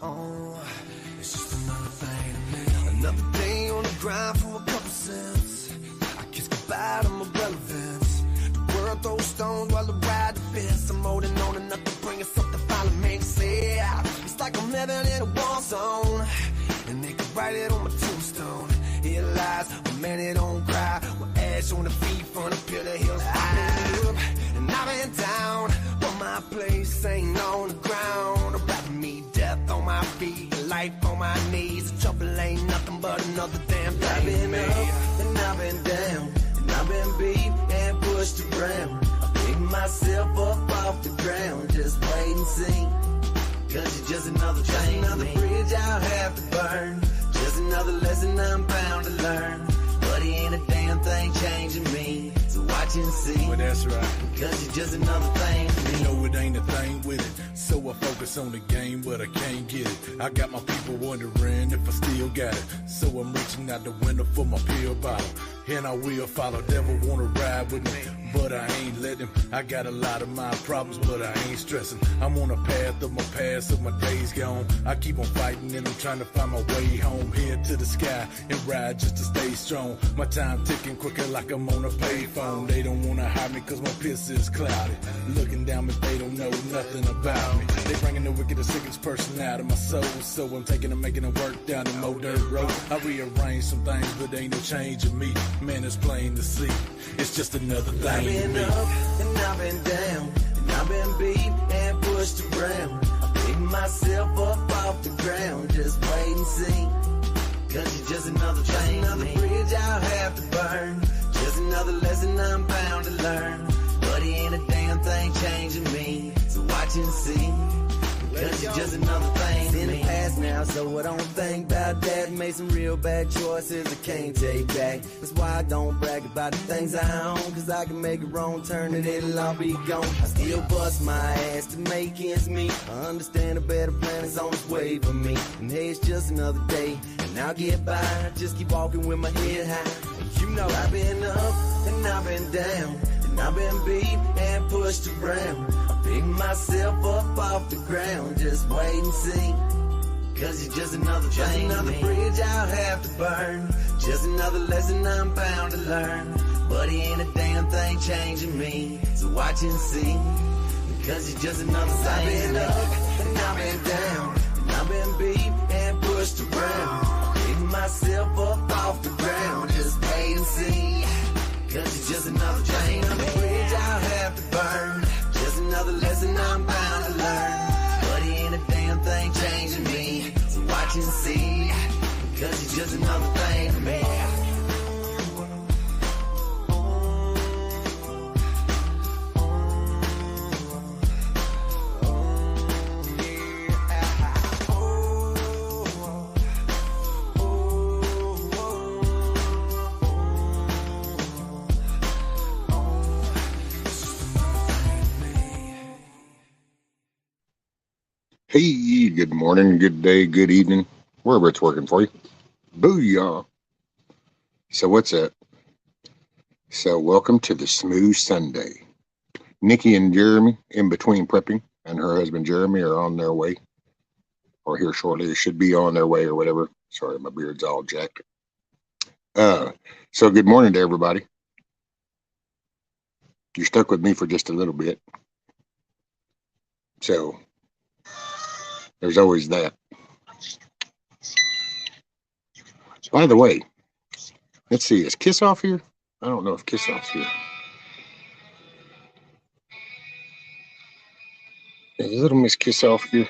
Oh, it's just another thing to me. Another day on the grind for a couple cents. I kiss goodbye to my relevance. The world throws stones while the ride the fence. I'm holding on to nothing, bringing something finally makes sense. It's like I'm living in a war zone, and they could write it on my tombstone. Here lies a man that don't cry, with ash on the feet from the pit of hills. I've been up and I've been down, but my place ain't on the ground. Wrapping me death on my feet, life on my knees. The trouble ain't nothing but another damn thing. I've been up and I've been down, and I've been beat and pushed around. I pick myself up off the ground, just wait and see. Cause you're just another thing, another bridge I'll have to burn. Just another lesson I'm bound to learn. But he ain't a damn thing changing me. So watch and see. Well, that's right. Cause you're just another thing to me. You know it ain't a thing with it. So I focus on the game, but I can't get it. I got my people wondering if I still got it. So I'm reaching out the window for my pill bottle. And I will follow. Devil wanna ride with me, but I ain't letting. I got a lot of my problems, but I ain't stressing. I'm on a path of my past, so my days gone. I keep on fighting and I'm trying to find my way home. Head to the sky and ride just to stay strong. My time ticking quicker like I'm on a payphone. They don't wanna hire me cause my piss is cloudy. Looking down but they don't know nothing about me. They bringing the wickedest, sickest person out of my soul. So I'm taking and making it work down the Mo Dirt Road. I rearrange some things but ain't no change in me. Man, it's plain to see. It's just another thing. I've been up and I've been down, and I've been beat and pushed around. I pick myself up off the ground, just wait and see. Cause you're just another thing, another bridge I'll have to burn. Just another lesson I'm bound to learn. But he ain't a damn thing changing me. So watch and see. Cause you're just another thing. It's in the past now, so I don't think about that. Made some real bad choices I can't take back. That's why I don't brag about the things I own. Cause I can make a wrong turn and it'll all be gone. I still bust my ass to make ends meet. I understand a better plan is on its way for me. And hey, it's just another day, and I'll get by. Just keep walking with my head high. And you know I've been up and I've been down, and I've been beat and pushed around. I pick myself up off the ground, just wait and see. Cause you're just another thing, just another bridge I'll have to burn. Just another lesson I'm bound to learn. But he ain't a damn thing changing me. So watch and see. Cause you're just another thing. I've been up and I've been down, and I've been beat and pushed around. I pick myself up off the ground, just wait and see. Cause you're just another thing, another bridge I'll have to burn. Just another lesson I'm bound to learn. But he ain't a damn thing changing me. So watch and see. Cause he's just another thing to me. Hey, good morning, good day, good evening, wherever it's working for you. Booyah. So what's up? So welcome to the Smooth Sunday. Nikki and Jeremy, in between prepping, and her husband Jeremy are on their way, or here shortly. They should be on their way or whatever. Sorry, my beard's all jacked. So good morning to everybody. You stuck with me for just a little bit. So there's always that. By the way, let's see, is Kiss Off here? I don't know if Kiss Off's here. Is little Miss Kiss Off here?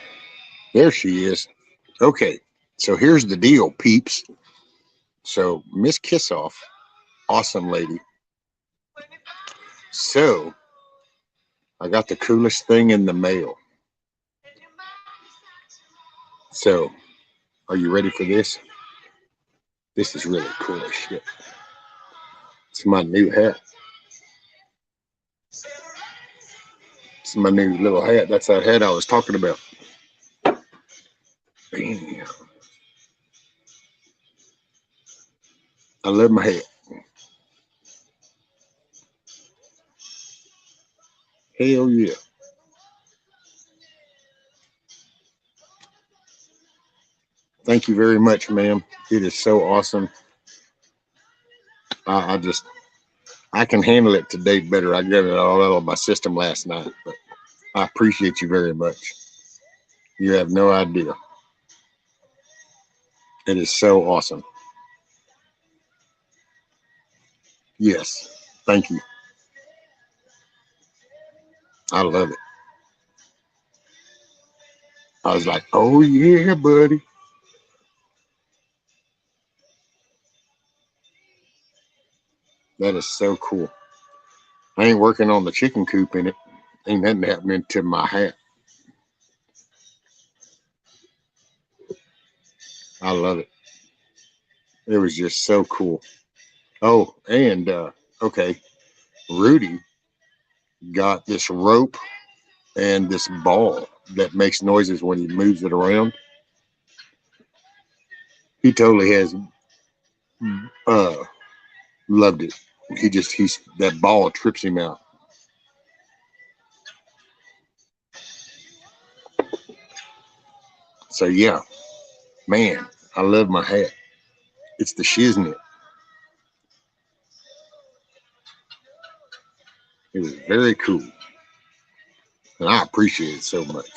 There she is. Okay, so here's the deal, peeps. So Miss Kiss Off, awesome lady. So I got the coolest thing in the mail. So, are you ready for this? This is really cool as shit. It's my new hat. It's my new little hat. That's that hat I was talking about. Bam. I love my hat. Hell yeah. Thank you very much, ma'am. It is so awesome. I can handle it today better. I got it all out of my system last night, but I appreciate you very much. You have no idea. It is so awesome. Yes. Thank you. I love it. I was like, oh yeah, buddy. That is so cool. I ain't working on the chicken coop in it. Ain't nothing happening to my hat. I love it. It was just so cool. Oh, and okay, Rudy got this rope and this ball that makes noises when he moves it around. He totally has uh loved it. He's that ball trips him out. So yeah, man, I love my hat. It's the shiznit. It was very cool. And I appreciate it so much.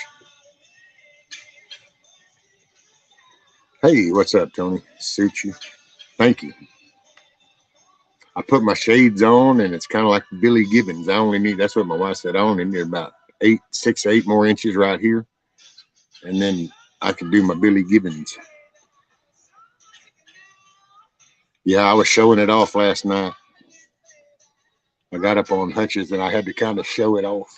Hey, what's up, Tony? Suit you. Thank you. I put my shades on and it's kind of like Billy Gibbons. That's what my wife said. I only need about 6 to 8 more inches right here. And then I can do my Billy Gibbons. Yeah, I was showing it off last night. I got up on hunches and I had to kind of show it off.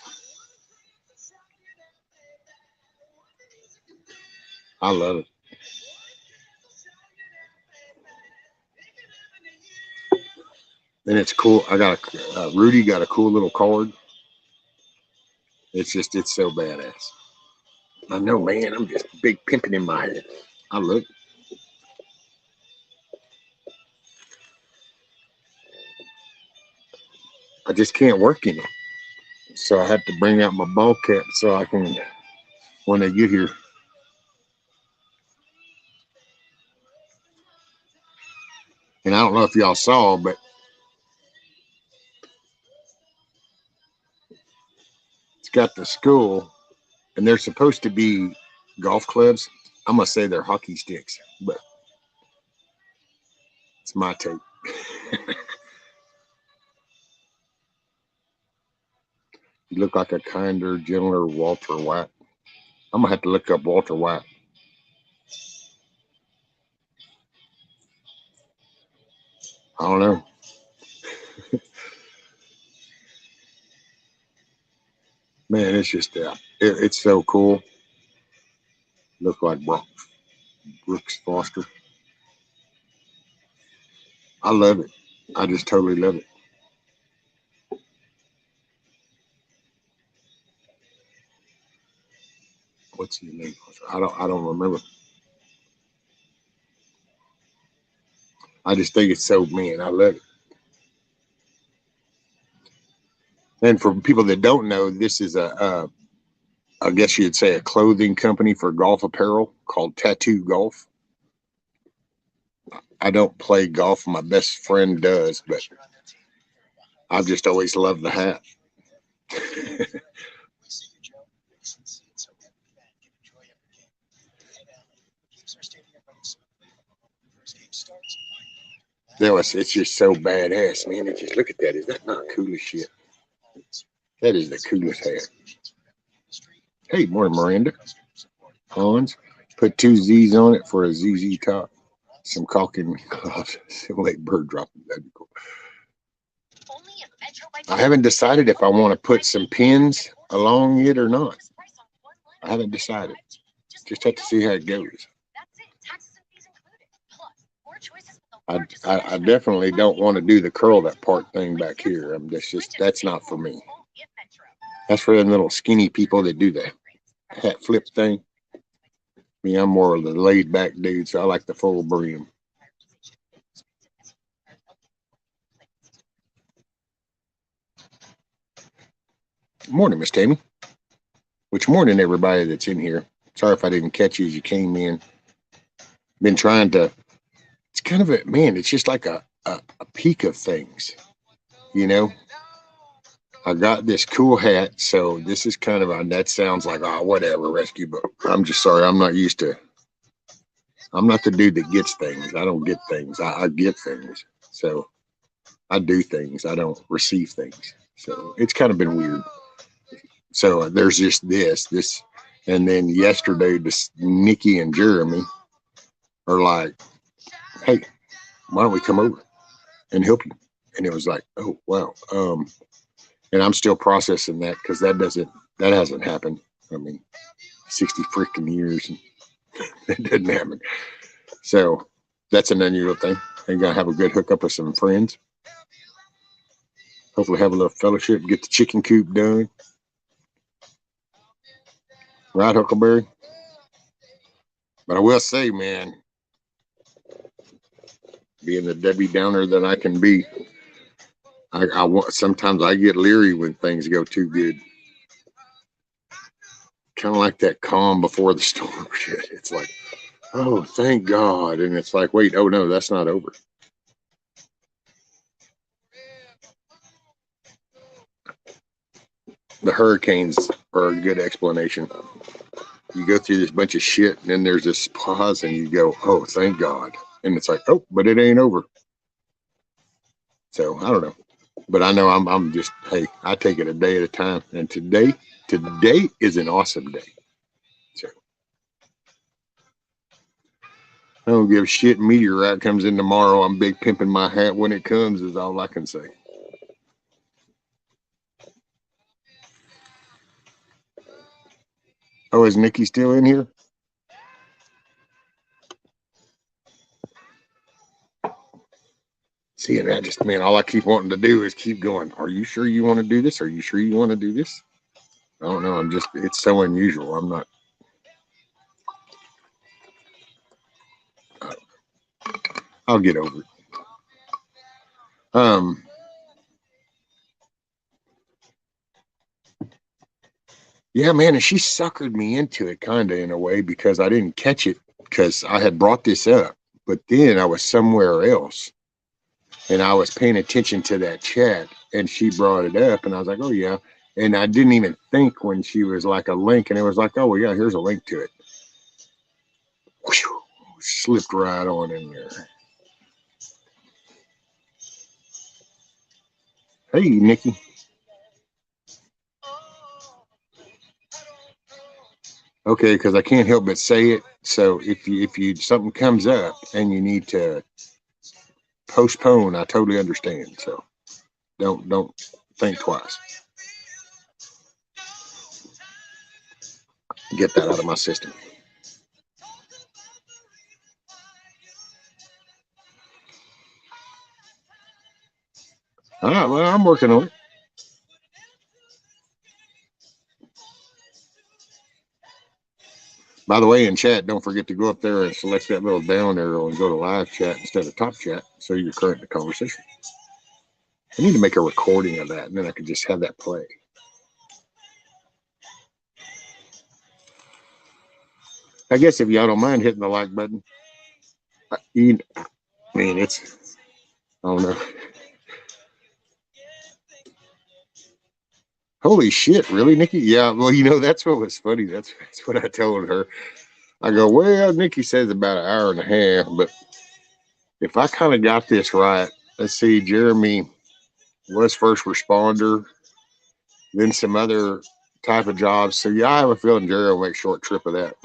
I love it. And it's cool. Rudy got a cool little card. It's so badass. I know, man. I'm just big pimping in my head. I love it. I just can't work in it. So I have to bring out my ball cap so I can, when they get here. And I don't know if y'all saw, but it's got the school, and they're supposed to be golf clubs. I'm going to say they're hockey sticks, but it's my take. You look like a kinder, gentler Walter White. I'm going to have to look up Walter White. I don't know. Man, it's just it's so cool. Look like Brooks Foster. I love it. I just totally love it. What's his name? I don't remember. I just think it's so, man, I love it. And for people that don't know, this is I guess you'd say a clothing company for golf apparel called Tattoo Golf. I don't play golf. My best friend does, but I've just always loved the hat. It's just so badass, man. Just look at that. Is that not cool as shit? That is the coolest hat. Hey, morning, Miranda. Hans, put 2 Z's on it for a ZZ top. Some caulking gloves. Like bird dropping. That'd be cool. I haven't decided if I want to put some pins along it or not. I haven't decided. Just have to see how it goes. I definitely don't want to do the curl that part thing back here. That's not for me. That's for them little skinny people that do the hat flip thing. Me, I'm more of the laid back dude, so I like the full brim. Morning, Miss Tammy. Which morning, everybody that's in here. Sorry if I didn't catch you as you came in. Been trying to, it's kind of a, man, it's just like a peak of things, you know? I got this cool hat, so this is kind of a, that sounds like, oh, whatever, rescue, but I'm just sorry, I'm not used to, I'm not the dude that gets things. I don't get things. I get things. So I do things. I don't receive things. So it's kind of been weird. So there's just this, and then yesterday, this Nikki and Jeremy are like, hey, why don't we come over and help you? And it was like, oh, wow. And I'm still processing that because that hasn't happened. I mean, 60 freaking years and it didn't happen. So that's an unusual thing. I'm going to have a good hookup with some friends. Hopefully have a little fellowship, get the chicken coop done. Right, Huckleberry? But I will say, man, being the Debbie Downer that I can be, I want, sometimes I get leery when things go too good. Kind of like that calm before the storm shit. It's like, oh, thank God. And it's like, wait, oh no, that's not over. The hurricanes are a good explanation. You go through this bunch of shit and then there's this pause and you go, oh, thank God. And it's like, oh, but it ain't over. So I don't know. But I know I'm just, hey, I take it a day at a time. And today is an awesome day. So I don't give a shit. Meteorite comes in tomorrow. I'm big pimping my hat when it comes is all I can say. Oh, is Nikki still in here? See, and that just, man, all I keep wanting to do is keep going. Are you sure you want to do this? Are you sure you want to do this? I don't know. I'm just, it's so unusual. I'm not. I'll get over it. Yeah, man, and she suckered me into it kind of in a way because I didn't catch it because I had brought this up, but then I was somewhere else and I was paying attention to that chat and she brought it up and I was like, oh yeah. And I didn't even think when she was like a link and it was like, oh well, yeah, here's a link to it. Whew, slipped right on in there. Hey, Nikki. Okay, because I can't help but say it. So if you something comes up and you need to postpone, I totally understand. So don't think twice. Get that out of my system. All right, well, I'm working on it. By the way, in chat, don't forget to go up there and select that little down arrow and go to live chat instead of top chat so you're current in the conversation. I need to make a recording of that and then I could just have that play. I guess if y'all don't mind hitting the like button, I mean, it's, I don't know. Holy shit, really, Nikki? Yeah, well, you know, that's what was funny. That's what I told her. I go, well, Nikki says about an hour and a half, but if I kind of got this right, let's see, Jeremy was first responder, then some other type of jobs. So yeah, I have a feeling Jerry will make a short trip of that.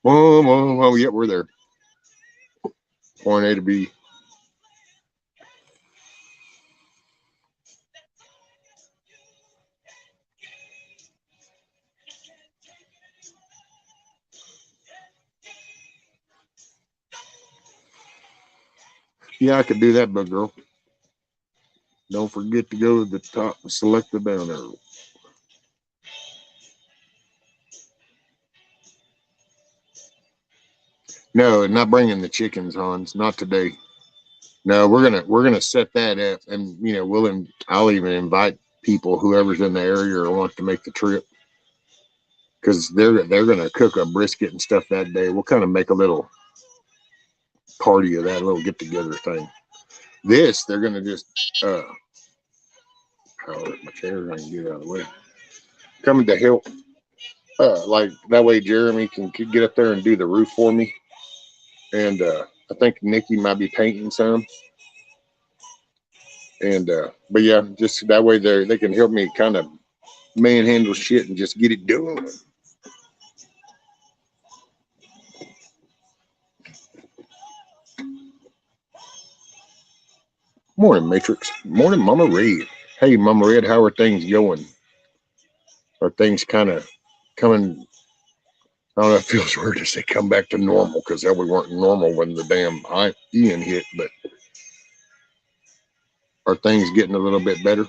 Well, yeah, we're there. Point A to B. Yeah, I could do that, bug girl. Don't forget to go to the top and select the down arrow. No, not bringing the chickens, Hans. Not today. No, we're gonna set that up, and you know I'll even invite people, whoever's in the area or wants to make the trip. because they're gonna cook a brisket and stuff that day. We'll kind of make a little party of that, a little get together thing. This they're gonna just power up my chair. I can get out of the way. Coming to help, like that way Jeremy can get up there and do the roof for me. And I think Nikki might be painting some. And but yeah, just that way they can help me kind of manhandle shit and just get it done. Morning, Matrix. Morning, Mama Red. Hey, Mama Red, how are things going? Are things kind of coming? I don't know. It feels weird to say come back to normal because we weren't normal when the damn Ian hit. But are things getting a little bit better?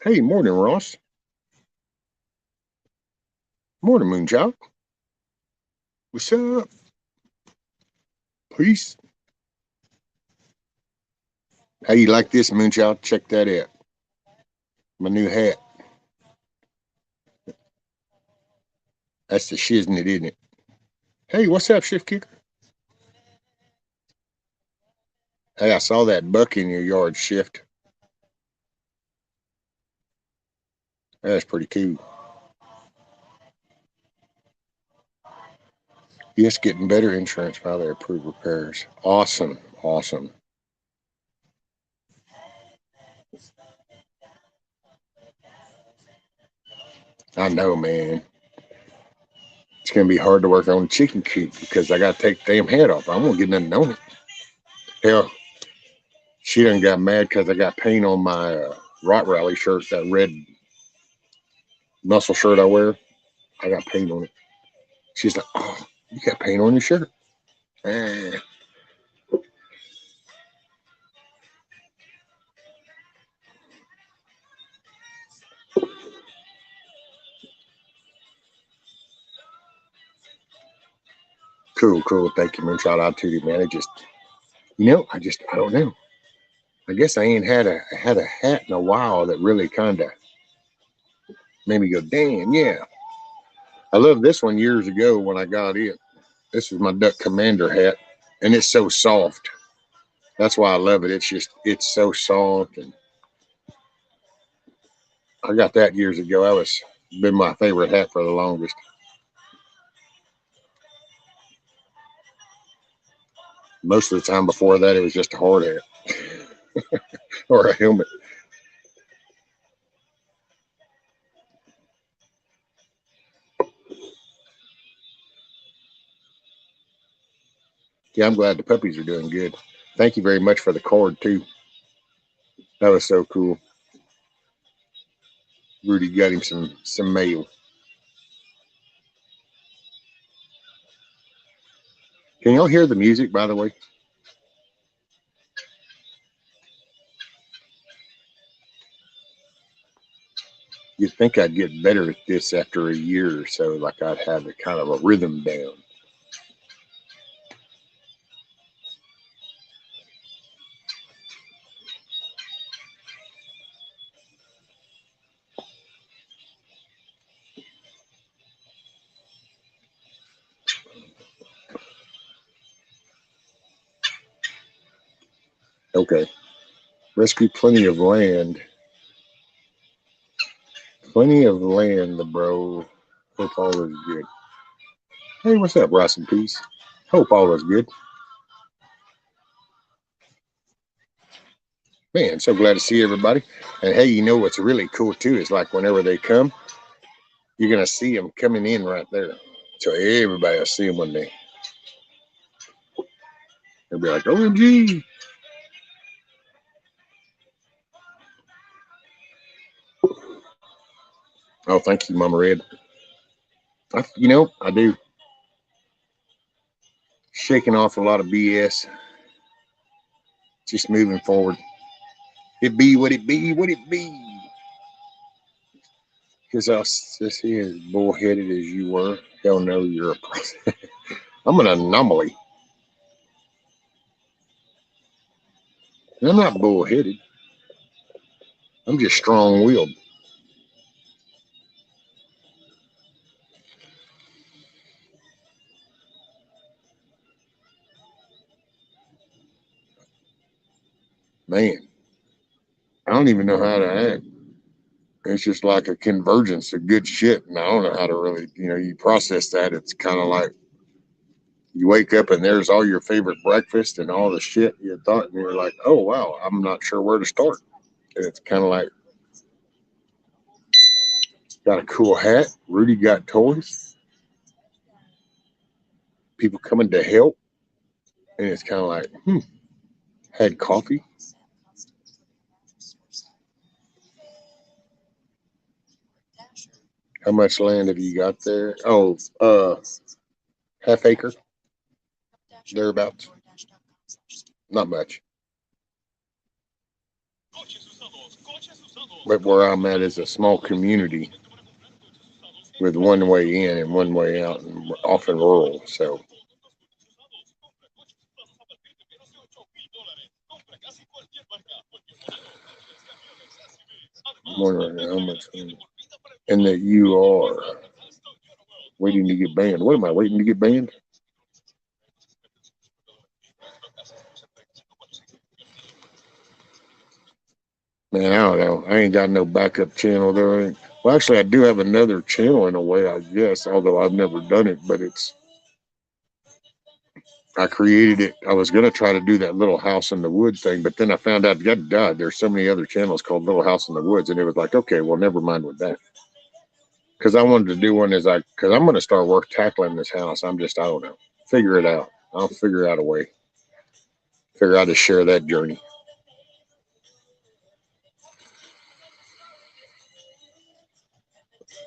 Hey, morning, Ross. Morning, Moonchild. What's up? Peace. How you like this, Moonchild? Check that out. My new hat. That's the shiznit, isn't it? Hey, what's up, Shift Kicker? Hey, I saw that buck in your yard, Shift. That's pretty cool. Yes, getting better insurance while they approve repairs. Awesome. Awesome. I know, man. It's going to be hard to work on chicken coop because I got to take the damn head off. I won't get nothing on it. Hell, she done got mad because I got paint on my Rot Rally shirt, that red muscle shirt I wear. I got paint on it. She's like, oh, you got paint on your shirt? Eh. Cool. Thank you, man. Shout out to you, man. I don't know. I guess I ain't had a hat in a while that really kind of made me go, damn, yeah. I loved this one years ago when I got it. This was my Duck Commander hat, and it's so soft. That's why I love it. It's so soft, and I got that years ago. That was been my favorite hat for the longest. Most of the time before that, it was just a hard hat or a helmet. Yeah, I'm glad the puppies are doing good. Thank you very much for the card, too. That was so cool. Rudy got him some mail. Can y'all hear the music, by the way? You'd think I'd get better at this after a year or so, like I'd have a kind of a rhythm down. Okay. Rescue plenty of land. Plenty of land, bro. Hope all is good. Hey, what's up, Ross and Peace? Hope all is good. Man, so glad to see everybody. And hey, you know what's really cool too is like whenever they come, you're gonna see them coming in right there. So everybody will see them when they'll be like, OMG. Oh, thank you, Mama Red. I do. Shaking off a lot of BS. Just moving forward. It be what it be, what it be. Because I was just here as bullheaded as you were. Hell no, you're a I'm an anomaly. And I'm not bullheaded. I'm just strong-willed. Man, I don't even know how to act. It's just like a convergence of good shit. And I don't know how to really, you process that. It's kind of like you wake up and there's all your favorite breakfast and all the shit you thought. And you're like, oh, wow, I'm not sure where to start. And it's kind of like, got a cool hat. Rudy got toys. People coming to help. And it's kind of like, had coffee. How much land have you got there? Oh, half acre. Thereabouts. Not much. But where I'm at is a small community with one way in and one way out, and often rural. So I'm wondering how much, and that you are waiting to get banned. What am I waiting to get banned? Man, I don't know. I ain't got no backup channel there. Well, actually, I do have another channel in a way, I guess, although I've never done it, but I created it. I was going to try to do that Little House in the Woods thing, but then I found out, God, there's so many other channels called Little House in the Woods, and it was like, okay, well, never mind with that. Because I wanted to do one because I'm going to start tackling this house. I don't know. Figure it out. I'll figure out a way. Figure out how to share that journey.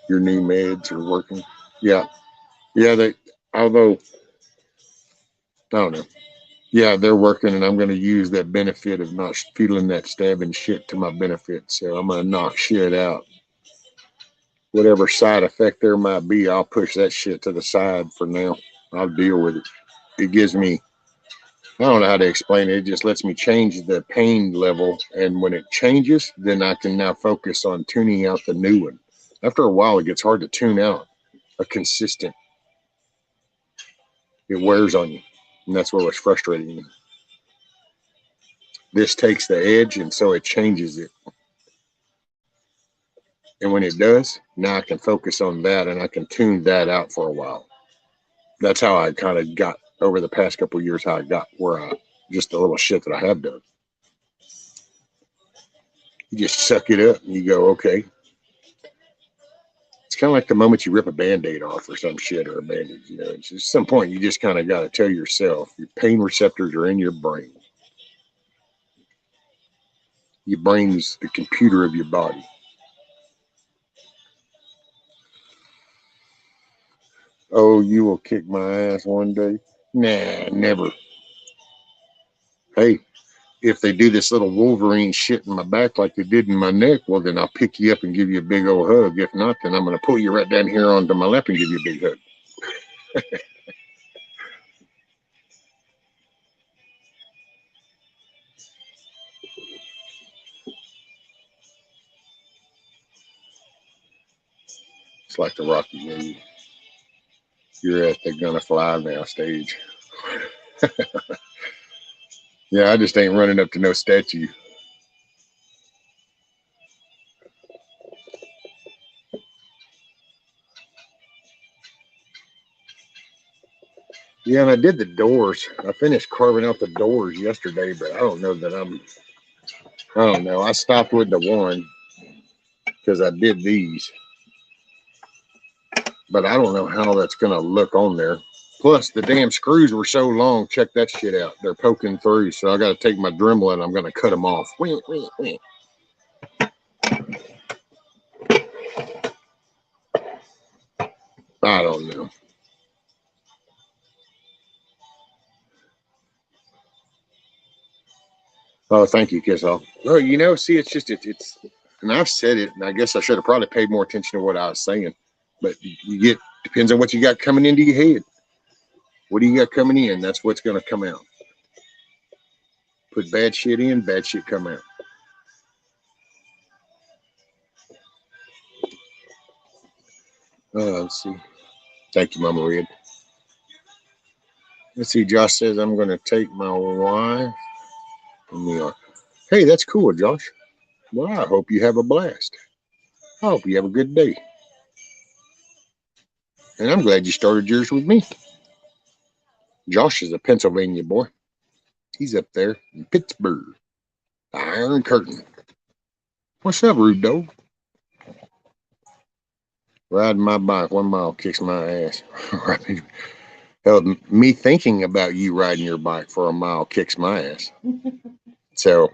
Your new meds are working. Yeah. Yeah, although, I don't know. Yeah, they're working, and I'm going to use that benefit of not feeling that stabbing shit to my benefit. So I'm going to knock shit out. Whatever side effect there might be, I'll push that shit to the side for now. I'll deal with it. It gives me, I don't know how to explain it. It just lets me change the pain level. And when it changes, then I can now focus on tuning out the new one. After a while, it gets hard to tune out a consistent. It wears on you. And that's what was frustrating me. This takes the edge, and so it changes it. And when it does, now I can focus on that, and I can tune that out for a while. That's how I kind of got over the past couple of years, how I got just the little shit that I have done. You just suck it up and you go, okay. It's kind of like the moment you rip a Band-Aid off or some shit or a bandage. It's at some point you just kind of got to tell yourself your pain receptors are in your brain. Your brain's the computer of your body. Oh, you will kick my ass one day? Nah, never. Hey, if they do this little Wolverine shit in my back like they did in my neck, well, then I'll pick you up and give you a big old hug. If not, then I'm going to pull you right down here onto my lap and give you a big hug. It's like the Rocky movie. You're at the Gonna Fly Now stage. Yeah, I just ain't running up to no statue. Yeah, and I did the doors. I finished carving out the doors yesterday, but I don't know that I don't know. I stopped with the one because I did these. But I don't know how that's going to look on there. Plus, the damn screws were so long. Check that shit out. They're poking through. So I got to take my Dremel and I'm going to cut them off. I don't know. Oh, thank you, Kiss Off. Oh, see, it's just, it's, and I've said it, and I guess I should have probably paid more attention to what I was saying. But depends on what you got coming into your head. What do you got coming in? That's what's going to come out. Put bad shit in, bad shit come out. Let's see. Thank you, Mama Red. Let's see. Josh says I'm going to take my wife. Hey, that's cool, Josh. Well, I hope you have a blast. I hope you have a good day. And I'm glad you started yours with me. Josh is a Pennsylvania boy. He's up there in Pittsburgh. The Iron Curtain. What's up, rude dog? Riding my bike 1 mile kicks my ass. Hell, me thinking about you riding your bike for a mile kicks my ass. So,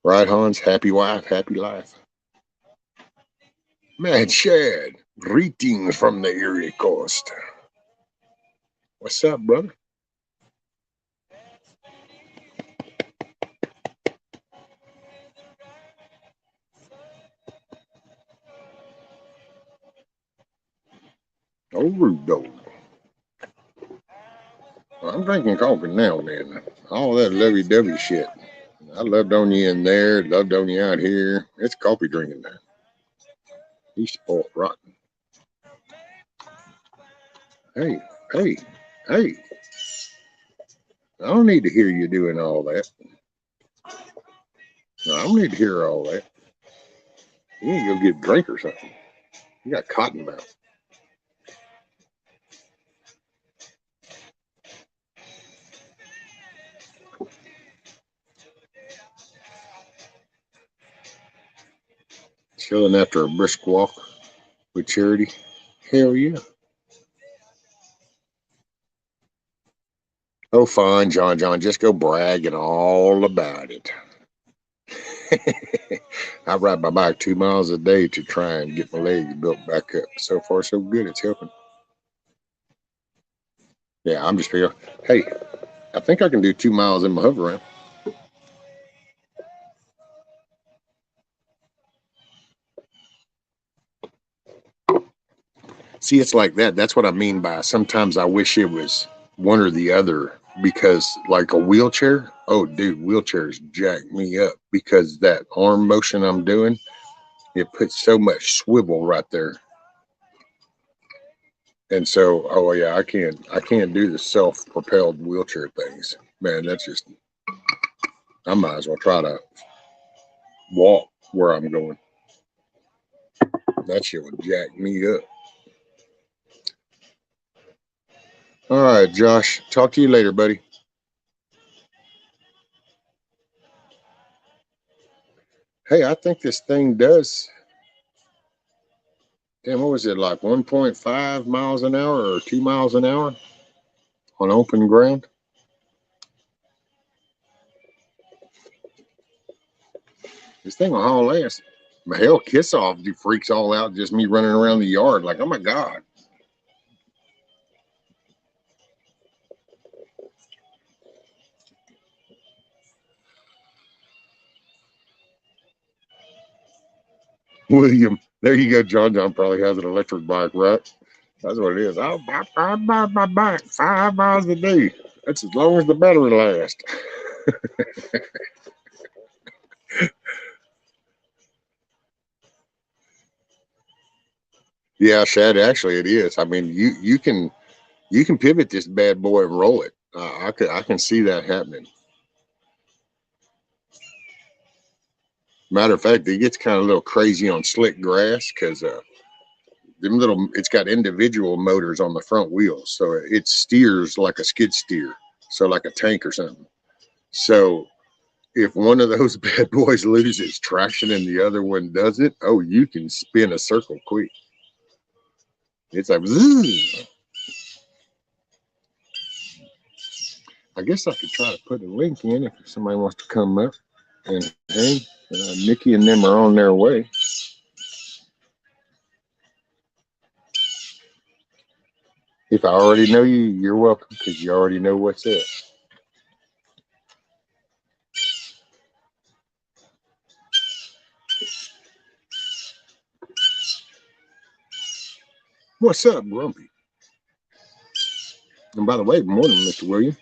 right, Hans, happy wife, happy life. Mad Shad, greetings from the Erie Coast. What's up, brother? Oh, rude dog. I'm drinking coffee now, man. All that lovey-dovey shit. I loved on you in there, loved on you out here. It's coffee drinking time. He's spoiled rotten. Hey, hey, hey. I don't need to hear you doing all that. No, I don't need to hear all that. You need to go get a drink or something. You got cotton mouth. Chilling after a brisk walk with Charity. Hell yeah. Oh, fine, John. Just go bragging all about it. I ride my bike 2 miles a day to try and get my legs built back up. So far, so good. It's helping. Yeah, I'm just figuring, hey, I think I can do 2 miles in my hover round. See, it's like that. That's what I mean by sometimes I wish it was one or the other because, like a wheelchair, oh, dude, wheelchairs jack me up because that arm motion I'm doing, it puts so much swivel right there. And so, oh yeah, I can't do the self-propelled wheelchair things. Man, that's just, I might as well try to walk where I'm going. That shit would jack me up. All right, Josh. Talk to you later, buddy. Hey, I think this thing does. Damn, what was it, like 1.5 miles an hour or 2 miles an hour on open ground? This thing will haul ass. My hell, kiss off, you freaks all out, just me running around the yard like, oh my God. William, there you go. John probably has an electric bike, right? That's what it is. I'll buy my bike 5 miles a day. That's as long as the battery lasts. Yeah, Shad, actually it is. I mean, you can pivot this bad boy and roll it. I can see that happening. Matter of fact, it gets kind of a little crazy on slick grass because it's got individual motors on the front wheels, so it steers like a skid steer, so like a tank or something. So if one of those bad boys loses traction and the other one doesn't, oh, you can spin a circle quick. It's like, zzz. I guess I could try to put a link in if somebody wants to come up and hang. Nikki and them are on their way. If I already know you, you're welcome because you already know what's up. What's up, Grumpy? And by the way, good morning, Mr. William.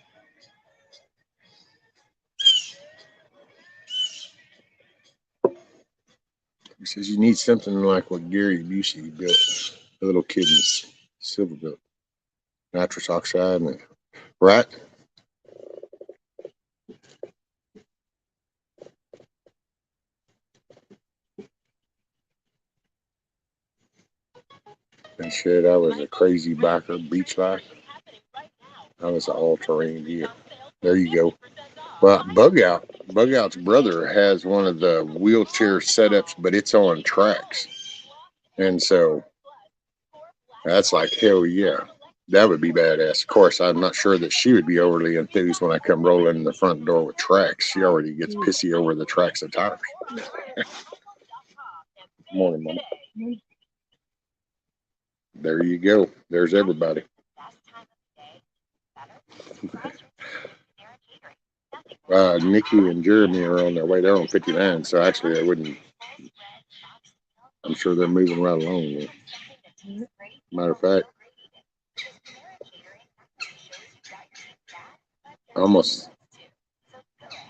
He says you need something like what Gary Busey built, the little kid in Silverbilt. Nitrous oxide, and right? And shit, I was a crazy biker, beach life. I was an all-terrain deer. There you go. Well, Bug Out's brother has one of the wheelchair setups, but it's on tracks. And so that's like, hell yeah. That would be badass. Of course, I'm not sure that she would be overly enthused when I come rolling in the front door with tracks. She already gets pissy over the tracks of tires. Morning, Mama. There you go. There's everybody. Nikki and Jeremy are on their way. They're on 59, so actually I wouldn't. I'm sure they're moving right along. Matter of fact, almost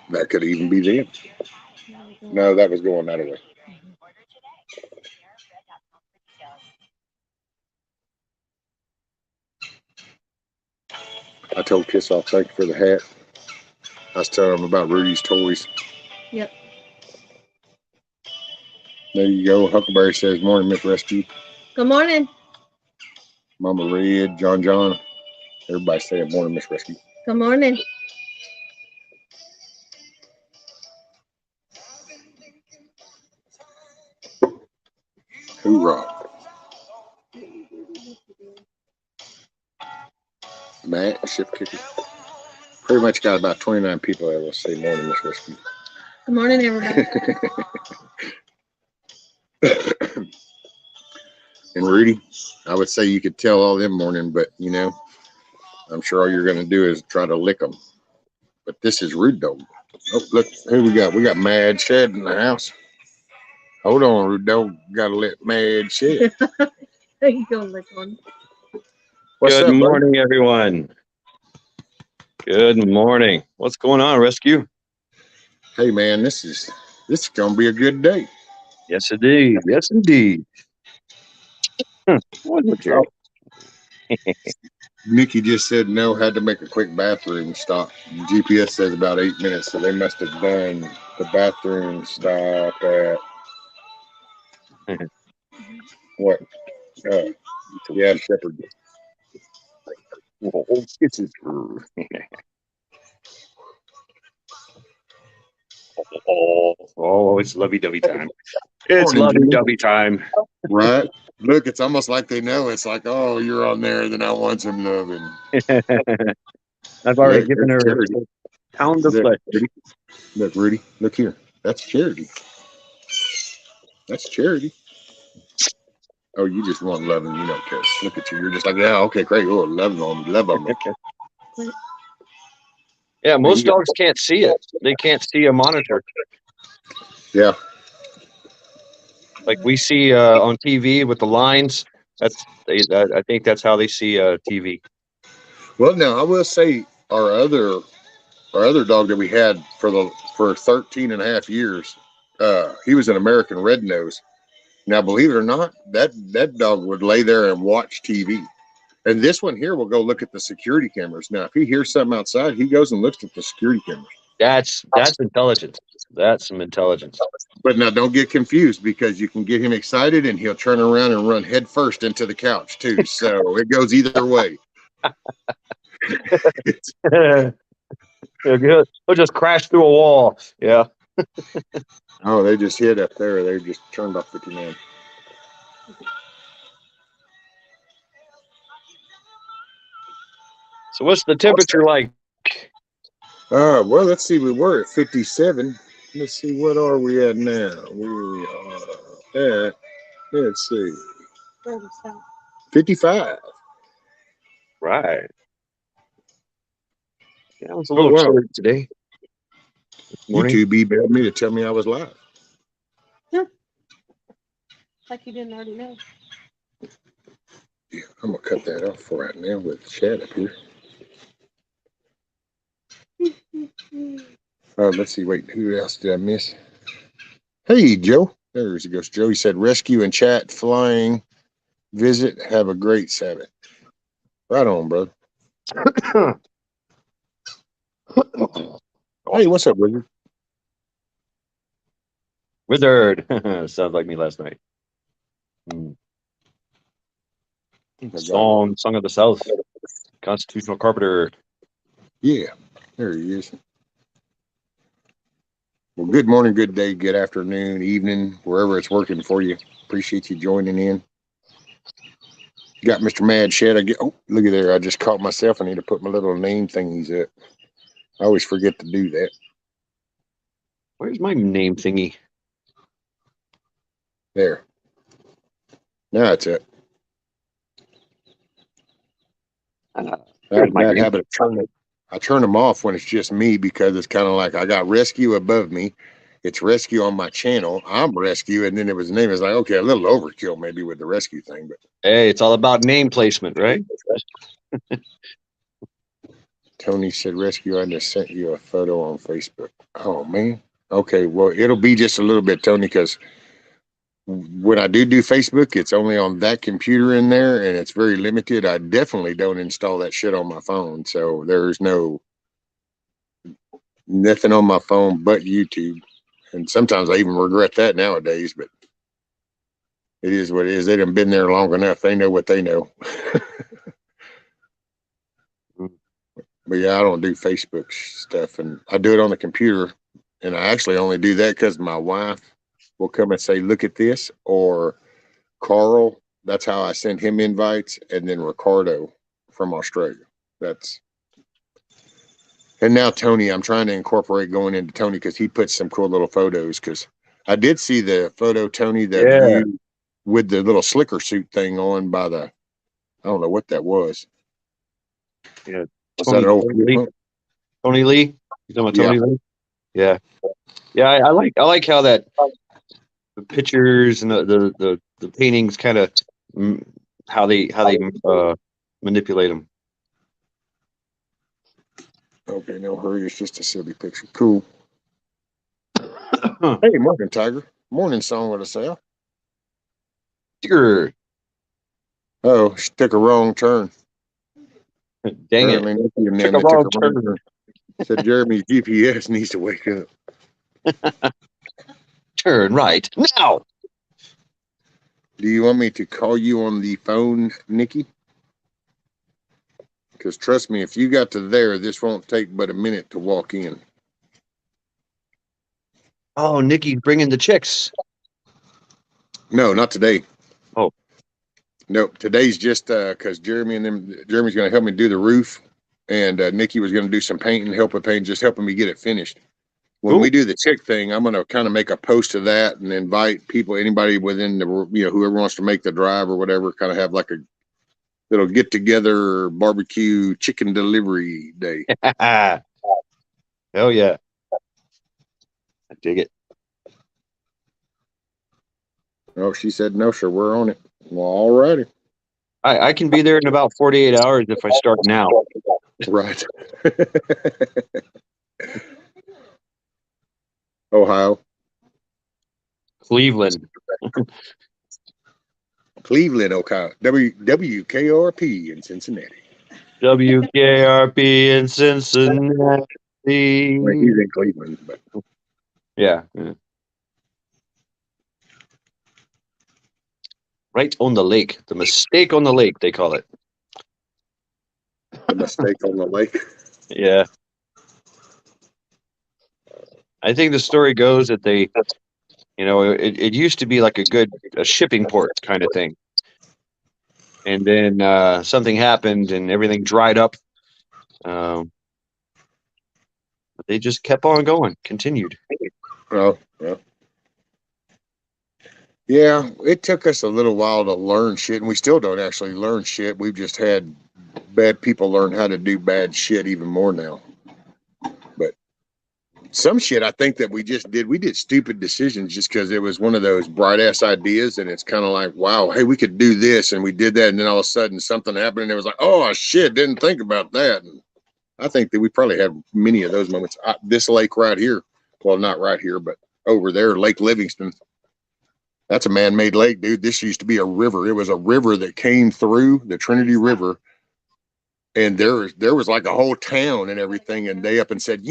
that could even be them. No, that was going that way. I told Kiss Off, thank you for the hat. I was telling him about Rudy's toys. Yep. There you go. Huckleberry says, morning, Miss Rescue. Good morning. Mama Red, John. Everybody saying morning, Miss Rescue. Good morning. Hoorah. Matt, ship kicker. Pretty much got about 29 people that will say morning, Miss Rescue. Good morning, everybody. And Rudy, I would say you could tell all them morning, but you know, I'm sure all you're going to do is try to lick them. But this is Rude Dog. Oh, look, who we got? We got Mad Shed in the house. Hold on, Rude Dog. Got to let Mad Shed. There you go, lick one. What's Good up, morning, buddy? everyone. Good morning. What's going on, Rescue? Hey, man, this is going to be a good day. Yes, indeed. Yes, indeed. Oh, Nikki just said no, had to make a quick bathroom stop. GPS says about 8 minutes, so they must have done the bathroom stop at what? Yeah, Shepherd. Oh, kisses. Oh, it's lovey-dovey time. It's Morning, Jimmy. lovey-dovey time. Right? Look, it's almost like they know. It's like, oh, you're on there, then I want some loving. I've already Look, given her charity. a pound of Look, flesh. Rudy. Look, Rudy. Look here. That's charity. That's charity. Oh, you just want loving. You don't care. Look at you. You're just like, yeah, okay, great. Oh, love on me. Yeah, most dogs can't see it. They can't see a monitor. Yeah. Like we see on TV with the lines. I think that's how they see TV. Well, now I will say our other dog that we had for 13 and a half years, he was an American Red Nose. Now, believe it or not, that dog would lay there and watch TV. And this one here will go look at the security cameras. Now, if he hears something outside, he goes and looks at the security cameras. That's intelligence. That's some intelligence. But now don't get confused, because you can get him excited and he'll turn around and run head first into the couch too. So it goes either way. Yeah, good. They'll just crash through a wall. Yeah. Oh, they just hit up there. They just turned off 59. So what's the temperature like? Well, let's see. We were at 57. Let's see. What are we at now? We are at, let's see, 55. Right. Yeah, it was a little chilly today. YouTube emailed me to tell me I was live. Like you didn't already know. Yeah, I'm going to cut that off for right now with Chad up here. Oh, let's see. Wait, who else did I miss? Hey, Joe. There's a ghost. Joe. He said, rescue and chat, flying, visit, have a great Sabbath. Right on, bro. Hey, what's up, Wizard? Wizard. Sounds like me last night. Song of the South. Constitutional Carpenter. Yeah, there he is. Well, good morning, good day, good afternoon, evening, wherever it's working for you. Appreciate you joining in. Got Mr. Mad Shed. Oh, look at there. I just caught myself. I need to put my little name thingies up. I always forget to do that. Where's my name thingy? There. Now it's up. I have a bad habit of I turn them off when it's just me because it's kind of like I got rescue above me. It's rescue on my channel. I'm rescue, and then it was name is like, okay, a little overkill maybe with the rescue thing, but hey, it's all about name placement, right? Tony said rescue. I just sent you a photo on Facebook. Oh man. Okay, well it'll be just a little bit, Tony, because when I do Facebook, it's only on that computer in there, and it's very limited. I definitely don't install that shit on my phone, so there's nothing on my phone but YouTube. And sometimes I even regret that nowadays, but it is what it is. They done been there long enough. They know what they know. But yeah, I don't do Facebook stuff, and I do it on the computer. And I actually only do that because my wife will come and say, look at this, or Carl. That's how I send him invites. And then Ricardo from Australia. And now Tony, I'm trying to incorporate going into Tony because he puts some cool little photos. Because I did see the photo, Tony, that you with the little slicker suit thing on by I don't know what that was. Yeah. Was that an old Tony Lee? You talking about Tony Lee? Yeah. Yeah, I like how that the pictures and the paintings kind of how they manipulate them. Okay, no hurry. It's just a silly picture. Cool. Hey, morning, Tiger. Morning, song with a South. Sure. Oh, she took a wrong turn. Dang Apparently, it. Nikki and them took a wrong turn. Said Jeremy's GPS needs to wake up. Turn right now. Do you want me to call you on the phone, Nikki? Because trust me, if you got to there, this won't take but a minute to walk in. Oh, Nikki's bringing the chicks. No, not today. Oh. No, today's just because Jeremy's going to help me do the roof, and Nikki was going to do some painting, help with paint, just helping me get it finished. When we do the chick thing, I'm going to kind of make a post of that and invite people, anybody within the, whoever wants to make the drive or whatever, kind of have like a little get together barbecue chicken delivery day. Hell yeah. I dig it. Oh, she said no, sir. We're on it. Well, all righty. I can be there in about 48 hours if I start now. Right. Ohio. Cleveland. Cleveland, Ohio. WKRP in Cincinnati. WKRP in Cincinnati. Well, he's in Cleveland, but yeah. Right on the lake. The mistake on the lake, they call it. The mistake on the lake. Yeah. I think the story goes that they, it used to be like a shipping port kind of thing. And then something happened and everything dried up. But they just kept on going, continued. Oh, yeah. Yeah, it took us a little while to learn shit, and we still don't actually learn shit. We've just had bad people learn how to do bad shit even more now. But some shit I think that we did stupid decisions just because it was one of those bright ass ideas, and it's kind of like, wow, hey, we could do this, and we did that, and then all of a sudden something happened, and it was like, oh shit, didn't think about that. And I think that we probably have many of those moments. This lake right here, well, not right here, but over there, Lake Livingston. That's a man-made lake, dude. This used to be a river. It was a river that came through the Trinity River, and there was like a whole town and everything. And they up and said,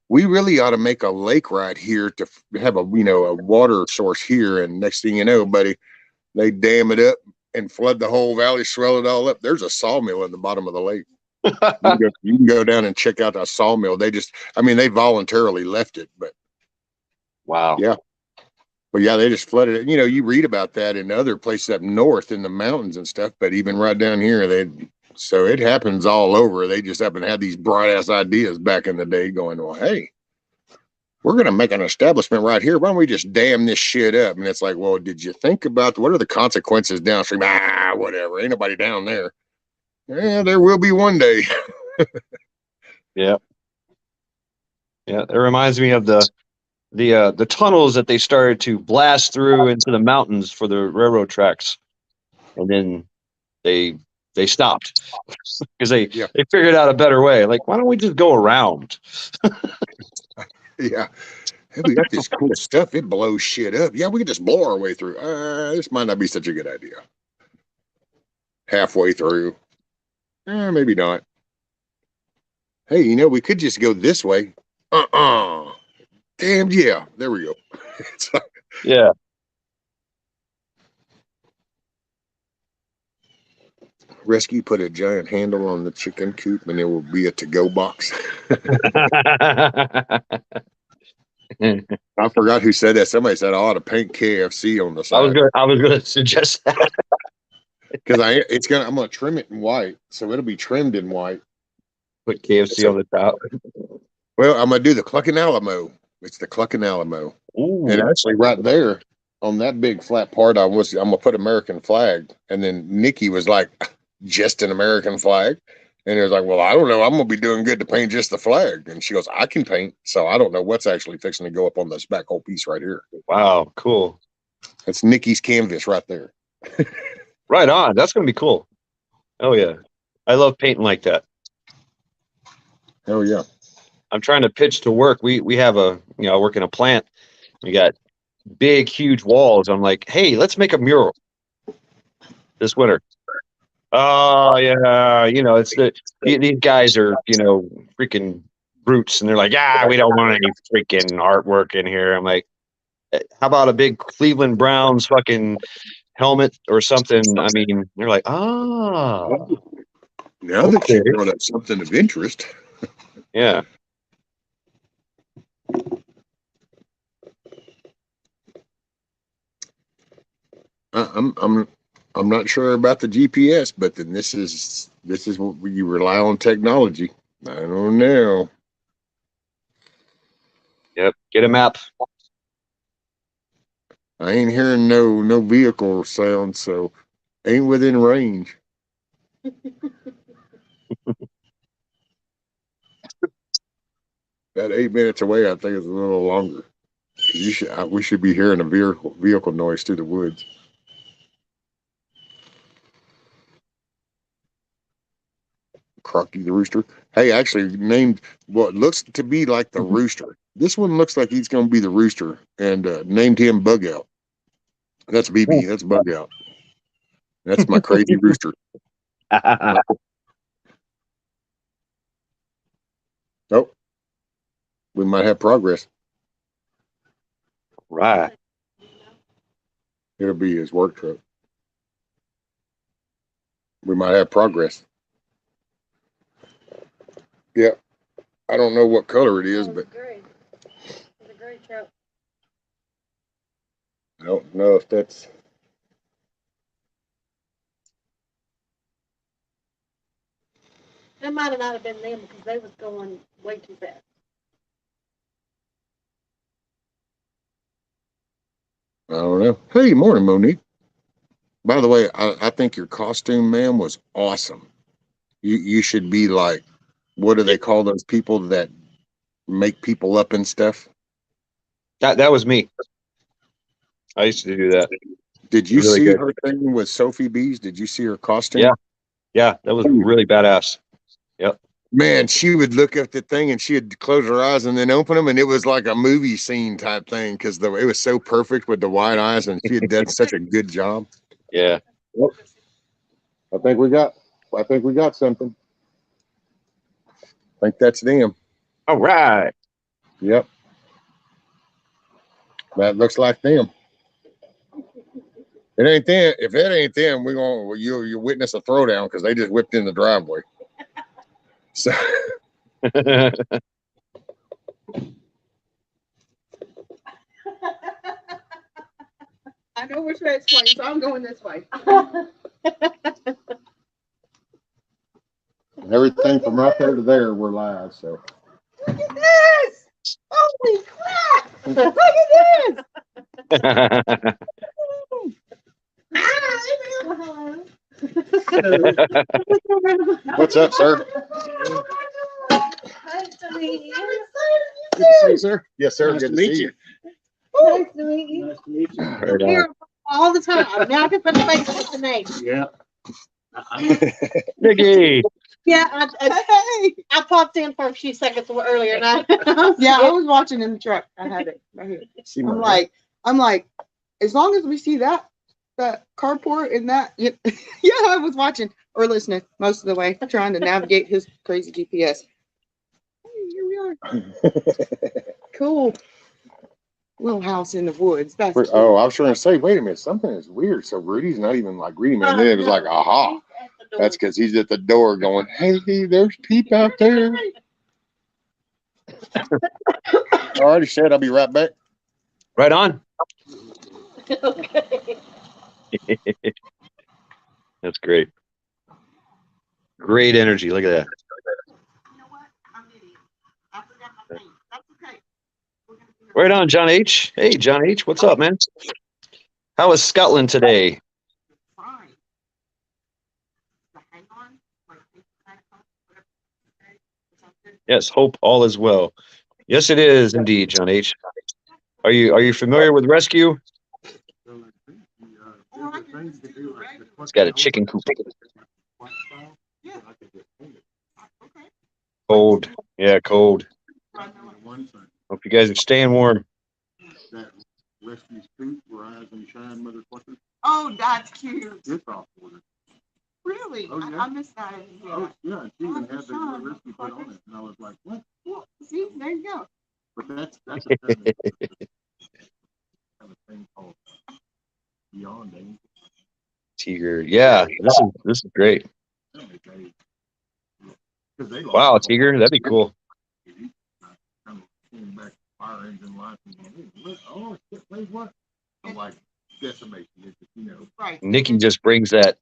we really ought to make a lake right here to have a a water source here. And next thing you know, buddy, they dam it up and flood the whole valley, swell it all up. There's a sawmill at the bottom of the lake. You can go down and check out that sawmill. They voluntarily left it, but wow. Yeah. But yeah, they just flooded it. You read about that in other places up north in the mountains and stuff, but even right down here, so it happens all over. They just happen to have these bright ass ideas back in the day going, well, hey, we're going to make an establishment right here. Why don't we just dam this shit up? And it's like, well, did you think about what are the consequences downstream? Whatever. Ain't nobody down there. Yeah, there will be one day. Yeah. Yeah. It reminds me of the tunnels that they started to blast through into the mountains for the railroad tracks, and then they stopped because they figured out a better way. Like, why don't we just go around? Yeah, hey, we got this cool stuff. It blows shit up. Yeah, we can just blow our way through. This might not be such a good idea. Halfway through, maybe not. Hey, we could just go this way. Damn, yeah, there we go. Yeah. Rescue put a giant handle on the chicken coop and it will be a to-go box. I forgot who said that. Somebody said I ought to paint KFC on the side. I was gonna suggest that. Because I'm gonna trim it in white, so it'll be trimmed in white. Put KFC on the top. Well, I'm gonna do the Clucking Alamo. It's the Clucking Alamo. Ooh. And actually right there on that big flat part, I'm gonna put American flag. And then Nikki was like, just an American flag. And it was like, well, I don't know. I'm gonna be doing good to paint just the flag. And she goes, I can paint, so I don't know what's actually fixing to go up on this back whole piece right here. Wow, cool. That's Nikki's canvas right there. Right on. That's gonna be cool. Oh yeah. I love painting like that. Oh yeah. I'm trying to pitch to work. We have I work in a plant. We got big, huge walls. I'm like, hey, let's make a mural this winter. Oh yeah, it's these guys are freaking brutes, and they're like, we don't want any freaking artwork in here. I'm like, how about a big Cleveland Browns fucking helmet or something? I mean, they're like, now that you brought up something of interest. Yeah. I'm not sure about the GPS, but then this is what you rely on technology. I don't know. Yep. Get a map. I ain't hearing no vehicle sound, so ain't within range. That 8 minutes away, I think, is a little longer. We should be hearing a vehicle noise through the woods. Crocky the rooster. Hey, actually named what looks to be like the rooster. This one looks like he's going to be the rooster, and named him Bug Out. That's BB. That's Bug Out. That's my crazy rooster. Oh, we might have progress. Right. It'll be his work truck. We might have progress. Yeah. I don't know what color it is, but It's a gray truck. I don't know if that's. That might have not have been them because they was going way too fast. I don't know. Hey, morning, Monique. By the way, I think your costume, ma'am, was awesome. You should be like, what do they call those people that make people up and stuff? That was me. I used to do that. Did you Really see good. her thing with Sophie Bees? Did you see her costume? Yeah. Yeah, that was really badass. Yep. Man, she would look at the thing and she'd close her eyes and then open them, and it was like a movie scene type thing because it was so perfect with the wide eyes, and she had done such a good job. Yeah. Yep. I think we got something. I think that's them. All right. Yep. That looks like them. It ain't them. If that ain't them, you witness a throwdown because they just whipped in the driveway. So I know which way it's going, so I'm going this way. everything from right there to there, we're live. So Look at this! Holy crap! Look at this! what's up, sir? Nice to meet you. Good to see you, sir. Yes, sir. Nice Good to to meet see you. Nice to meet you. Nice to meet you. Right Here on. all the time. Now I can put a face with the name. Yeah. Nikki. Yeah, I popped in for a few seconds earlier. And Yeah, I was watching in the truck. I had it right here. See my I'm like, as long as we see that carport and that, yeah, I was watching or listening most of the way, trying to navigate his crazy GPS. Hey, here we are. Cool. Little house in the woods. That's cute. Oh, I was trying to say, wait a minute, something is weird. So Rudy's not even like greeting me. And then it was like, aha. That's because he's at the door going, hey, there's Peep out there. I already said I'll be right back. Right on. Okay. That's great. Great energy. Look at that. You know what? I'm an idiot. I forgot my thing. That's okay. We're gonna do it. Right on, John H. Hey, John H. What's up, man? How was Scotland today? Fine. The hang on, like, whatever. Okay. Sounds good. Yes, hope all is well. Yes, it is indeed, John H. Are you familiar with rescue? Or I can just do the regular. It's got a chicken coop. Yeah. Okay. Cold. Yeah, cold. I know it. Hope you guys are staying warm. That rescue scoop, rise and shine, motherfucker. Oh, that's cute. It's off order. Really? Oh, yeah. I missed that. Oh, Yeah. yeah. She even had the little rescue put on it. And I was like, what? Well, see, there you go. But that's a kind of thing called beyond danger. Tiger. Yeah, this is great. Wow, Tiger, that'd be cool. Came back, fire engine lights, and going, "Hey, look, oh shit, wait, what?" I'm like, decimation. It's just, you know, Right. Nikki just brings that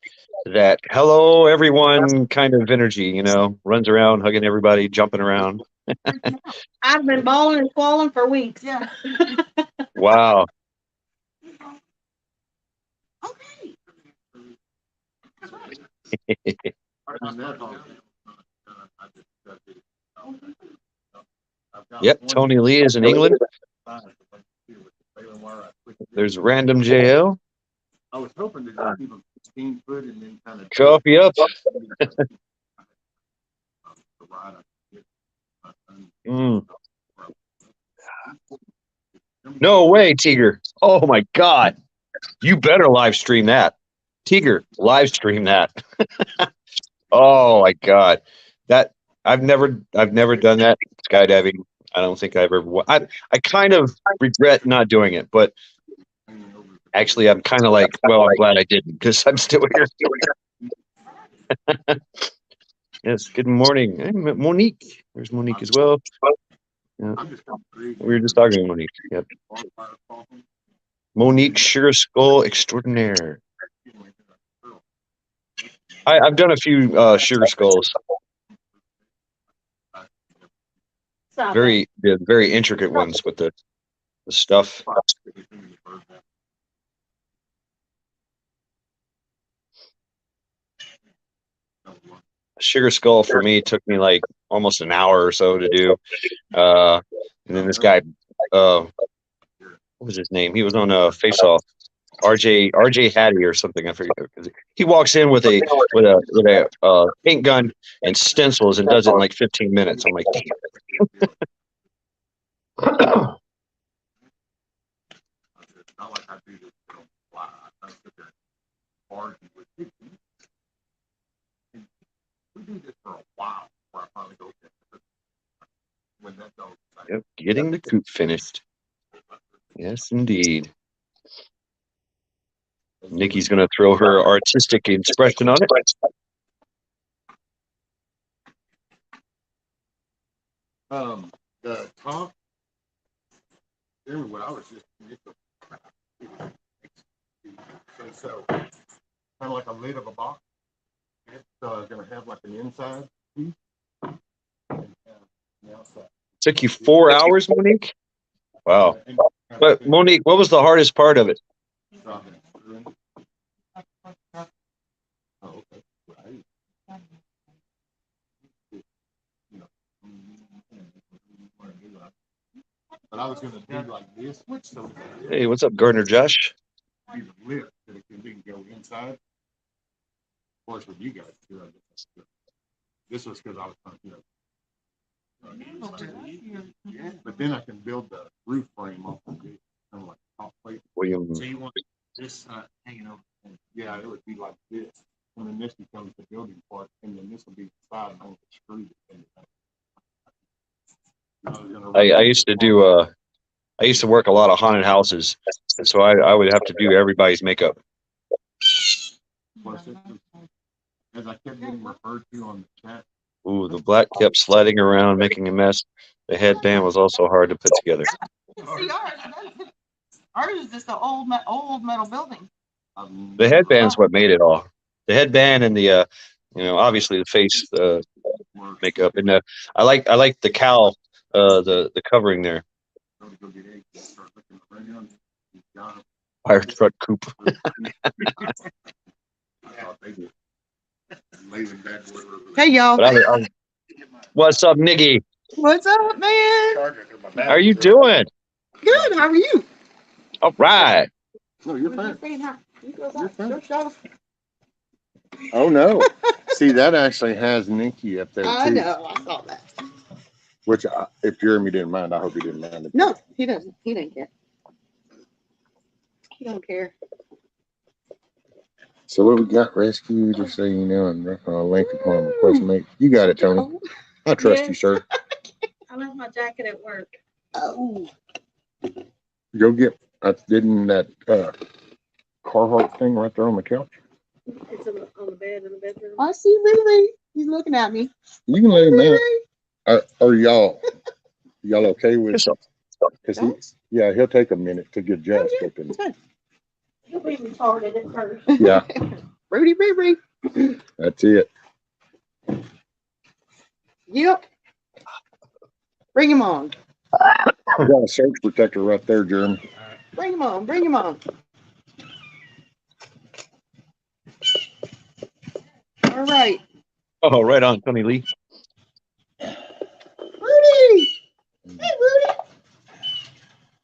hello everyone kind of energy, runs around hugging everybody, jumping around. I've been bawling and squalling for weeks. Yeah. Wow. Okay. and that's all. I just I've got Yep, one Tony Lee is in England. side with the baling wire. I switched it. There's Random JL. I was hoping to just keep them 15 foot and then kind of Coffee up. Mm. No way, Tiger. Oh my God. You better live stream that. Tiger, live stream that. Oh my God. That I've never done that skydiving. I don't think I've ever I kind of regret not doing it, but actually I'm kind of like, well, I'm glad I didn't because I'm still here. Yes, good morning. Hey, Monique. There's Monique as well. Yeah. We were just talking to Monique. Yep. Monique Sugar Skull Extraordinaire. I've done a few Sugar Skulls. The very intricate ones with the stuff. Sugar Skull for me took me like almost an hour or so to do. And then this guy, what was his name? He was on Face Off. RJ Hattie or something. I forget. He walks in with a paint gun and stencils and does it in like 15 minutes. I'm like, damn. Not like I do this for a while. I sit there and argue with you. We do this for a while before I finally go get when that dog. Yep, getting the coop finished. Yes, indeed. Nikki's going to throw her artistic expression on it. The top, what I was just, so kind of like a lid of a box. It's going to have like an inside piece and the outside. Took you 4 hours, Monique? Wow. But Monique, what was the hardest part of it? Oh, okay. But I was going to do like this. So Hey, what's up, Gardner Josh? Be the lift that it can go inside. Of course, with you guys, this was because I was trying to, but then I can build the roof frame off of it, kind of like top plate. William. So you want this hanging over? Yeah, it would be like this, and then this becomes the building part, and then this will be the side and all the screws. I used to work a lot of haunted houses, and so I would have to do everybody's makeup. As I kept getting referred to on the chat. Ooh, the black kept sliding around, making a mess. The headband was also hard to put together. See, ours is just an old metal building. The headband's what made it all. The headband and the, obviously the face makeup, and I like the cowl, the covering there. Fire truck coop. Hey, y'all. What's up, Nikki? What's up, man? How are you doing? Good. How are you? All right. No, you're fine. You're fine. Oh no! See, that actually has Nikki up there too. I know. I saw that. Which, if Jeremy didn't mind, I hope he didn't mind it. No, he doesn't. He didn't care. He don't care. So what we got rescued, just so you know, and link upon request mate. You got it, Tony. I trust you, sir. I left my jacket at work. Oh. Go get. Didn't that Carhartt thing right there on the couch? It's on the bed in the bedroom. I see Lily. He's looking at me. You can let him out. Are y'all okay with? Because he'll take a minute to get dressed. He'll be retarded at first. Yeah. Rudy. That's it. Yep. Bring him on. We got a surge protector right there, Jeremy. Bring him on. All right. Oh, right on, Tony Lee. Rudy. Hey, Rudy.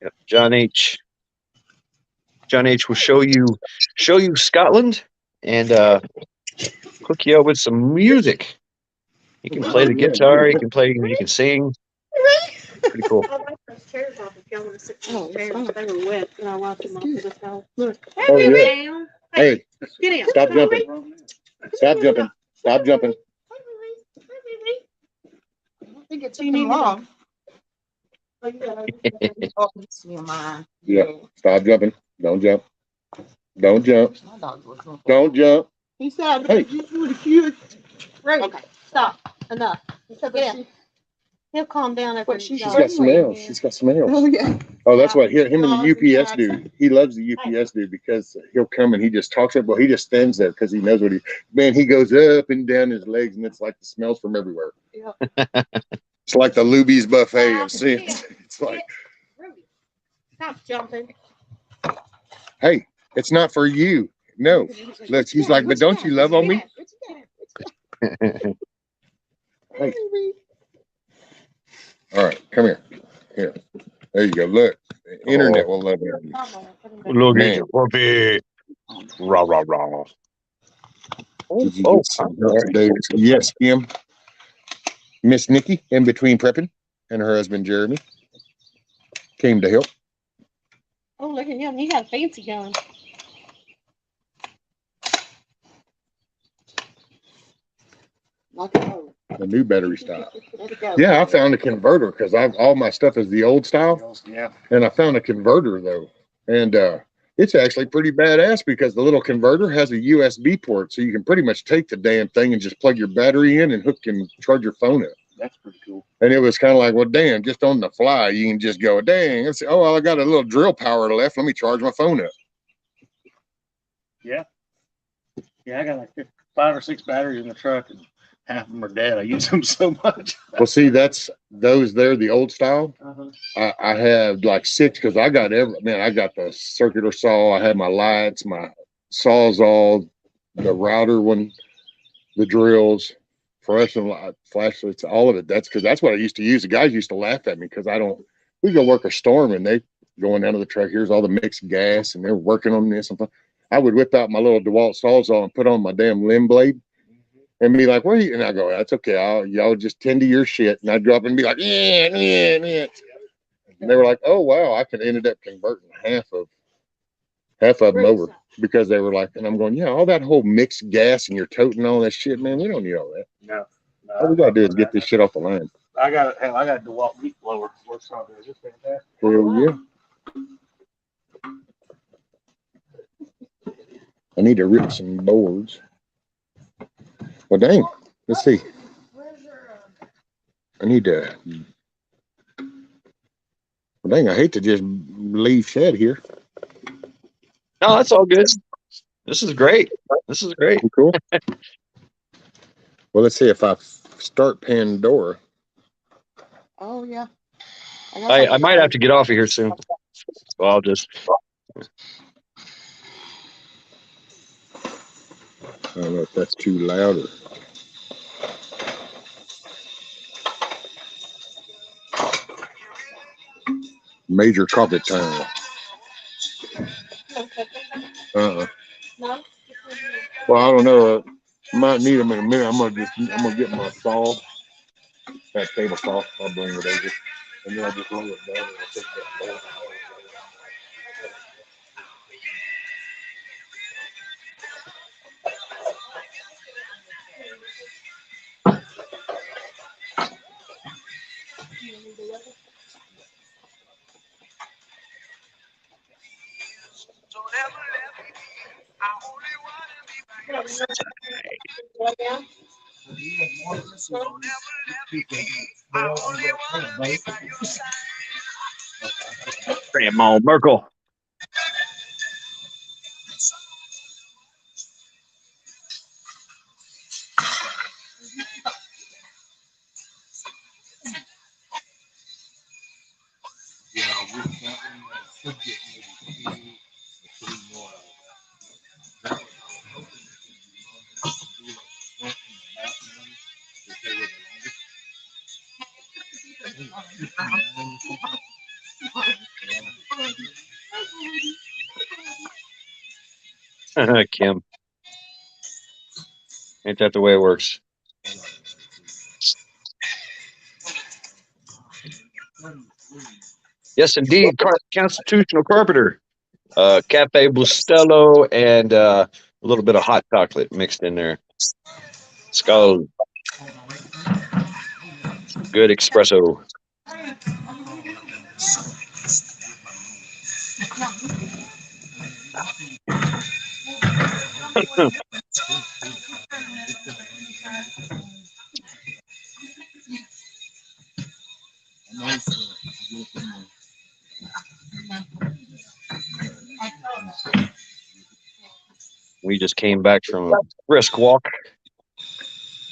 Yep, John H. John H. will show you Scotland and hook you up with some music. He can play the guitar. He can sing. Pretty cool. I like those chairs off if y'all want to sit on the chairs. They were wet and I walked them off to this house. Look. Oh, yeah. Down. Hey, Get in. stop jumping. Stop jumping. Stop jumping. I don't think it took him long. Yeah. Stop jumping. Don't jump. Don't jump. Don't jump. He said, hey. Right. Okay. Stop. Enough. Yeah. He'll calm down after She's got smells. She's got smells. Oh, yeah. Oh, that's what him and the UPS dude. He loves the UPS dude because he'll come and he just talks it. Well, he just stands there because he knows what he goes up and down his legs and it's like the smells from everywhere. Yeah. It's like the Luby's buffet of scents. It's like, Ruby, stop jumping. Hey, it's not for you. No. Look, he's like, but don't you love on me? Hey. All right, come here. Here. There you go. Look, the internet will love it. Look Man. at your puppy. Rah, rah, rah. Did you get some help today? Yes, Kim. Miss Nikki, in between prepping, and her husband Jeremy came to help. Oh, look at him. He got a fancy gun. Knock it over. The new battery style. Let it go. Yeah, I found a converter because all my stuff is the old style. Yeah. And I found a converter though. And it's actually pretty badass because the little converter has a USB port. So you can pretty much take the damn thing and just plug your battery in and hook and charge your phone up. That's pretty cool. And it was kind of like, well, damn, just on the fly, you can just go, dang, let's see, oh, well, I got a little drill power left. Let me charge my phone up. Yeah. Yeah, I got like 5 or 6 batteries in the truck, and half of them are dead. I use them so much. Well, see, that's those there, the old style. Uh-huh. I have like 6 because I got I got the circular saw, I had my lights, my sawzall, the router one, the drills, fluorescent flashlights, all of it. That's what I used to use. The guys used to laugh at me because we go work a storm and they going down to the truck. Here's all the mixed gas and they're working on this and I would whip out my little DeWalt sawzall and put on my damn limb blade and be like, "Wait," and I go, "That's okay. Y'all just tend to your shit." And I'd go up and be like, "Yeah." And they were like, "Oh wow," I ended up converting half of them over because they were like, and I'm going, "Yeah, all that whole mixed gas and you're toting all that shit, man. We don't need all that. No. All we gotta do is get this shit off the line." I got a DeWalt leaf blower. Works on there. Just fantastic. Hell yeah. I need to rip some boards. Well, dang. Let's see. I need to. Well, dang, I hate to just leave shed here. No, that's all good. This is great. Cool. Well, let's see if I start Pandora. Oh yeah. I might have to get off of here soon. So I'll just. I don't know if that's too loud or. Major carpet time. No? Well, I don't know. Might need them in a minute. I'm gonna get my saw. That table saw. I'll bring it over, and then I'll just lay it down and I'll take that board. Grandma Merkel. Kim. Ain't that the way it works? Yes, indeed. Constitutional Carpenter. Cafe Bustelo and a little bit of hot chocolate mixed in there. Skull. Good espresso. We just came back from a brisk walk.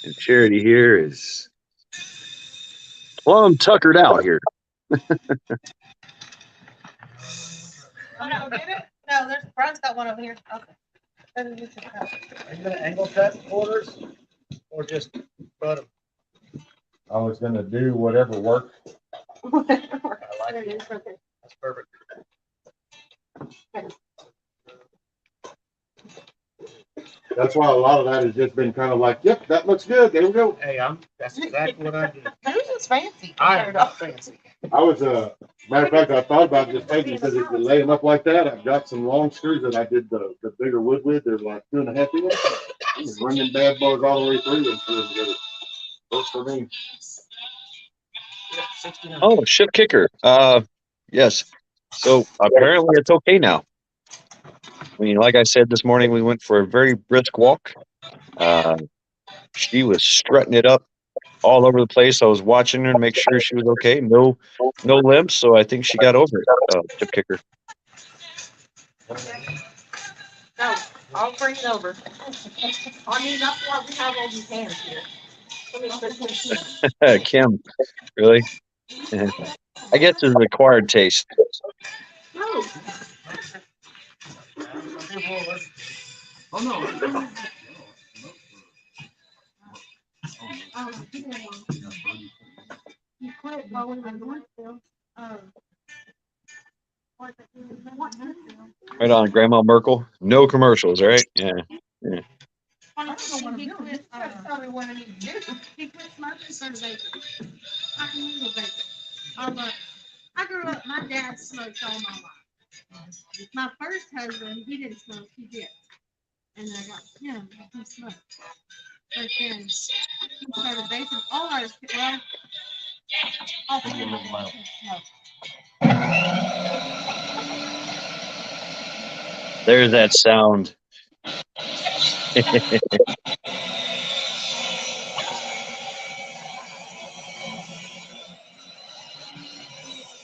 And Charity here is plumb tuckered out here. Oh, no, get it? No, Brian's got one over here. Okay. Are you gonna angle cut quarters or just butt them? I was gonna do whatever worked. I like There it is, right there. That's perfect. That's why a lot of that has just been kind of like, yep, that looks good. There we go. Hey, that's exactly what I do. Yours is fancy. I am compared not to- fancy. I was, matter of fact, I thought about just taking, because if you lay them up like that, I've got some long screws that I did the bigger wood with. They're like 2.5 inches. Just run them bad boys all the way through and screw them together. Works for me. Yep, 69. Oh, ship kicker. Yes. So apparently it's okay now. I mean, like I said this morning, we went for a very brisk walk. She was strutting it up all over the place. I was watching her to make sure she was okay. No limps. So I think she got over it. Ship kicker. No, I'll bring it over. I mean, that's why we have all these hands here. Let me put this- Kim, really? I guess it's an acquired taste. No. Oh, no. You quit while we were in Northville. Right on, Grandma Merkel. No commercials, right? Yeah. He quit, he quit smoking for the vaping. I can use a vapor. I grew up, my dad smoked all my life. My first husband, he didn't smoke, he did. And I got him, he smoked. But then he started vaping, all ours, well, all three of my dads smoked. There's that sound.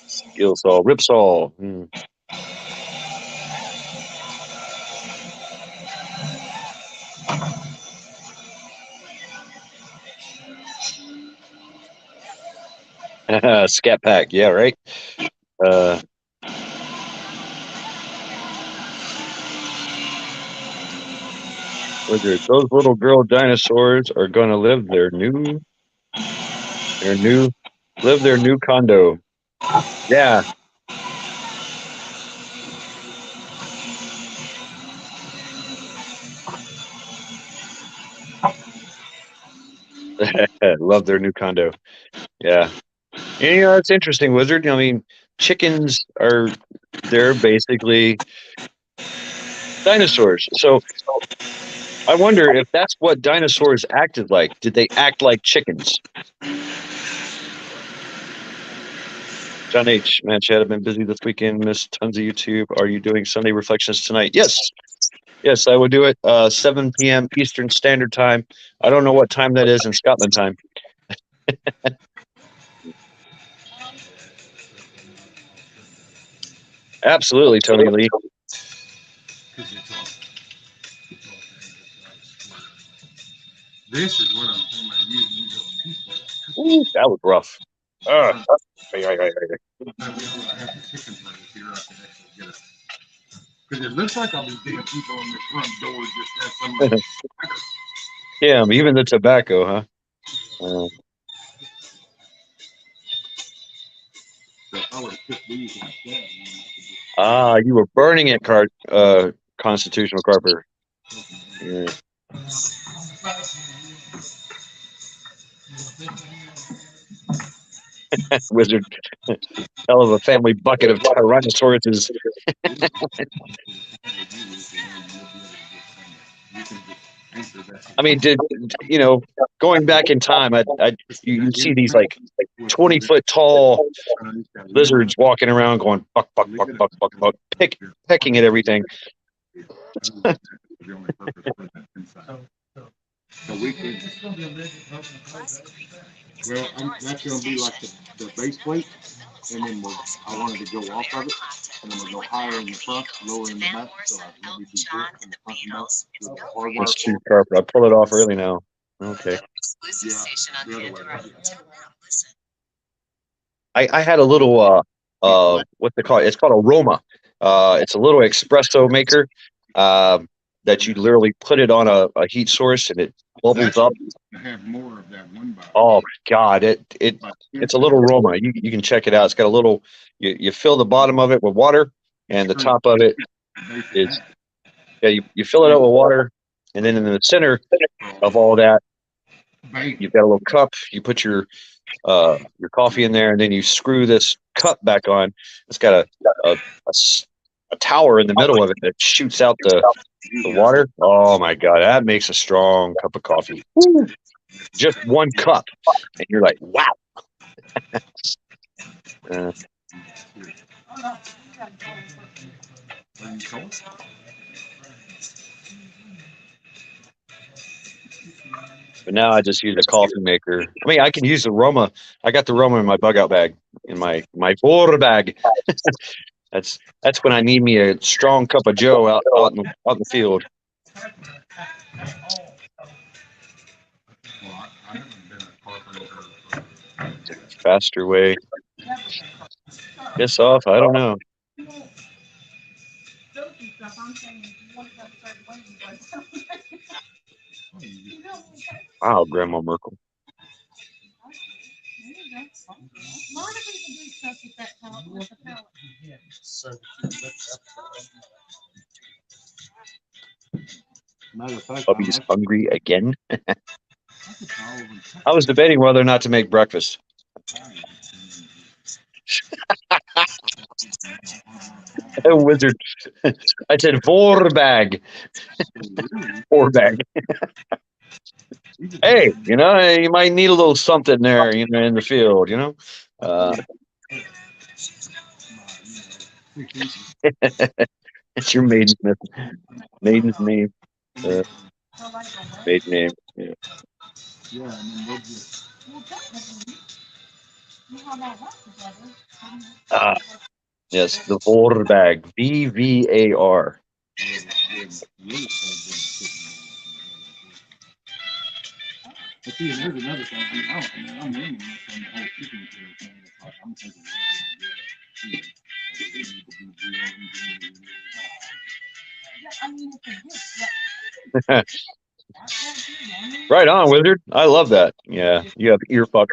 Skill saw, ripsaw. Scat pack, yeah, right. Wizard, those little girl dinosaurs are gonna live their new condo. Yeah. Love their new condo. Yeah. And, you know, it's interesting, Wizard. I mean, chickens they're basically dinosaurs. So I wonder if that's what dinosaurs acted like. Did they act like chickens? John H. Man, Chad, I've been busy this weekend. Missed tons of YouTube. Are you doing Sunday reflections tonight? Yes. Yes, I will do it 7 p.m. Eastern Standard Time. I don't know what time that is in Scotland time. Absolutely, Tony Lee. This is what I'm using. Ooh, that was rough. Because it looks like I'll be getting people on the front door just as someone. Yeah, even the tobacco, huh? So I would have put these like that. You were burning it, Constitutional Carper. Yeah. Wizard. Hell of a family bucket of Tyrannosauruses. I mean, going back in time, you see these like 20-foot tall lizards walking around going buck, buck, buck, buck, buck, buck, pecking at everything. So we could, well, that's going to be like the base plate, and then I wanted to go off of it, and then we'll go higher in the front, lower in the back, so I'll be good in the front and back. So the hardware Let's choose carpet. I pull it off early now. Okay. I had a little what they call it. It's called a Roma. It's a little espresso maker. that you literally put it on a heat source and it bubbles up. I have more of that one bottle. Oh my God, it's a little Roma. You can check it out. It's got a little. You fill the bottom of it with water, and the top of it is you fill it up with water, and then in the center of all that, you've got a little cup. You put your coffee in there, and then you screw this cup back on. It's got a tower in the middle of it that shoots out the water. Oh my God, that makes a strong cup of coffee. Just one cup, and you're like, wow. But now I just use a coffee maker. I mean, I can use the Roma. I got the Roma in my bug out bag, in my four bag. That's when I need me a strong cup of Joe out in the field. Faster way. Piss off? I don't know. Wow, Grandma Merkel. Bubby's hungry again. I was debating whether or not to make breakfast. Wizard. I said four bag. Hey, you might need a little something there, in the field, It's your maiden's name. Maiden name. Yeah. Yes, the Vorberg. VVAR. Right on, Wizard. I love that. Yeah, you have ear fuck.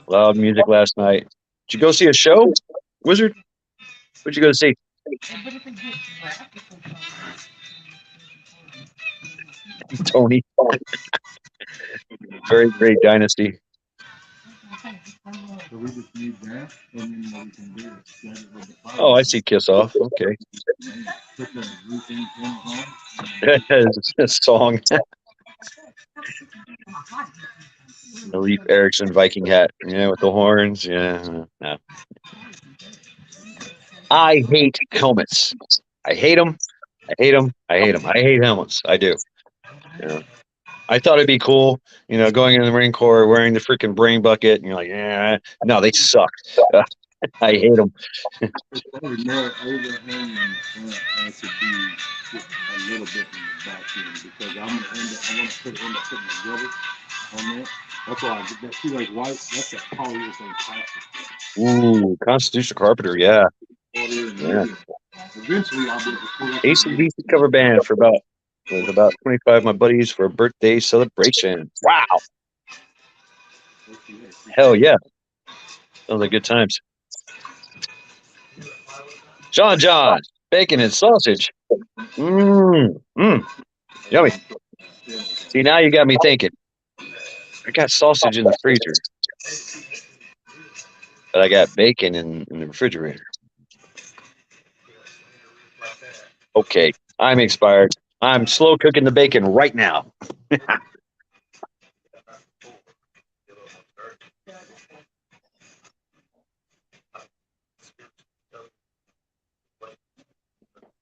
Loud music last night. Did you go see a show, Wizard? What'd you go see? Tony. Very great dynasty. Oh, I see Kiss Off. Okay. It's a song. The Leif Erikson Viking hat, with the horns. Yeah. No. I hate helmets. I hate them. I hate them. I hate them. I hate helmets. I do. I thought it'd be cool, going in the Marine Corps wearing the freaking brain bucket, and you're like, yeah, no, they suck. I hate them. Ooh, Constitutional Carpenter, yeah. ACDC cover band for about 25 of my buddies for a birthday celebration. Wow. Hell yeah. Those are good times. John, bacon and sausage. Yummy. See, now you got me thinking. I got sausage in the freezer, but I got bacon in the refrigerator. Okay, I'm expired. I'm slow cooking the bacon right now.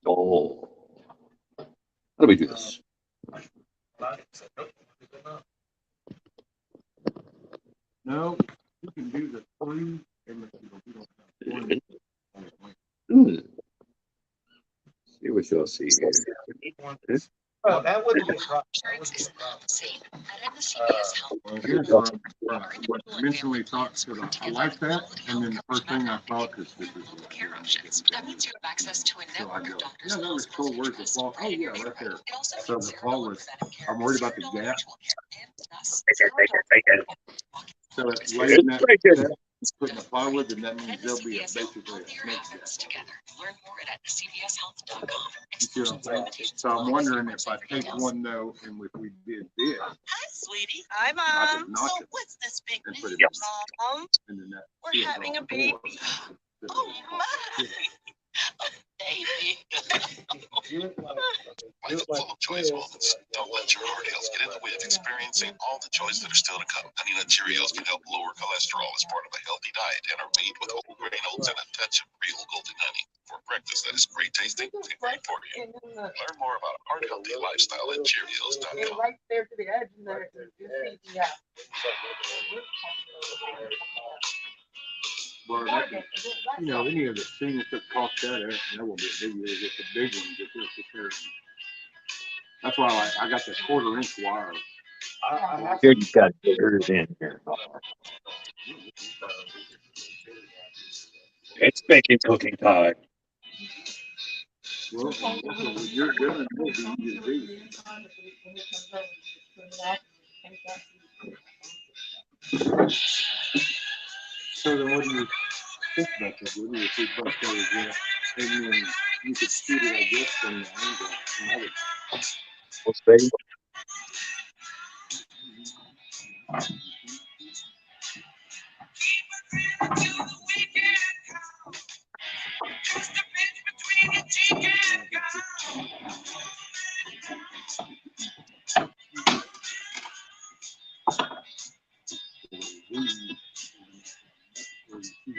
Oh, how do we do this? No, you can do the three. See what y'all see here. Well, that wouldn't be a problem. That wouldn't be a problem. Well, here's what mentally thought, because I like that, and then the first thing I thought is this is That means you have access to a so I network go, of doctors. yeah, that was cool. Where's the flaw? Oh, yeah, right there. So the flaw was, I'm worried about the gap. So it's laying that, putting the plywood, and that means there'll be basically a next gap. Learn more at cvshealth.com. You see what I'm saying? So I'm wondering if I take one though, and if we did this, Hi, sweetie. Hi, I Mom. could notch So it what's this big and put news, it in, Mom? and then that. We're seals having off a the baby. door. Oh, my. Baby. Life full of joyous moments. Don't let your hard health get in the way of experiencing all the joys that are still to come. Honey Nut Cheerios can help lower cholesterol as part of a healthy diet and are made with whole grain oats and a touch of real golden honey. For breakfast that is great tasting and great for you. Learn more about a heart healthy lifestyle at Cheerios.com. Right there to the edge, and there, yeah. Well, that could, you know, any of the things that cost that won't be a big deal. It's the big ones that just repair. That's why I got the 1/4-inch wire. Here you got dirt in here. It's making cooking time. Well, what you're doing will be easy to do. So then what do you think about that? What do you think about that? And then you could shoot it, I guess, from the angle. And I would, What's baby?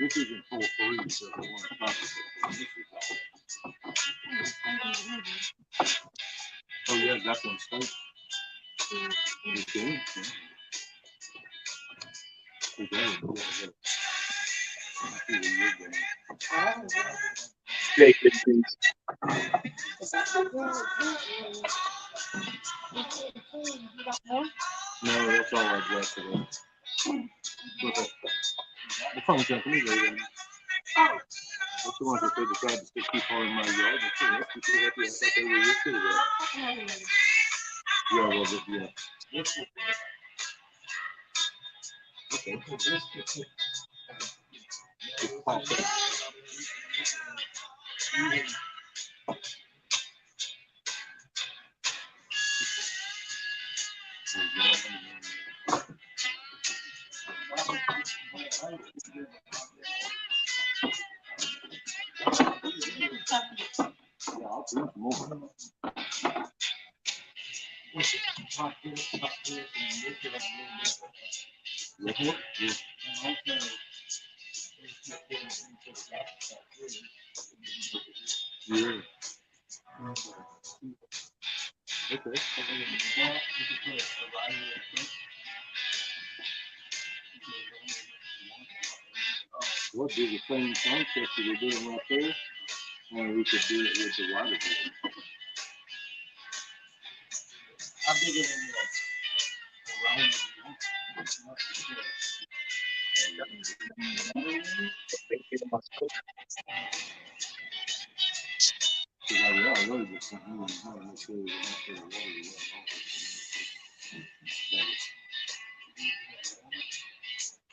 this isn't full 3, so I want to talk about this. Oh, yeah, that's one steak. You can. Steak and cheese. No, that's all I got today. Okay. The phone company, that's the ones that they decide to stick too far in my yard. That's too happy. I thought they were used to that. Yeah, well, but yeah. Okay. Just pop that. Yeah, I'll drink more. Yeah. Yeah. Okay. We'll do the same concept that we're doing right there, and we could do it with the water board. How big is it? Around. Yeah, I really just want to make sure we have to water it.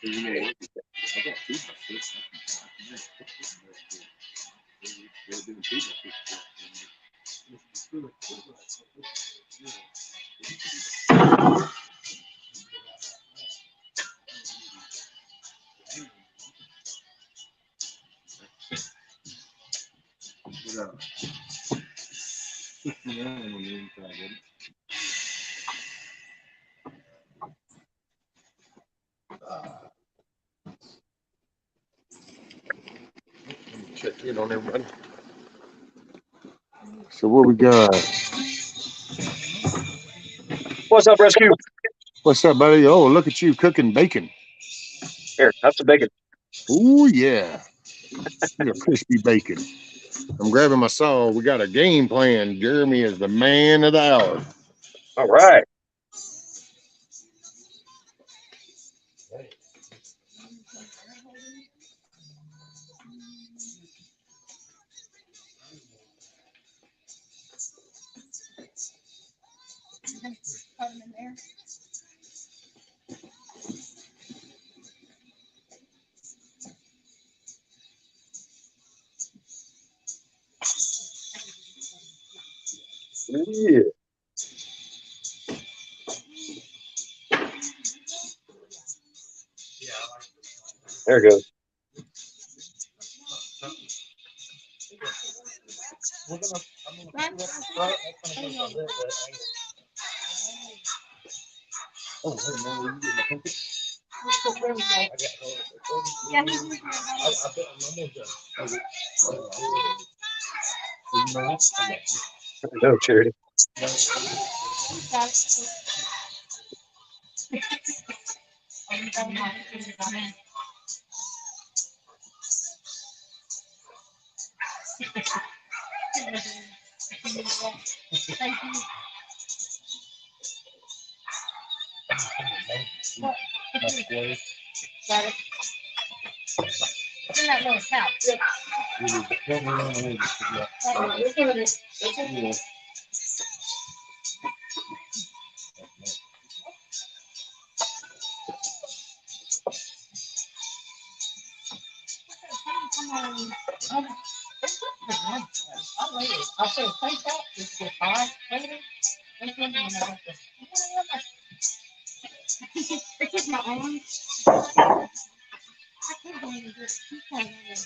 You know what? I got 2 by 6. They're doing 2 by 6. Check in on everybody. So what we got? What's up, Rescue? What's up, buddy? Oh, look at you cooking bacon. Here, have some bacon. Oh yeah, you're crispy bacon. I'm grabbing my saw. We got a game plan. Jeremy is the man of the hour. All right. Put them in there. Yeah. There it goes. Yeah, No, Charity. Thank you. Got it. In that little pouch. I'll say, take that, just get high later. It took my arm. I can't believe it. You can't even.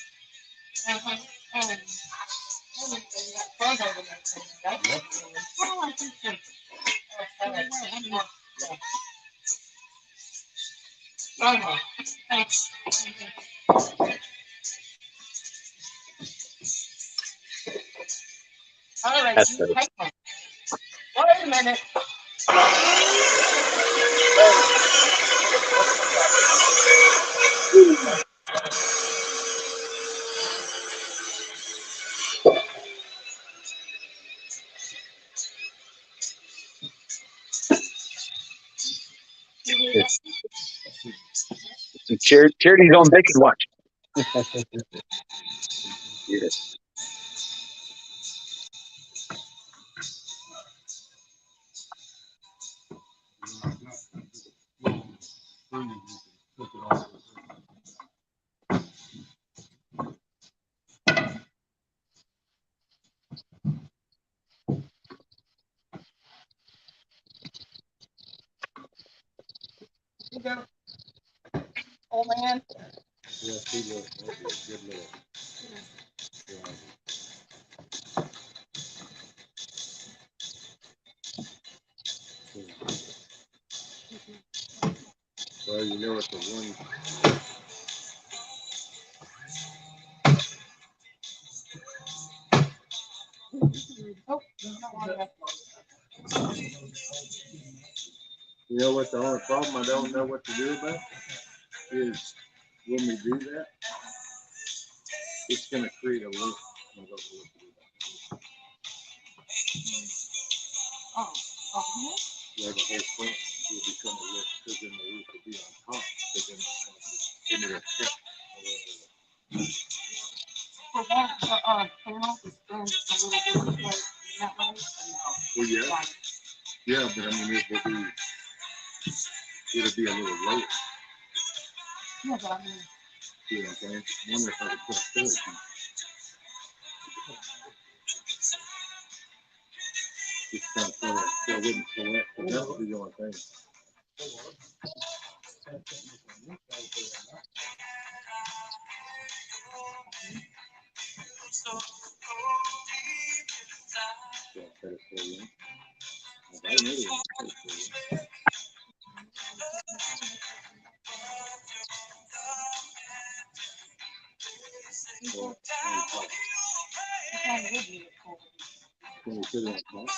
Thanks. All right, That's you better. take one. Wait a minute. It's Charity's on bacon watch. Yeah. You go. Old man. Yeah, she was good little. Well, you know, it's the one. Oh, you don't want that. You know what the only problem I don't know what to do about is when we do that, it's going to create a loop. Oh, okay. Where the whole front will become a lift, because then the roof will be on top, because then it'll affect. For that, the panel is bent a little bit this way, that way, or no? Well, yeah, Right. yeah, but I mean, it'll be a little lower. Yeah, but I mean, You know what I'm saying? Wonder if I could put a filler piece. Just kind of so it wouldn't collect, but that would be the only thing. Yeah, cut it for you. I know they want to cut it for you. Well, I kind of would be cool. can we put it on top?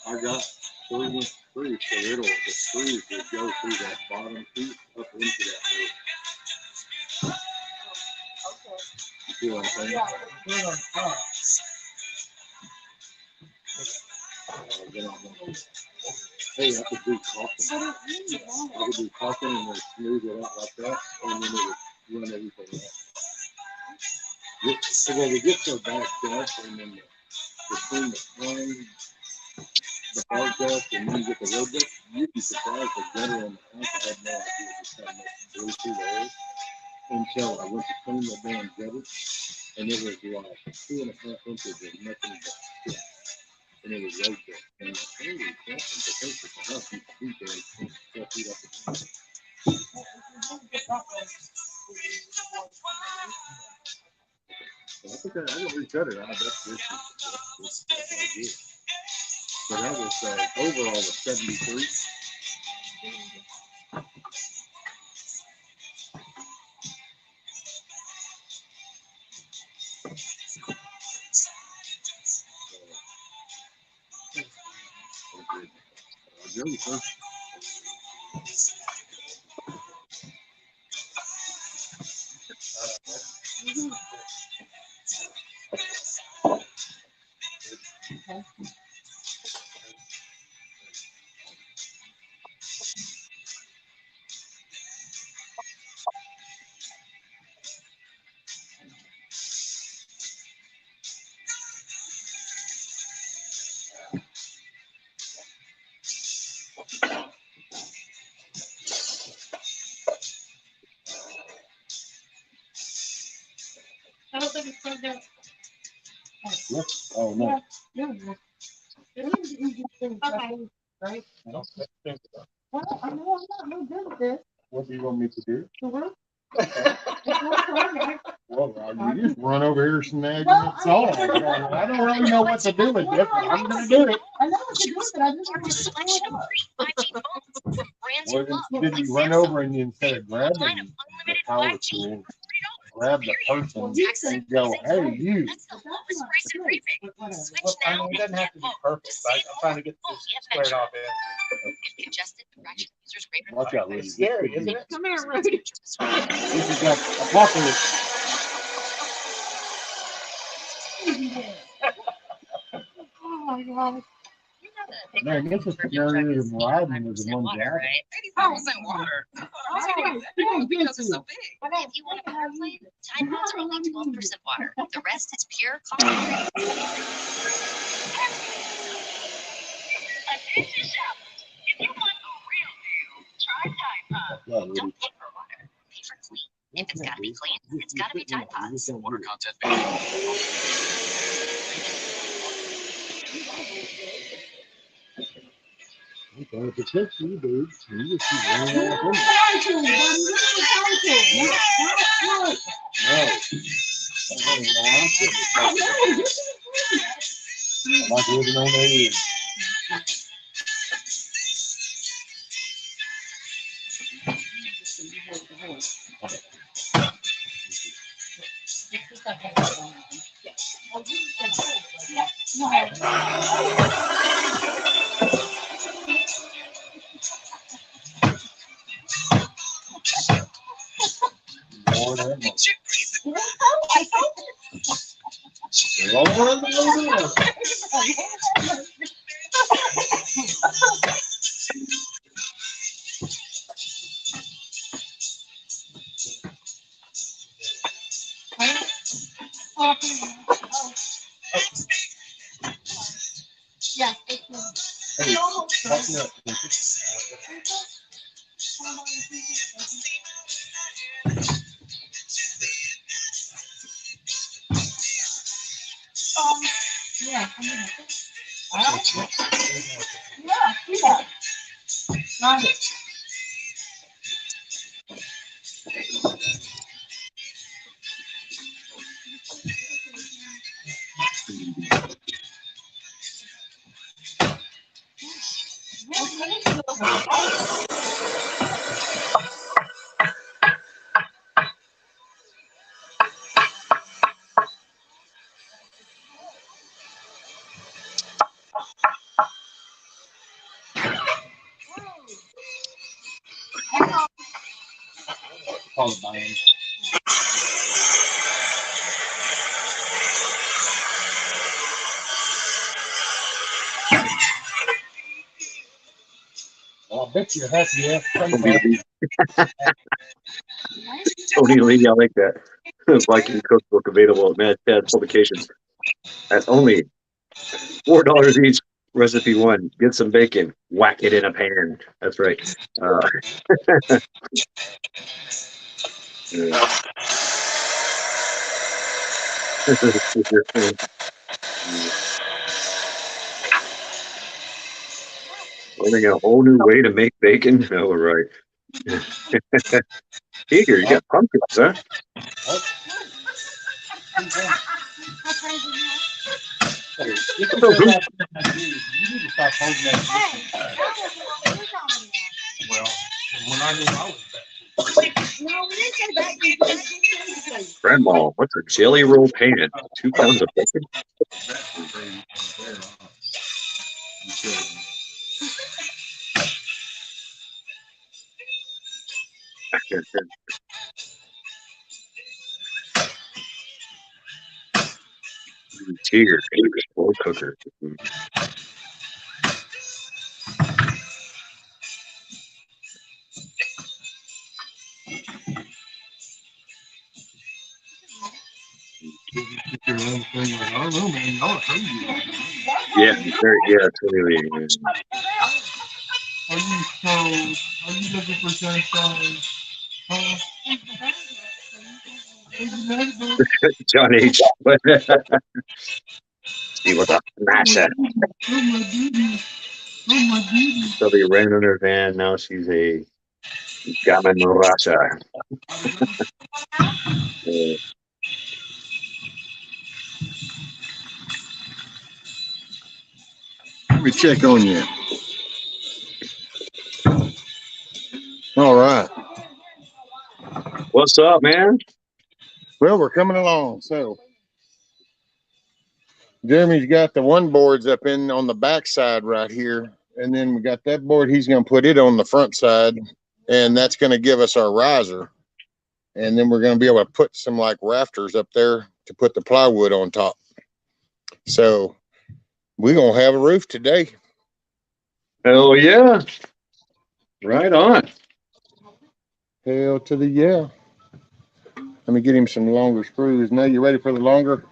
I got 3 inch screw, so the screws will go through that bottom piece up into that hole. You see what I'm saying? Hey, I could do caulking. I could do caulking and then smooth it out like that, and then it would run everything out. So when we get so bad dust, and then between the frame, the hard dust, and then you get the road dust, you'd be surprised the gutter on the house. I had no idea just how much blew through the air until I went to clean the damn gutter, and it was like 2.5 inches of nothing but shit. And it was road dust. And I'm like, holy crap, because the house used to be damn 12 feet up the I think I will recut it. That's all good. So that was overall was 73. Joey first. I don't think it's plugged in. Yep. Oh no. Okay. Right? Well, I know I'm not no good at this. What do you want me to do? The roof. Well, you just run over here, snag it. All. I don't really know what to do with it. I'm gonna do it. I know what to do with it. I just want to Selection of free 5G phones from brands you Well, love. then you run over and you, instead of grabbing the power tool, grab the person and go, hey, you. That's the lowest price in prepaid. Switch I now mean, it and doesn't have get to be more. perfect. I'm trying to get this squared off in. If congested, correction users greater Watch out, Rudy. It's scary, isn't it? Come here, Rudy. This is like apocalypse. Oh my God. Man, this is scarier than riding with the one guy. Right? 85% water. Because it's so big. If you want a better plane, Tide Pods are only 12% water. The rest is pure coffee. Attention shoppers. If you want a real deal, try Tide Pods. Don't pay for water. Pay for clean. If it's gotta be clean, it's gotta be Tide Pods. Water content banned. Okay, if it takes you, dude, you just keep running Look off at the in it. power tool, buddy. Look at the power tool. No. I'm running around sitting I there. know. You can I'm like living on the edge. Lord have mercy. Lord have mercy. Yeah. Hey, talk me up. Yeah. Yeah. Got it. call it buying. Well, I bet you it has to be Tony Lee. Tony Lee, I like that. Viking cookbook available at Mad Ted Publications at only $4 each. Recipe 1: get some bacon, whack it in a pan. That's right. Learning a whole new way to make bacon. Oh, right. Here, you got pumpkins, huh? You need to stop holding that. Well, when I knew I was Grandma, what's a jelly roll pan? 2 pounds of bacon? Cheer, slow cooker. Yeah, Tony Lee. Are you looking for sunshine? John H. See what a smasher. So they ran in her van. Now she's a gammon Russia. Let me check on you. All right. What's up, man? Well, we're coming along. So Jeremy's got the one boards up in on the back side right here. And then we got that board. He's going to put it on the front side. And that's going to give us our riser. And then we're going to be able to put some like rafters up there to put the plywood on top. So we're going to have a roof today. Hell yeah. Right on. Hell to the yeah. Let me get him some longer screws. Now you ready for the longer?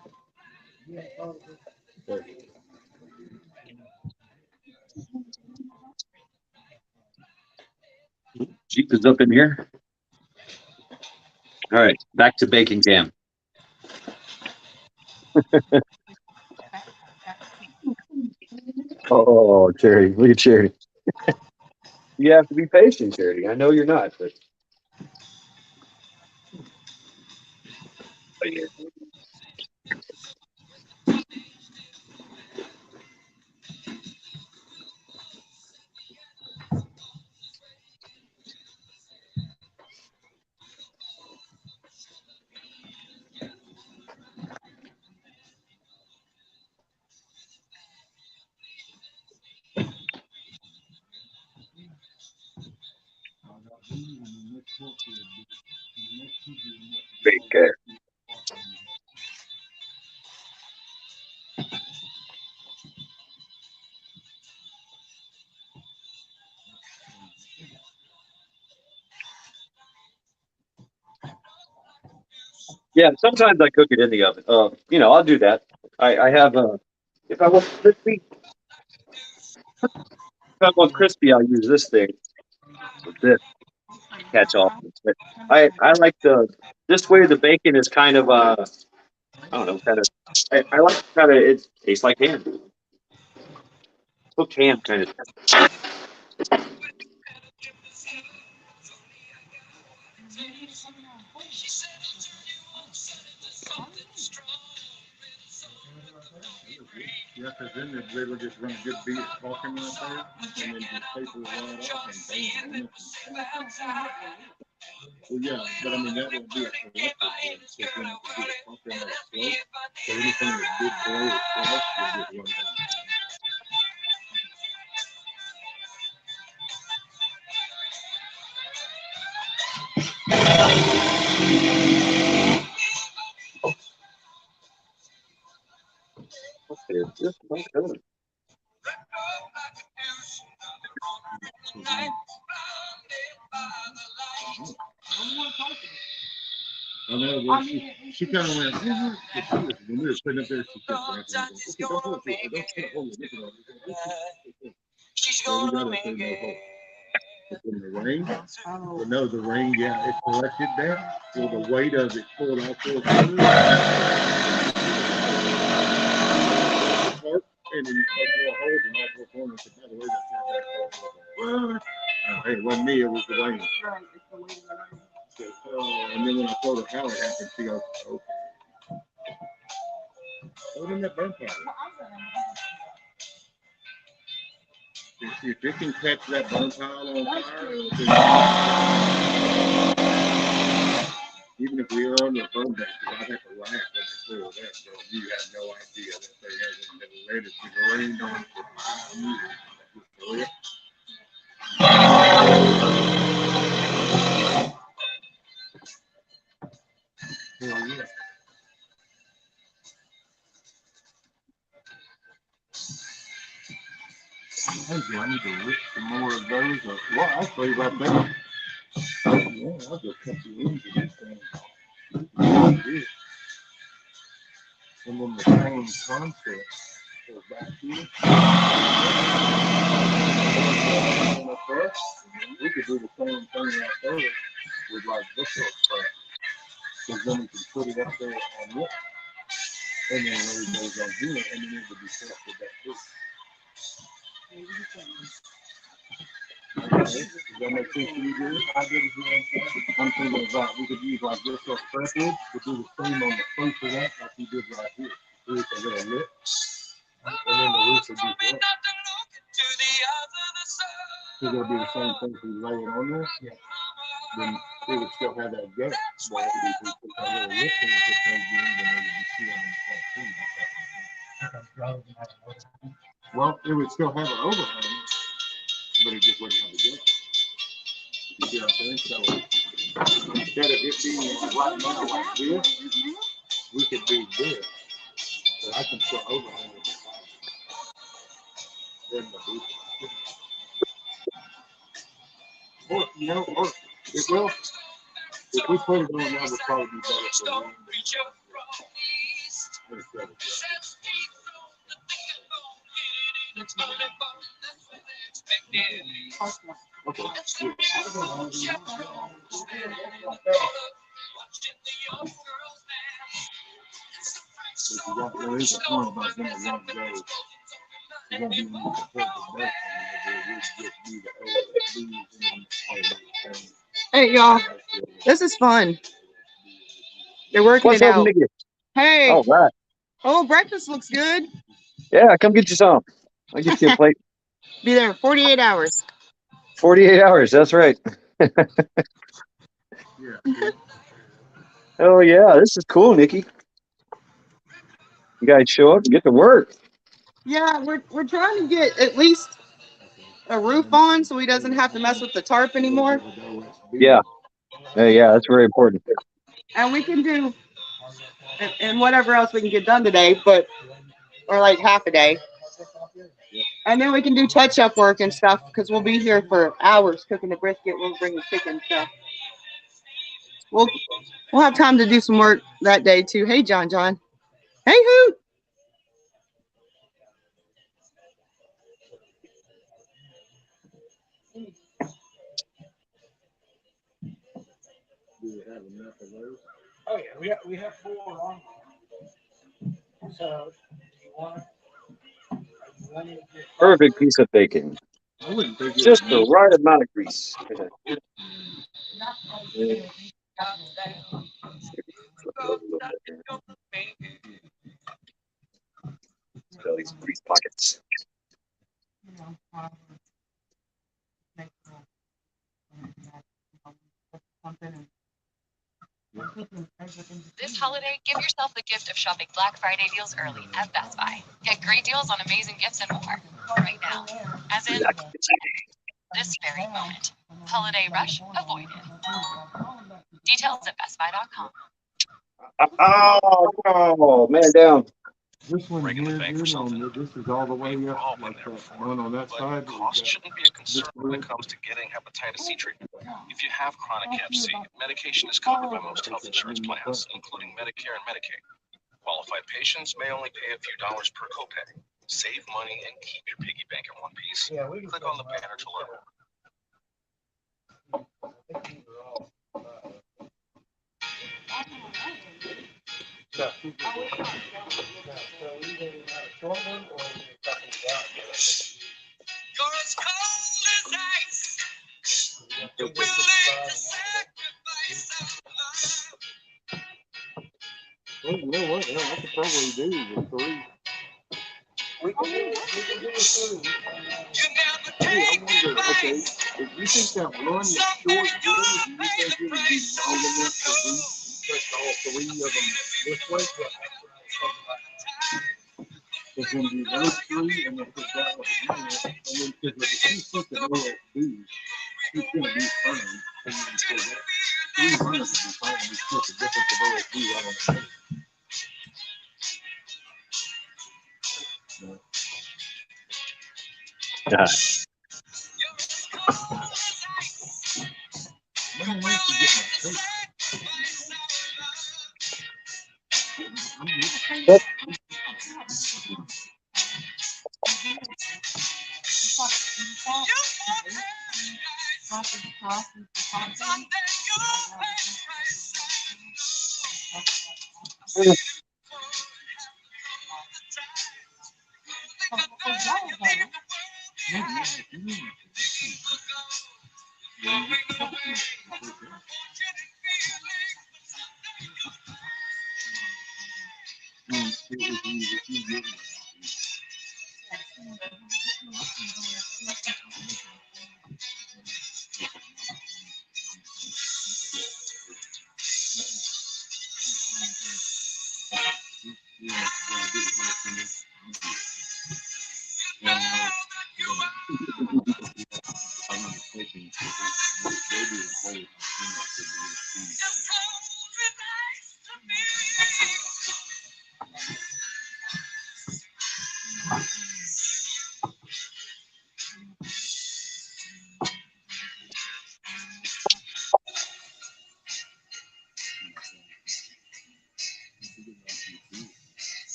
Jeep is up in here. All right, back to baking jam. Oh, Charity, look at Charity. You have to be patient, Charity. I know you're not, but. Oh, yeah. Big cat. Yeah, sometimes I cook it in the oven. I'll do that. I have if I want crispy, I'll use this thing with this catch all. I like this way the bacon is kind of I don't know, I like it tastes like ham. Cooked ham kind of. Yeah, because then they will just run a good beat of talking right there, and then just paper it right off and bam. Well, yeah, but I mean, that would be a collective one, so then you could get talking on a slope, so anything that did blow or flash would get one down. I know, well, she kind of went, when we were sitting up there, she kept dancing. Don't put a hole in it. So we got up there, no hole. But in the rain, but no, the rain, yeah, it collected there. So the weight of it pulled all four corners. And then more holes in all four corners. So by the way, that's not that. Hey, it wasn't me, it was the rain. So, and then when I told her how it happened, she goes, okay. What in that burn pile? If it can catch that burn pile on fire, even if we are under a burn bank, because I have to laugh when they clear that, so you have no idea that they haven't been ready to go in on it for 5 years. Hell yeah. Hey, do I need to rip some more of those? Or, well, actually, right there. Yeah, I'll just cut the ends of this thing. And then the same concept goes back here. We could do the same thing right there with like this little crap. Because then we can put it up there on it. And then it goes on here, and then it would be set with that too. Okay, does that make sense to you, Jerry? I did it here. I'm thinking about we could use like this little press wood to do the same on the face of that, like we did right here. Here's a little lip, and then the roof would be flat. So it'll be the same thing if we lay it on there. Yeah. Then it would still have that gap. But if we put that little lip in and put those in, then it would be sealed in the front too. Well, it would still have an overhang, but it just wouldn't have the gap. You see what I'm saying? So instead of it being right now like this, we could do this. But I can still overhang it. Then the roof. Or, you know, or it will. If we put it on, that would probably be better for me. Okay. There is a point about them that won't go. You're going to be able to support the best. Hey, y'all. This is fun. They're working What's it up, out. Nikki? Hey. All right. Oh, breakfast looks good. Yeah, come get you some. I'll get you a plate. Be there in 48 hours. 48 hours. That's right. Oh, yeah. This is cool, Nikki. You guys show up and get to work. Yeah, we're trying to get at least a roof on so he doesn't have to mess with the tarp anymore. Yeah. Yeah, that's very important. And we can do and whatever else we can get done today, or like half a day. And then we can do touch-up work and stuff because we'll be here for hours cooking the brisket. We'll bring the chicken stuff. We'll have time to do some work that day too. Hey, John. Hey, Hoot. Oh yeah, we have 4 on. So do you want to Perfect piece of bacon. Just the right amount of grease. Fill these grease pockets. This holiday, give yourself the gift of shopping Black Friday deals early at Best Buy. Get great deals on amazing gifts and more right now. As in this very moment. Holiday rush avoided. Details at bestbuy.com. Oh, man down. This one here, this is all the way up, like that one on that side. Cost shouldn't be a concern when it comes to getting hepatitis C treatment. If you have chronic Hep C, medication is covered by most health insurance plans, including Medicare and Medicaid. Qualified patients may only pay a few dollars per copay. Save money and keep your piggy bank in one piece. Click on the banner to learn more. You're as cold as ice. You're willing to sacrifice our love. Well, you know what? I could probably do the three. We can do three. You never Hey, I take wonder, okay, advice. if you think that one is short, good, do you think it would be long enough for we touch all three of them this way? Because then do those three, and then put that one again, and then because if she's something OSB, she's going to be fine. And then so that 300 would be fine. We split the difference of OSB right on the middle. Yeah. Man, I used to get my coat.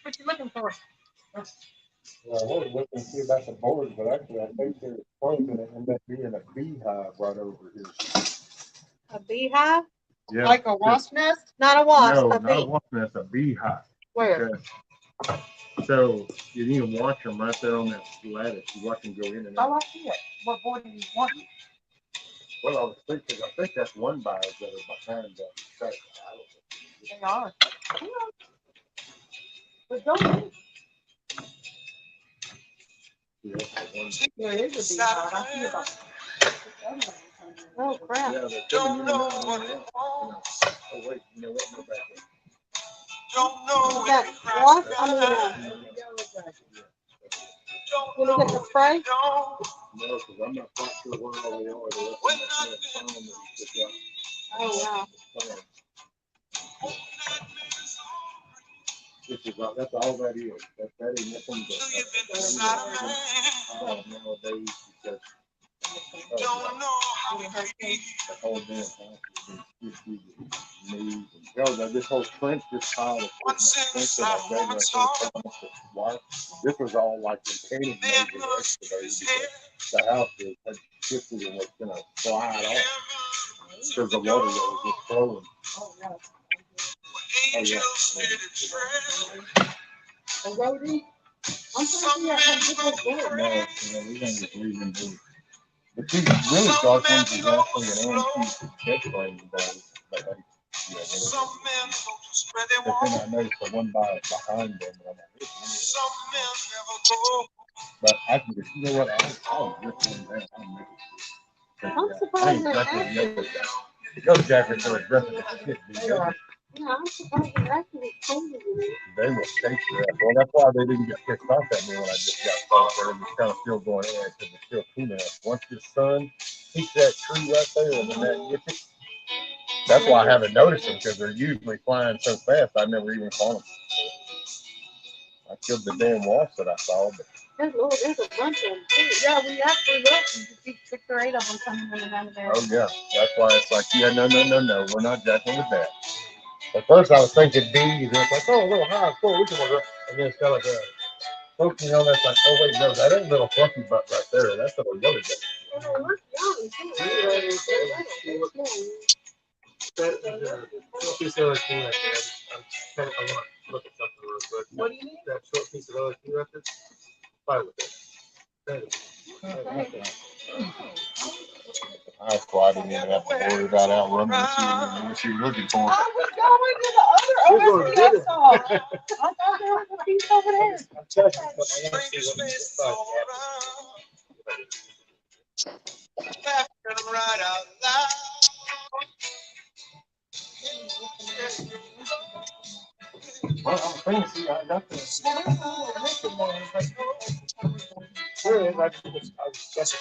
What you looking for? Well, I was looking to see about the boards, but actually I think they're probably going to end up being a beehive right over here. A beehive? Yeah. Like a wasp nest? Not a wasp. No, a not a bee. wasp nest, a beehive. Where? Okay. So you need to watch them right there on that lattice. You watch them go in and out. Oh, I see it. What board do you want? Well, I was thinking, I think that's one buyers that are behind that. They are. But don't move. Yeah, that's the one. There is a beehive. I see about. Oh, crap. Yeah, they're coming in and out. Oh, wait, you know what? No back there. Is that wasp? I mean, when you get the spray? No, because I'm not quite sure where all they are. They're up in that farm that we took out. Oh, wow. That's all that is. That ain't nothing but nowadays because the whole damn house is knees and hell, this whole trench, this pile of trench that I dug right there, wire, this was all like painted made and excavated because the house had shifted and was gonna slide off. because the water that was just flowing. A roadie? I'm trying to figure out how to get those doors. No, yeah, we don't just leave them do. The two really dark ones is actually an antique deck frame bag, but they, yeah, but then I noticed the one behind them, and I'm like, this is but I can just, you know what, I'll rip one down. I'm surprised they're actually. Those jackets are aggressive as shit, dude. Yeah, I'm surprised they're actually changing it. They will stay there. Well, that's why they didn't get pissed off at me when I just got started. They're just kind of still going in because it's still cool enough. Once the sun hits that tree right there and then that gets it, that's why I haven't noticed them because they're usually flying so fast I never even saw them. I killed the damn wasp that I saw, but There's a bunch of them too. Yeah, we actually looked and you see 6 or 8 of them coming in and out of there. oh yeah, that's why it's like, yeah, no, we're not jacking with that. At first I was thinking bees, and it's like, oh, a little high, cool, we can work. And then it's kind of like a poking on that's like, oh wait, no, that ain't little fluffy butt right there. That's a little yellow butt. What do you need? That short piece of LSD right there. Fine with it. That's why I didn't even have to worry about outrunning what she was looking for. I was going to the other OSPS saw. I thought there was a piece over there. I'm touching it, but I want to see what it's like. Well, I'm thinking, see, I got this. Really, like, I was just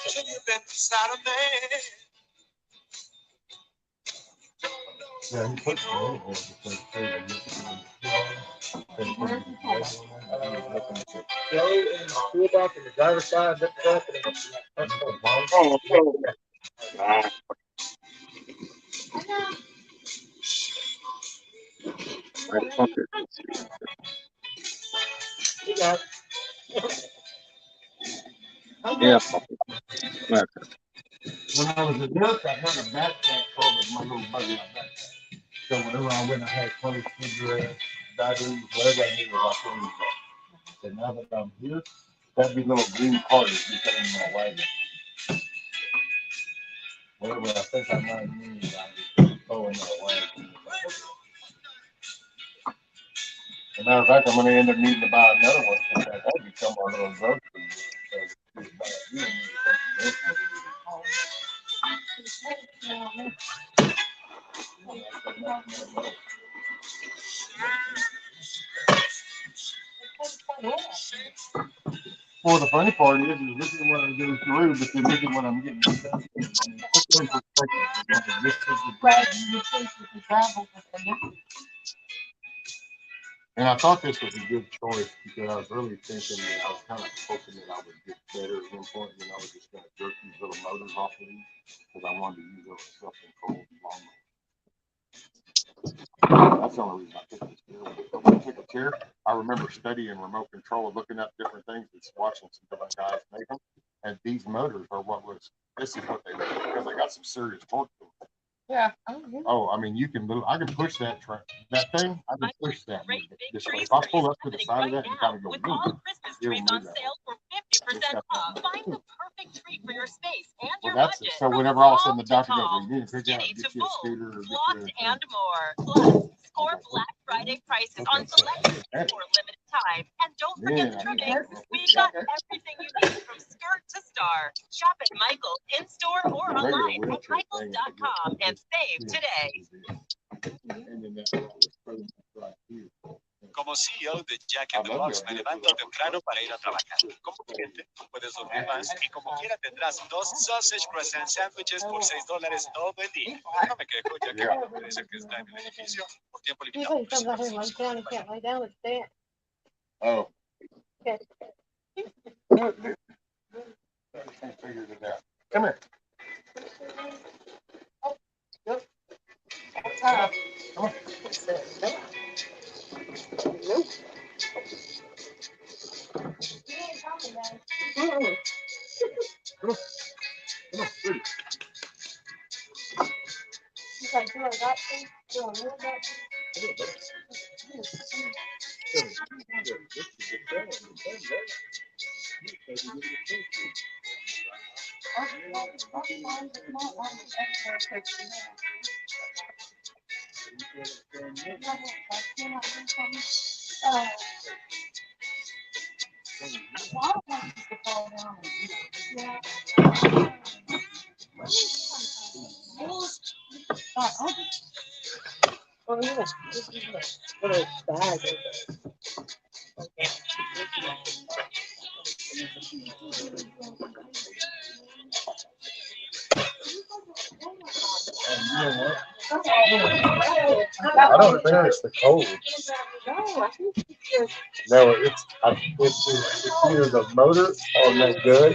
Yeah, he put some in there because Joe and the toolbox and the driver's side, that truck, and you got Yeah. when I was a nurse, I had a backpack full of my little buggy on backpack. So whenever I went, I had clothes, cigarettes, batteries, whatever I needed, I could use that. And now that I'm here, that'd be little green carters becoming my wagon. Whatever I think I might need, I just throw in that wagon. As a matter of fact, I'm going to end up needing to buy another one because that become our little grocery. Well, the funny part is this is what I go through, but then this is what I'm getting stuck in. And I thought this was a good choice because I was really thinking that I was kind of hoping that I would get better at one point, and then I was just going to jerk these little motors off of these because I wanted to use those self-controlled lawnmowers. That's the only reason I took this chair. When I took a chair, I remember studying remote control and looking up different things and watching some different guys make them. And these motors are this is what they do because they got some serious torque to them. Yeah. Oh, I mean, you can move. I can push that thing. I can push that. This way. If I pull up to the side of that and kind of go, with all Christmas trees on sale for 50% off. Find the perfect treat for your space and your budget. So whenever all of a sudden the doctor goes, you need to figure out, Skinny get to you a full, scooter or get locked you and more. Plus, score Black Friday prices on select for limited time. And don't forget trimming. We've got everything you need from skirt to star. Shop at Michael's in-store or online at michaels.com and save today. Como CEO de Jack in the Box, me levanto temprano para ir a trabajar. Como cliente, puedes dormir más y como quiera tendrás 2 sausage croissant sandwiches por $6 todo el día. No me quejo, ya que me dice que está en el edificio por tiempo limitado. Oh. Okay. Figured it out. Come here. Nope. Come on. Nope. Come on. Come on. Come on. I don't think it's the cold. No, it's either the motor on that gun,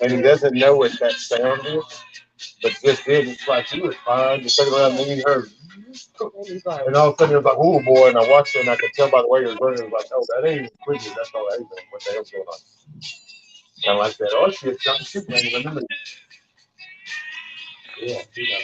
and he doesn't know what that sound is, but just then it's like he was fine, just turned around and then he heard, and all of a sudden he was like, "Oh boy!" And I watched it, and I could tell by the way he was running, it was like, "Oh, that ain't even quickly. That's all right. What the hell's going on?" Kind of like that. Oh shit! Something shit, man. Remember? Yeah, see now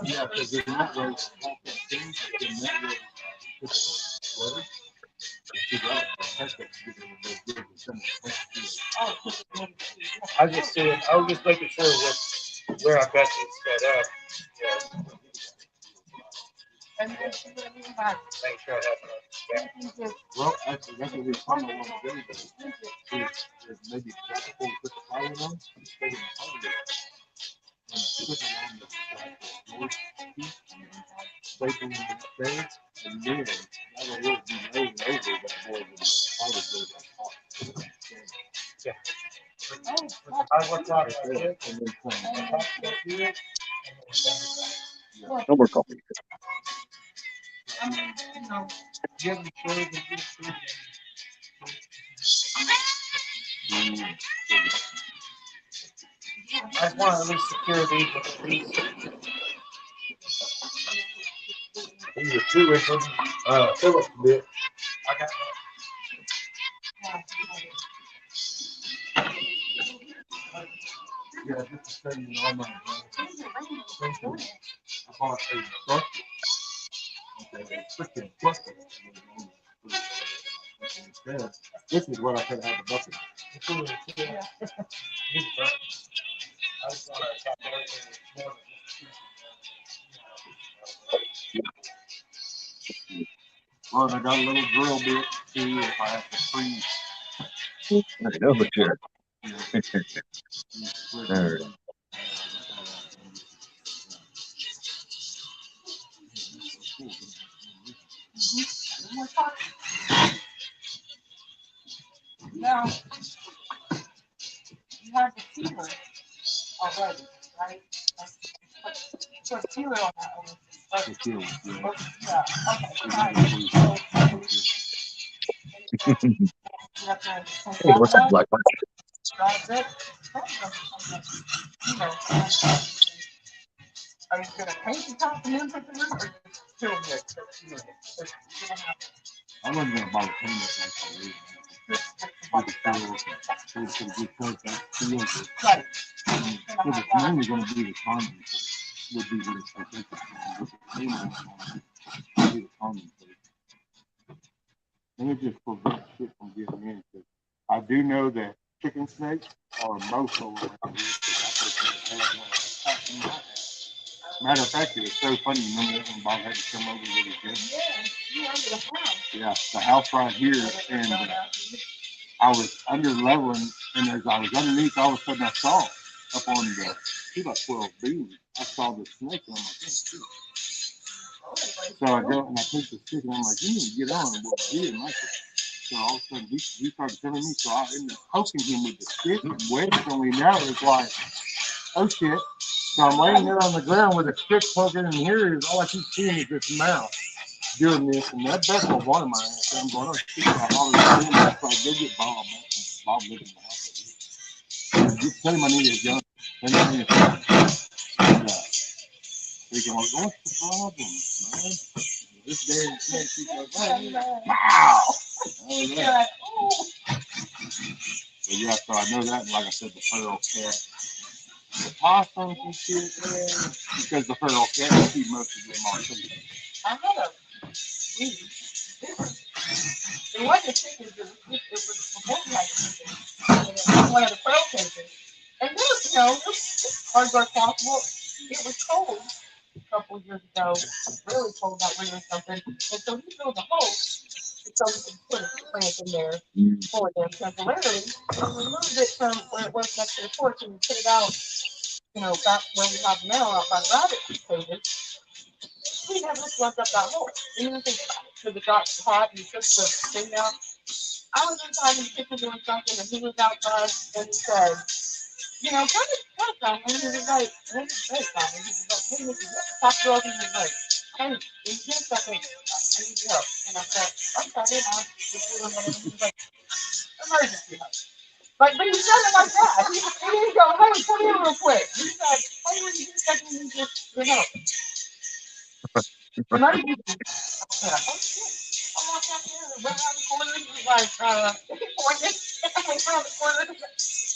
yeah, because in that way, I just see it. I was just making sure where I got it set up. Yeah. Make sure I have enough. Well, actually, that's what we're talking about. Is maybe put the power on, take it out of there, and put it on the north east, place it in the bed, and then that will work be laid over that boy with the power goes on top. Yeah. I watch out for it, and then No more coffee. I just want to at least secure these with at least. These are 2 inches. Fill up a bit. I got that. Yeah, just to show you all my. I bought a bucket. Okay, freaking bucket. This is what I could have the bucket. I just want to attack everything more than well, I got a little drill bit to see if I have to freeze. I know for sure. All right. Now, you have the sealer already, right? So sealer on that one. Yeah, okay. Hey, what's that black one? That's it. Are you gonna paint the top and then put the roof, or just fill it? I wasn't gonna buy the paint like that. Right. It's mainly gonna be the condensate. Would be what it's protected. And it just prevents shit from getting in. I do know that chicken snakes are most around here. Matter of fact, it's so funny. Remember that when Bob had to come over with his kid? Yeah, the house right here, and I was under leveling, and as I was underneath, all of a sudden I saw up on the 2x12 beam, I saw the snake, and I'm like, so I go and I take the stick, and I'm like, you need to get on, and we'll see it like it. So all of a sudden he started telling me, so I ended up poking him with the stick, and wedged him, and now it's like, oh shit. So I'm laying there on the ground with a stick poking, and here is all I keep seeing is this mouth doing this, and that that's what wanted my ass. I'm going, oh shit, I hollered at him, so I go get Bob. Bob lived in the house. You tell him I need his gun. And then he's like, what's the problem, man? This damn snake keeps like, Wow. that. So yeah, so I know that. And like I said, the feral cat, the possums and shit, man, because the feral cat keep most of them on too. I had a it wasn't chickens, it was both like chickens. And one of the feral cages. And this, you know, this hard work possible. It was cold a couple years ago, really cold that winter or something. And so he drilled a hole so we could put a plant in there for them temporarily. And we moved it from where it was next to the porch and we put it out, you know, back where we have now out by the rabbit cages. We never plugged up that hole. We didn't think about it because it got hot and took the thing out. I was inside in the kitchen doing something and he was outside and he said, you know, kind of something. And he was like, hey, something. He was like, hey, Nikki, stop drugging me. Like, hey, here's something. I need your help. And I said, I'm sorry, I'm just doing whatever. He was like, emergency help. Like, but he said it like that. He didn't go, hey, come here real quick. He said, hey, when you expect me to just your help? Emergency. I said, oh shit. I walked out there and went around the corner. He was like, pointed. I went around the corner.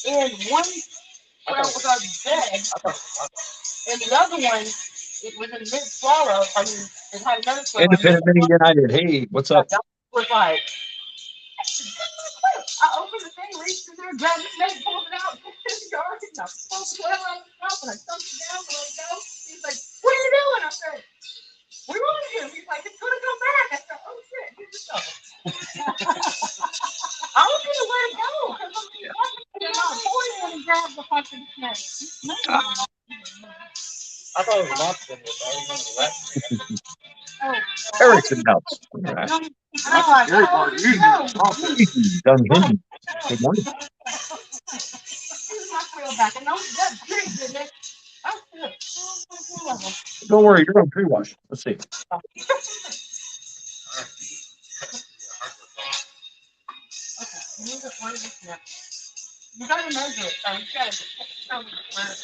And one squirrel was already dead. And the other one, it was in mid-swallow. I mean, it had another squirrel. Independent Mini United. Hey, what's up? That was like, I opened the thing, reached in there, grabbed the snake, pulled it out, put it in the yard, and I pulled the whatever on the top, and I dumped it down and let it go. He's like, what are you doing? I said, we want to do. He's like, it's going to come back. I said, oh shit, here's the shovel. I was going to let it go because I'm not pointing and grab the fucking snake. I thought it was lobster. I remember that. Eric's in the house. All right. Scary part is usually the process. Done him. Good morning. Don't worry, you're on pre-wash. Let's see. You gotta measure it. You gotta tell me where.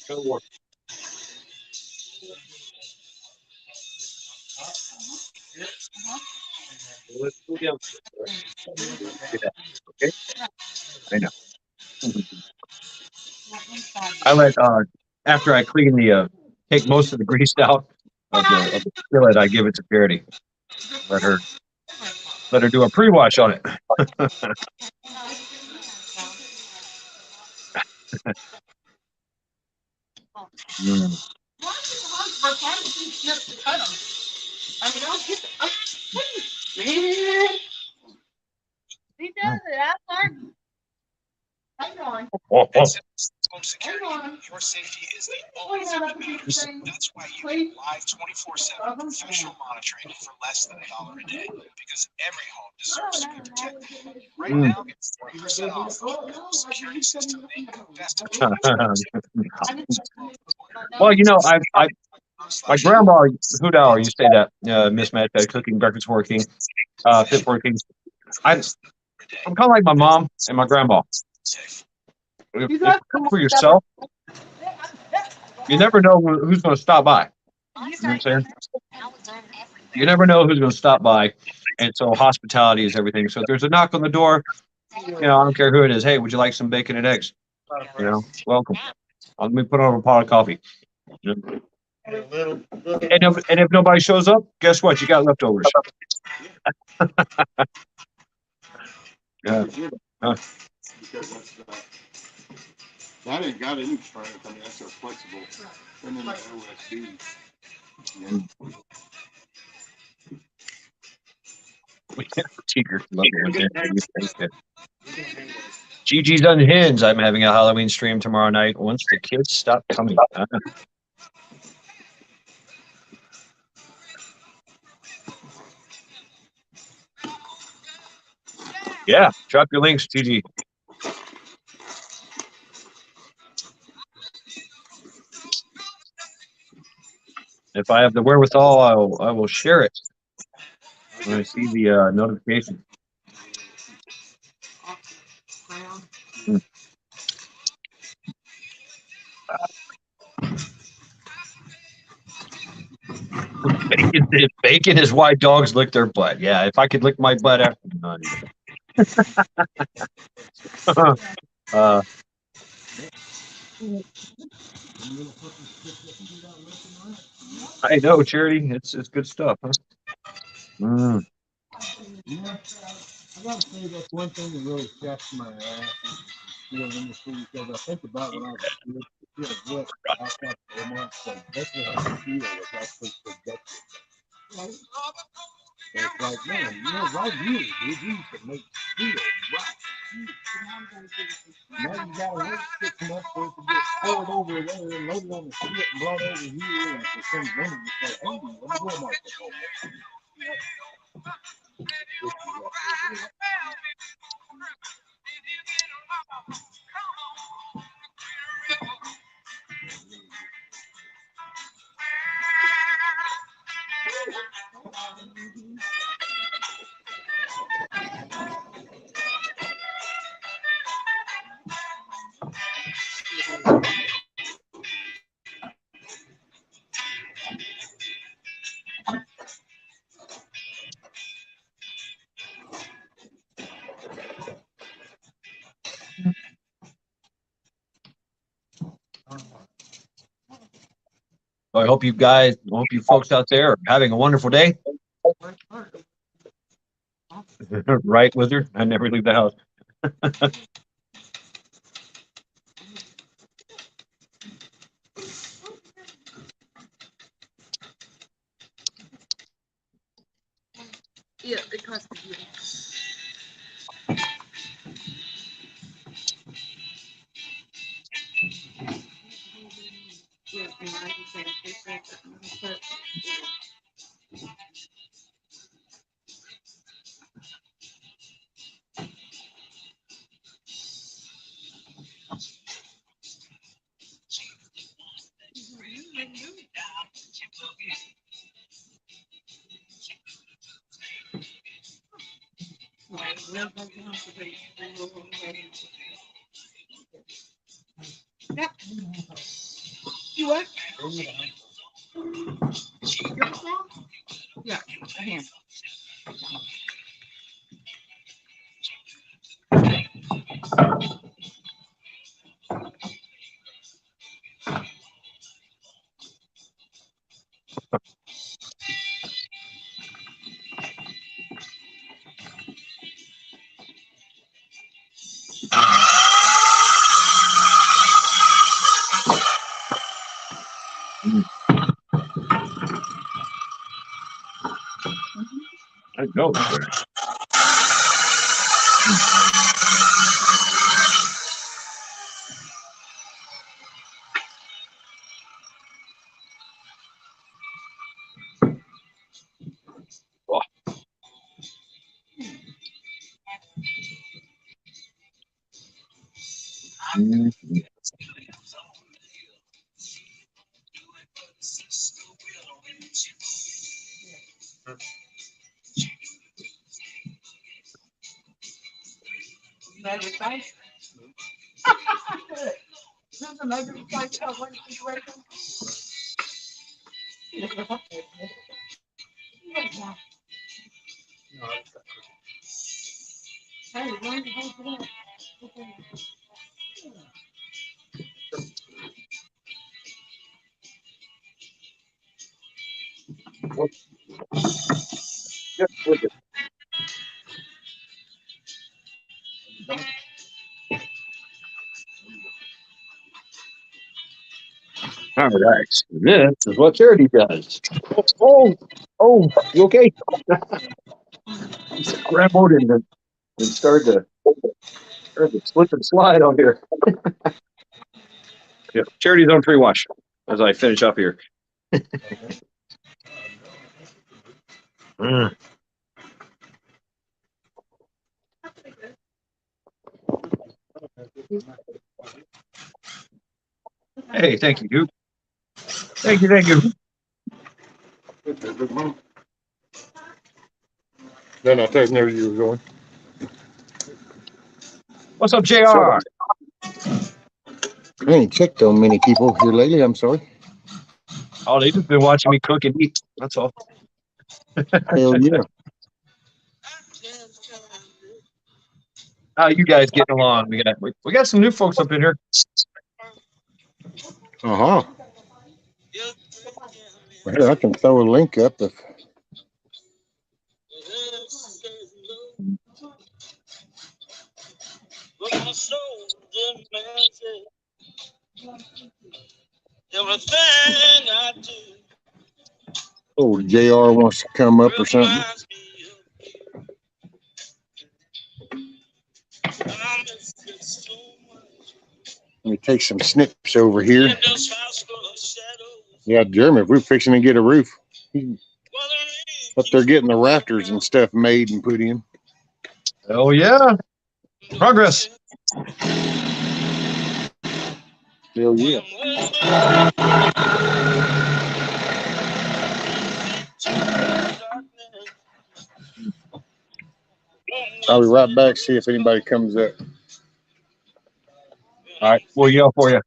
Good work. Let's go down. Okay. I know. I let after I clean the take most of the grease out of the skillet, I give it to Charity. Let her do a pre-wash on it. He does it. I learned. Hang on. Home security, your safety is the only thing that matters. That's why you get live 24/7 professional monitoring for less than $1 a day. Because every home deserves to be protected. Right now, get 40% off the home security system they invest in. Well, you know, my grandma, who'd you say that mismatch cooking, breakfast working, fit working. I'm kind of like my mom and my grandma. If you cook for yourself, you never know who's going to stop by. You know what I'm saying? You never know who's going to stop by, and so hospitality is everything. So if there's a knock on the door, you know, I don't care who it is. Hey, would you like some bacon and eggs? You know, welcome. Let me put on a pot of coffee. You know? And if nobody shows up, guess what? You got leftovers. Yeah. That ain't got any strength. I mean, that's so flexible. And then the OSB. We can't Tigger. Gigi's Unhinged. I'm having a Halloween stream tomorrow night once the kids stop coming. Yeah, drop your links, Gigi. If I have the wherewithal, I will share it when I see the notification. Bacon is why dogs lick their butt. Yeah, if I could lick my butt after none. I know, Charity. It's good stuff, huh? Mm. Yeah, I gotta say that's one thing that really checks my ass is the steel industry, because I think about when I was a kid, you know, what outside Walmart, so basically how steel was actually productive. And it's like, man, you know, right here, dude, you used to make steel right here. Now you gotta wait 6 months for it to get poured over there and loaded on the ship and brought over here, and for some reason you say, hey, let me Walmart for I hope you folks out there are having a wonderful day. Right, Wizard? I never leave the house. Yeah, it costs you. Yeah, and I just said, yeah. You what? Your song? Yeah, I can. I know. Another side. There's another side to one situation. Hey, why the hell do that? All right. This is what Charity does. Oh, you okay? Grab hold and start to slip and slide on here. Yeah, Charity's on free wash as I finish up here. Hey, thank you, dude. Thank you. Then I take where you were going. What's up, JR? I ain't checked on many people here lately. I'm sorry. Oh, they just been watching me cook and eat. That's all. Hell yeah. How you guys getting along? We got some new folks up in here. Uh huh. Well, here, I can throw a link up if. Everything I do. Oh, JR wants to come up or something. Let me take some snips over here. Yeah, Jeremy, if we're fixing to get a roof. He's up there getting the rafters and stuff made and put in. Oh yeah. Progress. Hell yeah. I'll be right back, see if anybody comes up. All right, we'll yell for you.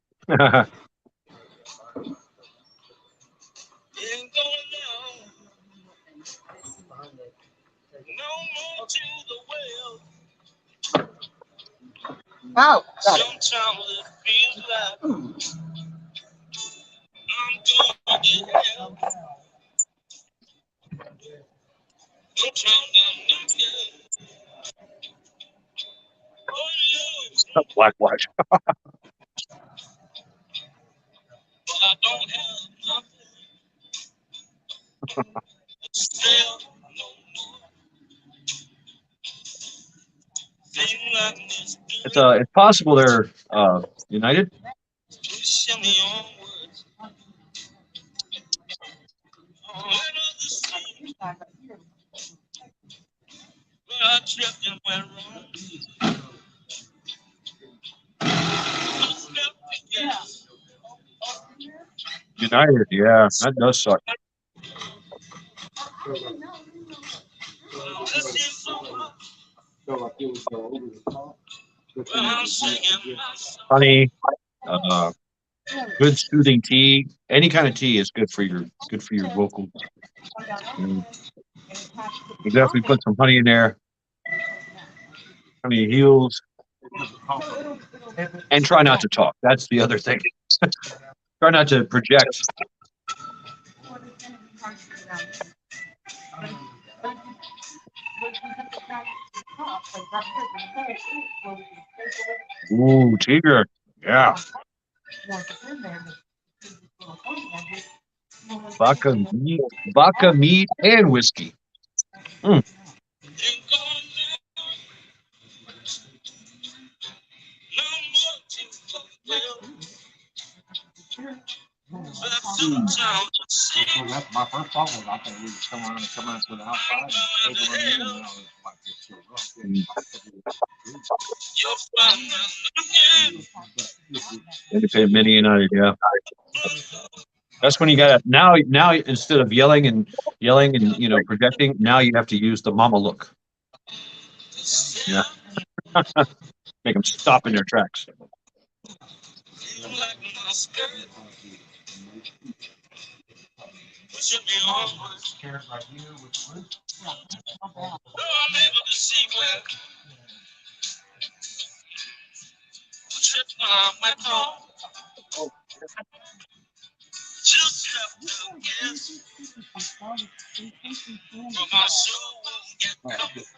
Wow. Sometimes it feels like I'm going to hell. Black watch. I don't have nothing. Still no more. Thing like this. It's possible they're united. Pushing me onwards. All out of the sea. Where I tripped and went wrong. United, yeah, that does suck. Honey, good soothing tea. Any kind of tea is good for your vocals. You definitely put some honey in there. Honey heals. And try not to talk. That's the other thing. Try not to project. Ooh, Tiger. Yeah. Vodka, meat, and whiskey. Mm. That's my first thought was I thought we would come around to the outside and take them in, and I was like, it's so rough. Independent Mini United, yeah. That's when you got now instead of yelling and projecting, now you have to use the mama look. Yeah. Make them stop in their tracks. Cares like you with the roof. I'm able to see where just when I went home. Just have to guess. But my soul won't get comfort.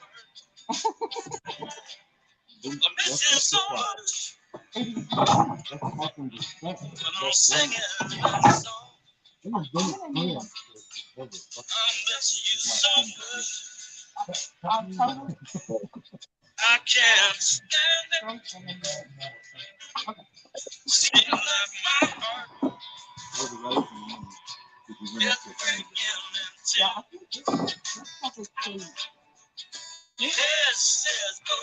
I'm missing so much. When I'm singing that song. I miss you so much. I can't stand it. Seems like my heart is breaking into. Yes, says go.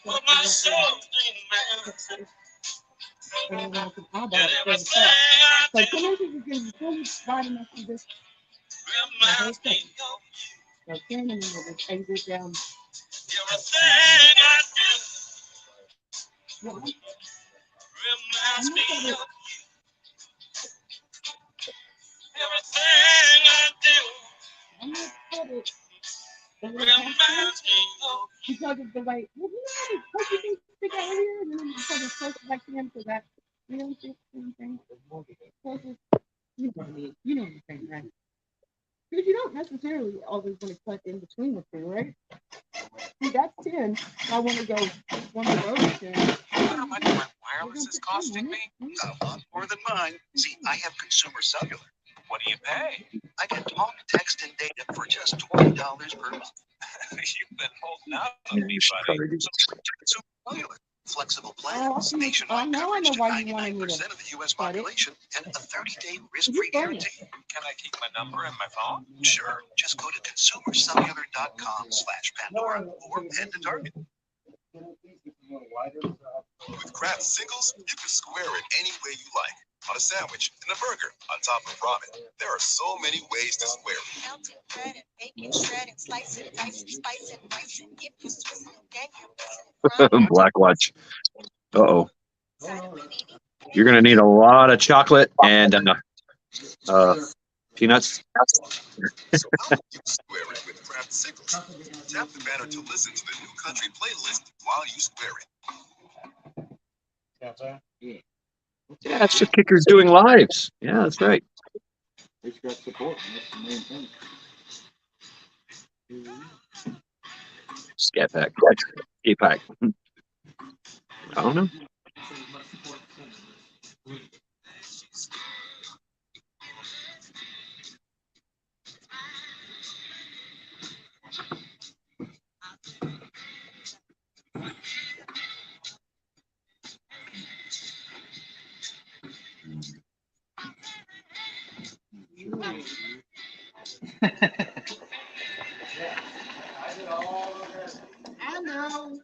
But my soul demands. And everything I do reminds me of you. Everything I do Reminds me of everything I do. Reminds me of. Because of the way, well, you can stick out here and then because it's close back to him so that you know what I'm saying? You know what I mean? You know what I'm saying, right? Because you don't necessarily always want to cut in between the two, right? See, that's 10. I want to go one of those 10. How much my wireless is costing me? A lot more than mine. See, I have consumer cellular. What do you pay? I can talk, text, and data for just $20 per month. You've been holding out on me, buddy. So, consumer cellular. Flexible plans, nationwide coverage to 99% of the U.S. population, and a 30-day risk-free guarantee. Can I keep my number and my phone? Sure. Just go to consumercellular.com/Pandora or head to Target. With Kraft singles, you can square it any way you like. On a sandwich, in a burger, on top of ramen. There are so many ways to square it. Melted bread and bacon, shred and slice and dice and spice and rice and if you Swiss and gang your Black Watch. Uh-oh. You're going to need a lot of chocolate and peanuts. So how do you square it with Kraft singles? Tap the banner to listen to the new country playlist while you square it. Yeah, it's just Kickers doing lives. Yeah, that's right. It's got support. That's the main thing. Scat Pack. Skate Pack. I don't know. I know.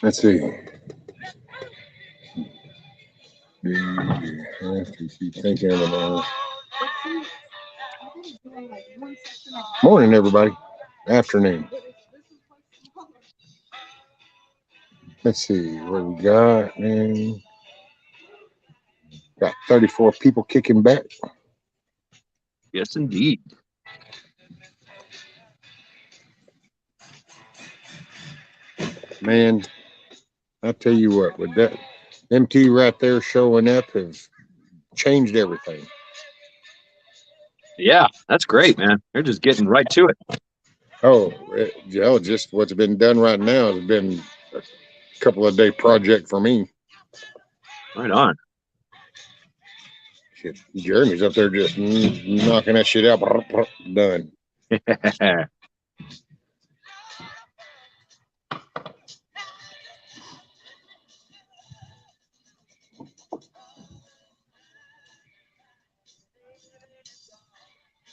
Let's see. Keep thinking of it. Morning, everybody. Afternoon. Let's see what we got. And got 34 people kicking back. Yes, indeed. Man, I'll tell you what, with that MT right there showing up has changed everything. Yeah, that's great, man. They're just getting right to it. Oh, just what's been done right now has been a couple of day project for me. Right on. Shit, Jeremy's up there just knocking that shit out. Done.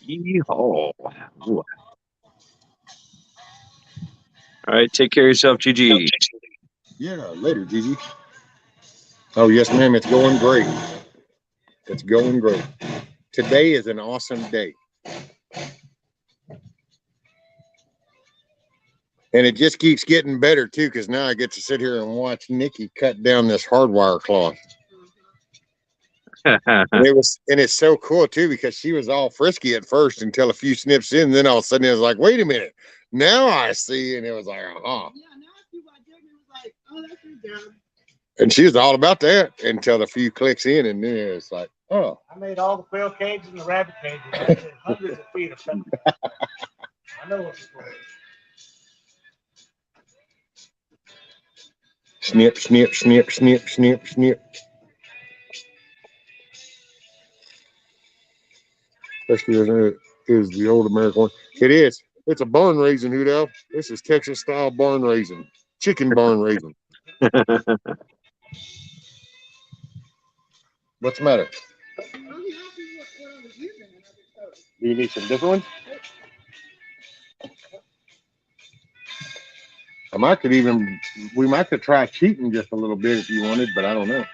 Yeehaw. Ooh. All right, take care of yourself, GG. Yeah, later, Gigi. Oh, yes, ma'am. It's going great. It's going great. Today is an awesome day. And it just keeps getting better, too, because now I get to sit here and watch Nikki cut down this hardwire cloth. And it's so cool, too, because she was all frisky at first until a few snips in. Then all of a sudden it was like, wait a minute. Now I see. And it was like, Yeah, now I see why Jeremy was like, oh, that's your job. And she was all about that until a few clicks in. And then it's like, oh. I made all the quail cages and the rabbit cages. I did hundreds of feet of stuff. I know what's for. Snip, snip, snip, snip, snip, snip. Especially is the old American one. It is. It's a barn raising, Hoodell. This is Texas style barn raising. Chicken barn raising. What's the matter? Do you need some different ones? We might could try cheating just a little bit if you wanted, but I don't know.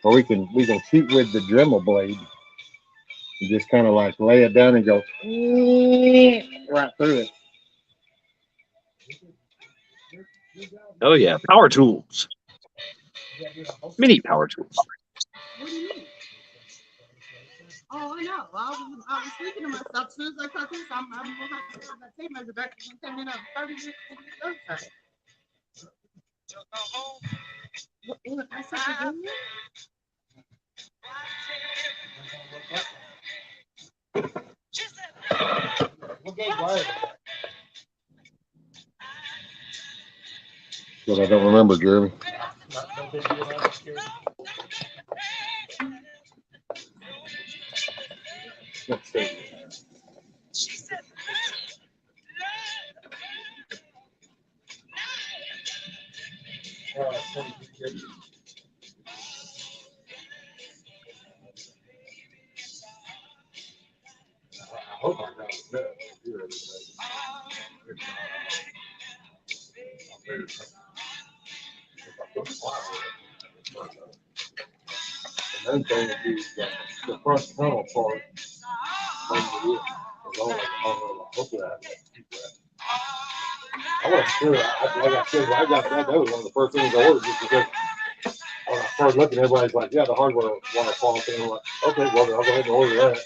Or we can cheat with the Dremel blade. You just kind of like lay it down and go right through it. Oh yeah, power tools, mini power tools. What do you mean? Oh, I know. I was thinking to myself, as soon as I cut this, I'm going to have to have that tape measure back and 10 minutes, 30 minutes. What, I said the game But I don't remember, Jeremy. Let's see. I hope I got it. The main thing would be the front tunnel part. Hopefully I wasn't sure. Like I said, when I got that was one of the first things I ordered just because when I started looking, everybody's like, yeah, the hardware wire fall thing. I'm like, okay, well, then I'll go ahead and order that.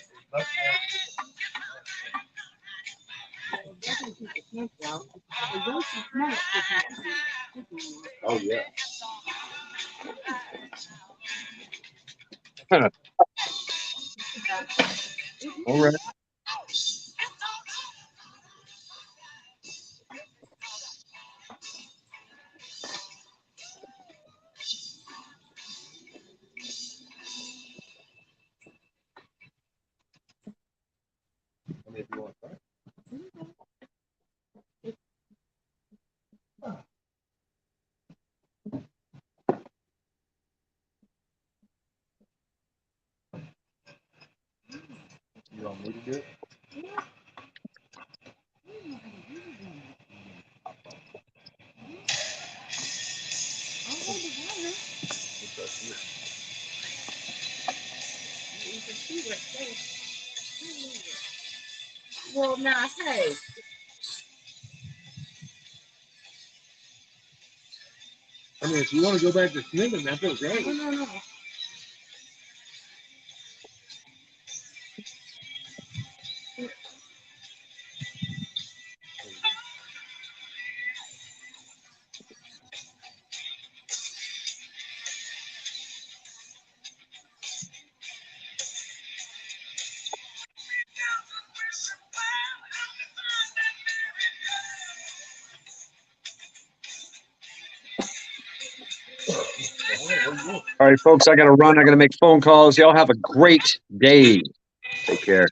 Oh, yeah. All right. I mean, if you want to try. You want me to do it? Well, now, hey. I mean, if you want to go back to sniffing, that's okay. No. All right, folks, I got to run. I got to make phone calls. Y'all have a great day. Take care.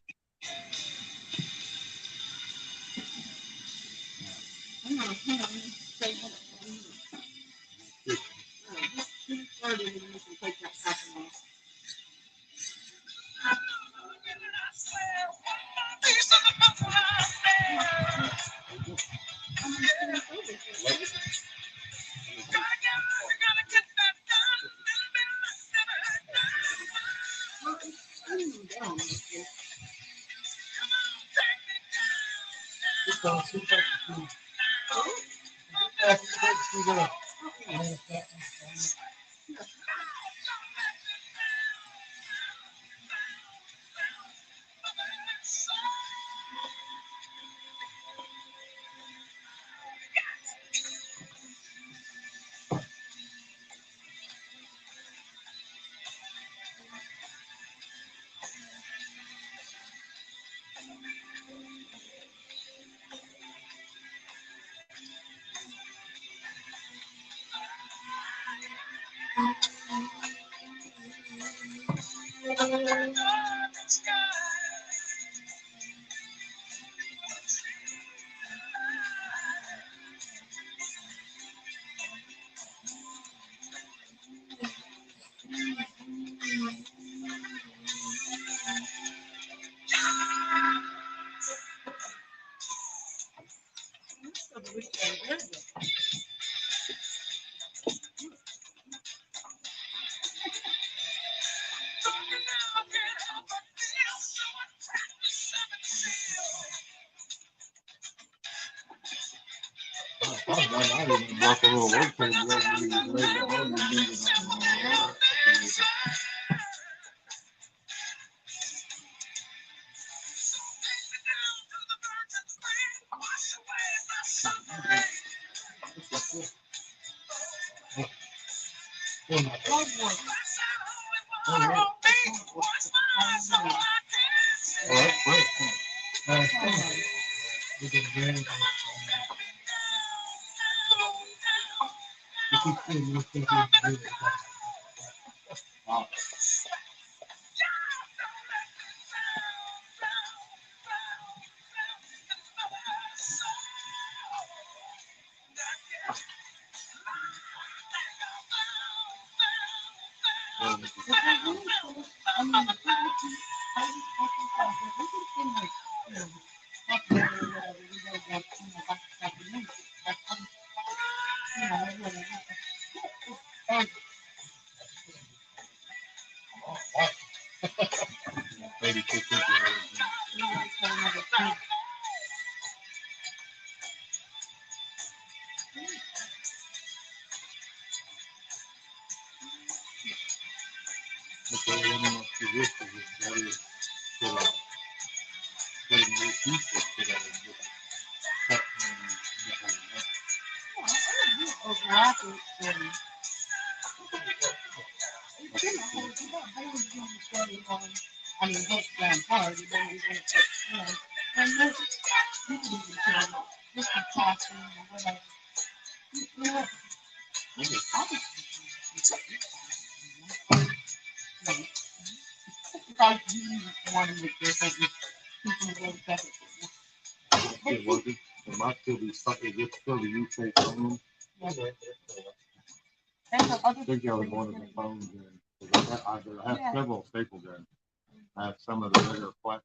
I think I was one of the phones in. I have several staple guns. I have some of the bigger flat.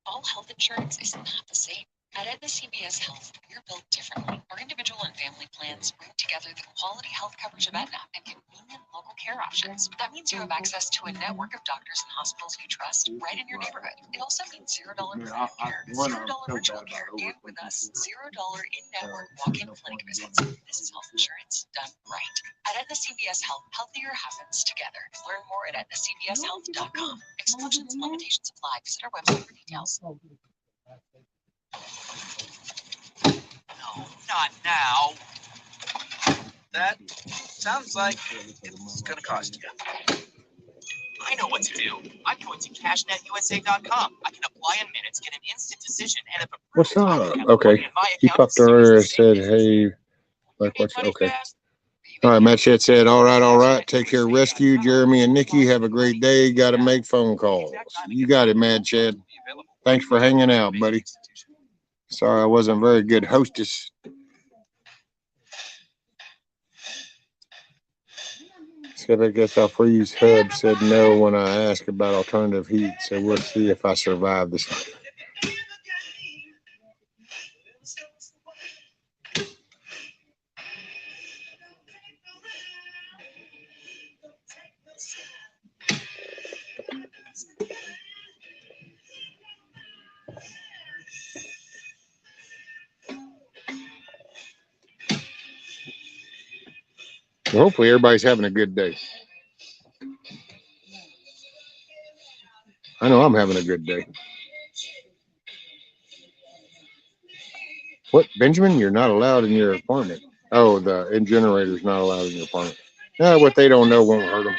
All health insurance is not the same. At Aetna CVS Health, we're built differently. Our individual and family plans bring together the quality health coverage of Aetna and convenient local care options. That means you have access to a network of doctors and hospitals you trust right in your neighborhood. It also means $0 preventative care, $0 virtual care, and with us, $0 in-network walk-in clinic visits. This is health insurance done right. At Aetna CVS Health, healthier happens together. Learn more at aetnacvshealth.com. Exclusions and limitations apply. Visit our website for details. No, not now. That sounds like it's gonna cost you. I know what to do. I'm going to CashNetUSA.com. I can apply in minutes, get an instant decision, and if What's up? Okay. You popped earlier and said, hey, like what's okay. All right, Matt Chet said, all right. Take care, Rescue. Jeremy and Nikki, have a great day. Got to make phone calls. You got it, Mad Chad. Thanks for hanging out, buddy. Sorry I wasn't very good hostess. Said I guess I'll freeze. Hub said no when I asked about alternative heat, so we'll see if I survive this. Well, hopefully everybody's having a good day. I know I'm having a good day. What, Benjamin? You're not allowed in your apartment. Oh, the incinerator's not allowed in your apartment. No, what they don't know won't hurt them.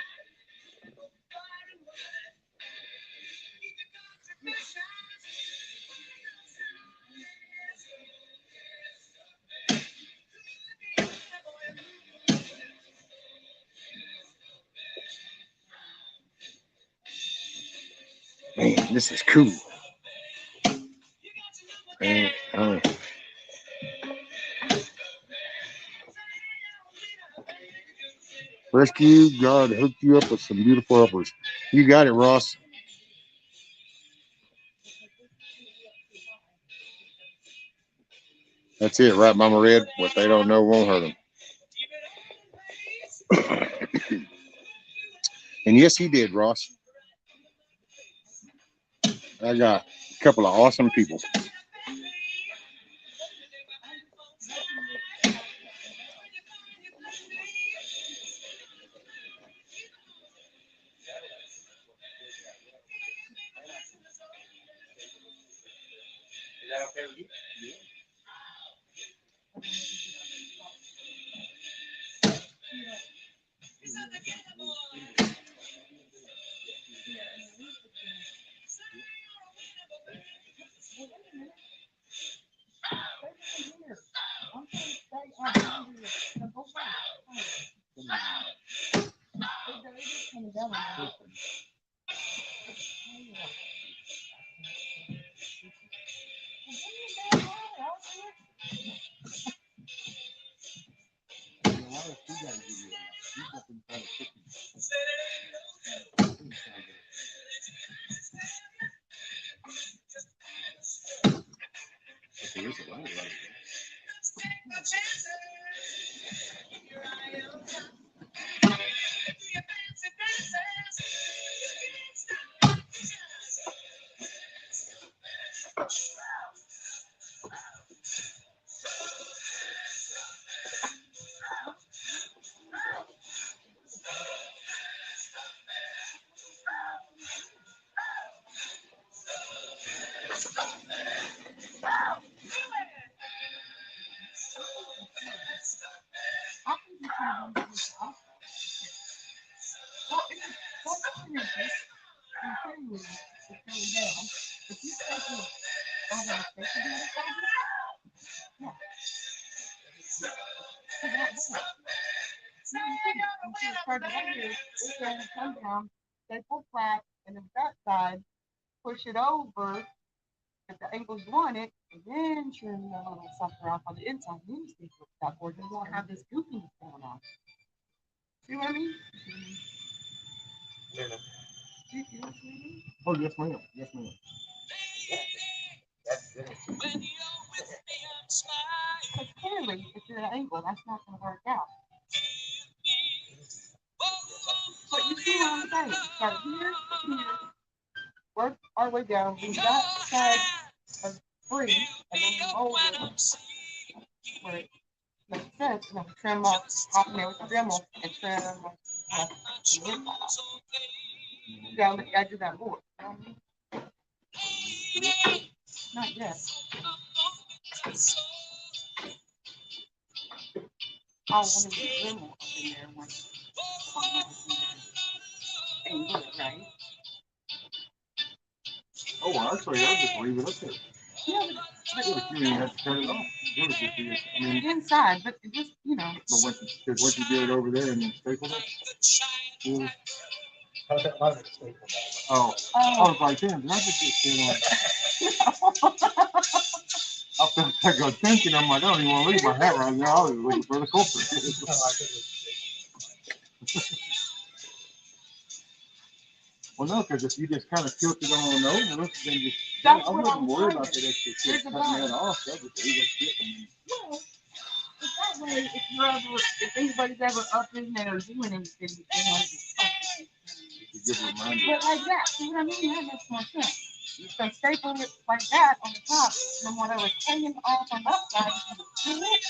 Man, this is cool. Man, Rescue, God hooked you up with some beautiful uppers. You got it, Ross. That's it, right, Mama Red? What they don't know won't hurt them. And yes, he did, Ross. I got a couple of awesome people. They pull flat, and then that side, push it over if the angles you want it, and then trim the little sucker off on the inside. Then you stick with that board. You won't have this goofiness going on. See what I mean? Yeah. See what I mean? Oh, yes, ma'am. Yes, ma'am. Because clearly, if you're at an angle, that's not going to work out. But you see what I'm saying? Start here, here, work our way down, leave that side of free, and then you hold it where it makes sense, and then trim off in there with the Dremel, and trim off the lip off down the edge of that board. You know what I mean? Not yet. I want to get Dremel up in there once. Angle it right. Oh, actually, I'll just leave it up there. Yeah, But you didn't have to cut it off. It was just, I mean, inside, but it just, you know. But once you get it over there and then staple it. Yeah. How's that mother staple? Oh, I was like, damn, did I just get shit on? I felt like I was thinking, I'm like, I don't even want to leave my hat right now. I was looking for the culprit. Well, no, because if you just kind of tilt it on over, then just, I wouldn't worry about that extra shit cutting that off. That would leave that shit. Well, that way, if anybody's ever up in there doing anything, they know but like that, see what I mean? That makes more sense. So staple it like that on the top, and then whatever's hanging off on that side, you do it.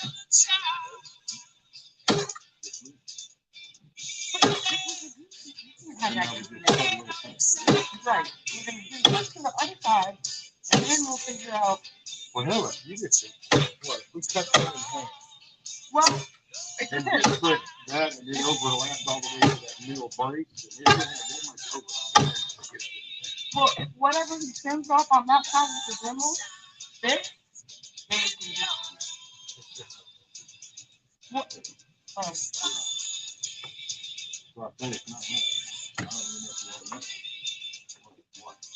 Right. We're going to do this to the other side, and then we'll figure out. Well, hell, you just what? We cut that in half. Well, it and depends. just put that and then overlap all the way to that middle break. Well, whatever he trims off on that side with the Dremel, this, then we can just. What? Oh. Well, I think it's not much. I don't even know if you want to.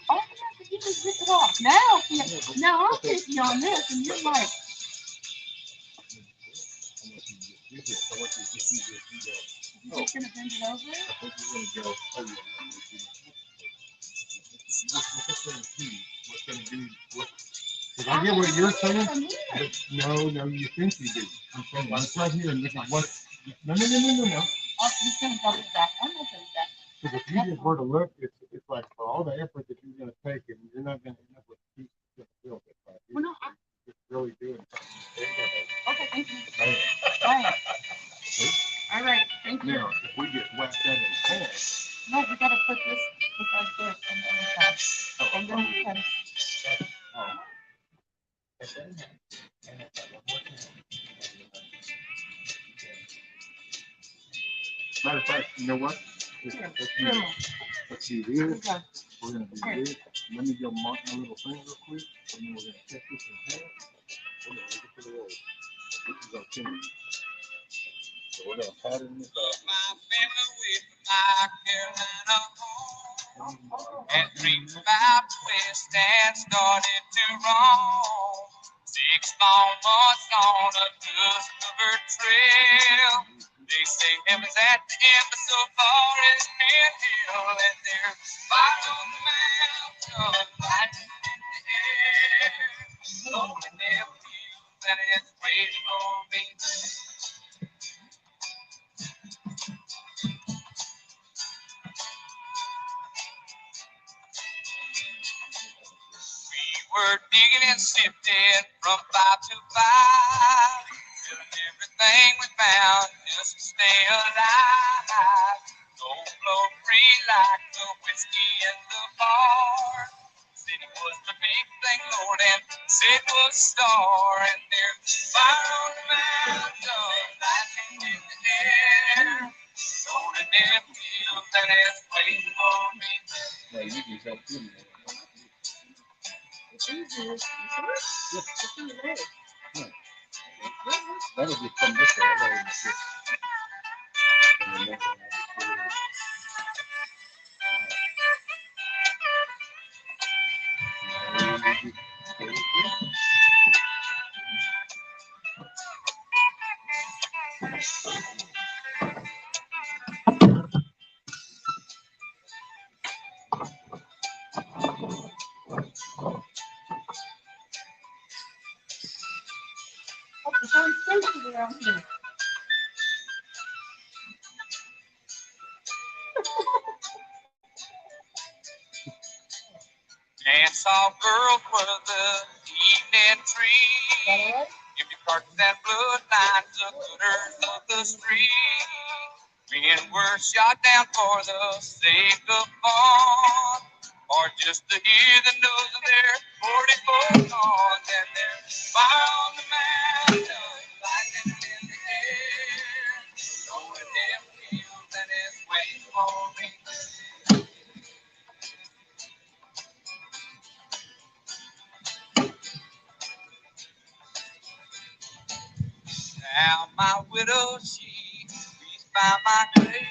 All you have to do is rip it off. Now I'm taking on this, and you're like. You're just gonna bend it over? I think you're gonna go. Oh yeah. What's gonna be? Because I get what you're saying. But no, you think you do. I'm saying it's right here, and this is what. No. Oh, he's gonna double that. I'm not gonna do that. Because if you just were to look, it's like for all the effort that you're going to take, and you're not going to end up with a piece that's going to fill it. Right? Well, no, Just really doing something. okay, thank you. Bam. Thanks. All right, thank you. Now, if we just whack that in half, No, we gotta put this like this on the other side. And then we can. matter of fact, you know what? Let's do this. We're going to do this. Let me go mark my little thing real quick. And then we're going to cut this in half. We're going to look at the roll. This is our tin. So we're going to pattern this up. And dreams about twist and started to roam. 6 long months on a dust-covered trail. They say heaven's at the end, but so far it's been hell. And there's fire on the mountain, lightning in the air. Lonely never feels that it's waiting on me. We're digging and sifting from 5 to 5, doing everything we found just to stay alive. Don't blow free like the whiskey in the bar. Said it was the big thing, Lord, and said was a star. And there's fire on the mountain, lightning in the air. Don't it never feel that it's waiting on me. Yeah, you can help them. That'll just come this way. Dance all girls were the evening tree. If you park that bloodline, the gutters of the street. Men were shot down for the sake of fun, or just to hear the news of their 44 guns. And there's fire on the mountain, lightning in the air. Don't it ever feel that it's waiting for me. Now my widow, she weeps by my grave.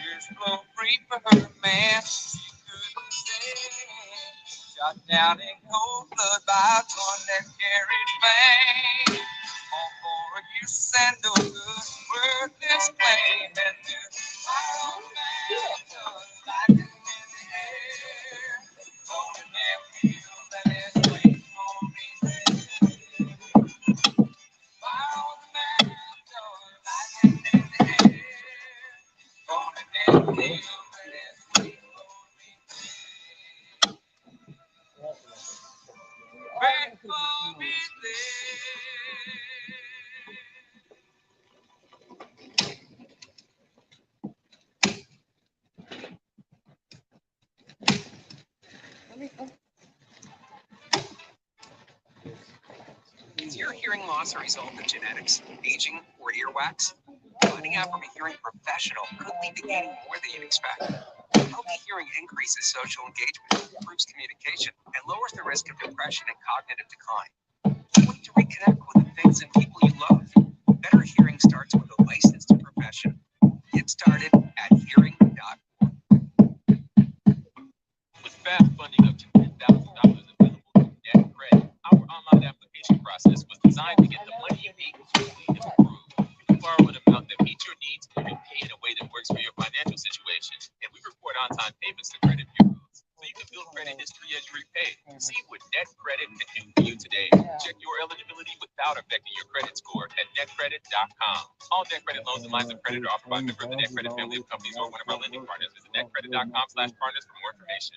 Tears flow free for her man, she couldn't save. Shot down in cold blood by a gun that carried flame. All for a use and no good, worthless claim. And there's fire on the mountain, lightning in the air. Don't it never feel that it's waiting on me. Fire on the mountain, lightning in the air. Don't it never feel that it's waiting on me. Wait for me there. Is your hearing loss a result of genetics, aging, or earwax? Finding out from a hearing professional could lead to gaining more than you'd expect. Healthy hearing increases social engagement, improves communication, and lowers the risk of depression and cognitive decline. Wait to reconnect with the things and people you love. Better hearing starts with a licensed profession. Get started at hearing.org. With fast funding up to $10,000 available through Net Credit, our online application process was designed to get the money you need quickly and approved. You borrow an amount that meets your needs and you pay in a way that works for your financial situation. And we report on-time payments to credit bureaus, so you can build credit history as you repay. See what Net Credit can do for you today. Check your eligibility without affecting your credit score at netcredit.com. netcredit.com. All debt credit loans and lines of credit are offered by a member of the Net Credit family of companies or one of our lending partners. Visit netcredit.com/partners for more information.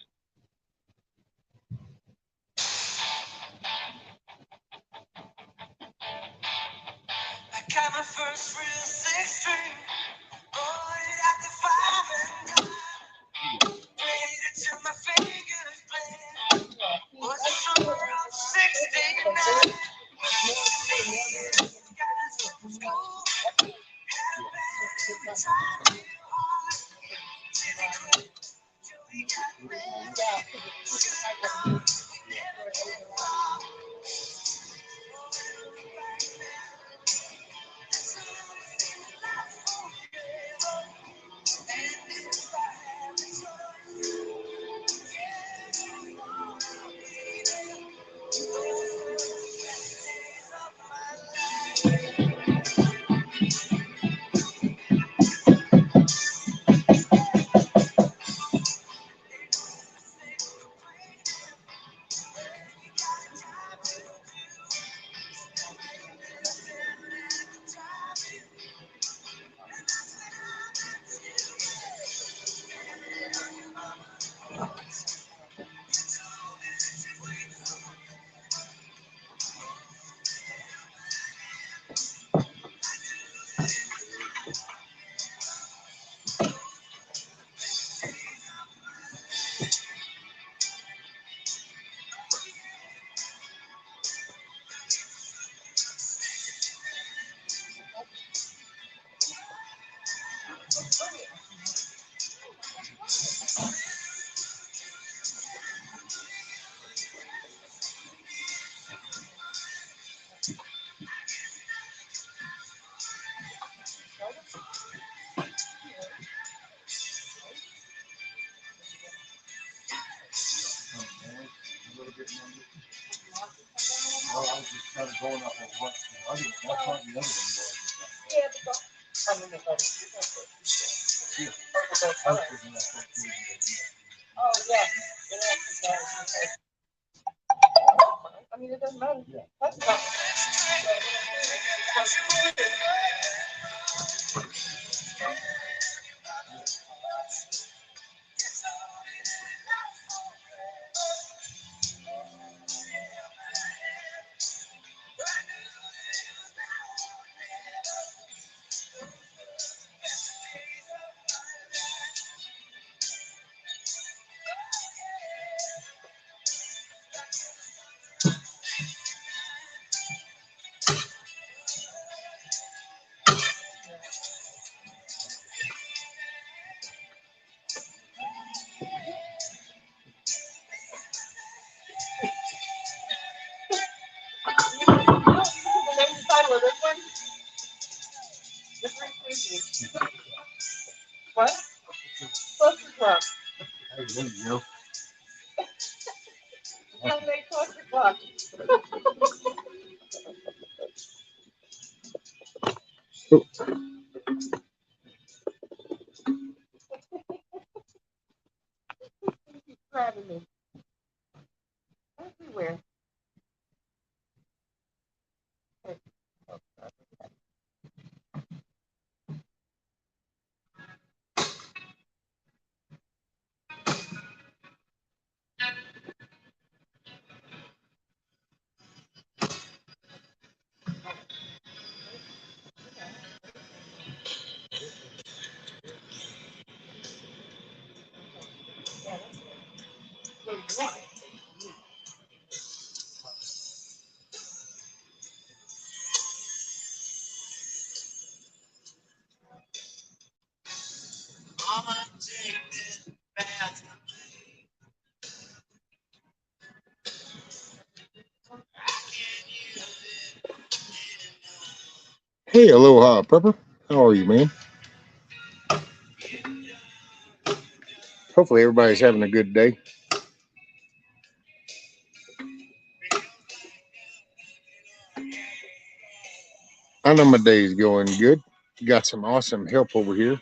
I got my first real 6-string. Bought it at the 5 and dime. Played it till my fingers bled. Was the summer of '69. Got school. Had a bad time real hard. Till he quit. Till he got mad. Should know we never get far. Well, I was just kind of going off of what the other, that's what the other one was. Oh, yeah. I mean, it doesn't matter. Yeah. That's not. What? Cluster Club. Hey, there you go. Sunday Cluster Club. He's grabbing me. Everywhere. Mama, take this bath. Hey, aloha, Pepper. How are you, man? Hopefully everybody's having a good day. I know my day is going good. Got some awesome help over here.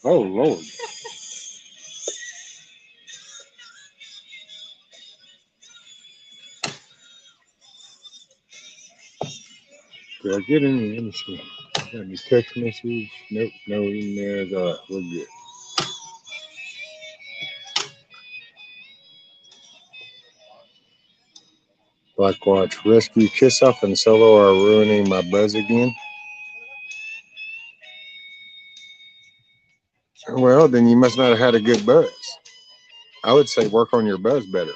Oh, Lord. Did I get any? Let me see. Got any text message? Nope, no emails. All right, we're good. Black Watch Rescue Kiss Off and Solo are ruining my buzz again. Well, then you must not have had a good buzz. I would say work on your buzz better.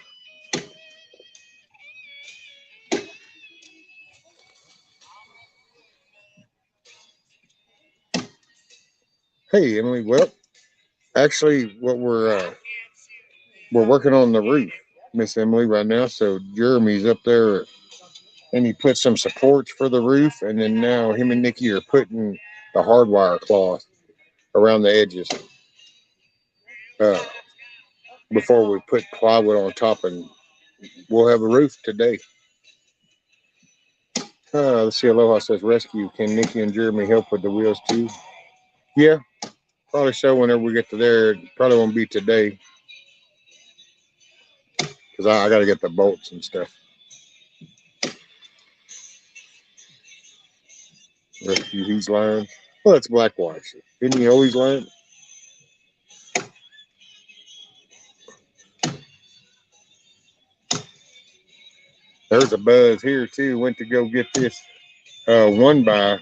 Hey, Emily. Well, actually, what we're working on the roof, Miss Emily, right now. So Jeremy's up there, and he put some supports for the roof, and then now him and Nikki are putting the hardwire cloth around the edges uh, before we put plywood on top, and we'll have a roof today. Let's see. Aloha says rescue. Can Nikki and Jeremy help with the wheels too? Yeah, probably so. Whenever we get to there, it probably won't be today because I got to get the bolts and stuff. Rescue. He's lying. Well, that's Black Watch. Didn't he always lying? There's a buzz here too. Went to go get this one by,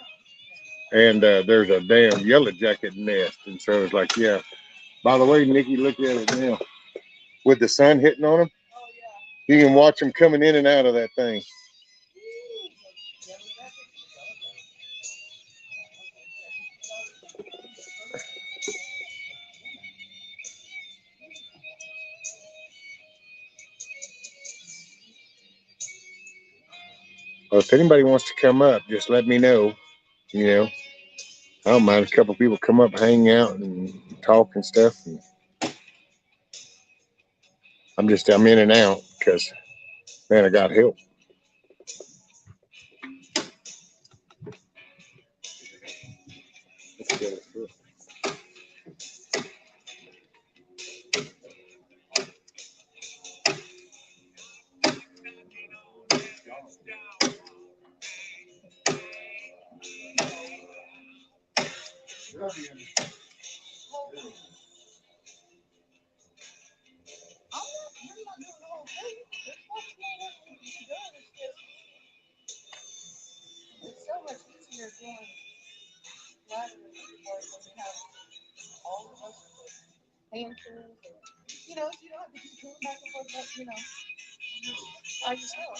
and there's a damn yellow jacket nest, and so it's like, yeah. By the way, Nikki, look at it now. With the sun hitting on them, you can watch them coming in and out of that thing. Well, if anybody wants to come up, just let me know. You know, I don't mind a couple people come up, hang out, and talk and stuff. And I'm in and out because, man, I got help. It's so much easier doing laterally when you have all of us hand tools, or, you know, you don't have to keep going back and forth, but, you know, I just know.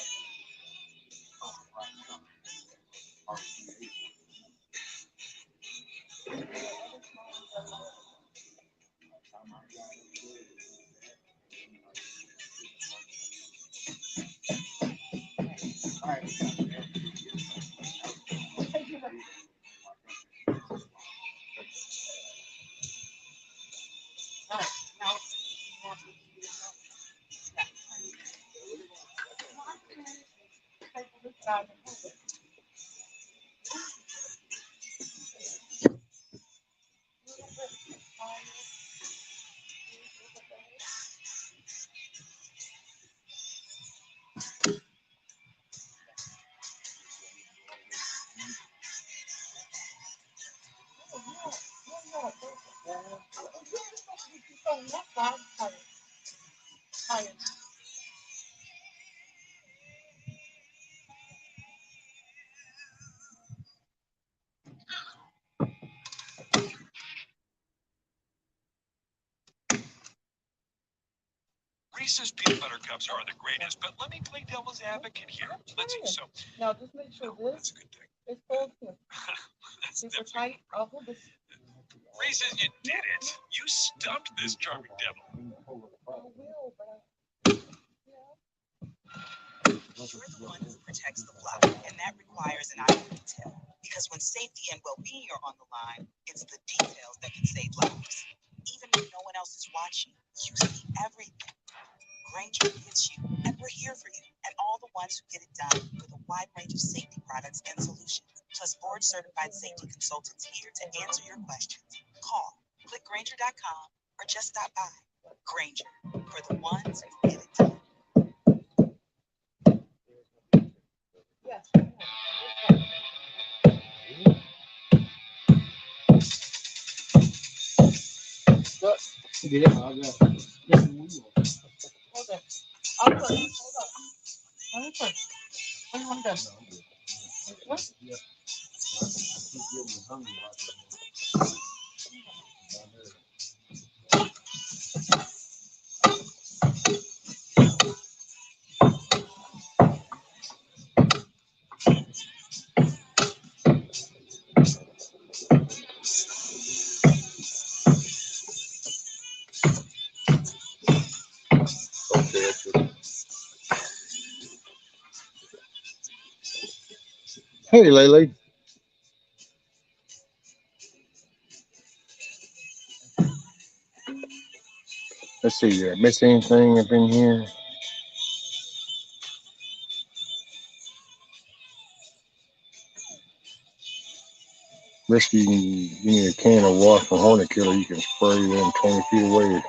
Reese's peanut butter cups are the greatest, but let me play devil's advocate here. Let's see. So Now, just make sure this is full too. that's Super definitely tight. I'll hold this. Reese's, you did it. You stumped this charming devil. I will, but You're the one who protects the flock, and that requires an eye for detail. Because when safety and well-being are on the line, it's the details that can save lives. Even when no one else is watching, you see everything. Granger gets you, and we're here for you, and all the ones who get it done with a wide range of safety products and solutions, plus board-certified safety consultants here to answer your questions. Call Click Grainger.com or just stop by. Grainger, for the ones who get it done. Yeah, I got Hold on. I'll put it. Hold on. Let me put it. When I'm done. What? yeah. I keep getting hungry right now. Hey, Lele. Let's see. Did I miss anything up in here? Risky, you need a can of water from Hornet Killer. You can spray them 20 feet away.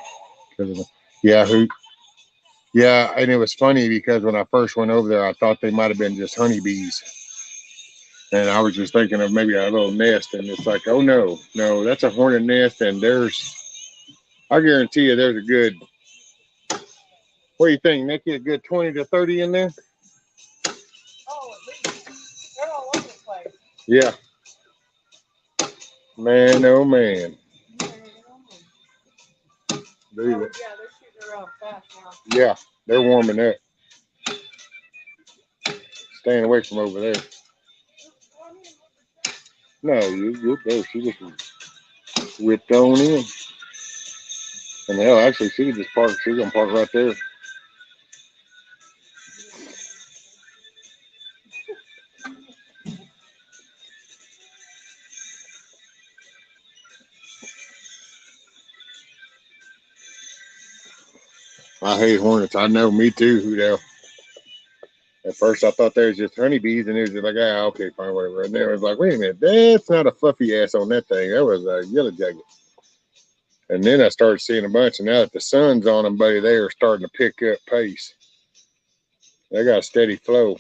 Yeah, who? Yeah, and it was funny because when I first went over there, I thought they might have been just honeybees. And I was just thinking of maybe a little nest. And it's like, oh, no, that's a hornet nest. And I guarantee you there's a good, what do you think, Nikki? A good 20 to 30 in there? Oh, at least. They're all over the place. Yeah. Man, oh, man. Yeah, they're shooting around fast now. Yeah, they're warming up. Staying away from over there. No, you're there. She just whipped on in. And hell, actually, she could just park. She's going to park right there. I hate hornets. I know, me too, Hudell. At first, I thought they was just honeybees, and it was just like, ah, okay, fine, whatever. And then it was like, wait a minute, that's not a fluffy ass on that thing. That was a yellow jacket. And then I started seeing a bunch, and now that the sun's on them, buddy, they are starting to pick up pace. They got a steady flow.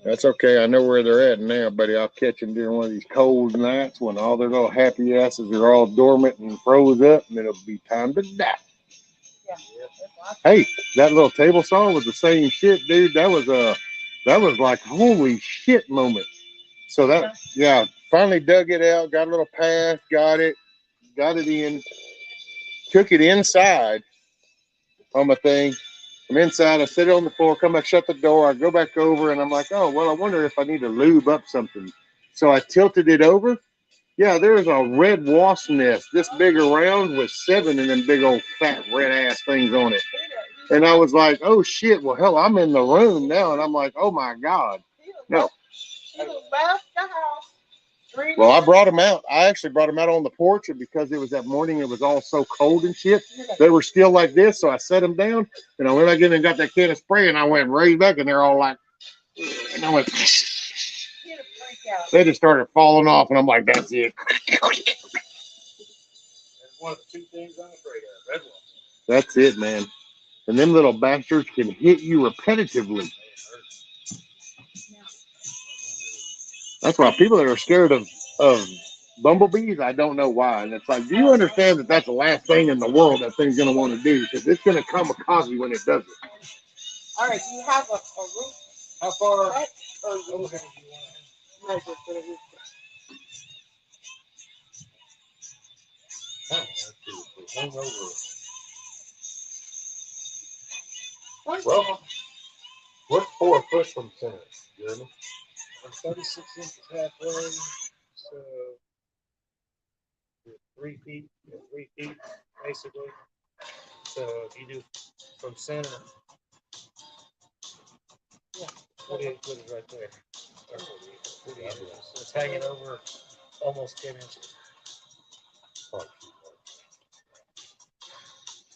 That's okay. I know where they're at now, buddy. I'll catch them during one of these cold nights when all their little happy asses are all dormant and froze up, and it'll be time to die. Yeah. Hey, that little table saw was the same shit, dude. That was like holy shit moment. So that finally dug it out, got a little path, got it in, took it inside on my thing. I'm inside, I sit it on the floor, come back, shut the door, I go back over, and I'm like, oh well, I wonder if I need to lube up something. So I tilted it over. Yeah, there's a red wasp nest this big around with 7 of them big old fat red ass things on it. And I was like, oh shit, well hell, I'm in the room now, and I'm like, oh my God. No. He left the house. Well, I brought them out. I actually brought them out on the porch, and because it was that morning, it was all so cold and shit. They were still like this, so I set them down, and I went back in and got that can of spray, and I went right back, and they're all like, and I went, they just started falling off, and I'm like, that's it. One of the 2 things I'm afraid of. Red one. That's it, man. And them little bastards can hit you repetitively. That's why people that are scared of bumblebees, I don't know why. And it's like, do you understand that that's the last thing in the world that thing's going to want to do? Because it's going to kamikaze when it does it. All right, do you have a roof? How far? Or you measure for the roof? Well, what's 4 foot from center, Jeremy? I'm 36 inches halfway, so 3 feet, 3 feet, basically. So if you do from center, 48 foot is right there. 48 inches. So it's hanging over almost 10 inches. I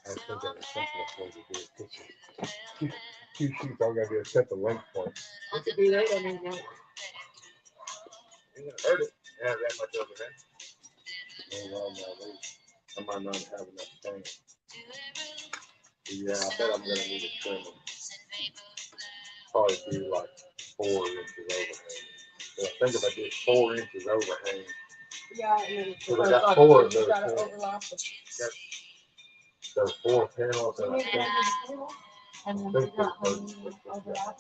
think that was simple way to do it. 2 sheets, all I got to do is set the length point. It could be right under that. You're going to hurt it. Yeah, that much over there. I might not have enough time. Yeah, I bet I'm gonna need a trimmer. Probably do like 4 inches overhang. So I think if I did 4 inches overhang, Yeah, and then because I got 4 of you those gotta panels. overlap the. Those 4 panels, and I think And then those figure out how are- many overlap.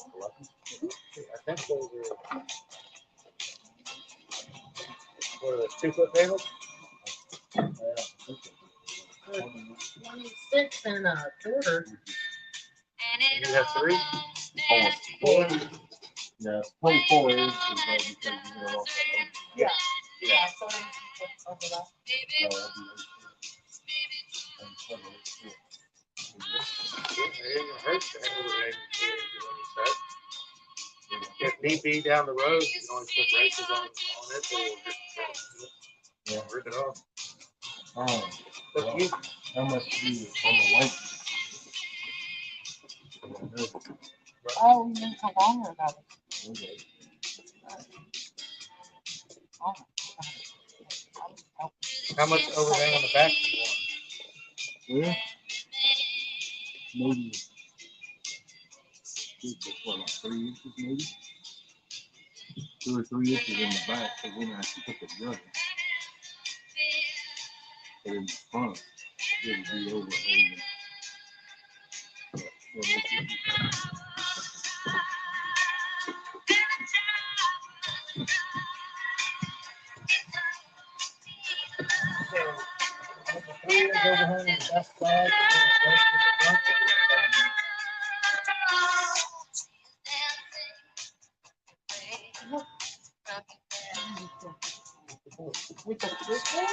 I think those are, what are those, 2-foot panels? 26 and a quarter. And you have 3? 4. Yeah, it's 24 inches though, because you get it off that. Yeah. Yeah, so overlap. If need be down the road, you can always put braces on it or just rip it off. Well, how much do you on the length? Oh, you mean how long or about it? Okay. Oh. How much overhang on the back do you want? Yeah. Maybe. What, like 3 inches maybe? 2 or 3 inches in the back, so then I can put the gutter. But in the front, it would be overhanging. So, 3 inch overhang on the back side, and then the rest of the front. With the switchboard?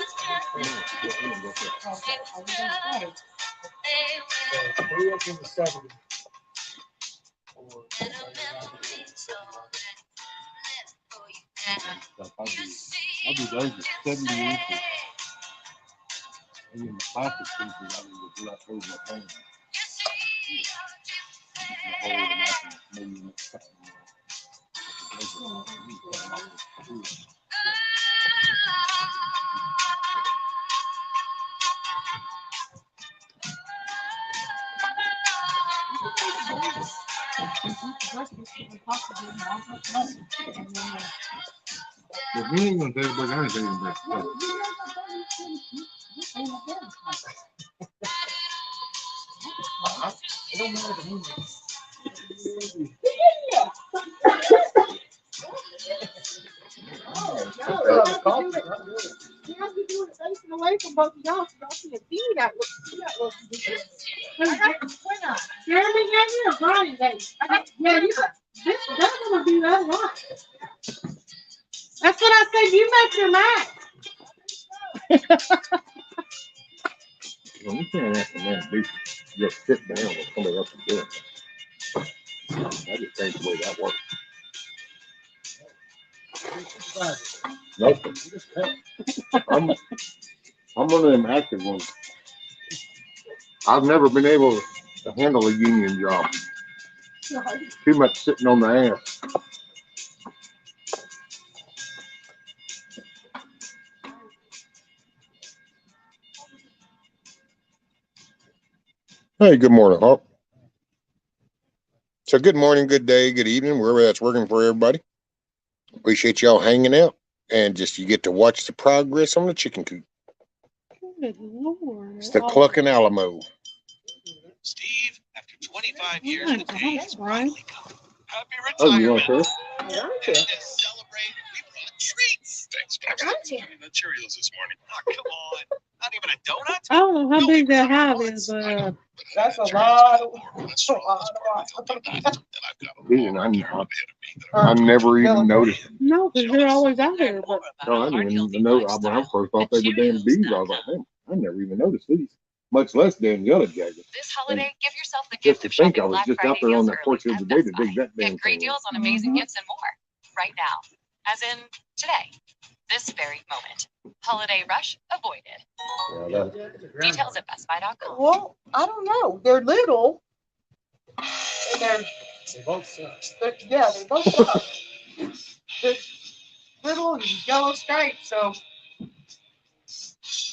So 3 inches is 70. I'll do those at 70 inches. And then the plastic pieces, I would left over at home. If you ain't gonna take it back, I ain't taking it back. It don't matter to me. You have to do it facing away from both of y'all, so y'all can see that. Jeremy, have you a Brian day? Yeah, you got this. That's gonna be that lot. That's what I said. You make your mind. Well, you can't ask a man to just sit down when somebody else is doing it. I just think the way that works. Nope. I'm one of them active ones. I've never been able to handle a union job. Too much sitting on the ass. Hey, good morning, Hawk. So good morning, good day, good evening, wherever that's working for everybody. Appreciate y'all hanging out. And just you get to watch the progress on the chicken coop. Good Lord. It's the Clucking Alamo. Steve, after 25 years, the day has finally come. Happy Oh, you want retirement. to? And to celebrate, we brought treats. Thanks, Paxton. I mean, the Cheerios this morning. Oh, come on. Not even a donut? I don't know how big that hive is, but that's a lot. I never even noticed. No, because they're always out there. But No, I didn't even know. When I first thought they were damn bees, I was like, man, I never even noticed these. Much less damn yellow jackets. This holiday, give yourself the Just gift to of think shopping I was Black just Friday out there on deals that early porch the at other day Best to dig Buy. that damn Get great thing. deals on amazing gifts and more right now. As in today, this very moment. Holiday rush avoided. Yeah, Details at bestbuy.com. well, I don't know. They're little, and They both suck. yeah, they both suck. They're little and yellow stripes, so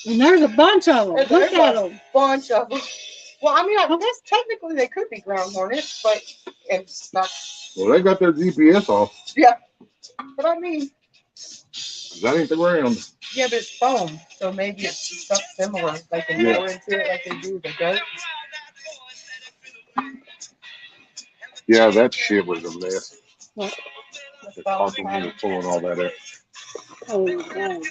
And there's a bunch of them. There's Look at a them. bunch of them. Well, I mean, I guess technically they could be ground hornets, but it's not. Well, they got their GPS off. Yeah. But I mean, That ain't the ground. yeah, but it's foam, so maybe it's stuff similar. They can Yeah. go into it like they do the goat. Yeah, that shit was a mess. What? The parking was pulling all that up. Oh, God.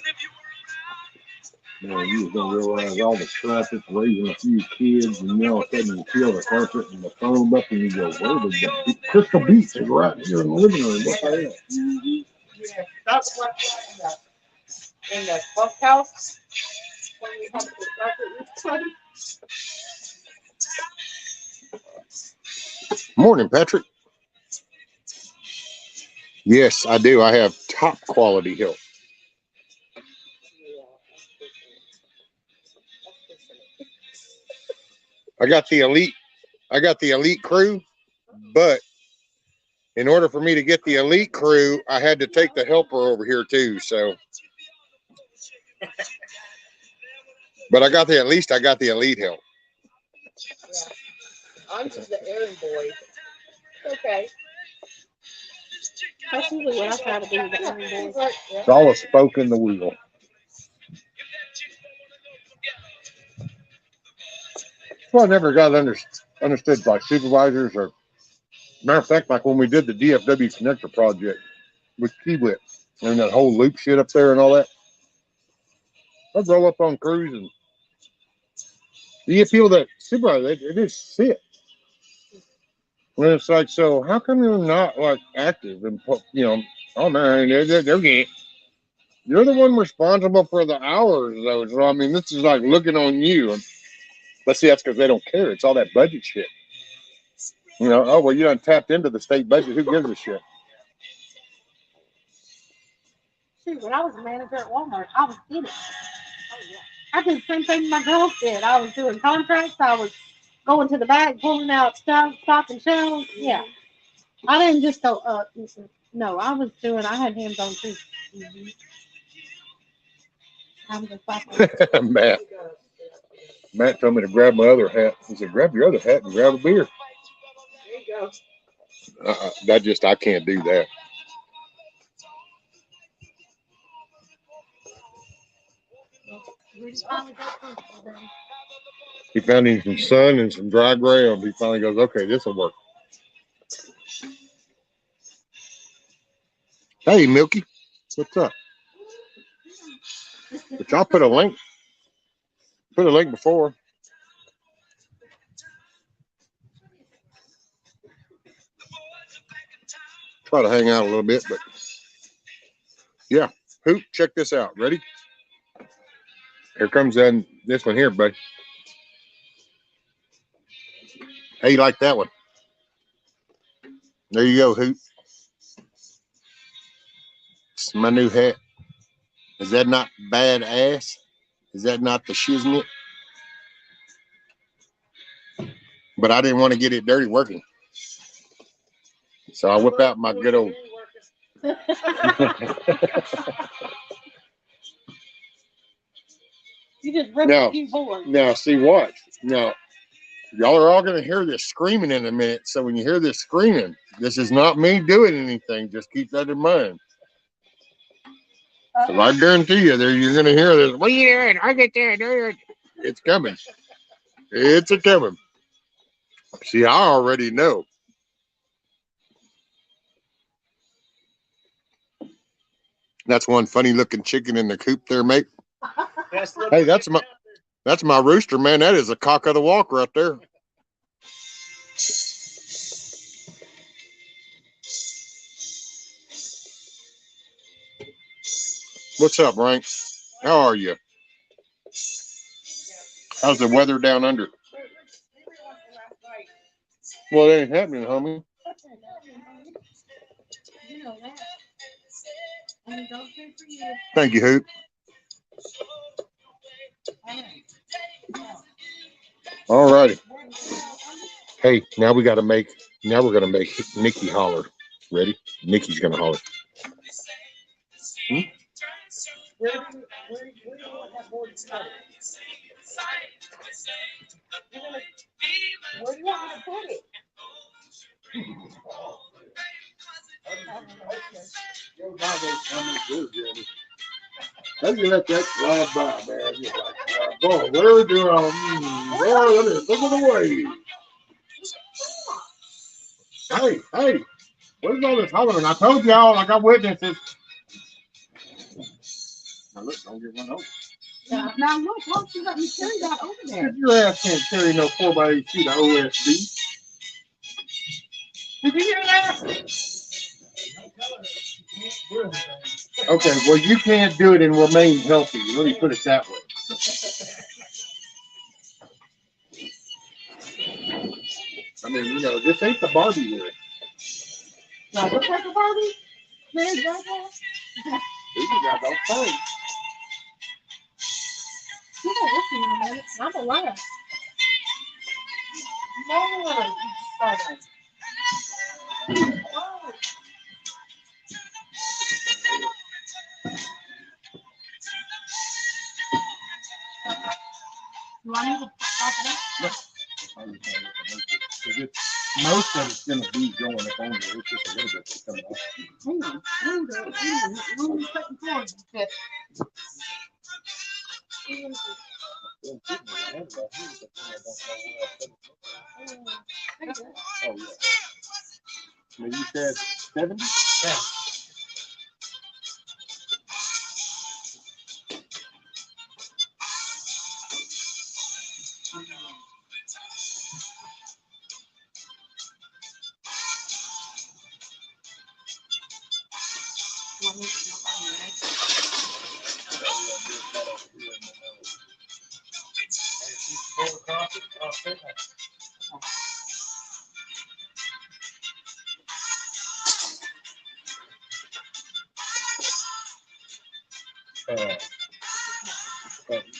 Man, you was gonna realize all the traffic, raising a few kids, and then all of a sudden you feel the carpet and the phone up, and you go, "Where did the Crystal Beach is right here in the living room? What the hell?" Yeah, that's what in the clubhouse when we have the carpet. Morning, Patrick. Yes, I do. I have top quality help. I got the elite crew, but in order for me to get the elite crew, I had to take the helper over here too. So, but I got the elite help. Yeah. I'm just the errand boy. Okay. That's usually what I try to do with the errand boys. It's all a spoke in the wheel. Well, I never got understood by supervisors or, matter of fact, like when we did the DFW connector project with Kiewit and that whole loop shit up there and all that. I'd roll up on crews and you get people that supervise, they just sit. And it's like, so how come you're not like active and oh man, they're getting. You're the one responsible for the hours though. So I mean, this is like looking on you. But see, that's because they don't care. It's all that budget shit. Oh well, you done tapped into the state budget. Who gives a shit? Shoot, when I was a manager at Walmart, I was in it. I did the same thing my girls did. I was doing contracts. I was going to the back, pulling out stuff, stocking shelves. Yeah. I didn't just go, no, I had hands on too. Mm-hmm. I'm just like, Matt told me to grab my other hat. He said, grab your other hat and grab a beer. There you go. I can't do that. He found him some sun and some dry ground. He finally goes, okay, this will work. Hey, Milky, what's up? But y'all put a link before. Try to hang out a little bit, but yeah. Hoop, check this out. Ready? Here comes this one here, buddy. How you like that one? There you go, Hoop. It's my new hat. Is that not badass? Is that not the shiznit? But I didn't want to get it dirty working. So I whip out my good old. You just ripped a few boards. Now, see what? Now, y'all are all going to hear this screaming in a minute. So when you hear this screaming, this is not me doing anything. Just keep that in mind. So I guarantee you, you're going to hear this. What are you doing? I get there. It's coming. It's coming. See, I already know. That's one funny looking chicken in the coop there, mate. Hey, that's my rooster, man. That is a cock of the walk right there. What's up, Rank? How are you? How's the weather down under? Well, it ain't happening, homie. Thank you, Hoop. All righty. Hey, now we're gonna make Nikki holler. Ready? Nikki's gonna holler. Where do you want that board started? Where do you want me to put it? Your Bible coming good, Jeremy. How you let that slide by, man? You're like, boy, where do I? Boy, look at the way. Hey, where's all this hollering? I told y'all, I got witnesses. Now look, don't get run over. Now look, why don't you let me carry that over there? Your ass can't carry no 4x8 sheet of OSB. Did you hear that? Okay, well, you can't do it and remain healthy. Let me put it that way. I mean, you know, this ain't the Barbie year. No, look like a Barbie. There's that one. You got no phone. You don't listen in a minute. I'm a liar. No. Do I need to stop that? Most of it's going to be going up on there. It's just a little bit that's coming off. Hang on. We're cutting cords. Oh, yeah. Maybe you said 70? Yeah.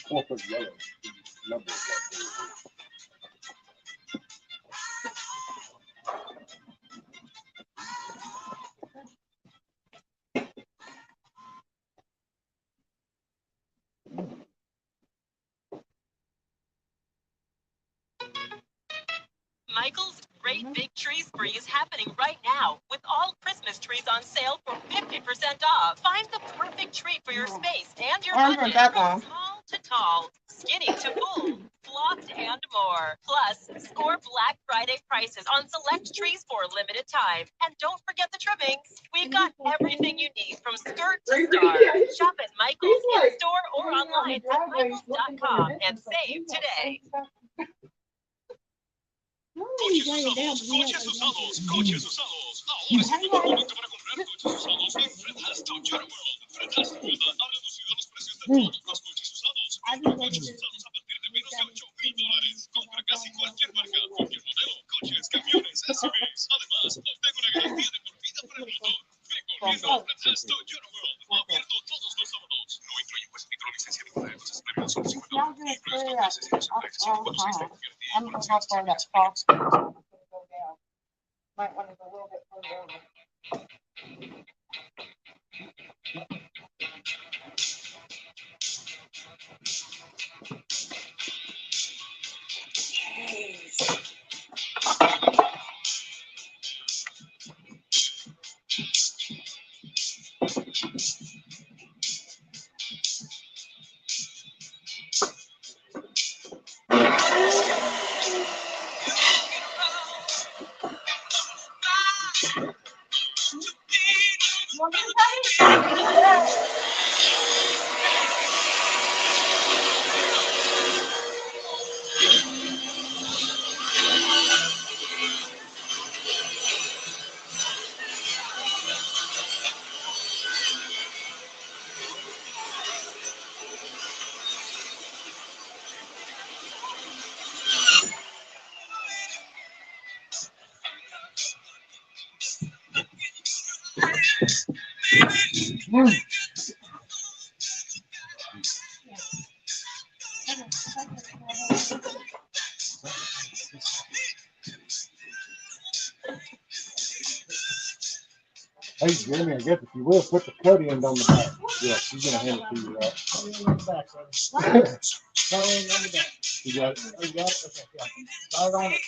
Corporate yellow. Number. Michael's Great Big Tree Spree is happening right now with all Christmas trees on sale for 50% off. Find the perfect tree for your space and your budget. From small to tall, skinny to full, flocked and more. Plus, score Black Friday prices on select trees for a limited time. And don't forget the trimmings. We've got everything you need from skirt to star. Shop at Michael's in-store or online at michaels.com and save today. Coches usados, coches usados, coches usados. Ahora es el mejor momento para comprar coches usados en Fred Toyota World. Fred Toyota ha reducido los precios de todos los coches usados. Compra coches usados a partir de menos de $8,000. Compra casi cualquier marca, cualquier modelo, coches, camiones, SUVs. Además, obtenga una garantía de por vida para el motor. Ven corriendo a Fred Toyota World. Abierto todos los sábados. No incluye impuesto ni licencia ninguna de cosas previas. Solo I'm going to go for that box. Might want to go a little bit further over. Hey, Jeremy, I guess if you will, put the cut end on the back. Yeah, she's gonna hand it to you, right? You got it? You got it? Okay, yeah. Start on it.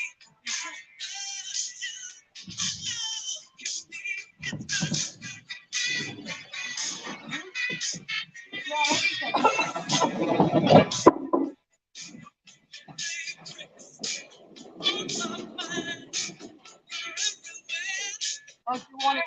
Oh, you want it?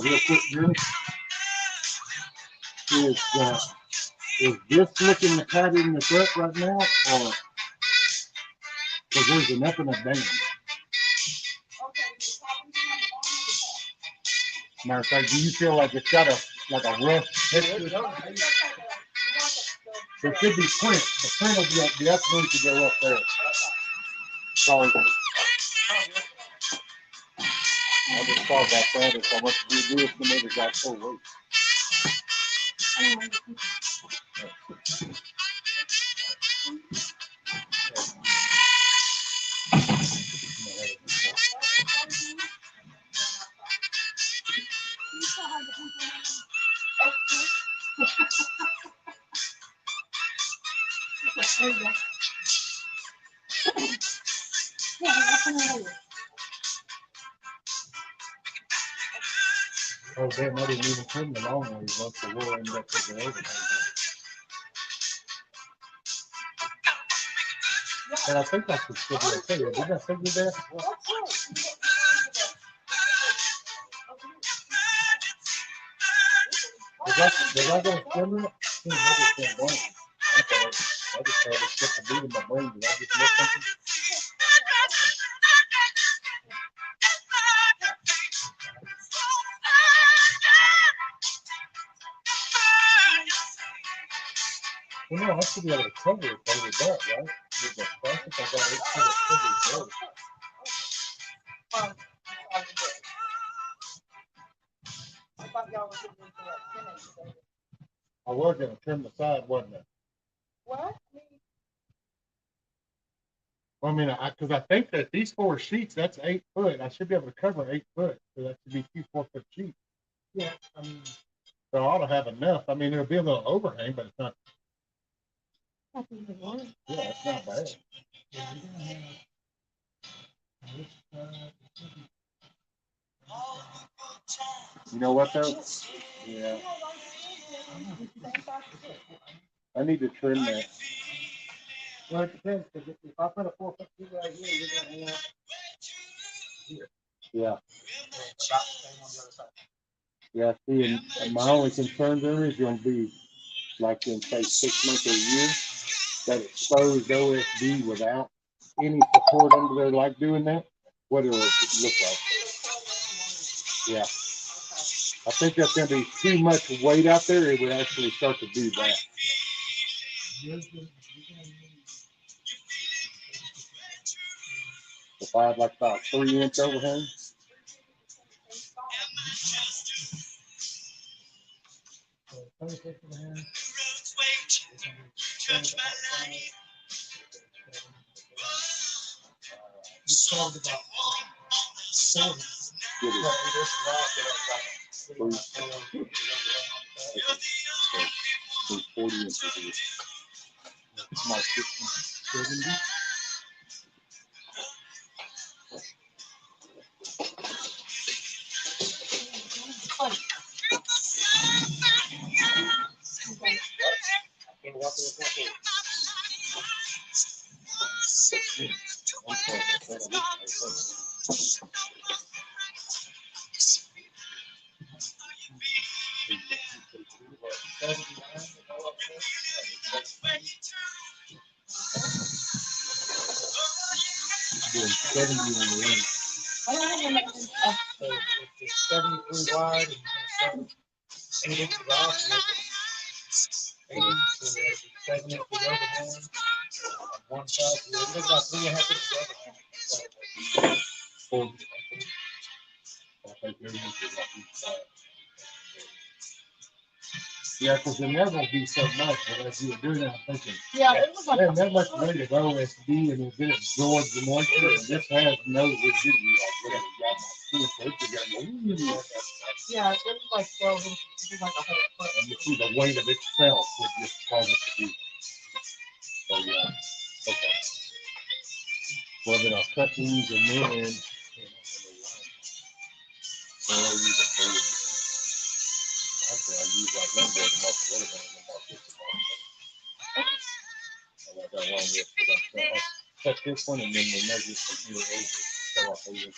Real quick, Jeremy. Is this looking the pattern that's up right now, or because there's an up and a down? Matter of fact, do you feel like it's got a rough texture? There should be print. The print will be up. The up needs to go up there. Sorry. I just thought about that. If I want to do this, then maybe got so late. Oh, damn, I didn't even trim the long ways up, so we'll end up with the overhang. And I think that should still be okay. Did I figure that? Was I going to trim it? I just didn't want it. I just had to skip the beat in my brain. Did I just miss something? Well, no, I should be able to cover it over that, right? With the plastic, I got it covered there. I was going to trim the side, wasn't I? What? Well, I mean, because I think that these 4 sheets, that's 8 foot. I should be able to cover 8 foot. So that should be 2 4-foot sheets. Yeah, I mean, so I ought to have enough. I mean, it'll be a little overhang, but it's not. Yeah, it's not bad. You know what though? Yeah. I need to trim that. well, it depends, because if I put a 4-foot sheet right here, you're gonna have here. Yeah. About the same on the other side. Yeah, see, and my only concern there is going to be, like in say 6 months or a year, that exposed OSB without any support under there, like doing that. What does it look like? Yeah. I think that's going to be too much weight out there. It would actually start to do that. If I had like about 3-inch overhang. 70 on the length. So it's 73 wide and 8 inches off. And 80, so there's 7 inches overhang on one side. So there's about 3.5 inches overhang on each side. Yeah, because there never will be so much, but as you were doing that, I'm thinking, Yeah, it was like there's that much weight of OSB and it didn't absorb the moisture, and this has no residual, like whatever you got, like 2 foot, yeah, it was like 12 inches. It was like a whole foot. and you see the weight of itself would just cause it to be. So, yeah, okay. Well, then I'll cut these and then, I'll use a board. Actually, I use like one board to mark the other one, and then mark this one. I like that long list, because I'll cut this one and then we'll measure from here over. So I'll put it.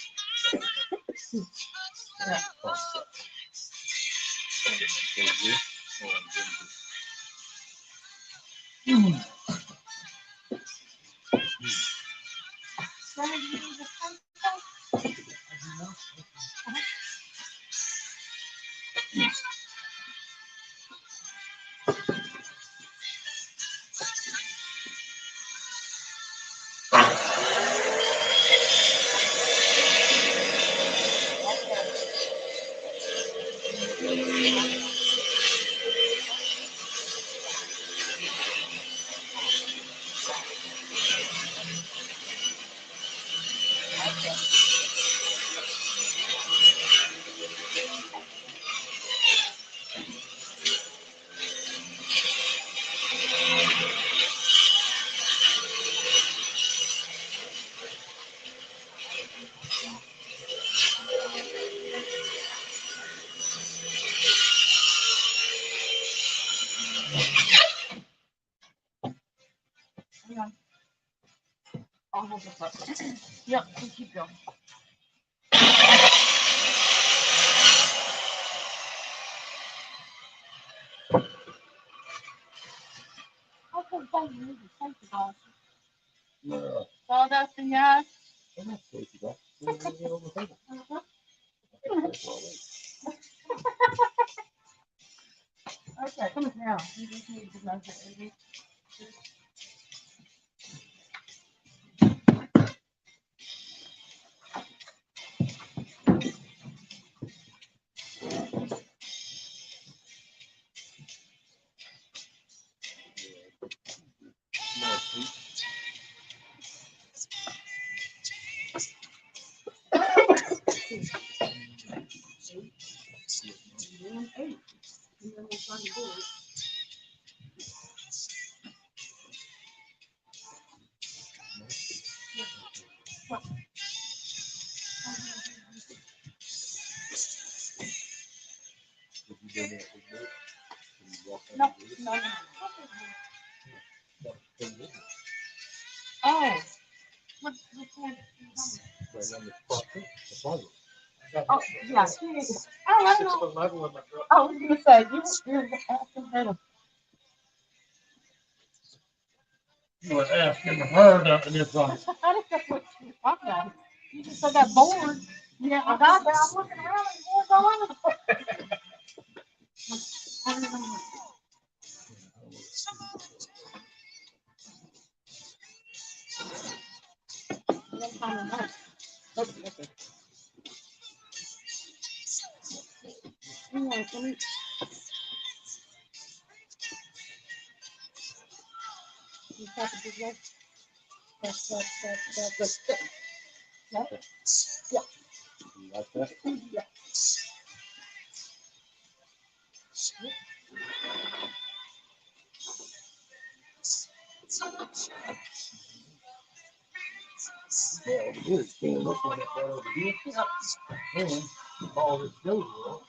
Yeah. I'll hold this up. Yep, we keep going. Sawdust and gas. Okay, come now. You just need to measure it. No, no, no. Oh. Which one? Oh, yeah. Oh, I don't know. I was gonna say, you're asking her to. You were asking her that in this one. I didn't know what you were talking about. You just said that board. Yeah, I got that. I'm looking around and board's all over the place. I don't know. Okay. Let me. You tap it this way. That's. Yeah. Yeah. You like that? Yeah. Yeah, it is. Can't look like that over here. And all this goes well.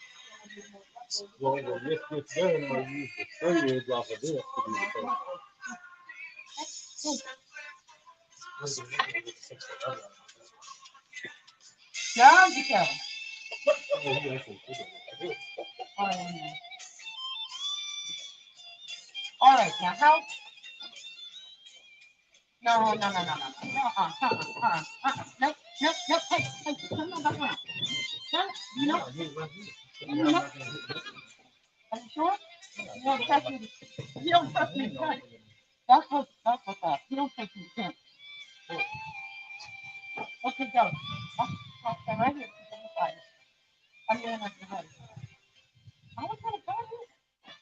Well, when this gets done, I'll use the straight edge off of this to do the Now you tell. All right, now how? No. Nope. Hey, come on back around. No. Are you sure? You don't trust me. You don't trust me. Right. That's what's up. You don't trust me. Can't. Okay, go. I'll stay right here. I'm going to the head. I was going to call you.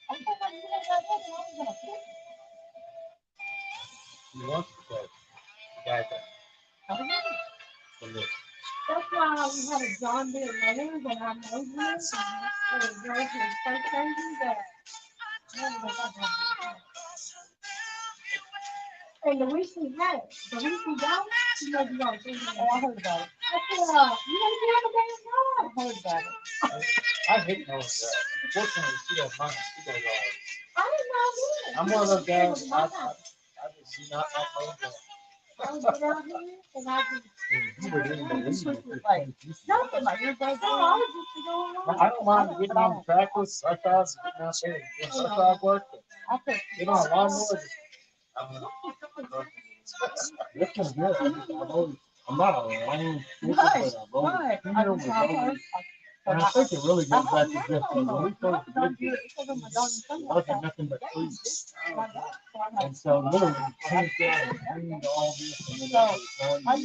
I was going to do that. I was going to kill you. You want to say, guys, That's why we had a John Deere layer when I made this. And it drove me so crazy that and the week we had it, the week we got it, she made me go. Oh, I heard about it. I said, you don't have a damn car. I heard about it. I hate knowing that. Unfortunately, she doesn't mind. She does all. I didn't know it. I'm one of those guys. I just do not like knowing that. I would get out here and I just. You would even believe like, nothing. My earbuds. No, I was just going on. I don't mind getting on the tractor. I tried getting out there and doing truck work. Get on a lawnmower. This one's good. I'm not a lame people, but I've always here with those. And I think it really goes back to just when we first did this, it wasn't nothing but trees. And so literally came down and cleaned all this and then it was done. And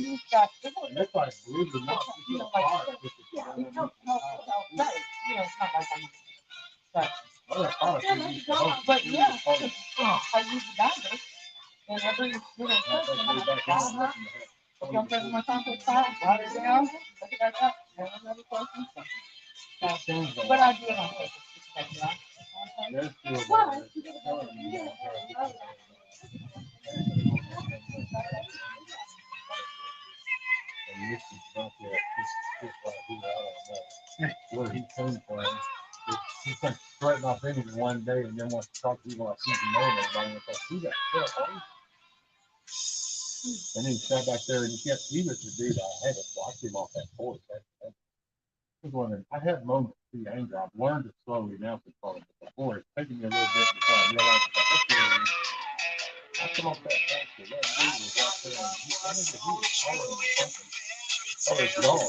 it's like, believe it or not, it's just hard. But yeah, I use the diver and every little person jump over my compost pile, water it down, look it up, and another person. But I do it on Where he came from. He sent threatened off any one day and then wants to talk to you like he's known everybody. And like, he got stuff, and then he sat back there and he was the dude I had to watch him off that porch. I had moments of anger. I've learned to slowly now control it. But before it's taking me a little bit before I realize I come off that pasture. That dude was out there and he was calling something. Oh, his dog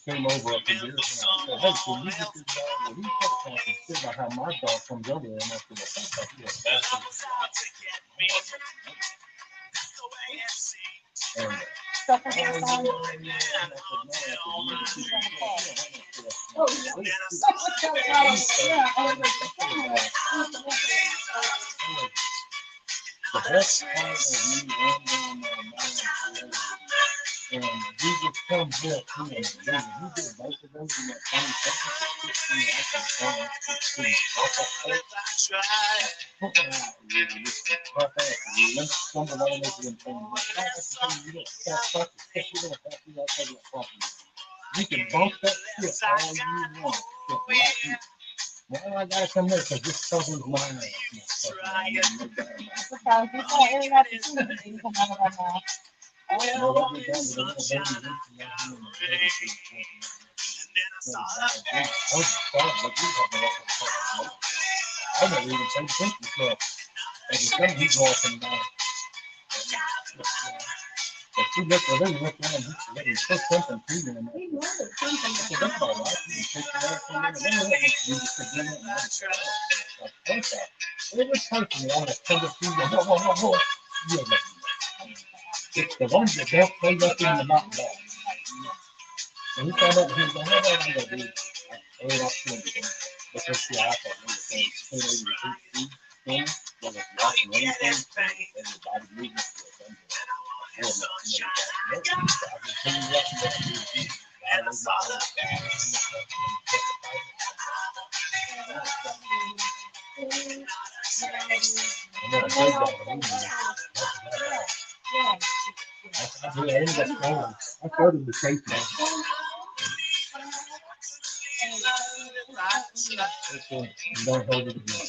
came over up in here and I said, hey, can you get this dog? Well, he kept talking shit about how my dog comes over there and I said, well, thanks, I feel bad. The best part of me and Jesus comes up to him. He did both of those in that same you can bump that shit all you want. Well, I gotta come there because this something's mine. I never even paid attention to it. And he's walking down. But she looked at him, looked at him, he put something to him. I said, that's all right. You can take it out from there. You just begin it. Every person I want to come to see you. Whoa. Yeah, it's the ones that don't play up in the mountain ball. And he found out he was like, how about I'm going to do it? I threw it up to him. Because see, I thought he was saying, stay over the thing, whether it's watching anything, everybody moving to it. I started to say don't hold it again.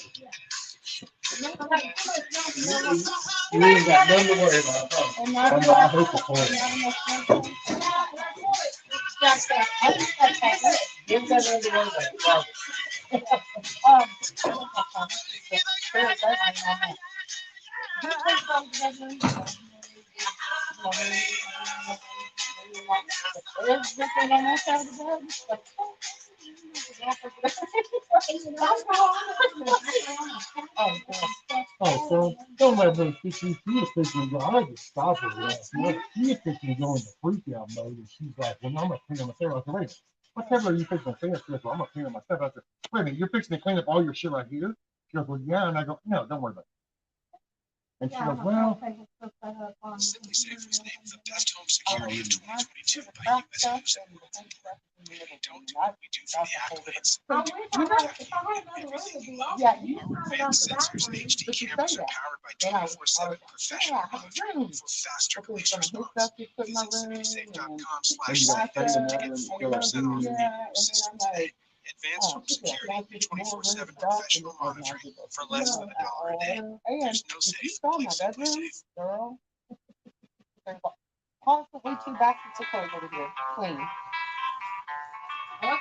You ain't got nothing to worry about. I hope it's for you. Give that other one back. everything on that side of the bed. Oh, so don't let her think you. She was thinking, well, I just stop her last night. She was thinking going to freak out mode, and she's like, well, no, I'm gonna clean up my stuff. I said, wait, what the hell are you fixing to clean up? She goes, well, I'm gonna clean up my stuff. I said, wait a minute, you're fixing to clean up all your shit right here? She goes, well, yeah. And I go, no, don't worry about it. And she goes, well, Simply Safe was named the best home security of 2022 by U.S. News and World Report. We don't do what we do for the accolades. Our advanced sensors and HD cameras are powered by 24/7 professional monitoring for faster police response. Visit simplysafe.com/safe to get 40% off your system today. Advanced home security, 24/7 professional monitoring for less than $1 a day. There's no safe like Simply Safe. Possibly 2 baskets of clothes over here, clean.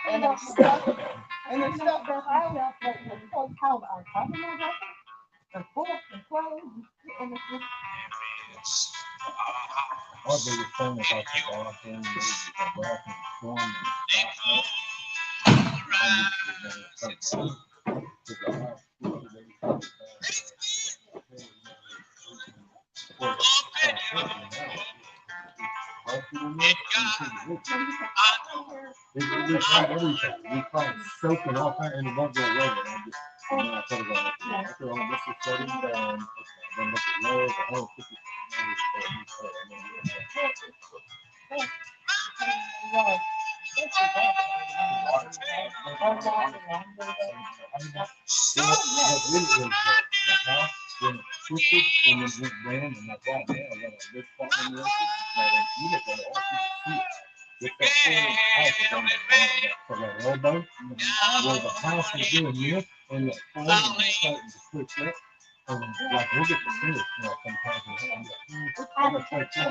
And there's stuff behind us that was so cold. I'm talking about the books and clothes and it's just our biggest thing is like the bathroom, the bathroom storm and stop We tried everything. We tried soap and all that, and it won't go away. And I thought about it. I thought, oh, this is setting down. Then look at low, the whole 50. When it shifted and it went down, and like right now, what I look problem is that if you look at it, all you see with that house is on the ground, for that elbow, where the house is doing this, and that phone is starting to switch up. And like we'll get the finish, sometimes I'm gonna take this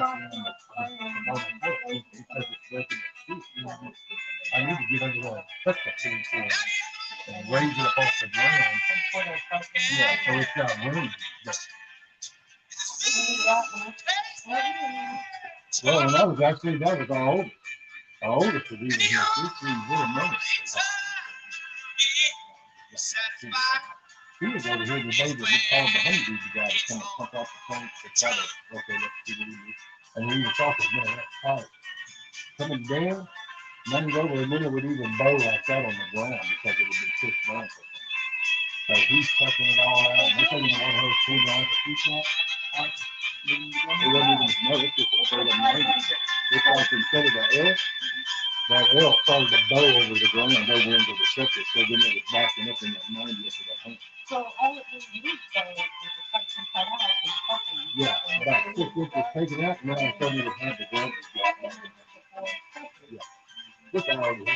because it's breaking the seat. I need to get under there and touch that thing and raise it up off the ground. Yeah, so it's got room. Well, when I was actually, that was our oldest. Our oldest was even here. He was over here the day that we called the honeybee guy to come and pump off the tank to try to, okay, let's see what he is. And we were talking, man, that's tight. Coming down, nothing's over, and then it would even bow like that on the ground because it would be pushed down. So he's checking it all out. And they're taking one of those 2 lines of feet. It wasn't even a snow, it's just a straight up 90. It's like instead of the L, that L started to bow over the ground over into the septic, so then it was backing up in that 90 into that hump. So all it was to do though is to cut some cut out and fucking. Yeah, about 6 inches taken out, and then I told you to have the gloves. Yeah. Look at all this.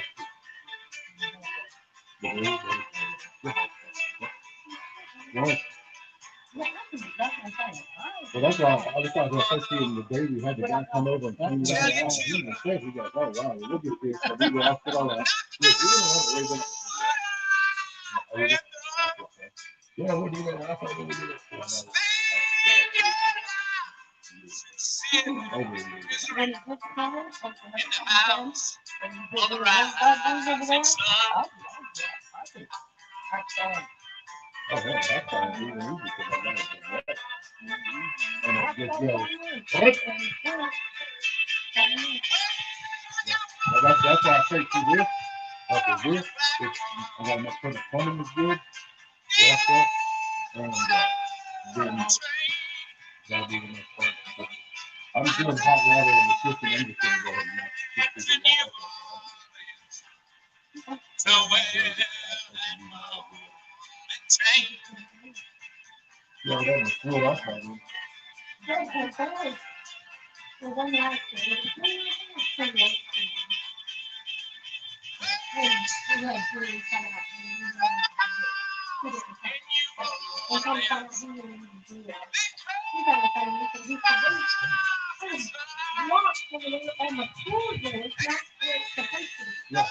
Well, that's why I was talking about the day we had the guy come over and clean it all out. He even said, he goes, oh, wow, we'll get this. So we were off it all out. Yeah, we'll do that. I thought we would do that. All around. Oh, yeah, that's fine. Even easy because I got it wet. And it's just, well, that's why I say to this, after this, I got to make sure the plumbing is good, wash up, and then that'll be the next part. I'm doing hot water in the system. I'm just going to go ahead and knock the system out. Yeah, that was good. I thought. Yeah.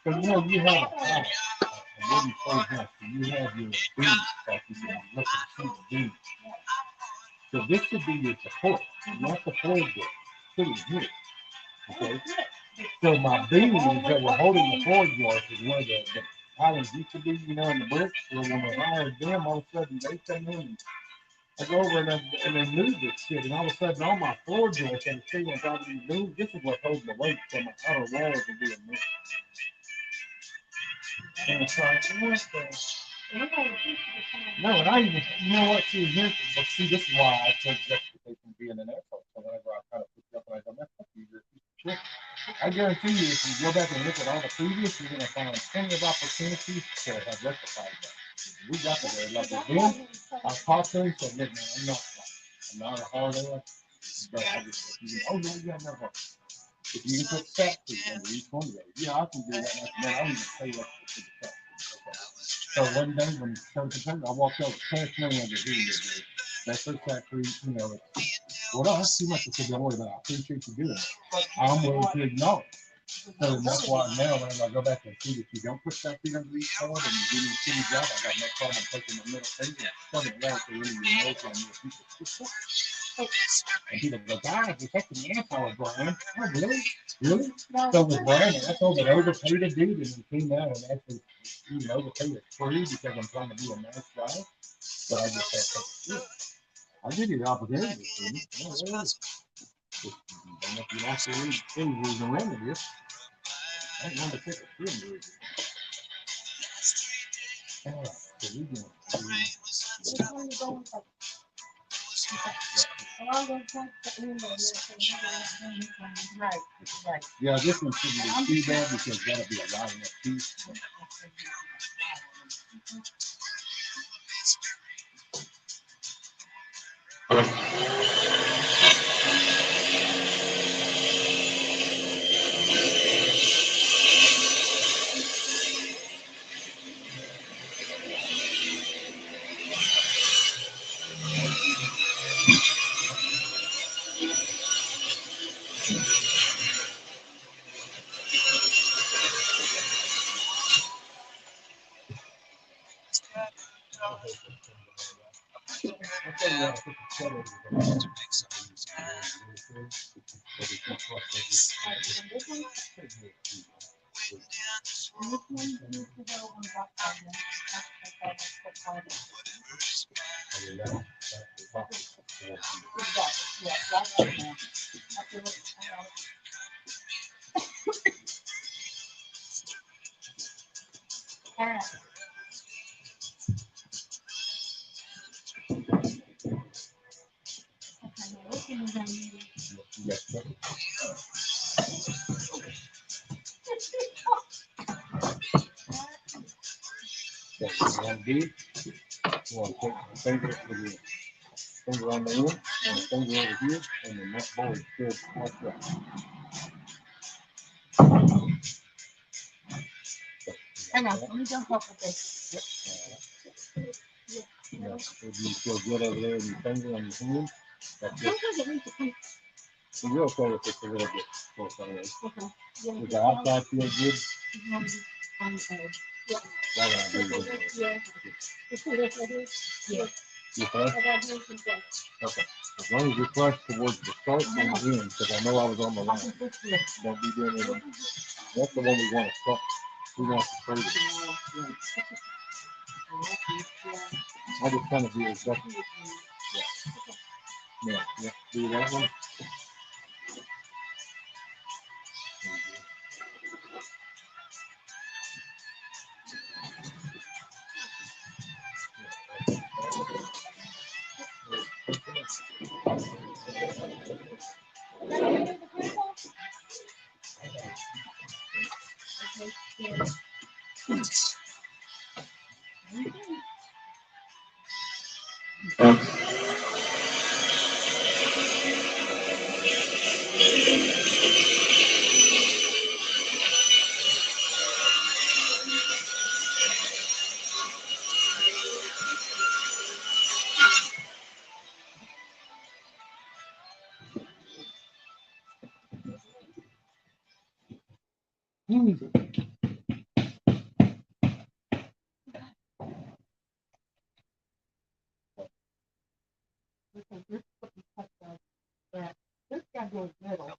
Because you have a house, a wooden frame house, and you have your beams, like you can look and see the beams. So this could be your support, not the floor joist. Put it here. Okay? So my beams that were holding the floor joist is where the islands used to be, you know, in the bricks. So when we hired them, all of a sudden they come in and I go over and they move this shit, and all of a sudden all my floor joists and the ceilings all these moves. This is what's holding the weight from my outer walls are being moved. And it's like, what the? No, and I even, you know what, see, here, but see, this is why I take justification from being an asshole. So whenever I try to put you up and I go, man, fuck you, you're a piece of shit. I guarantee you, if you go back and look at all the previous, you're going to find plenty of opportunities to have rectified that. We got to there. Like then, I talked to him, said, look, man, I'm not a hard ass, but I just, oh, yeah, you got no heart. If you can put fat food under each one of those, yeah, I can do that. Like, man, I don't even pay what to the fat food. Okay. So one day when I walked over, cash money under here. That's her fat food, you know. Well, no, that's too much to don't worry about. I appreciate you doing it. I'm willing to acknowledge. So that's why now whenever I go back and see that you don't put fat food under each card and you give me a shitty job, I got no problem taking my middle finger and shoving it right to really your nose and your people. And people go, God, you're such an asshole, Brian. Oh, really? Really? So with Brian, I told him overpaid a dude and he came out and actually, you know, overpaid it free because I'm trying to be a nice guy. But I just said, I'll give you the opportunity. No worries. If you ask any reason remedy, I don't want to take a free reason. Yeah, this one shouldn't be too bad because that'll be a lot of piece. One D, one take my finger to the finger on the end, and the finger over here, and then that board still like that. Hang on, let me jump up with this. Yeah, if you feel good over there in your finger on your hand, that's it. So you're okay if it's a little bit close away. Does the outside feel good? That one I do good. You okay? Okay. As long as you're flush towards the start and the end, because I know I was on the line. Don't be doing anything. That's the one we want to start. We want to trade it. I just kind of do exactly. Yeah. Do that one. This guy goes middle.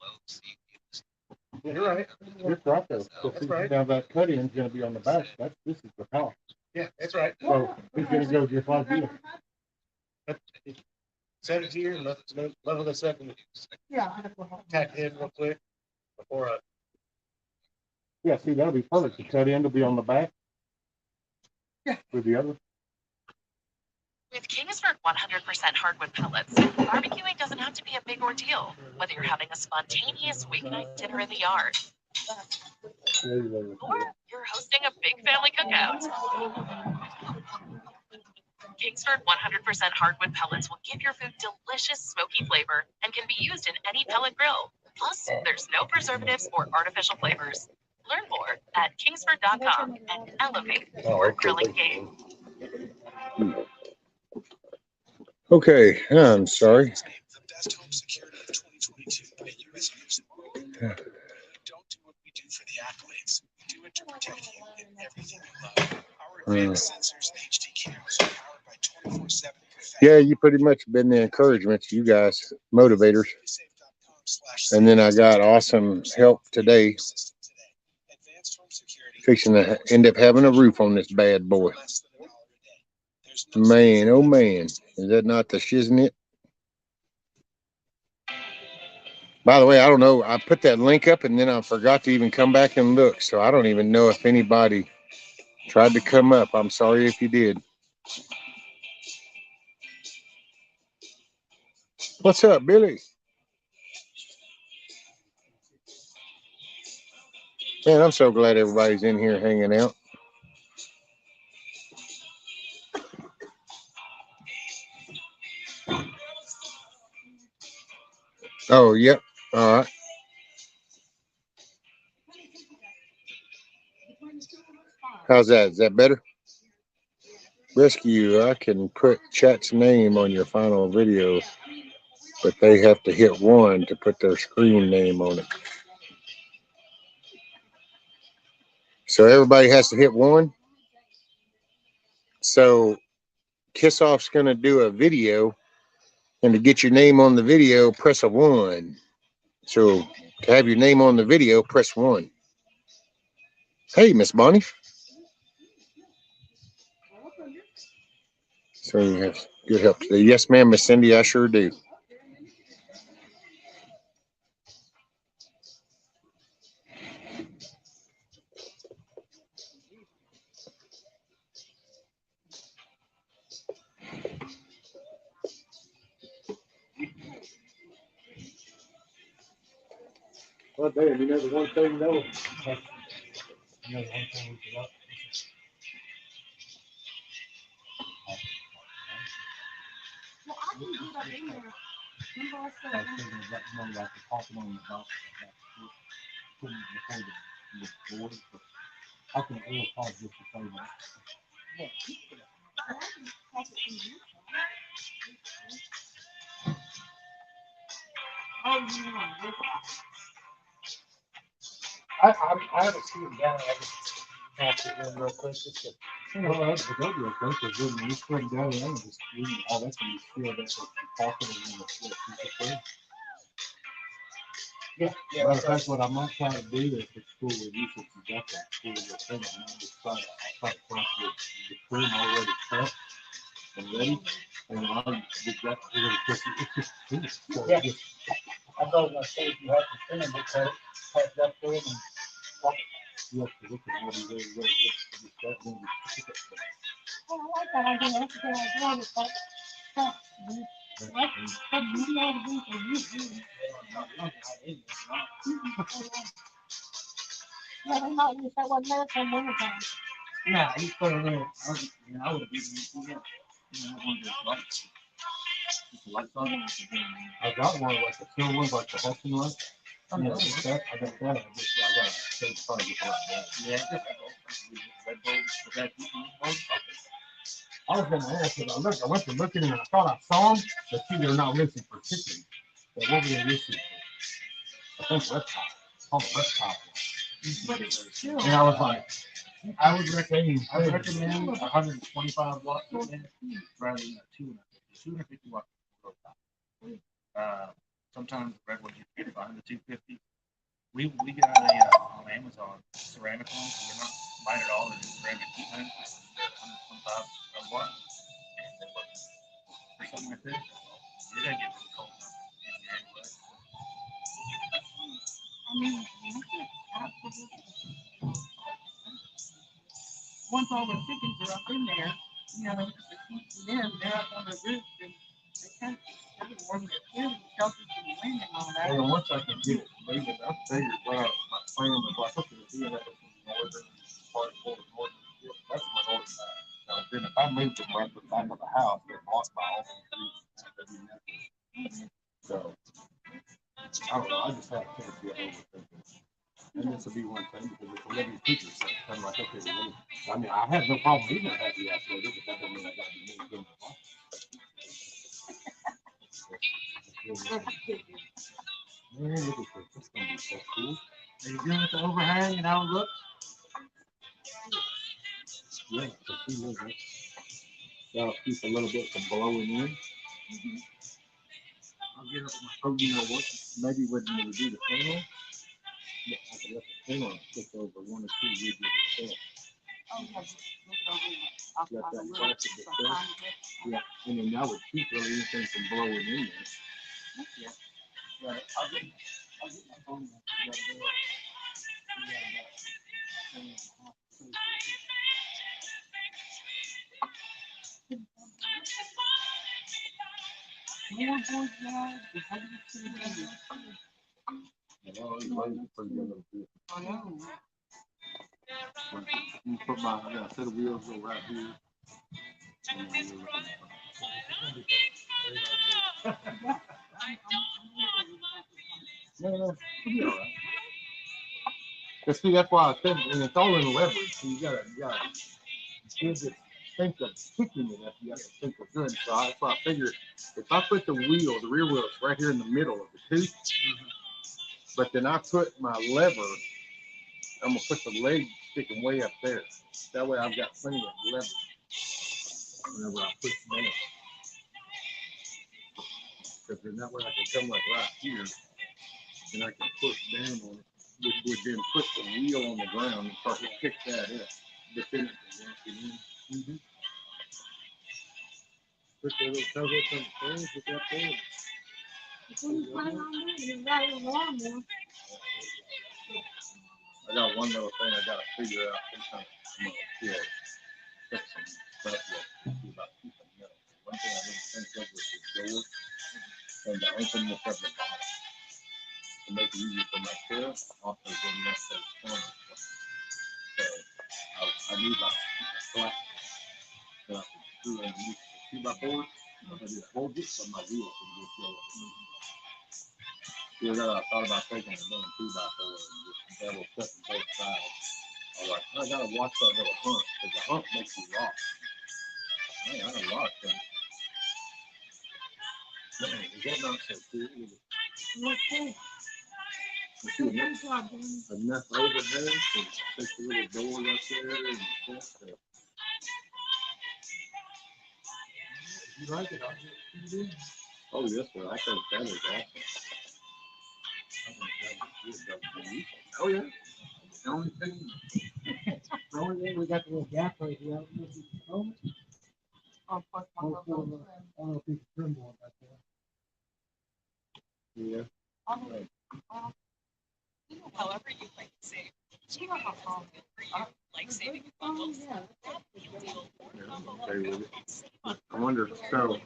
You're right. You're right though. That's right. Now that cut end's gonna be on the back. This is the top. Yeah, that's right. So it's gonna go just like this. Set it here and level this up and tack it in real quick before I. Yeah, see, that'll be perfect. The cut end will be on the back. Yeah. With the other. With Kingsford 100% hardwood pellets, barbecuing doesn't have to be a big ordeal, whether you're having a spontaneous weeknight dinner in the yard or you're hosting a big family cookout. Kingsford 100% hardwood pellets will give your food delicious smoky flavor and can be used in any pellet grill. Plus, there's no preservatives or artificial flavors. Learn more at kingsford.com and elevate your grilling game. Okay, I'm sorry. The best home security of 2022 by U.S. News & World Report. We don't do what we do for the accolades. We do it to protect you and everything you love. Our advanced sensors and HD cameras are powered by 24/7. Yeah, you pretty much been the encouragement to you guys, motivators. And then I got awesome help today. Fixing to end up having a roof on this bad boy. Man, oh man, is that not the shiznit? By the way, I don't know. I put that link up and then I forgot to even come back and look. So I don't even know if anybody tried to come up. I'm sorry if you did. What's up, Billy? Man, I'm so glad everybody's in here hanging out. Oh, yep. All right. How's that? Is that better? Rescue, I can put chat's name on your final video, but they have to hit 1 to put their screen name on it. So everybody has to hit 1. So Kiss Off's going to do a video, and to get your name on the video, press a 1. So to have your name on the video, press 1. Hey, Miss Bonnie. So you have good help today. Yes, ma'am, Miss Cindy, I sure do. Well, damn, you know the one thing though. You know the one thing we forgot. Well, I can get up in there. Remember I said, I was thinking of that money like the popping on the box, putting it before the board. I can real pause just to say that. I haven't seen him down. I just passed it in real quick. Just to, Well, that's the go real quick, because when you spread down the end, just all that's when you feel that's what you're talking and the yeah. Well, that's what I might try to do if it's cool with you, since you got that cool with your thing. And I just try to front with the cream already cut and ready. And I'll get that really quick. It's just cool. So Yeah. just, I thought I was gonna say if you have to spin it, cut it up to it and. yeah, because it can all be very, very quick. Just that when you pick it. oh, I like that idea. That's a good idea. But you know, yeah, they might use that one there from winter time. Yeah, you put it in. I would have been. I got one like the silver ones, like the Hudson ones. Yeah, I got that. I got to say, probably get that. Yeah. I was gonna ask, because I went to looking and I thought I saw them, but see, they're not listed for chicken. But what were they listed for? I think reptile. It's called reptile. But it's still. And I was like, I would recommend 125 watt rather than 250. 250 watt. Sometimes the red ones you get behind the 250. We got a on Amazon ceramic one, so we're not buying it all. It's ceramic one. It's $125 a watt, and then for something like this, you're gonna get some cold in here anyway. I mean, once all the chickens are up in there, you know, them, they're up on the roof, and they kind of warm their skin, shelter from the wind and all that. And once I can get it moving, I figured my plan was like, okay, if you have it from the northern part of the northern, that's my north side. Now, then if I moved it right to the back of the house, they're blocked by all the trees. So, I don't know, I just have a tendency of overthinking. And this will be one thing because it's a living creature, so it's kind of like, okay, well, I mean, I have no problem even have the ass later, but that doesn't mean I gotta be moving them. Man, look at this. This is gonna be so cool. Are you good with the overhang and how it looks? Yeah, so see, look, that'll keep a little bit from blowing in. I'll get up my, oh, you know what? Maybe when we do the panel, I can let the panel stick over one or two years of the let that plastic itself. Yeah, and then that would keep really anything from blowing in there. Yeah, I'll get my phone. You put my, I got a set of wheels go right here. No, it'll be all right. But see, that's why I said, and it's all in leverage. So you gotta just think of kicking it up. You gotta think of good. So that's why I figured if I put the wheel, the rear wheel is right here in the middle of the tooth, but then I put my lever, I'm gonna put the leg sticking way up there. That way I've got plenty of leverage whenever I push down. Because then that way I can come like right here, and I can push down on it, which would then put the wheel on the ground and start to kick that up. But then it can walk it in. Put the little cover up on the frame, put that there. I got one little thing I gotta figure out sometime. Yeah, fix some stuff that about keeping metal. One thing I didn't think of was the door and the openness of the bottom to make it easier for my chair. Also, didn't mess those corners. So I need like a flat that I can screw underneath the 2x4. I just hold it so my wheel can just go up. Yeah, that I thought about taking a damn 2x4 and just double cutting both sides. I was like, I gotta watch that little hump because the hump makes you rock. Man, I got a lot of things. Man, is that not so cool? Enough overhead to take the little door up there and stuff. You like it? Oh, yes, sir. I think that is awesome. Oh, yeah. The only thing we got the little gap right here. I don't know if you can throw it. I don't know if you can trim one back there. Yeah. However you like to save. Do you know how fun for you like saving bundles? Okay with it. I wonder, so,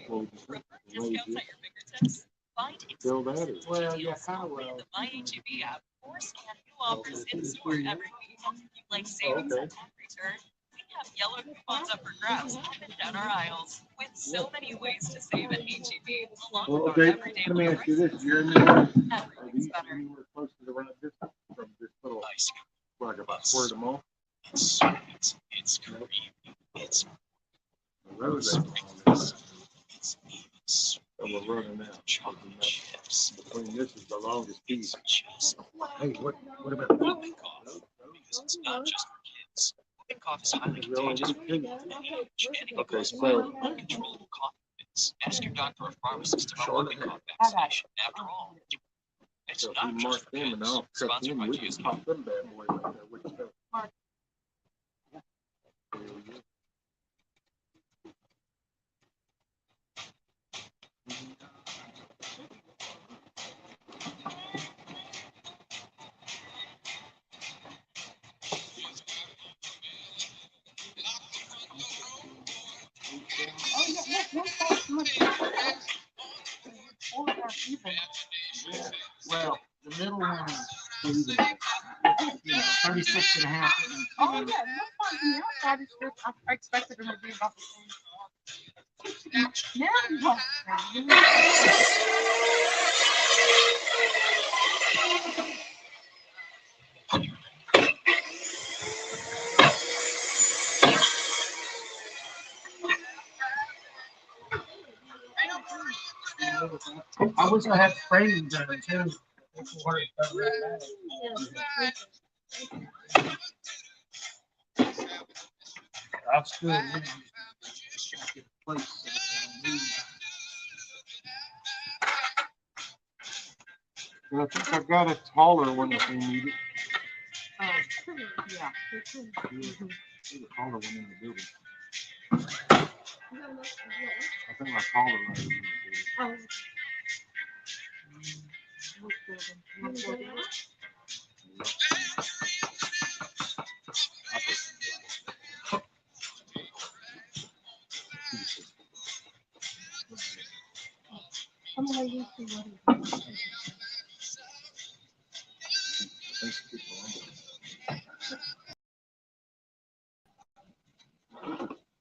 well, Discounts at your fingertips. Find still that is. well, yeah, how well. The MyHEB app or scan new offers in store every week. If you like savings at return, we have yellow coupons up for grabs up and down our aisles. With so many ways to save at HEB, along Well, with our okay, everyday let me low ask you this, prices. Jeremy. Are Everything's these better. anywhere close to the right distance from this little, like about a quarter of a mile? It's sweet. It's creamy. It's The road ain't long. it's even sweet. So we're running out. Chocolate chips. Between this is the longest piece. Just Hey, what about the whooping cough. Because it's not just for kids. Whooping cough is highly contagious for anyone with any age, and it Okay, causes so uncontrollable cough fits. Ask your doctor or pharmacist about whooping cough vaccination. After all, It's So if not you just mark for them and kids. I'll cut Sponsored them, by we can TSK. pop them bad boys right there. What you think? Oh, yeah, look, one part, four of our people. Yeah. Well, the middle one is 36 and a half. Oh, yeah, one part from the outside is good. I expected them to be about the same. Now you want I wish I had framing done too. I've still And I think I've got a taller one if you need it. yeah. There's a taller one in the building. I think my taller one is in the building. I'm gonna use the one.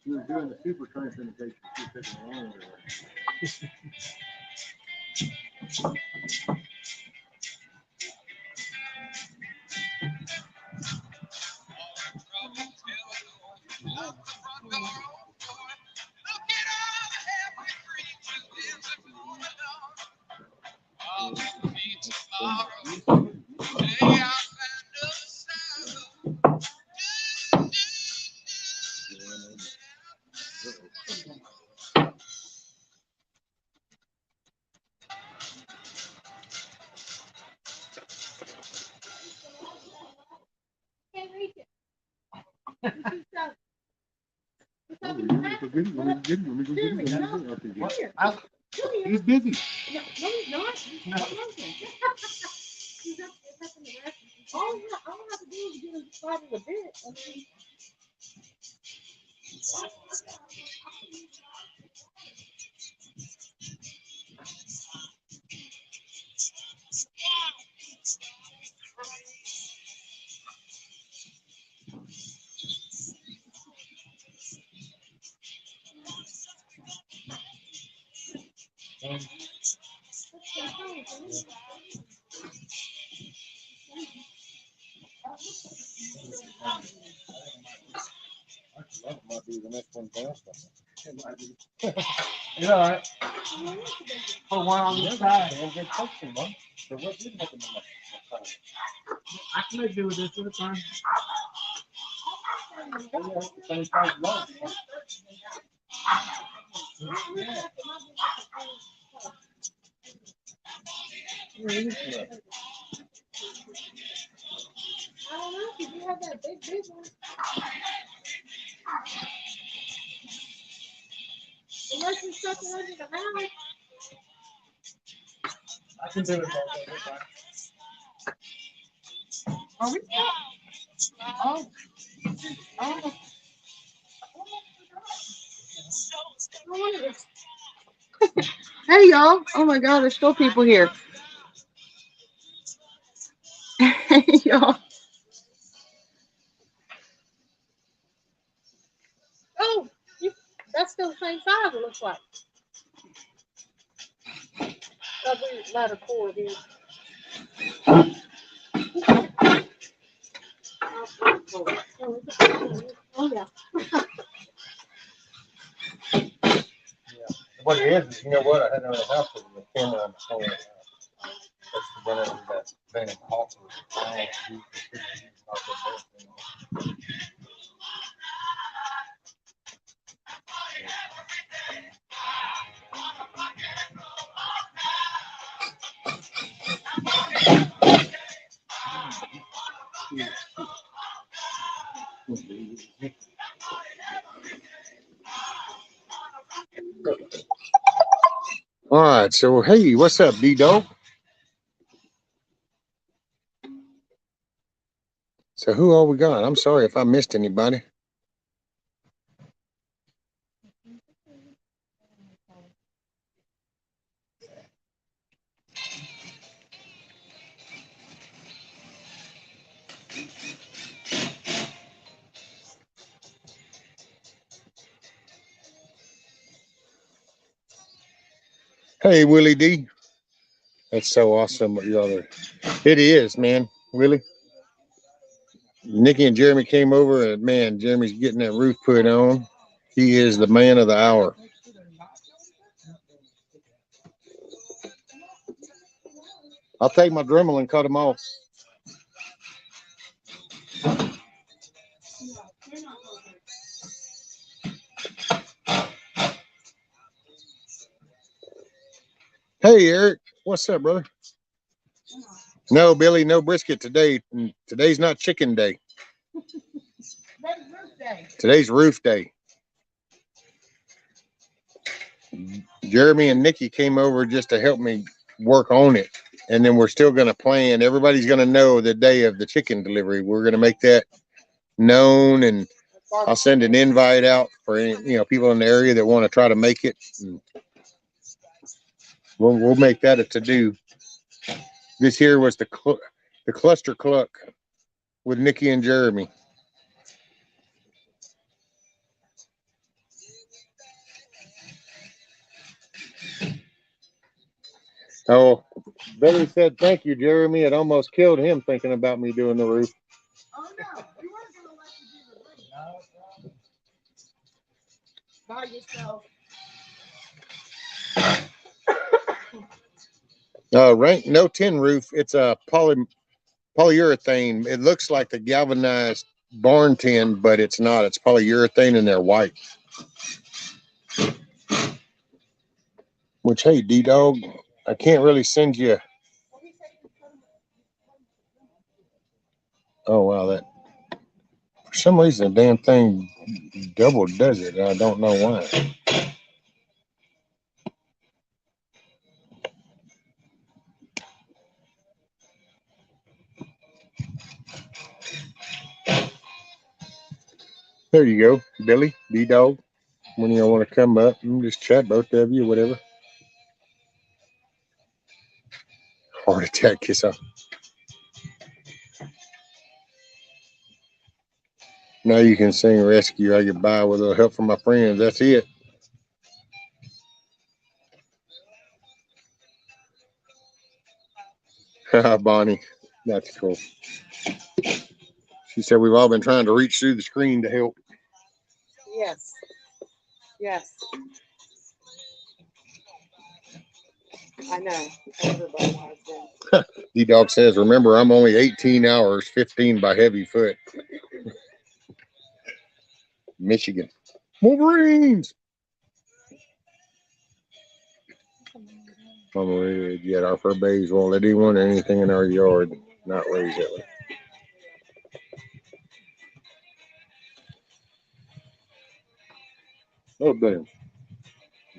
You were doing the super transmutation. You were taking a long Can't reach it. He's busy. No, he's not. He's not working. He's up in the rest. All I have to do is get him started a bit. I mean, That might be the next one past. You know, put one on each side. So what did happen to my I can make do with this at a time. same size love? I don't know. Did you have that big one? Unless you stuck it under the house. I can do it. Are we? Oh. Oh. Hey y'all. Oh my God, there's still people here. Hey y'all. Oh, that's still the same size it looks like. That'll ladder cord here. Oh yeah. What it is, you know what, I had another house with the camera on the phone. That's the one that Van Hawker. All right, so hey, what's up, D-Dog? So who all we got? I'm sorry if I missed anybody. Hey, Willie D. That's so awesome what y'all are. It is, man. Willie. Nikki and Jeremy came over, and man, Jeremy's getting that roof put on. He is the man of the hour. I'll take my Dremel and cut him off. Hey, Eric. What's up, brother? No, Billy, no brisket today. Today's not chicken day. Today's roof day. Jeremy and Nikki came over just to help me work on it. And then we're still going to plan. Everybody's going to know the day of the chicken delivery. We're going to make that known, and I'll send an invite out for any, people in the area that want to try to make it. And we'll make that a to-do. This here was the cluster cluck with Nikki and Jeremy. Oh, Billy said, thank you, Jeremy. It almost killed him thinking about me doing the roof. Oh, no. You weren't going to let me do the roof. By yourself. No tin roof. It's a polyurethane. It looks like the galvanized barn tin, but it's not. It's polyurethane and they're white. Which, hey, D-Dog, I can't really send you. Oh, wow. That for some reason, the damn thing double does it. I don't know why. There you go, Billy, D-Dog. When y'all want to come up and just chat, both of you, whatever. Heart attack, kiss off. Now you can sing Rescue. I get by with a little help from my friends. That's it. Bonnie, that's cool. She said we've all been trying to reach through the screen to help. Yes. Yes. I know. Everybody has been. D-Dog says, remember, I'm only 18 hours, 15 by heavy foot. Michigan. Wolverines. Mama Red, yet our fur babies won't let anyone or anything in our yard not raise that way. Oh, damn.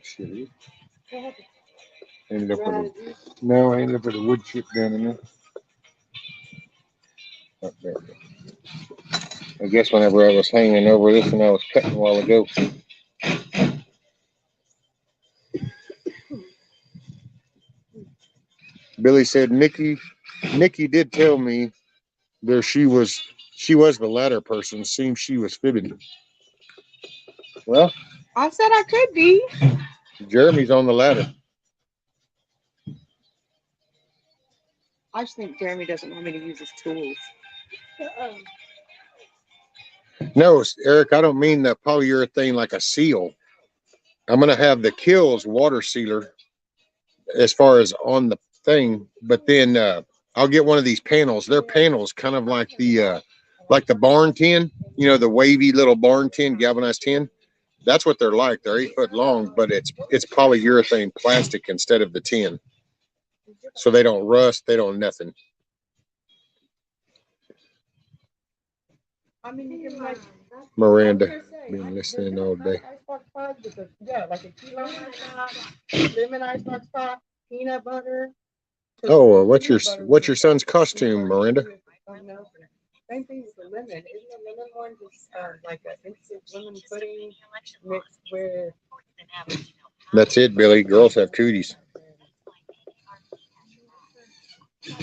Shit. Ended up with I ended up with a wood chip down in there. Up there. I guess whenever I was hanging over this and I was cutting a while ago. Billy said Nikki did tell me there she was the ladder person. Seems she was fibbing. Well, I said I could be. Jeremy's on the ladder. I just think Jeremy doesn't want me to use his tools. No, Eric, I don't mean the polyurethane like a seal. I'm going to have the Kills water sealer as far as on the thing, but then I'll get one of these panels. They're panels kind of like the barn tin, the wavy little barn tin, galvanized tin. That's what they're like. They're 8 foot long, but it's polyurethane plastic instead of the tin. So they don't rust, they don't nothing. Miranda been listening all day. icebox pod with a like a key lime lemon icebox pod, peanut butter. Oh, what's your son's costume, Miranda? Same thing with the lemon. Isn't the lemon one just like an instant lemon pudding mixed with? That's it, Billy. Girls have cooties.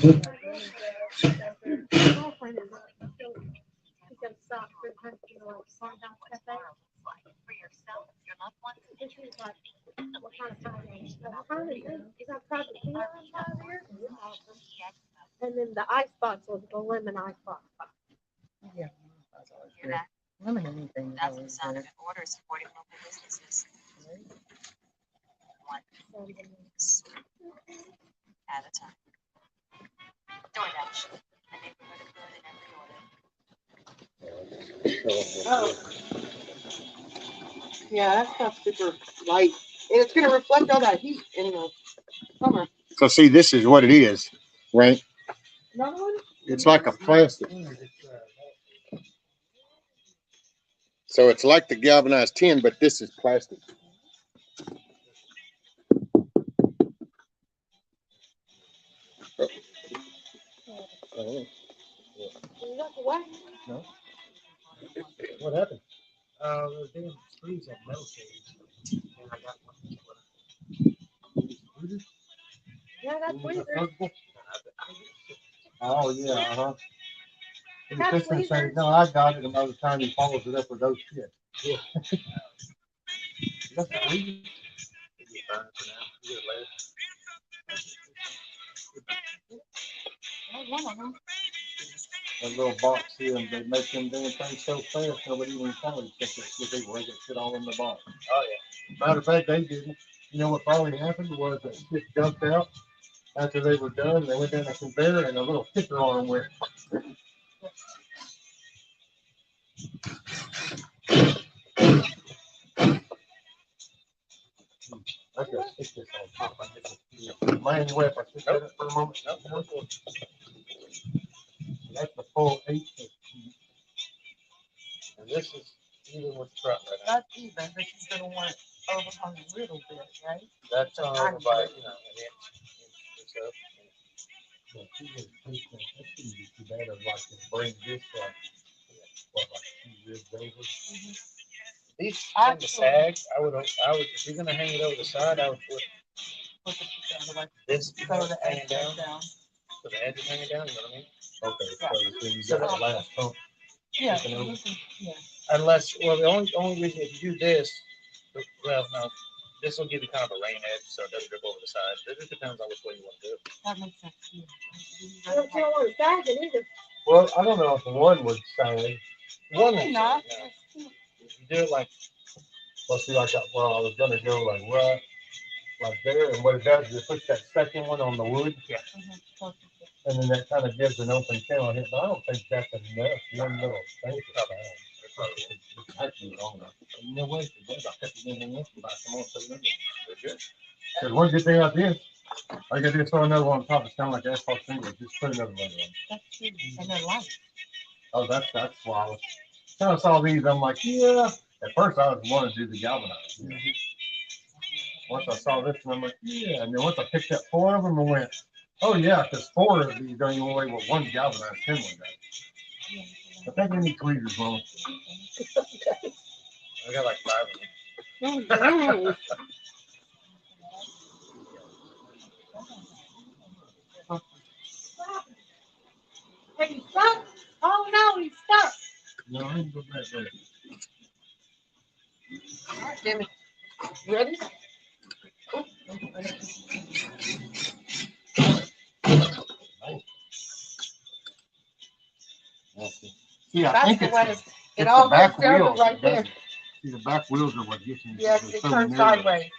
Girlfriend is she's gonna stop for her to farmhouse cafe. And she was like, what kind of pie is that? Is that private key lime pie there? And then the ice box was the lemon ice box. Yeah. Lemon anything. That's the sound of orders supporting local businesses. One at a time. DoorDash, a neighborhood of good in every order. Oh. Yeah, that stuff's super light. And it's gonna reflect all that heat in the summer. So see, this is what it is, right? Another one? It's like a plastic. So it's like the galvanized tin, but this is plastic. Oh. No. What happened? Those damn screws had melted. And I got one. Yeah, that's weird. Oh, yeah, uh-huh. And the fisherman said, no, I got it. And by the time he follows it up with those kids. Yeah. That's weird. That little box here, and they make them damn things so fast, nobody even probably check that shit. They break that shit all in the box. Oh, yeah. Matter of fact, they didn't. You know what probably happened was that shit dumped out after they were done. They went down the conveyor, and a little sticker on them went. I gotta stick this on top. Mind you, if I stick that up for a moment? That's the full 8 inch. And this is even with front right now. Not even, but she's gonna want it over on a little bit, right? That's on over by, you know, an inch or so. Yeah, she was thinking, that shouldn't be too bad of like to bring this what, like 2 ribs over. These tend to sag. I would, if you're gonna hang it over the side, I would put this hanging down. So the edge is hanging down, you know what I mean? Okay, so you got the last pump. Yeah. Yeah. Unless, well, the only reason if you do this, well, no, this will give you kind of a rain edge, so it doesn't drip over the side. It just depends on which way you want to do it. That makes sense. You don't want to sag it either. Well, I don't know if one would sag. One would not. sag. If you do it like, well, see, like that, well, I was gonna go like there, and what it does is it puts that second one on the wood. Yeah. And then that kind of gives an open channel here, but I don't think that's enough. One little thing. It's actually long enough. No way. Because one good thing I did, I got to throw another one on top. It's kind of like asphalt shingle. Just put another one on. And then light. Oh, that's why I was. When I saw these, I'm like, yeah. At first, I was wanting to do the galvanized. You know? Once I saw this one, I'm like, yeah. And then once I picked up 4 of them, I went, oh yeah, because 4 of these don't even weigh what one galvanized tin one does. I think we need tweezers, Mom. I got like 5 of them. Hey, he's stuck. Oh no, he's stuck. No, I didn't go back there. All right, Jimmy. You ready? Yeah, I think it all goes down right there. See, the back wheels are what gets me. Yes, it turns sideways.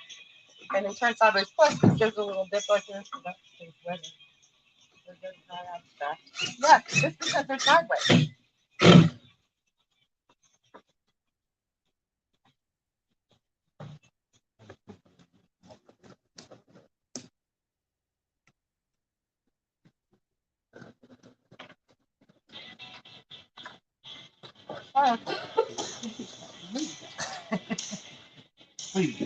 And it turns sideways. Plus, there's a little dip right there. So that's weather. Yeah, just because they're sideways. Please.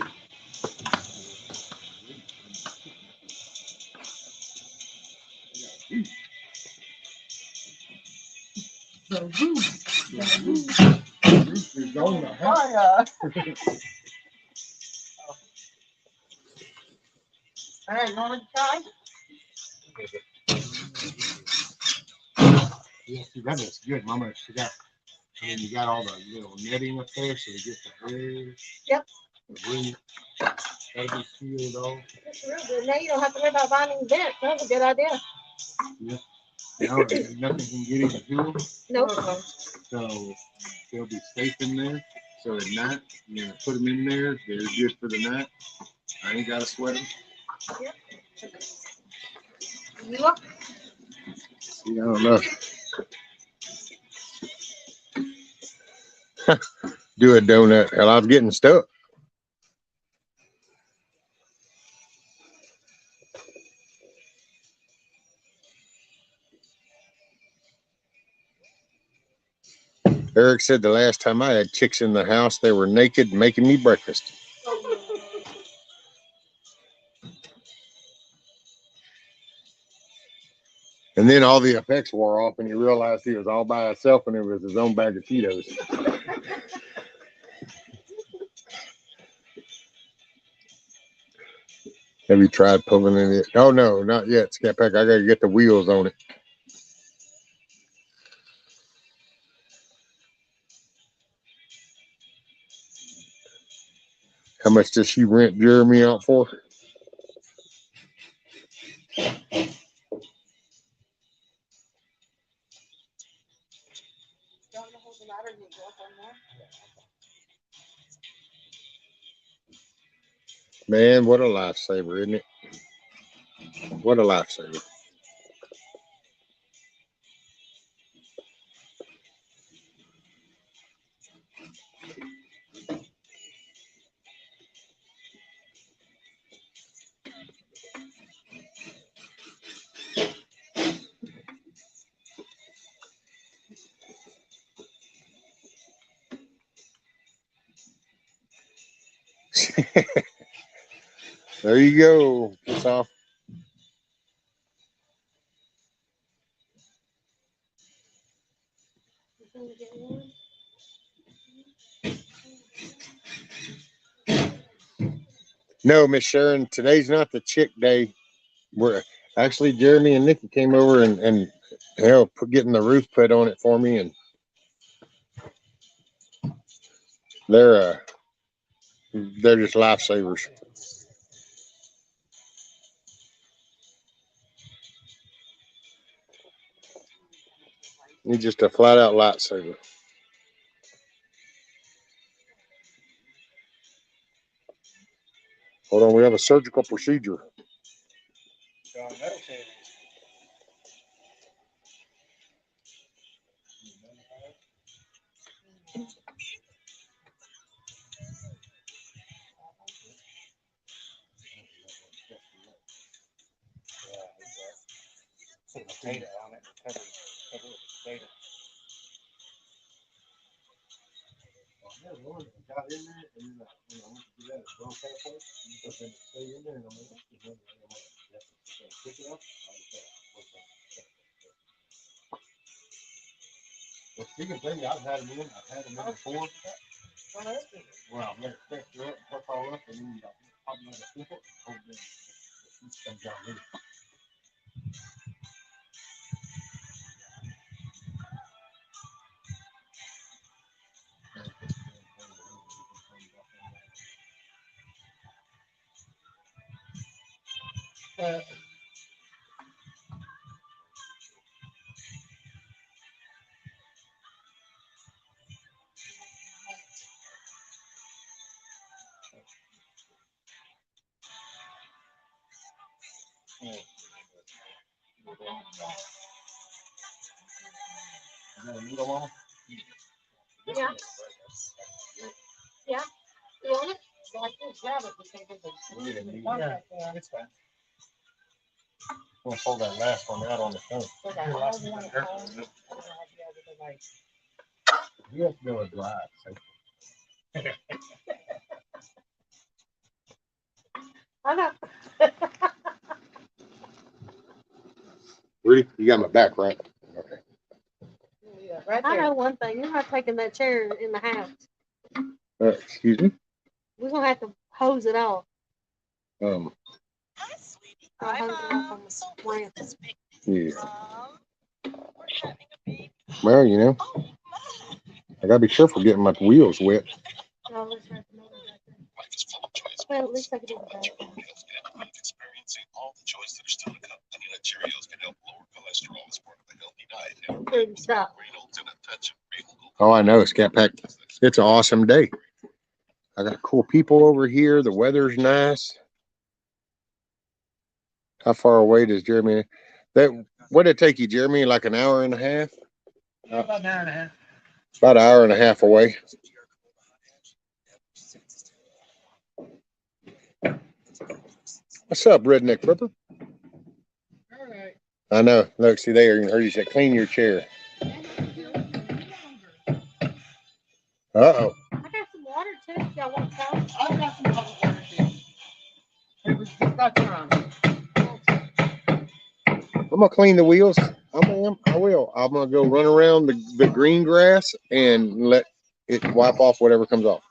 The roof. The roof is on the house. All right, you want to try? Yeah, see, that looks good, Mama. She got, and you got all the little netting up there, so you get the air. Yep. The roof. That'll be sealed off. That's real good. Now you don't have to worry about binding vents. That's a good idea. Yeah. Now nothing can get into them. Nope. So they'll be safe in there. So at night, you know, put them in there. They're good for the night. I ain't got to sweat them. Yep. You look. See, I don't know. Do a donut. Hell, I was getting stuck. Eric said the last time I had chicks in the house, they were naked making me breakfast. And then all the effects wore off and you realized he was all by himself and it was his own bag of Cheetos. Have you tried pulling in it? Oh, no, not yet, Scat Pack. I got to get the wheels on it. How much does she rent Jeremy out for? Man, what a lifesaver, isn't it? What a lifesaver. There you go. That's all. No, Miss Sharon, today's not the chick day. We're actually Jeremy and Nikki came over and hell getting the roof put on it for me, and they're just lifesavers. He's just a flat out lifesaver. Hold on, we have a surgical procedure. Potato on it. Cover it with potato. Got in there, and then when I went to do that, it broke halfway. So then it stayed in there, and I'm like, pick it up. Well, speaking thing, I've had them in. I've had them in before. Well, I've let it texture up, puff all up, and then you pop them in the flip it, and hold them. It comes out really. Yeah. Yeah. You want it? Yeah, it's fine. We'll pull that last one out on the phone. You have to go and drive. So. I know. Rudy, you got my back, right? Okay. Yeah, right I there. know one thing. You're not taking that chair in the house. Excuse me? We're gonna have to hose it off. Um, Hi, sweetie. I'll Hi, hose it off Mom. on the So ramp. what's this picnic? yeah. We're having a baby. Well, you know, Oh, my. I gotta be careful getting my wheels wet. Oh, let's have to know that. Life is full of choice. Well, at least I could do Don't the let your back. Oreos get in the way of experiencing all the joys that are still to come. Honey Nut Cheerios can help lower cholesterol as part of a healthy diet and are made with Stop. granules and a touch of real Oh, I know, Scat Pack. It's an awesome day. I got cool people over here. The weather's nice. How far away does Jeremy? What did it take you, Jeremy? Like an hour and a half? About an hour and a half. About an hour and a half away. What's up, Redneck Flipper? All right. I know. Look, see there. You heard you say, clean your chair. Uh-oh. I got some water too. Y'all want some? I've got some bottled water too. It was just got time. I'm going to clean the wheels. I will. I'm going to go run around the green grass and let it wipe off whatever comes off.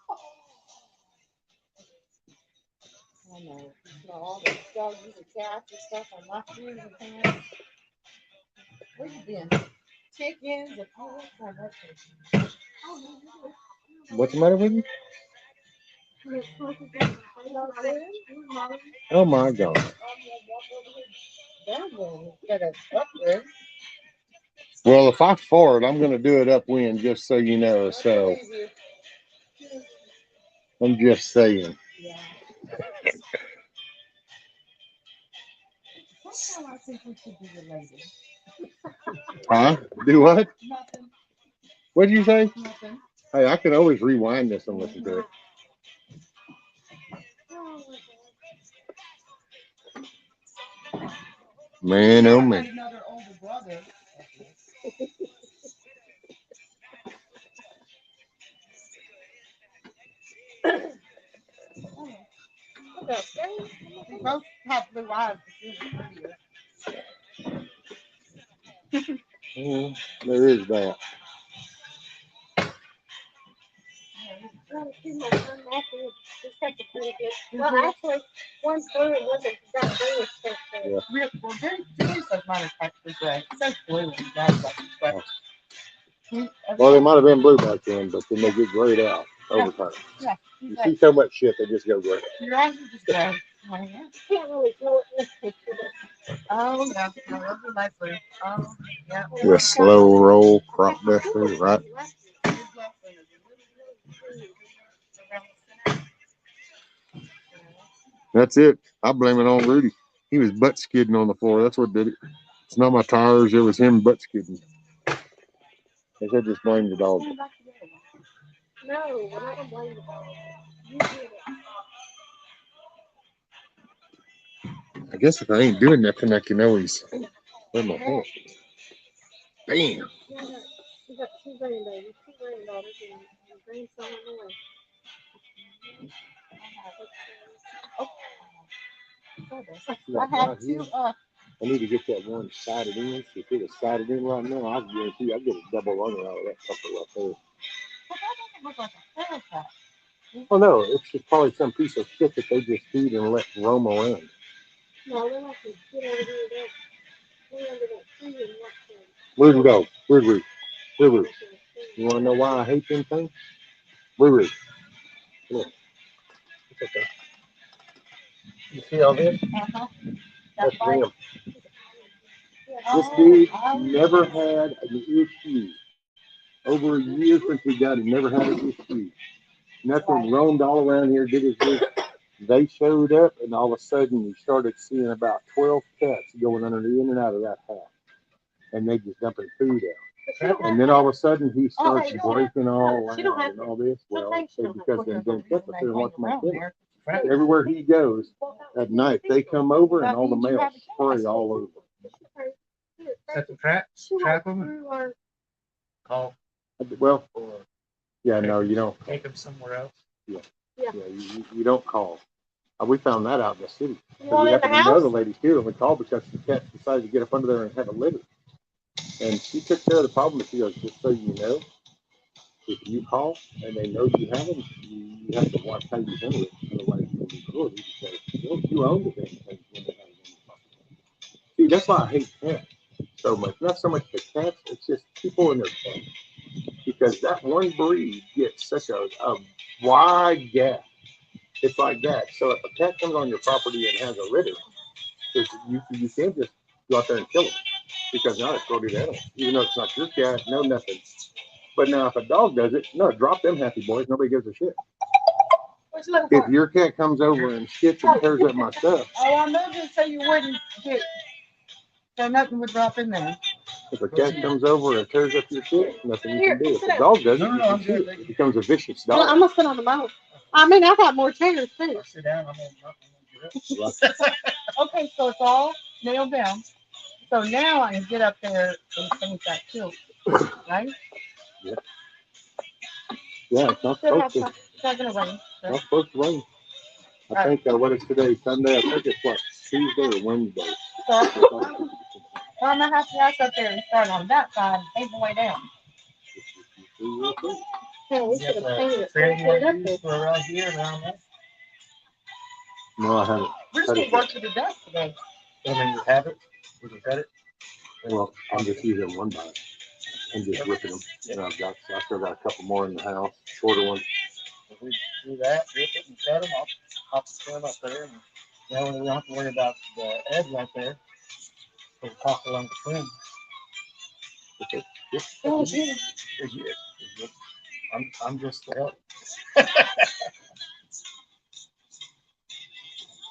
I know. You know, all the doggies and cats and stuff on my shoes and pants. Where you been? Chickens and all that kind of stuff. What's the matter with you? Oh, my God. Well, if I fart, I'm going to do it upwind, just so you know. So I'm just saying. I think we should be related. Huh? Do what? Nothing. What'd you say? Nothing. Hey, I can always rewind this and listen to it. Man, oh man. Another older brother. We both have blue eyes. There is that. Well, actually, one story wasn't that good. Yeah. Well, Jerry says mine is practically gray. It says blue and that's but Well, they might have been blue back then, but then they get grayed out over time. Yeah. You see so much shit, they just go gray. Your eyes are just gray. Oh, yeah. Can't really tell it. Oh, yeah. No, those are nice blue. Oh, yeah. The slow roll crop duster, right? That's it. I blame it on Rudy. He was butt skidding on the floor. That's what did it. It's not my tires. It was him butt skidding. I said just blame the dog. No, we're not gonna blame the dog. You did it. I guess if I ain't doing nothing, I can always let my hand. Bam. You got two grandbabies, two granddaughters, and your grandson on the way. I have two. I need to get that one sided in. So if it was sided in right now, I guarantee I get a double runner out of that sucker right there. But that doesn't look like a fair cat. Oh no, it's just probably some piece of shit that they just feed and let roam around. No, they're not gonna get over there. They're under that tree and watch them. Where'd we go? Where'd we? You want to know why I hate them things? Where'd look. It's okay. You see all this? That's them. This dude never had an issue. Over a year since we got him, never had an issue. Nothing, roamed all around here, did his business. They showed up, and all of a sudden, we started seeing about 12 cats going under in and out of that house. And they just dumping food out. And then all of a sudden, he starts breaking all out and all this. Well, because they've been kept up there and watching my dinner. Everywhere he goes at night, they come over and all the males spray all over. Set the trap them. Call. Well, yeah, no, you don't. Take them somewhere else. Yeah, you don't call. We found that out in the city. You 'Cause want we it in happened the to know house? the lady too, and we called because the cat decided to get up under there and have a litter. And she took care of the problem. She goes, just so you know, if you call and they know you have them, you have to watch how you handle it. Otherwise, it's going to be cruelty because you own the damn thing when they have them. See, that's why I hate cats so much. Not so much the cats, it's just people in their pets. Because that one breed gets such a wide gap. It's like that. So if a cat comes on your property and has a litter, you can't just go out there and kill it because now it's cruelty to animals. Even though it's not your cat, no nothing. But now if a dog does it, no, drop them happy boys. Nobody gives a shit. If your cat comes over and shits and tears up my stuff. Oh, I know you say you wouldn't get, so nothing would drop in there. If a cat comes over and tears up your shit, nothing you can do. If a dog does it, you can shoot it. It becomes a vicious dog. I'm gonna sit on the mouse. I mean, I got more chairs too. Sit down. I'm gonna Okay, so it's all nailed down. So now I can get up there and finish that kill, right? Yeah. Yeah, it's not supposed to. It's not gonna rain. It's not supposed to rain. I think what is today? Sunday. I think it's what, Tuesday or Wednesday. So I'm gonna have to house up there and start on that side and pave the way down. Hell, we should have painted it. right here around there. No, I haven't. We're just gonna work to the desk today. I mean, you have it. We can cut it. Well, I'm just using one by and just ripping them. And I still got a couple more in the house, shorter ones. If we do that, rip it and cut them, I'll pop the stem up there, and now we don't have to worry about the edge right there. So we'll toss along the trim. Okay. Yep. Oh, yeah. I'm just the help.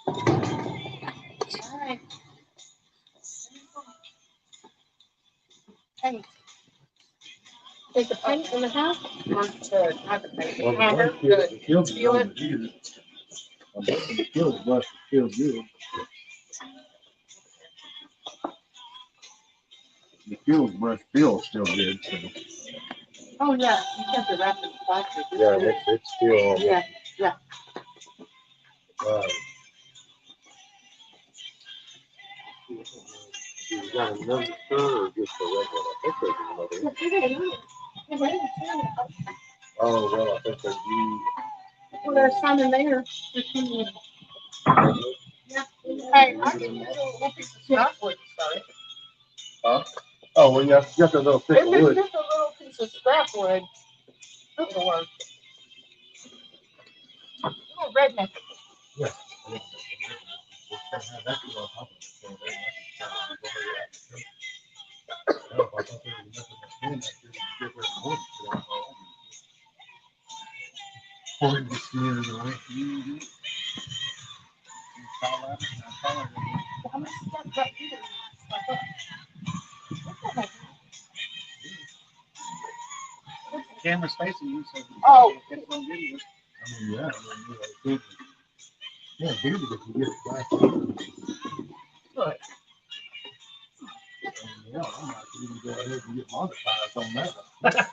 All right. Hey. Is the paint in the house? Not the paint. Well, Hammer, the good. kills Feel it. The kills brush feels good. The kills brush feels still good. So. Oh, yeah, you have to wrap it in plastic. Yeah, it's still. Yeah, yeah. You got another stir or just a regular? I think there's another. Oh, well, I think there's you. Well, there's some in there. Hey, I can use a little piece of scrap wood to start. Huh? Oh, well, you got the little piece If of it's wood. just a little piece of scrap wood, it'll work. Little redneck. Yeah. Camera's facing you, so Oh. it's on video. Yeah. Yeah, dude, if you get it flat. Good. Yeah, I'm not even go ahead and get monetized on that.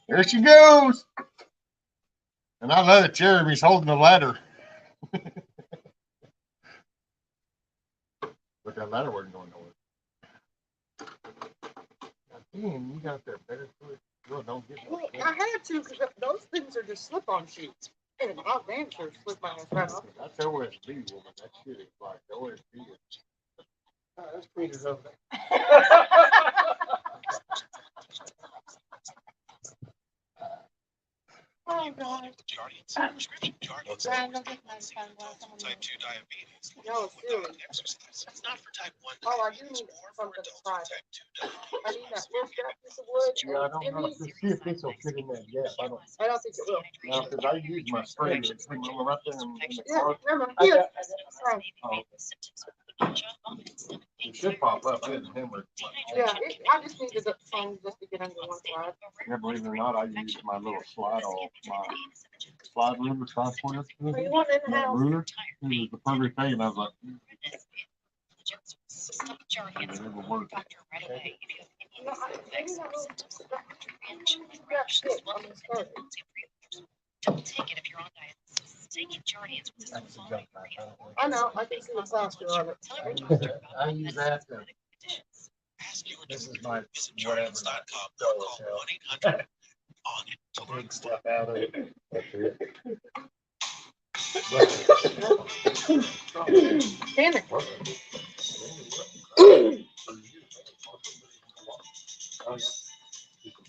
There she goes. And I love that Jeremy's holding the ladder. But that ladder wasn't going nowhere. Damn, you got that better foot. Girl, don't get Well, I had to because those things are just slip-on sheets. And I'll damn sure slip my ass right off. That's OSB, woman. That shit is like OSB. That's Peter's over there. Oh, God. Prescription Jardiance type 2 diabetes. No, seriously. Exercise. It's not for type 1 Oh, I do diabetes need or something for to adults try. with type 2 diabetes. I need that little scrap piece of wood. Yeah, I don't know. See if this will fit in that gap. I don't think it will. know, because I use my spray. It's right there in the Yeah, car. remember, here. Oh. It should pop up. I didn't hammer it. Yeah, I just needed some just to get under one side. Yeah, believe it or not, I use my little slide off my slide ruler, slide pointer. You want it in the That house? ruler, it was the perfect thing, and I was like, it never worked. Don't take it Safe journeys with the following I know. I can see the plaster on it. I use that. This is my whatever. Big stuff out of it. Damn it.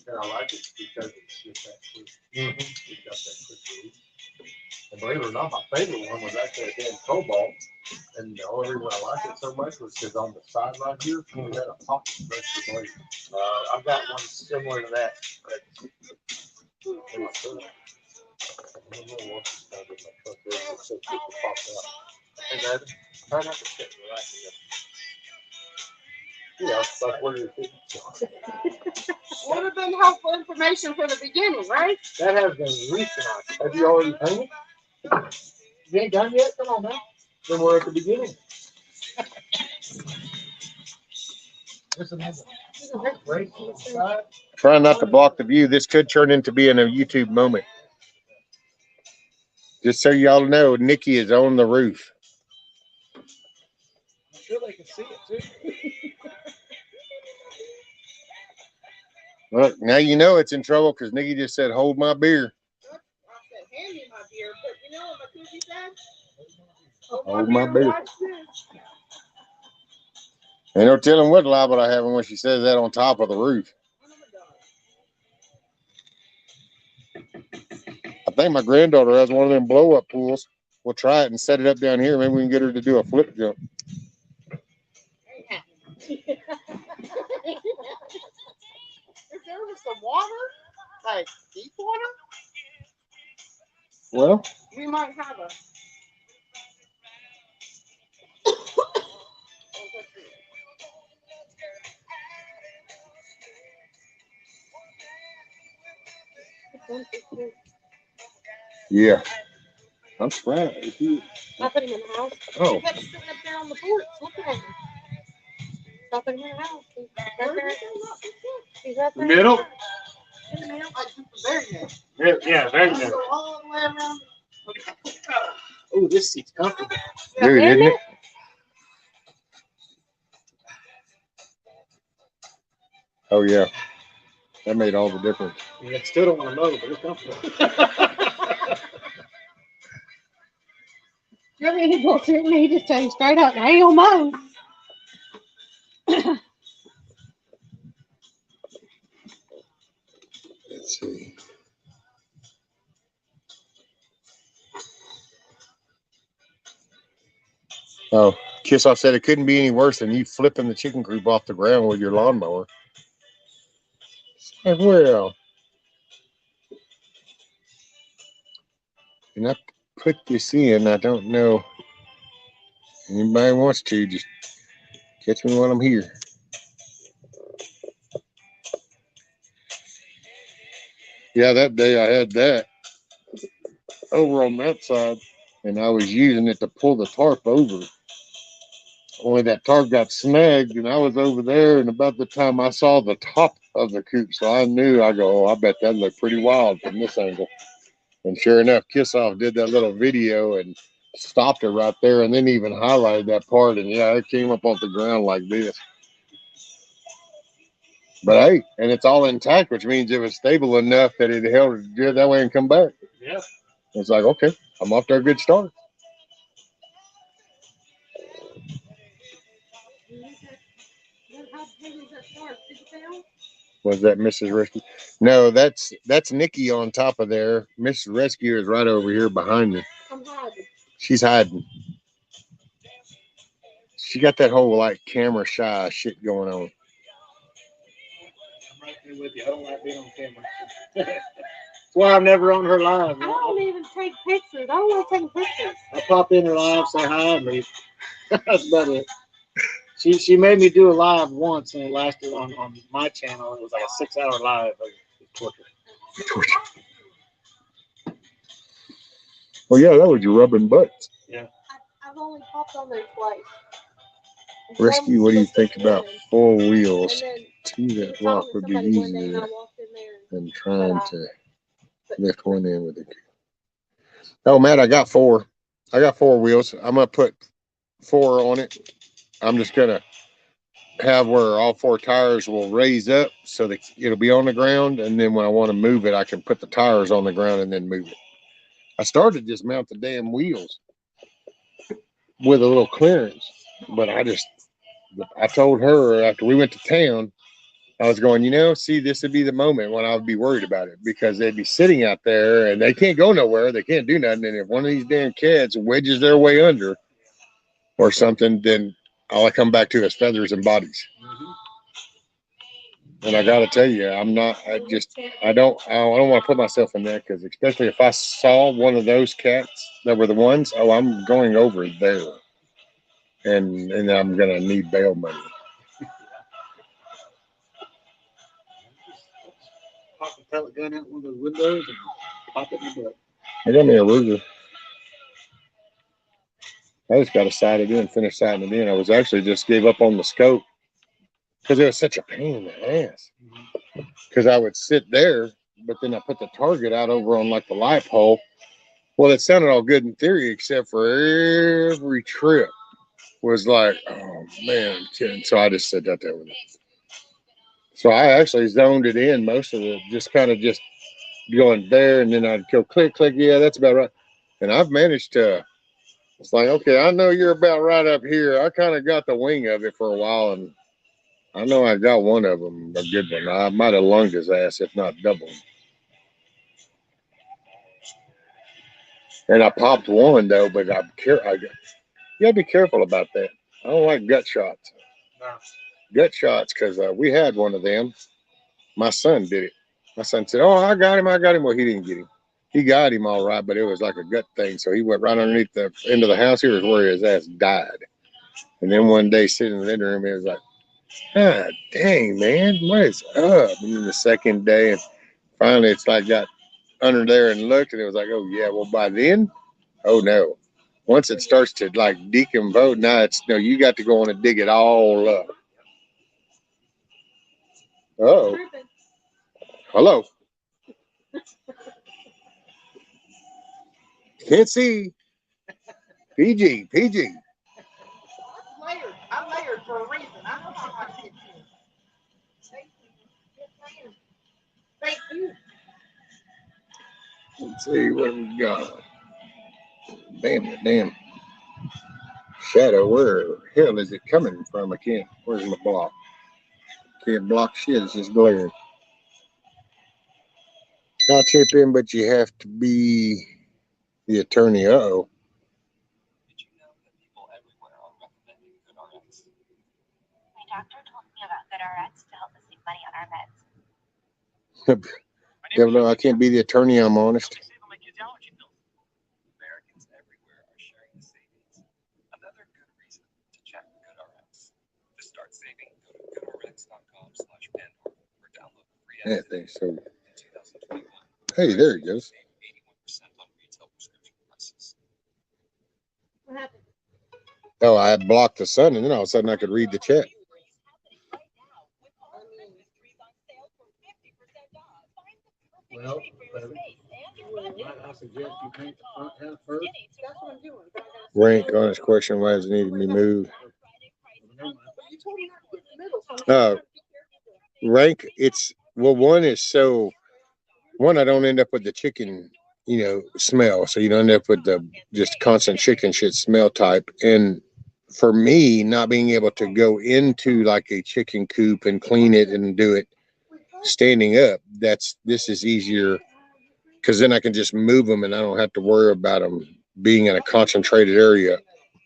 And I like it because it's just that quick. It's got that quick release. And believe it or not, my favorite one was actually a damn Cobalt. And the only reason I like it so much was because on the side right here, we had a pocket stretch for blade. I've got one similar to that. Try not to sit right here. You know, it's like one of your things. Would have been helpful information for the beginning, right? That has been recent. Have you already painted? You ain't done yet? Come on, man. Then we're at the beginning. Trying not to block the view. This could turn into being a YouTube moment. Just so y'all know, Nikki is on the roof. I'm sure they can see it too. Look, now you know it's in trouble because Nikki just said, "Hold my beer." I said, hand me my beer, but you know what my cookie said? Hold my beer. Watch this. Ain't no telling what liable I have when she says that on top of the roof. I think my granddaughter has one of them blow-up pools. We'll try it and set it up down here. Maybe we can get her to do a flip jump. If there was some water, like deep water, Well, we might have a. yeah. I'm surprised. I put him in the house. Oh. He kept sitting up there on the porch looking at me. I put him in the house. He's right there. He's right there. Middle? In the middle. Very nice. Yeah, very good. Go all the way around. Oh, this seat's comfortable. Dude, isn't it? Oh, yeah. That made all the difference. Yeah, still don't want to know, but it's comfortable. I mean, he goes in and he just tells you straight up, hell no. Let's see. Oh, Kissoff said it couldn't be any worse than you flipping the chicken coop off the ground with your lawnmower. Well, and I put this in. I don't know. Anybody wants to, just catch me while I'm here. Yeah, that day I had that over on that side, and I was using it to pull the tarp over. Only that tarp got snagged, and I was over there, and about the time I saw the top of the coop, so I knew, I go, oh, I bet that looked pretty wild from this angle. And sure enough, Kissoff did that little video and stopped it right there, and then even highlighted that part, and yeah, it came up off the ground like this. But hey, and it's all intact, which means it was stable enough that it held it that way and come back. Yeah. It's like, okay, I'm off to a good start. Was that Mrs. Rescue? No, that's Nikki on top of there. Mrs. Rescue is right over here behind me. I'm hiding. She's hiding. She got that whole like camera shy shit going on. I'm right there with you. I don't like being on camera. That's why I'm never on her live. I don't even take pictures. I don't like taking pictures. I pop in her live, say hi, and leave. That's about it. She made me do a live once, and it lasted on my channel. It was like a 6-hour live. It was torture. Well, yeah, that was your rubbing butts. Yeah. I've only popped on there twice. Rescue, what do you think about 4 wheels? 2 that block would be easier than trying to lift one in with a Oh, Matt, I got 4. I got 4 wheels. I'm gonna put 4 on it. I'm just gonna have where all 4 tires will raise up so that it'll be on the ground, and then when I want to move it, I can put the tires on the ground and then move it. I started to just mount the damn wheels with a little clearance, but I told her after we went to town, I was going, see, this would be the moment when I would be worried about it, because they'd be sitting out there and they can't go nowhere. They can't do nothing. And if one of these damn cats wedges their way under or something, then all I come back to is feathers and bodies. And I got to tell you, I don't want to put myself in that, because especially if I saw one of those cats that were the ones, I'm going over there, and I'm going to need bail money. Pop the pellet gun out one of those windows and pop it in the butt. I got me a Ruger. I just got to sight it in, finish sighting it in. I was actually just gave up on the scope because it was such a pain in the ass. Because I would sit there, but then I put the target out over on like the light pole. Well, it sounded all good in theory, except for every trip was like, oh man, kidding. So I just sat out there with it. So I actually zoned it in most of it, just kind of just going there, and then I'd go click, click. Yeah, that's about right. And I've managed to. It's like, okay, I know you're about right up here. I kind of got the wing of it for a while, and I know I got one of them, a good one. I might have lunged his ass, if not double. And I popped one though, but you gotta be careful about that. I don't like gut shots. Gut shots, because we had one of them. My son did it. My son said, "Oh, I got him. Well, he didn't get him. He got him all right, but it was like a gut thing. So he went right underneath the end of the house. Here was where his ass died. And then one day, sitting in the living room, he was like, "God dang, man, what is up?" And then the second day, and finally, it's like got under there and looked, and it was like, "Oh yeah." Well, by then, oh no. Once it starts to like decompose, now it's no. You got to go on and dig it all up. Oh, hello. Can't see. PG. I'm layered for a reason. I know how hard it is. Thank you. Let's see what we got. Damn. Shadow, where the hell is it coming from? I can't. Where's my block? Can't block shit. It's just glaring. I'll chip in, but you have to be the attorney. Uh-oh. Did you know that people everywhere are recommending GoodRx? My doctor told me about GoodRx to help us save money on our meds. Devil, I can't be the attorney. I'm honest. Americans everywhere are sharing the savings. Another good reason to check GoodRx. To start saving, go to goodrx.com/Pandora or download the free app. I think so. In 2021, hey, there he goes. 81% on retail prescription prices. What happened? Oh, I had blocked the sun, and then all of a sudden I could read the chat. Well, I suggest you paint the front half first. That's what I'm doing. Rank on his question, why does it need to be moved? You told me not to get in the middle. So Rank, one is so, one, I don't end up with the chicken, smell. So you don't end up with the just constant chicken shit smell type. And for me, not being able to go into like a chicken coop and clean it and do it standing up, this is easier, because then I can just move them and I don't have to worry about them being in a concentrated area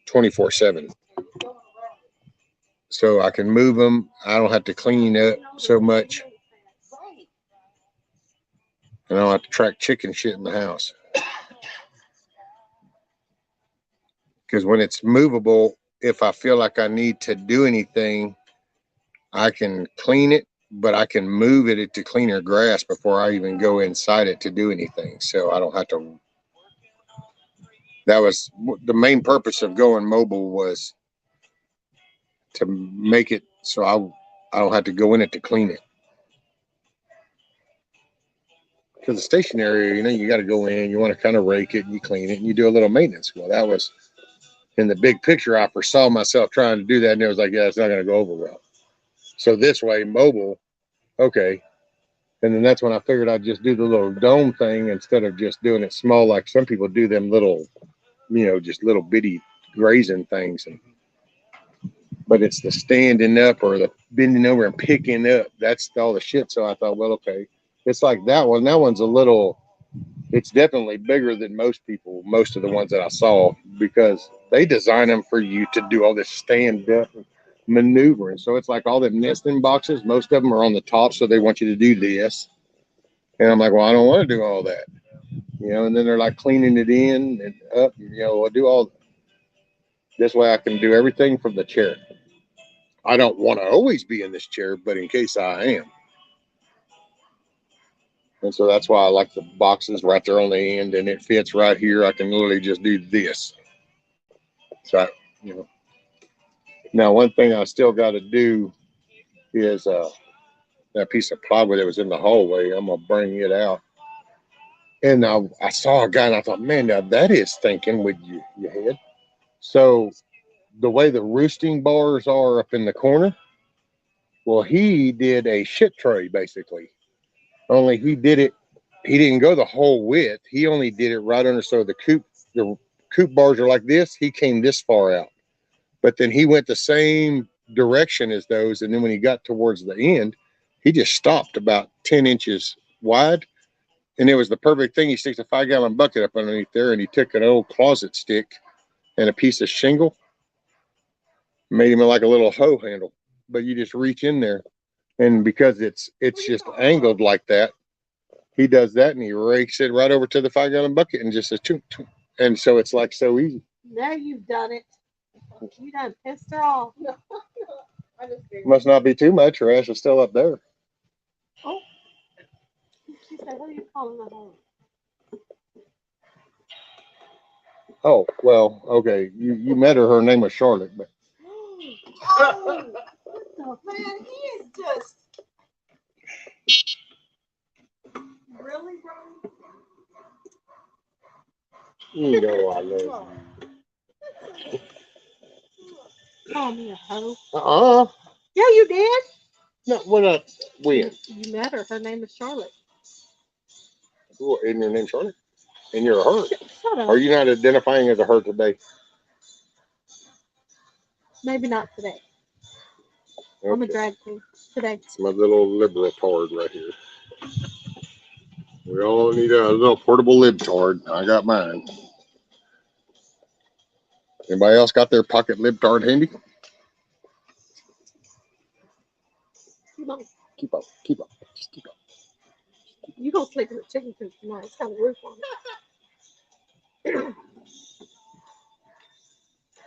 24/7. So I can move them. I don't have to clean up so much. And I don't have to track chicken shit in the house. Because when it's movable, if I feel like I need to do anything, I can clean it, but I can move it to cleaner grass before I even go inside it to do anything. So I don't have to. That was the main purpose of going mobile, was to make it so I don't have to go in it to clean it. because the station area, you got to go in, you want to kind of rake it and you clean it and you do a little maintenance. Well, that was in the big picture. I foresaw myself trying to do that, and it was like, yeah, it's not going to go over well. So this way, mobile, okay. And then that's when I figured I'd just do the little dome thing instead of just doing it small like some people do them little, just little bitty grazing things. But it's the standing up or the bending over and picking up. That's all the shit. So I thought, well, okay. It's like that one. That one's it's definitely bigger than most of the ones that I saw, because they design them for you to do all this stand up maneuvering. So it's like all them nesting boxes. Most of them are on the top. So they want you to do this. And I'm like, well, I don't want to do all that. And then they're like cleaning it in and up, I'll do all this way. I can do everything from the chair. I don't want to always be in this chair, but in case I am. And so that's why I like the boxes right there on the end, and it fits right here. I can literally just do this. So, Now, one thing I still got to do is that piece of plywood that was in the hallway. I'm going to bring it out. And I saw a guy, and I thought, man, now that is thinking with your head. So the way the roosting bars are up in the corner, well, he did a shit tray, basically. Only he didn't go the whole width. He only did it right under. So the coop bars are like this. He came this far out. But then he went the same direction as those. And then when he got towards the end, he just stopped about 10 inches wide. And it was the perfect thing. He sticks a 5-gallon bucket up underneath there, and he took an old closet stick and a piece of shingle, made him like a little hoe handle. But you just reach in there, and because it's just angled like that, he does that, and he rakes it right over to the 5-gallon bucket and just says, choo, choo. And so it's like so easy. Now you've done it. You done pissed her off. Must not be too much. Her ass is still up there. Oh. She said, what are you calling the home? Oh, well, okay. You met her. Her name was Charlotte. But Oh, what the man? He is just really, bro. I love you. Call me a hoe. Yeah, you did. No, when? You met her. Her name is Charlotte. Isn't your name Charlotte? And you're a her. Shut up. Are you not identifying as a her today? Maybe not today. Okay. I'm a drag queen today. It's my little libtard right here. We all need a little portable libtard. I got mine. Anybody else got their pocket libtard handy? Keep up. Just keep up. You don't sleep in the chicken coop tonight. It's got a roof on it.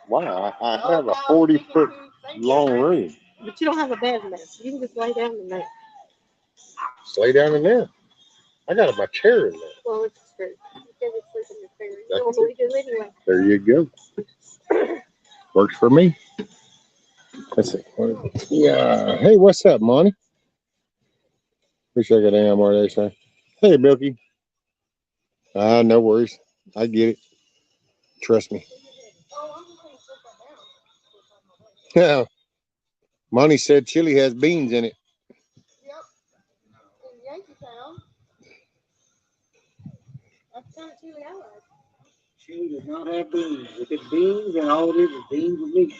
Wow, I have a 40-foot long room. But you don't have a bed in there. You can just lay down in there. Just lay down in there. I got my chair in there. Well, it's true. You can't sleep in your chair. You normally do anyway. There you go. Works for me. Let's see. Yeah. Hey, what's up, Monty? Wish I could am more they say. Hey, Bilky. No worries. I get it. Trust me. Yeah. Monty said chili has beans in it. Yep. In Yankee Town. That's kind of chili I like. Chili does not have beans. If it's beans, then all it is beans with meat.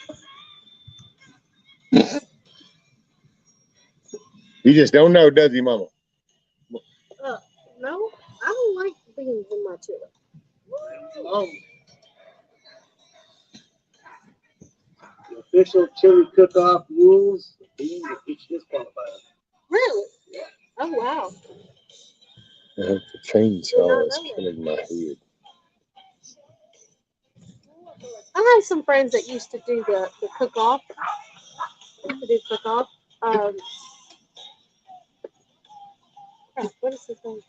You just don't know, does he, Mama? No, I don't like beans in my chili. Oh. The official chili cook-off rules: beans are each disqualified. Really? Yeah. Oh wow. The chainsaw is killing my head. I have some friends that used to do the cook-off. What is his name?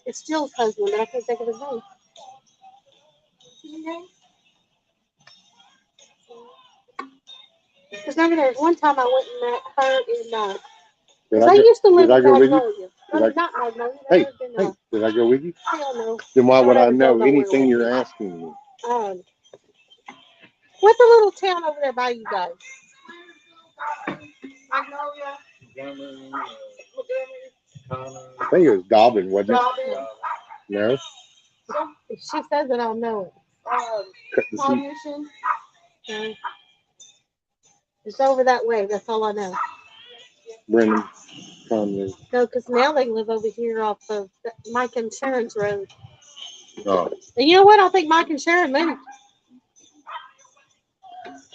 It's Jill's husband, but I can't think of his name. Because remember, there was one time I went and met her in Because I used to live did I in go with you? Magnolia. Did I- Not Magnolia. I Hey, lived in, hey, did I go with you? hell no. Then why would I Don't ever know go nowhere anything with you're me. asking me? What's the little town over there by you guys? Magnolia. I think it was Dobbin, wasn't it? Dobbin. No? If she says it, I'll know it. Cut the seat. Pollution. No. It's over that way. That's all I know. Brendan Conley. No, because now they live over here off of Mike and Sharon's road. Oh. And you know what? I think Mike and Sharon moved.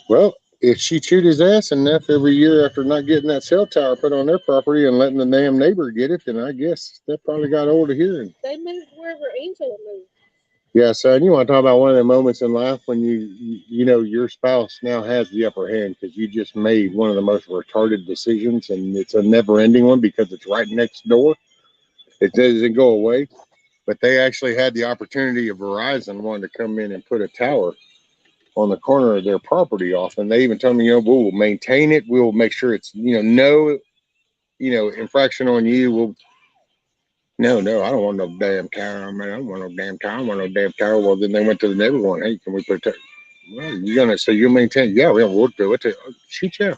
Well, if she chewed his ass enough every year after not getting that cell tower put on their property and letting the damn neighbor get it, then I guess that probably got old of hearing. They moved wherever Angela moved. Yeah, son, you want to talk about one of the moments in life when you know your spouse now has the upper hand because you just made one of the most retarded decisions, and it's a never-ending one because it's right next door. It doesn't go away, but they actually had the opportunity of Verizon wanting to come in and put a tower on the corner of their property off, and they even told me, we'll maintain it, we'll make sure it's no infraction on you. No, I don't want no damn tower, man. I don't want no damn tower. I don't want no damn tower. Well, then they went to the neighbor one. Hey, can we put a tower? Well, you'll maintain? Yeah, we'll do it. Shoot, yeah.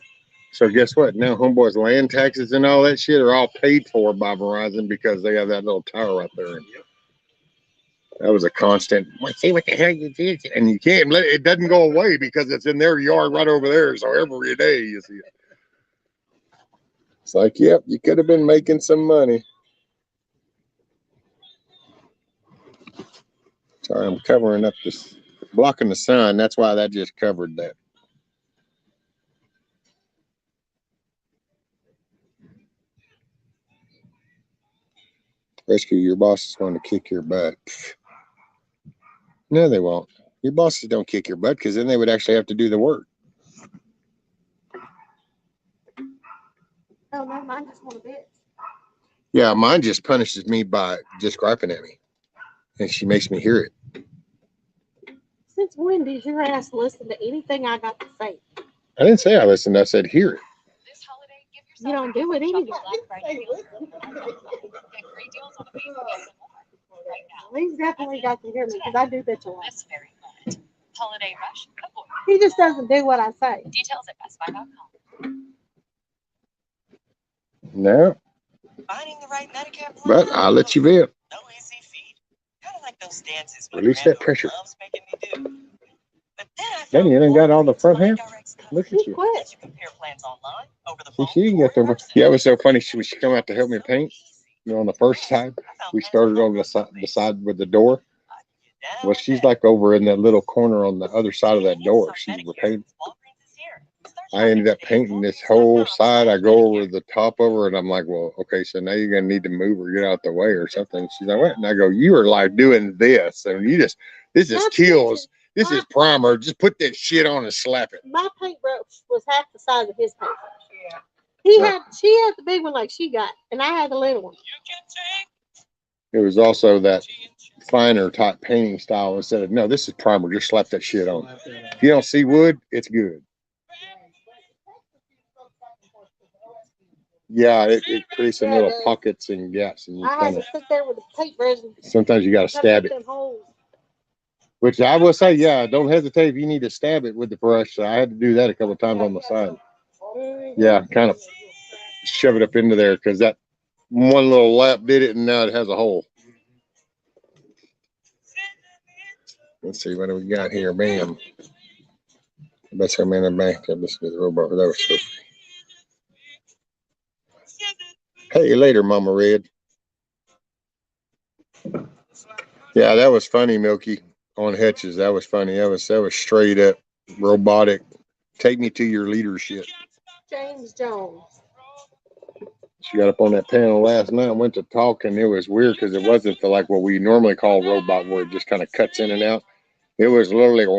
So guess what? Now homeboy's land taxes and all that shit are all paid for by Verizon because they have that little tower right there. That was a constant. Well, see what the hell you did, and you can't let it. It doesn't go away because it's in their yard right over there. So every day you see it. It's like, yep, you could have been making some money. Sorry, I'm covering up this, blocking the sun. That's why that just covered that. Rescue, your boss is going to kick your butt. No, they won't. Your bosses don't kick your butt because then they would actually have to do the work. Oh, no, mine just want a bit. Yeah, mine just punishes me by just griping at me. And she makes me hear it. Since when did your ass listen to anything I got to say? I didn't say I listened. I said hear it. You don't do it anyway. He's definitely got to hear me because I do bitch a lot. Holiday rush. He just doesn't do what I say. Details at bestbuy.com. No. Finding the right Medicare plan. But I'll let you live. No easy feat. Kind of like those dances Release that pressure. loves making me do. But Then you done got all the front half. Look at you. you compare plans online, over the See, phone. she didn't get them. Yeah, it was so funny. She come out to help me paint. On the first time, we started on the side with the door. Well, she's like over in that little corner on the other side of that door. She's painting. I ended up painting this whole side. I go over the top of her, and I'm like, well, okay, so now you're going to need to move or get out the way or something. She's like, what? And I go, you are like doing this. And this is kills. This is primer. Just put that shit on and slap it. My paintbrush was half the size of his paintbrush. She had the big one like she got, and I had the little one. It was also that finer type painting style instead of, no, this is primer. Just slap that shit on. If you don't see wood, it's good. Yeah, it creates some little pockets and gaps, and you I had to sit there with the paintbrush. Sometimes you got to stab it. Which I will say, yeah, don't hesitate if you need to stab it with the brush. I had to do that a couple of times on the side. Yeah, kind of shove it up into there because that one little lap did it, and now it has a hole. Let's see, what do we got here? Bam. That's our man in the back. This is the robot. That was so. Hey, later, Mama Red. Yeah, that was funny, Milky, on Hetches. That was funny. That was straight up robotic. Take me to your leadership. James Jones. She got up on that panel last night and went to talk, and it was weird because it wasn't like what we normally call robot, where it just kind of cuts in and out. It was literally, and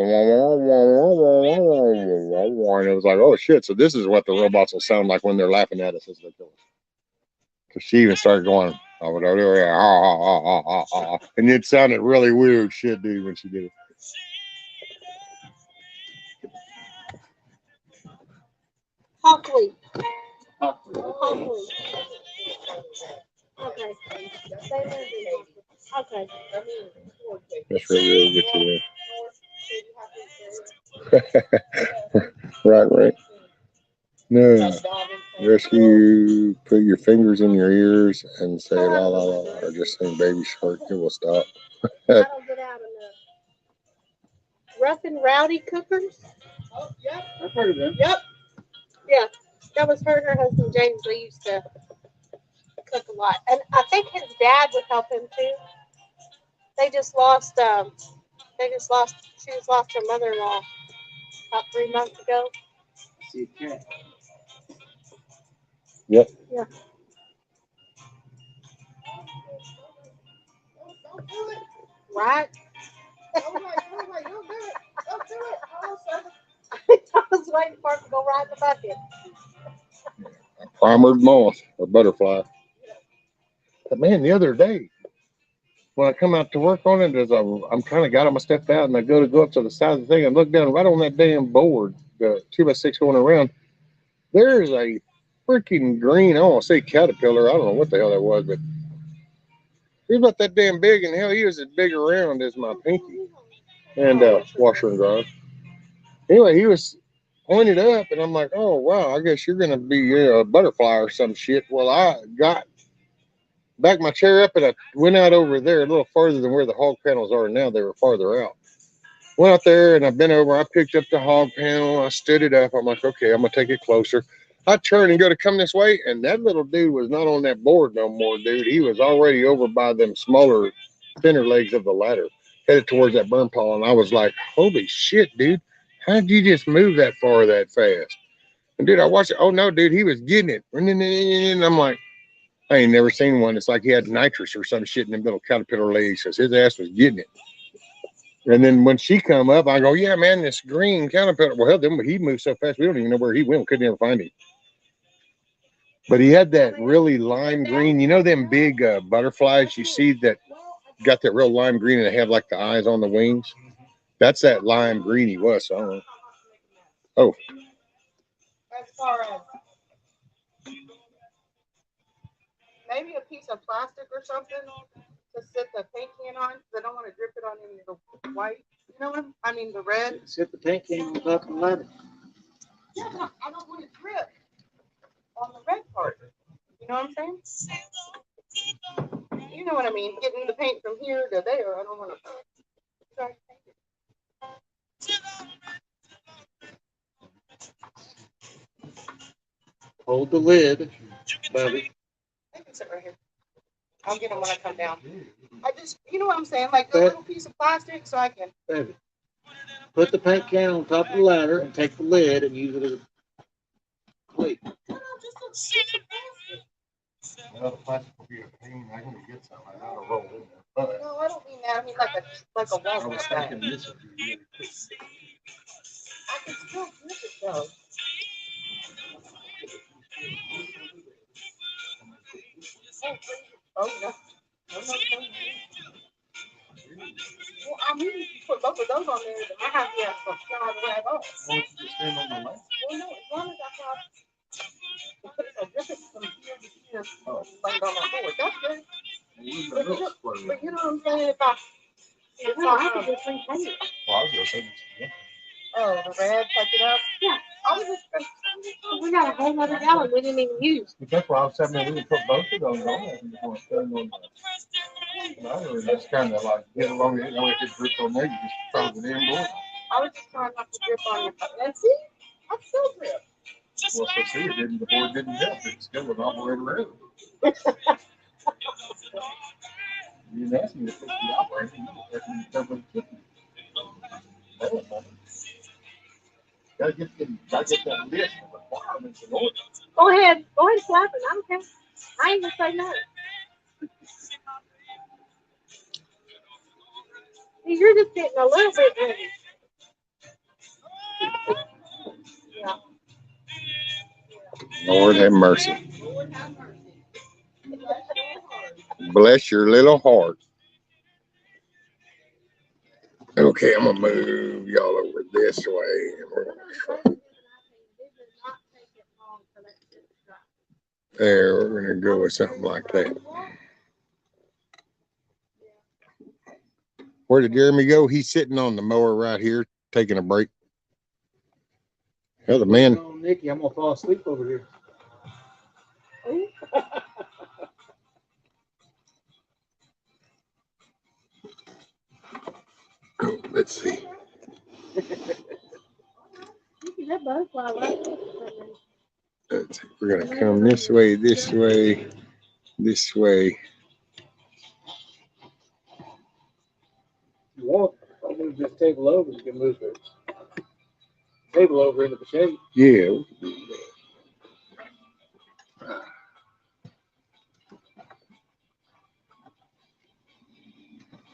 it was like, oh shit! So this is what the robots will sound like when they're laughing at us as they kill us. Because she even started going, and it sounded really weird, shit, dude, when she did it. Hockley. Oh, okay. Okay. That's really good to you. Right. No. Rescue, put your fingers in your ears and say la la la, or just sing Baby Shark. It will stop. I don't get out enough. Rough and Rowdy Cookers. Oh, yep. I've heard of them. Yep. Yeah. That was her and her husband James. They used to cook a lot. And I think his dad would help him too. They just lost she just lost her mother-in-law about 3 months ago. See a cat. Yep. Yeah. Don't do it. Right? Don't do it. Don't do it. Oh, son. I was waiting for it to go right in the bucket. A primered moth or butterfly. But man, the other day, when I come out to work on it, as I'm kind of got all my stuff out and I go up to the side of the thing and look down right on that damn board, the 2x6 going around, there's a freaking green, I don't want to say caterpillar, I don't know what the hell that was, but he was about that damn big, and hell, he was as big around as my pinky. And washer and dryer. Anyway, he was pointed up, and I'm like, oh, wow, I guess you're going to be a butterfly or some shit. Well, I got back my chair up, and I went out over there a little farther than where the hog panels are now. They were farther out. Went out there, and I bent over. I picked up the hog panel. I stood it up. I'm like, okay, I'm going to take it closer. I turn and go to come this way, and that little dude was not on that board no more, dude. He was already over by them smaller, thinner legs of the ladder, headed towards that burn pile. And I was like, holy shit, dude. How'd you just move that far that fast? And, dude, I watched it. Oh, no, dude, he was getting it. And I'm like, I ain't never seen one. It's like he had nitrous or some shit in them little caterpillar legs because his ass was getting it. And then when she come up, I go, yeah, man, this green caterpillar. Well, hell, then he moved so fast, we don't even know where he went. We couldn't even find him. But he had that really lime green. You know them big butterflies you see that got that real lime green and they have like the eyes on the wings? That's that lime green he was. So I don't know. Oh. As far as maybe a piece of plastic or something to sit the paint can on, because I don't want to drip it on any of the white. You know what I mean? The red. Sit the paint can on top of the ladder. Yeah, but I don't want to drip on the red part. You know what I'm saying? You know what I mean? Getting the paint from here to there. I don't want to. Hold the lid, Bobby. They can sit right here. I'll get them when I come down. I just, you know what I'm saying? Like a little piece of plastic so I can. Baby, put the paint can on top of the ladder and take the lid and use it as a plate. Well, the plastic will be a pain. I can get some. I gotta roll in there. But No, I don't mean that. I mean like a I walnut was bag. thinking this would be really quick. I can still grip it though. Oh no. Well, I mean, you put both of those on there, then I have to have some slide right off. Why don't you just stand on the leg? Well, no, as long as I have to put a grip it from here to here, lay it on my board. That's good. But you know what I'm saying? If I have to just repaint it. Well, I was gonna say this. Yeah. Oh, the red, touch it up. Yeah. I was just gonna. We got a whole other gallon we didn't even use. But that's why I was saying we would put both of those on there and just want to stand on the ladder and just kind of like get along it. You know, if it's grip on there, you just throw it in board. I was just trying not to grip on your. And see, I still grip. Well, so see, it didn't, the board didn't help. It still was all the way around. You didn't ask me to fix the operator. You asked me to cover the kitchen. Gotta get that list of requirements in order. Go ahead slap it. I don't care. I ain't gonna say no. You're just getting a little bit ready. Yeah. Lord have mercy. Bless your little heart. Okay, I'm gonna move y'all over this way. There, we're gonna go with something like that. Where did Jeremy go? He's sitting on the mower right here, taking a break. Hell, the man. Oh, Nikki, I'm gonna fall asleep over here. Oh, let's see. We're gonna come this way, this way, this way. If you want, I'll move this table over. You can move the table over into the shade. Yeah.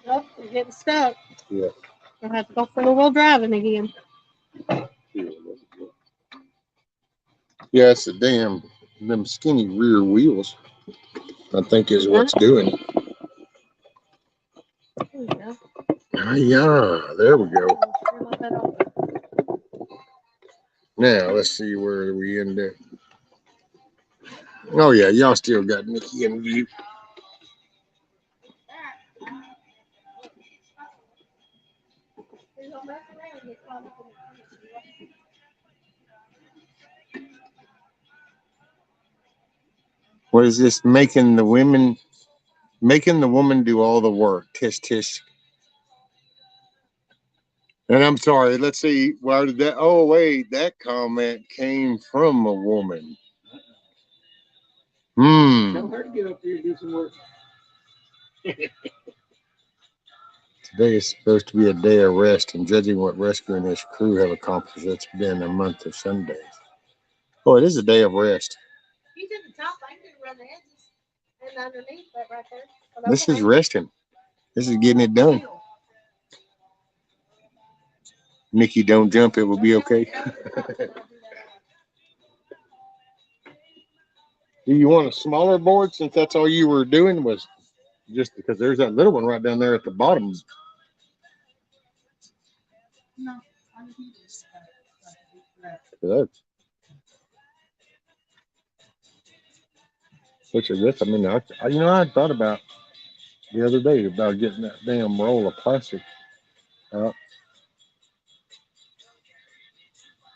Oh, you're getting stuck. Yeah. You'll have to go for the wheel driving again. Yeah, it's the damn them skinny rear wheels. I think is what's doing it. There you go. Yeah, there we go. Now let's see where we end up. Oh yeah, y'all still got Nikki in view. What is this? Making the woman do all the work. Tisk tisk. And I'm sorry, let's see, why did that? Oh, wait, that comment came from a woman. Tell her to get up here and do some work. Today is supposed to be a day of rest, and judging what Rescue and his crew have accomplished, it's been a month of Sundays. Oh, it is a day of rest. He's at the top. I can run the edges and underneath that right there. But This okay. is resting. This is getting it done. Nikki, don't jump. It will be okay. Do you want a smaller board since that's all you were doing was just because there's that little one right down there at the bottom? No. That's picture this. I mean, I thought about the other day about getting that damn roll of plastic out.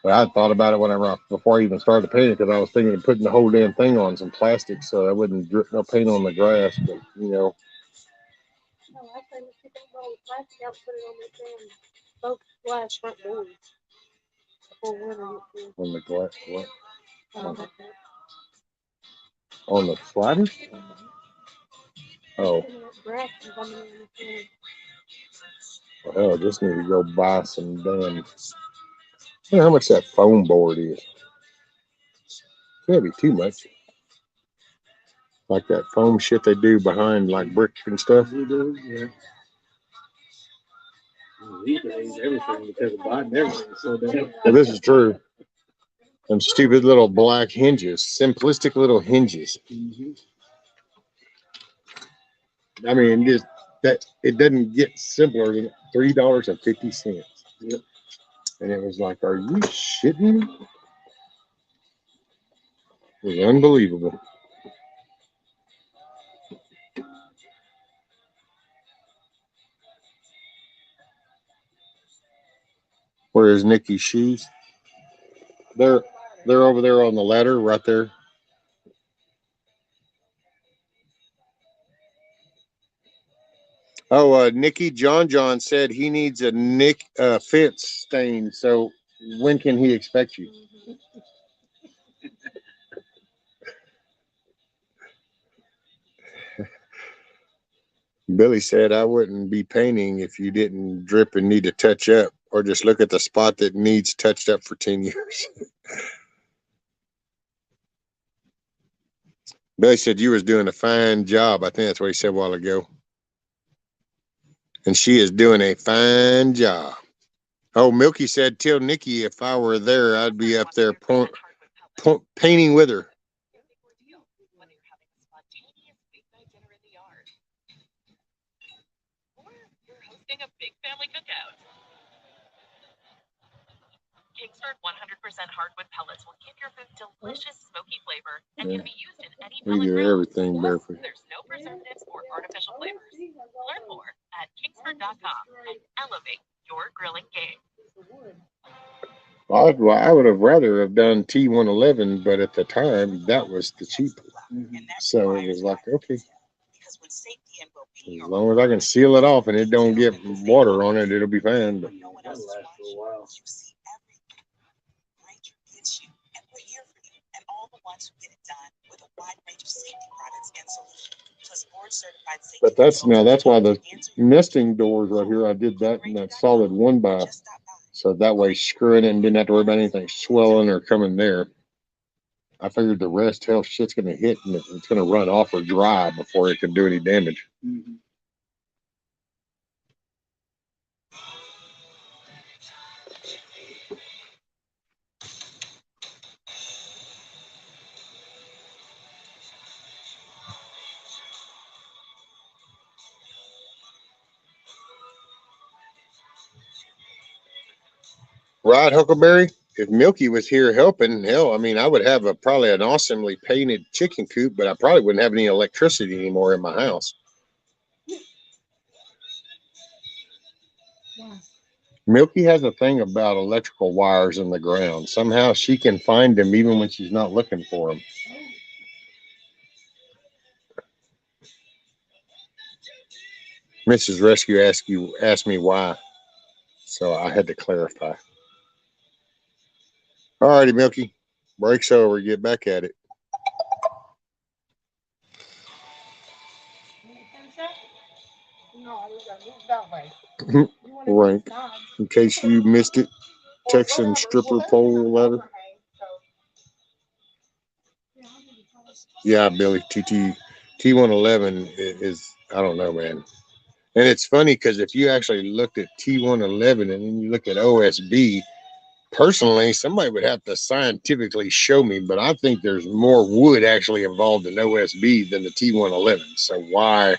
But I thought about it before I even started painting because I was thinking of putting the whole damn thing on some plastic so I wouldn't drip no paint on the grass. But No, I think if you don't roll the plastic out, put it on the damn boat glass front door. Before winter gets here. on the glass, what? Okay. On the slider? Oh, Grass is coming in the field. well, hell, I just need to go buy some damn. I don't know how much that foam board is. Can't be too much. Like that foam shit they do behind like bricks and stuff. Yeah. These days, everything because of Biden, everything is so damn. Well, this is true. Them stupid little black hinges, simplistic little hinges. I mean, just that it doesn't get simpler than $3.50. Yep. And it was like, are you shitting me? It was unbelievable. Where is Nikki's shoes? They're over there on the ladder, right there. Oh, Nikki, John said he needs a fence stain. So when can he expect you? Billy said I wouldn't be painting if you didn't drip and need to touch up, or just look at the spot that needs touched up for 10 years. Billy said you was doing a fine job. I think that's what he said a while ago. And she is doing a fine job. Oh, Milky said, tell Nikki if I were there, I'd be up there painting with her. Hosting a big family cookout. Kingsford 100% hardwood pellets will give your food delicious smoky flavor and can be used in We do everything barefoot. There's no preservatives or artificial flavors. Learn more at Kingsford.com and elevate your grilling game. I would have rather have done T111, but at the time that was the cheapest. So it was like, okay, as long as I can seal it off and it don't get water on it, it'll be fine. But that's why the nesting doors right here, I did that in that solid 1x, so that way screwing it and didn't have to worry about anything swelling or coming there. I figured the rest, hell, shit's gonna hit and it's gonna run off or dry before it can do any damage. Right, Huckleberry? If Milky was here helping, hell, I mean, I would have probably an awesomely painted chicken coop, but I probably wouldn't have any electricity anymore in my house. Milky has a thing about electrical wires in the ground. Somehow she can find them even when she's not looking for them. Mrs. Rescue asked me why, so I had to clarify. All righty, Milky. Break's over. Get back at it. Rank. In case you missed it, Texan stripper pole ladder. Yeah, Billy. T111 is, I don't know, man. And it's funny because if you actually looked at T111 and then you look at OSB, personally, somebody would have to scientifically show me, but I think there's more wood actually involved in OSB than the T111. So why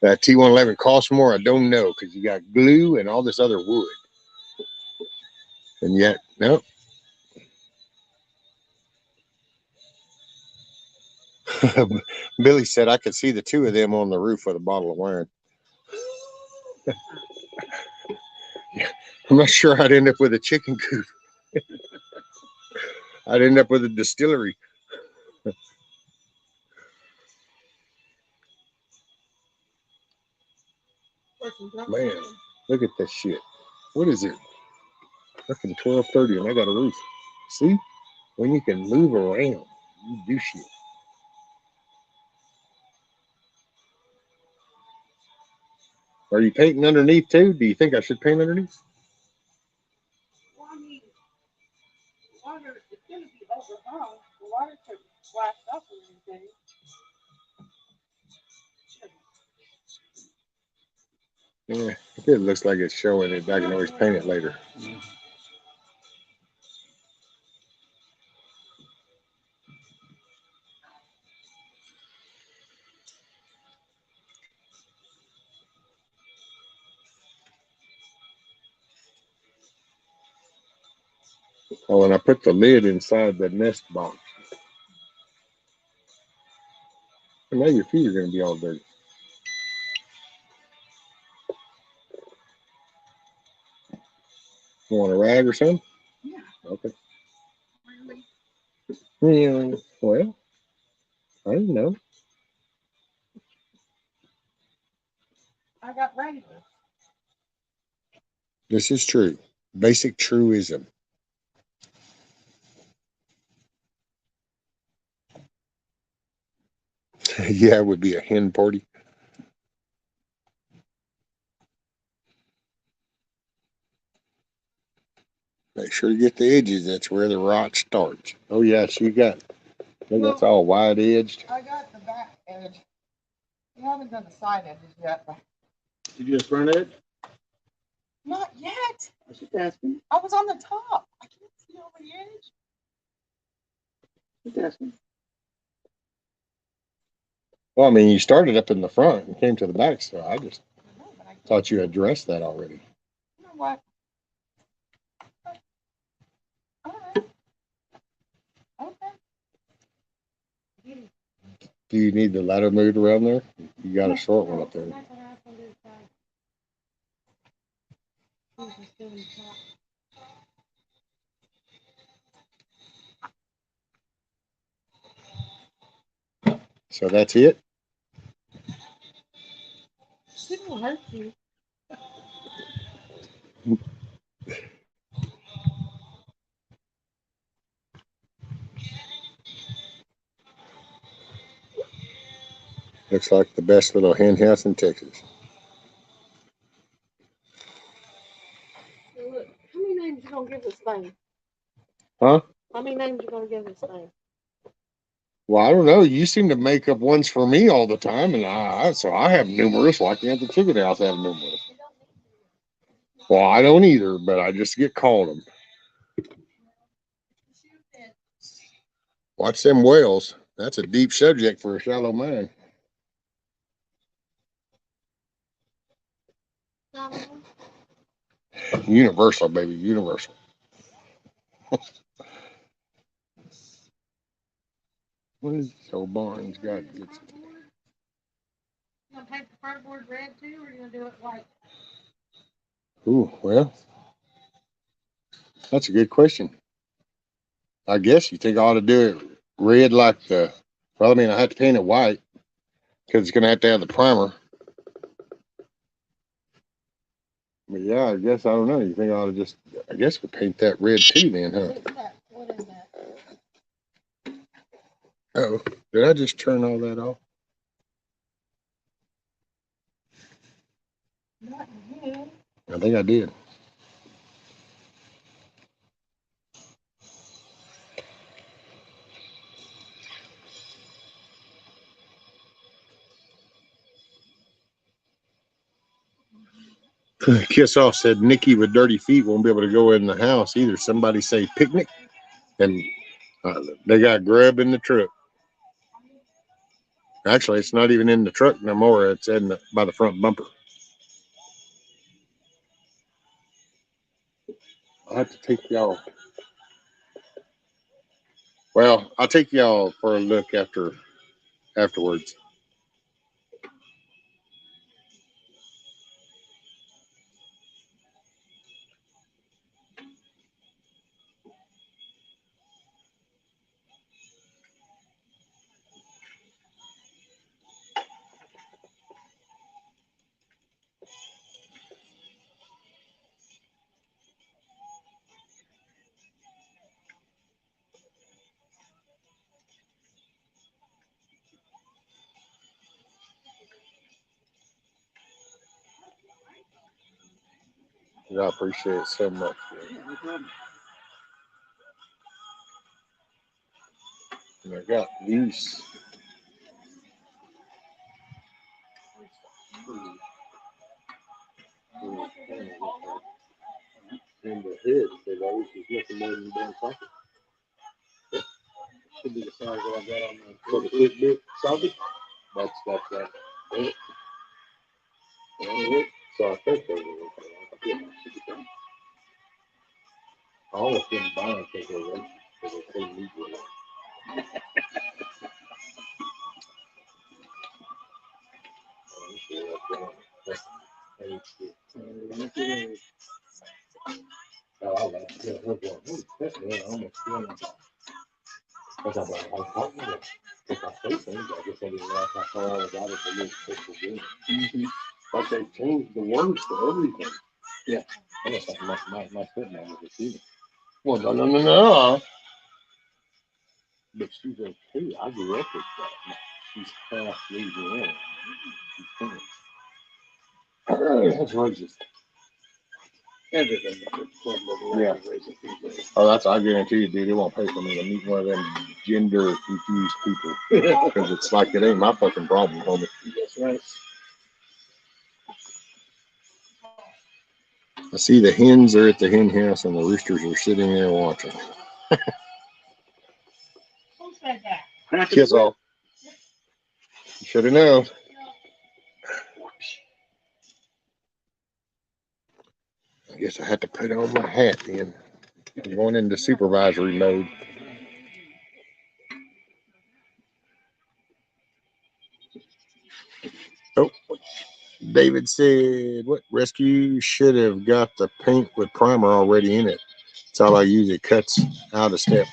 that T111 costs more, I don't know, because you got glue and all this other wood. And yet, no. Billy said I could see the two of them on the roof with a bottle of wine. I'm not sure I'd end up with a chicken coop. I'd end up with a distillery. Man, look at this shit. What is it? Fucking 12:30 and I got a roof. See? When you can move around, you do shit. Are you painting underneath too? Do you think I should paint underneath? Well, I mean, water, it's going to be overhung. The water could blast up or anything. Yeah, it looks like it's showing it. I can always paint it later. Oh, and I put the lid inside the nest box. And now your feet are going to be all dirty. You want a rag or something? Yeah. Okay. Really? Yeah. Well, I don't know. I got regular. This is true. Basic truism. Yeah, it would be a hen party. Make sure you get the edges. That's where the rot starts. Oh, yeah, so you got, I think that's all wide edged. I got the back edge. We haven't done the side edges yet. But Did you do the front edge? not yet. I was just asking. I was on the top. I can't see over the edge. Just asking. Well, I mean, you started up in the front and came to the back, so I just thought you addressed that already. You know what? All right. Okay. Do you need the ladder moved around there? You got a short one up there. That's what I was gonna do, so. This is still in the top. So that's it? She won't hurt you. Looks like the best little hen house in Texas. Now look, how many names you gonna give this thing? Huh? How many names you gonna give this thing? Well, I don't know. You seem to make up ones for me all the time, and so I have numerous. Why can't the chicken house have numerous? Well, I don't either, but I just get called them. Watch them whales. That's a deep subject for a shallow mind. Universal, baby, universal. What is this old Barnes got? You gonna paint the cardboard red too, or you gonna do it white? Ooh, well, that's a good question. I guess you think I ought to do it red like the. Well, I mean, I have to paint it white because it's gonna have to have the primer. But yeah, I guess I don't know. You think I ought to just? I guess we paint that red too, then, huh? What is that? Oh, did I just turn all that off? Not you. I think I did. Kiss Off said Nikki with dirty feet won't be able to go in the house either. Somebody say picnic, and they got grub in the truck. Actually, it's not even in the truck no more. It's in by the front bumper. I'll have to take y'all. Well, I'll take y'all for a look afterwards. I appreciate it so much. Man. And I got these. In the head, they always just nothing more than damn pocket. Should be the size that I got on for the quick bit socket. That's that. So I think they were. I almost didn't buy them because they were so neat. But they changed the words for everything. Yeah. That's like my stepmom was a student. Well, no. But she's okay. I grew up with that. She's past leaving in. That's racist. Everything. Yeah. Oh, I guarantee you, dude, it won't pay for me to meet one of them gender confused people. Because it's like, it ain't my fucking problem, homie. That's right. I see the hens are at the hen house and the roosters are sitting there watching. Who said that? Kiss off. You should have known. I guess I had to put on my hat then. I'm going into supervisory mode. David said, what rescue should have got the paint with primer already in it. That's all I use. It cuts out a step.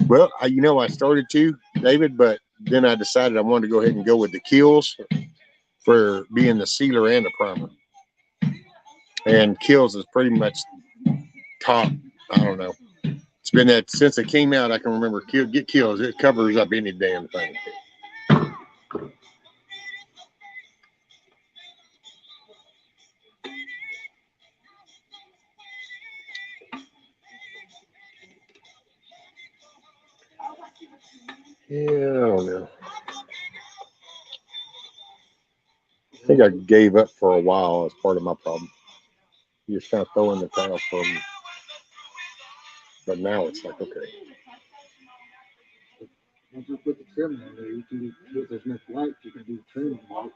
Well, I started to, David, but then I decided I wanted to go ahead and go with the Kills for being the sealer and the primer. And Kills is pretty much top. I don't know. It's been that since it came out. I can remember get Kills. It covers up any damn thing. Yeah, I don't know. I think I gave up for a while as part of my problem. You just kind of throw in the towel for me. But now it's like, okay. Once you put the trim on there, you can get there's enough light, you can do trim light.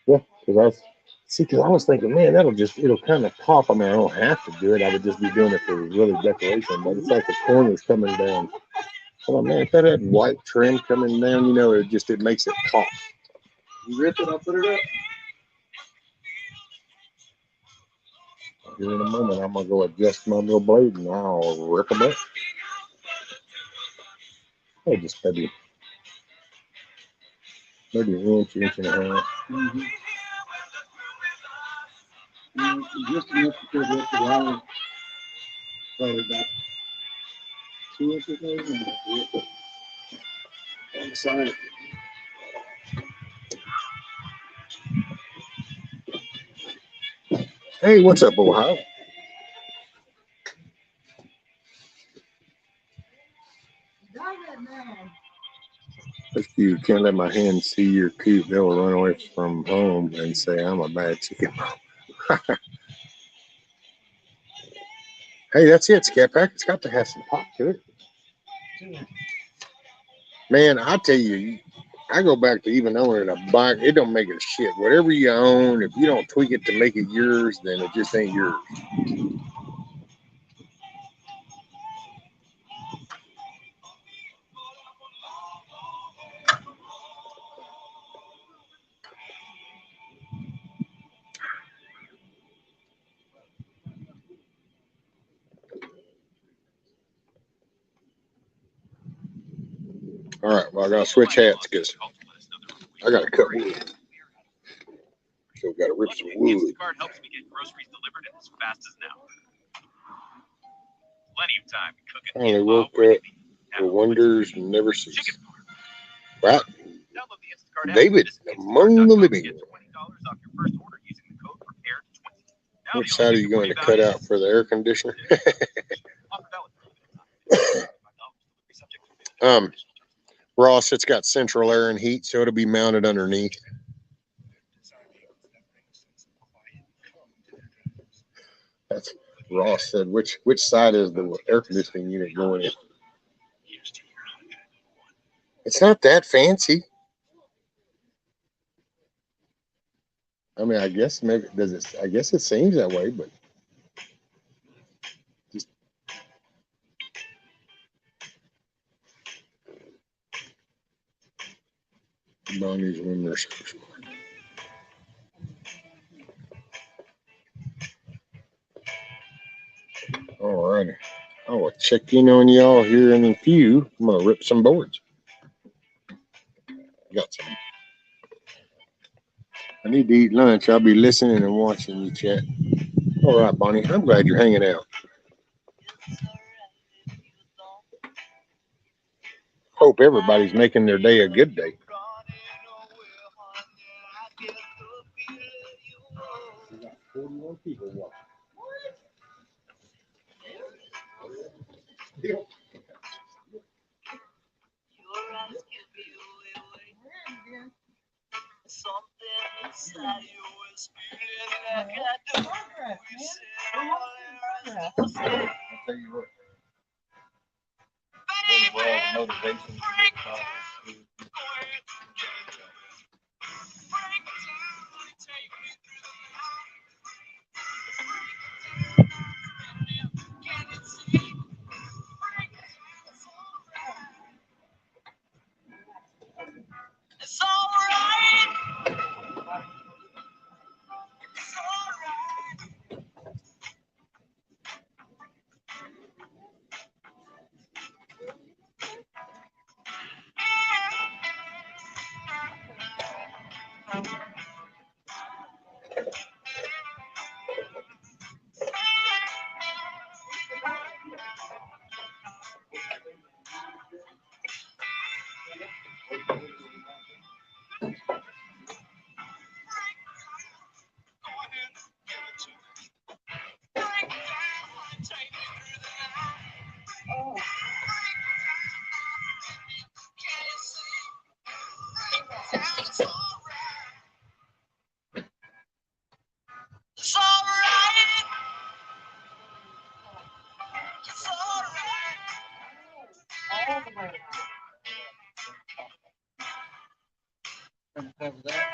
Yeah, because I was thinking, man, it'll kind of pop. I mean, I don't have to do it. I would just be doing it for really decoration. But it's like the corners coming down. Oh man, if that had white trim coming down, it makes it pop. You rip it, I'll put it up. Here in a moment, I'm gonna go adjust my little blade and I'll rip them up. Oh, just maybe an inch and a half. Mm-hmm. Just enough to cover up the wire. Probably about 2 inches maybe. On the side. Hey, what's up, Ohio? If you can't let my hands see your coop, they'll run away from home and say I'm a bad chicken. Hey, that's it, Scat Pack. It's got to have some pop to it. Man, I tell you, I go back to even owning a bike. It don't make it shit. Whatever you own, if you don't tweak it to make it yours, then it just ain't yours. All right, well, I got to switch hats because I got to cut wood. So we got to rip some wood. Instacart helps me get groceries delivered in as fast as now. Plenty of time to cook it. Only worked at the wonders never cease. Right? David, among the living. Which side are you going to cut out for the air conditioner? Ross, it's got central air and heat, so it'll be mounted underneath. That's Ross said. Which side is the air conditioning unit going in? It's not that fancy. I mean, I guess maybe does it. I guess it seems that way, but just Bonnie's windows. All righty. I will check in on y'all here in a few. I'm gonna rip some boards. Got some. I need to eat lunch. I'll be listening and watching you chat. All right, Bonnie. I'm glad you're hanging out. Hope everybody's making their day a good day. We got 41 people watching. Yep. I'll tell you what. Motivation. It's alright. It's alright. All the way. Gonna cover that.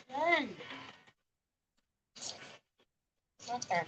Dang. Okay.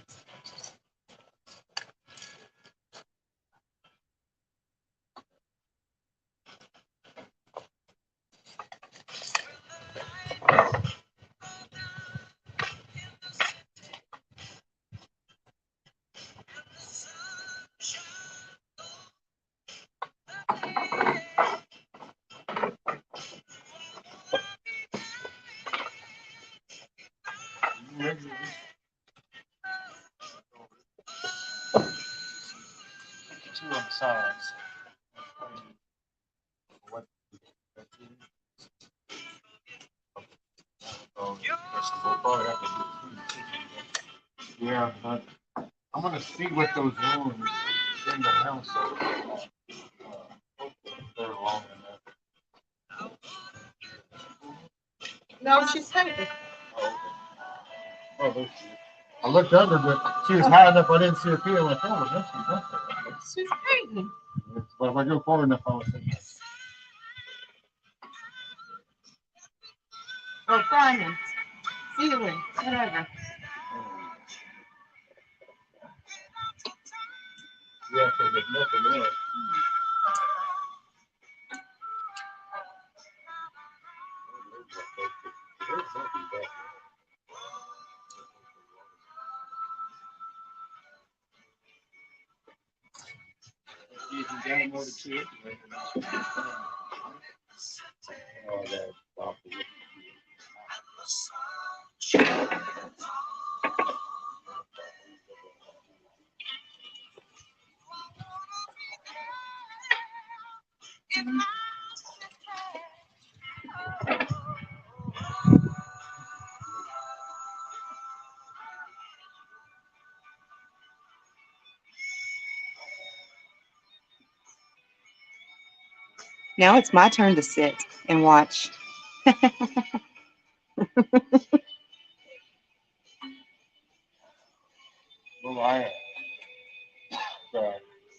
Two on the sides. What? Oh, we'll probably have to do Yeah, but I'm gonna see what those rooms in the house are. They're long enough. No, she's painting. Oh, there's she. I looked under, but she was high enough I didn't see her feel like, oh, that's she's up there. She's painting. But if I go far enough, I'll see. Or finding. Ceiling. Whatever. Yeah, because there's nothing else. You can get more to cheer. Oh, that's awful. Now it's my turn to sit and watch. Well, the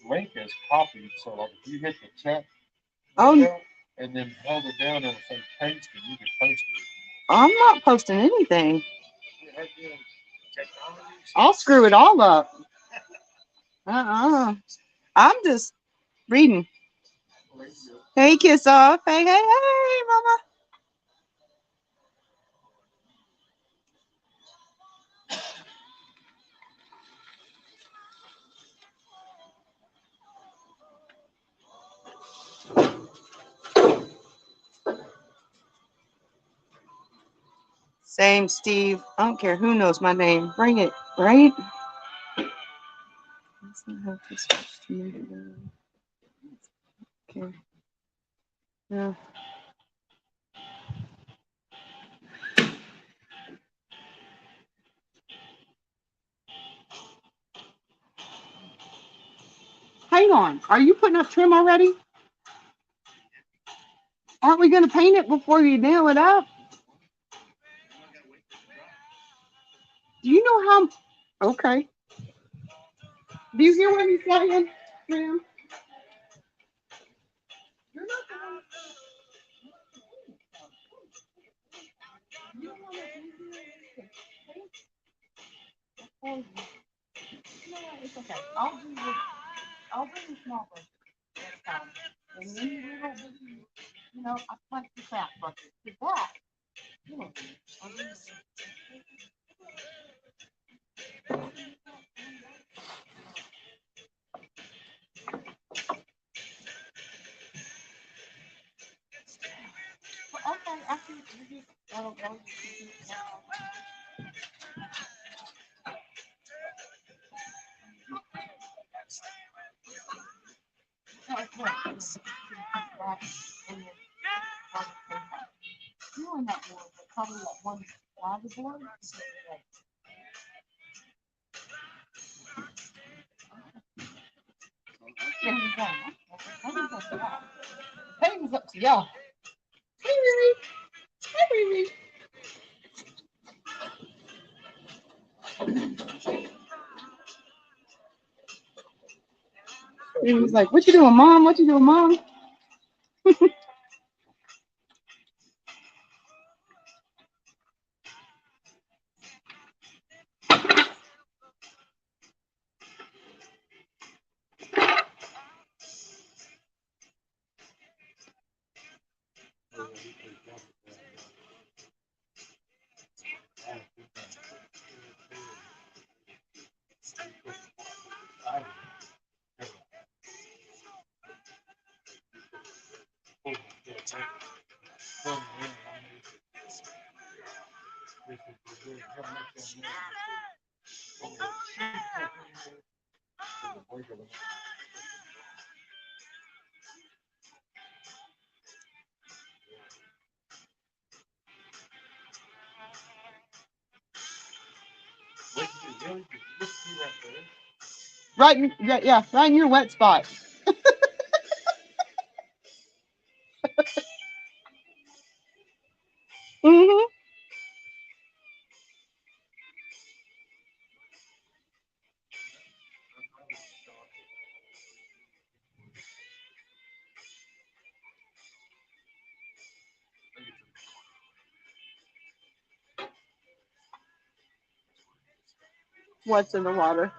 link is copied, so like if you hit the chat window and then hold it down and say paste, and you can post it. I'm not posting anything. I'll screw it all up. I'm just reading. Hey, kiss off. Hey, hey, hey, mama. Same, Steve. I don't care who knows my name. Bring it, right? Let's not have to switch to move it. Okay. Yeah. Hang on. Are you putting up trim already? Aren't we going to paint it before you nail it up? Do you know how? Okay. Do you hear what he's saying, ma'am? You're not the one. You don't want to no, it's okay. I'll do this. I'll bring the small bucket next time. And then you little, I like the fat bucket. Because that, Okay, after you just, I don't know. You on that board, but probably that one side of the board. Yeah, he's on. Hey, was up to y'all. Hey, Riri. Hey, Riri. He was like, "What you doing, Mom? What you doing, Mom?" Right, yeah, right in your wet spot. Mm-hmm. What's in the water?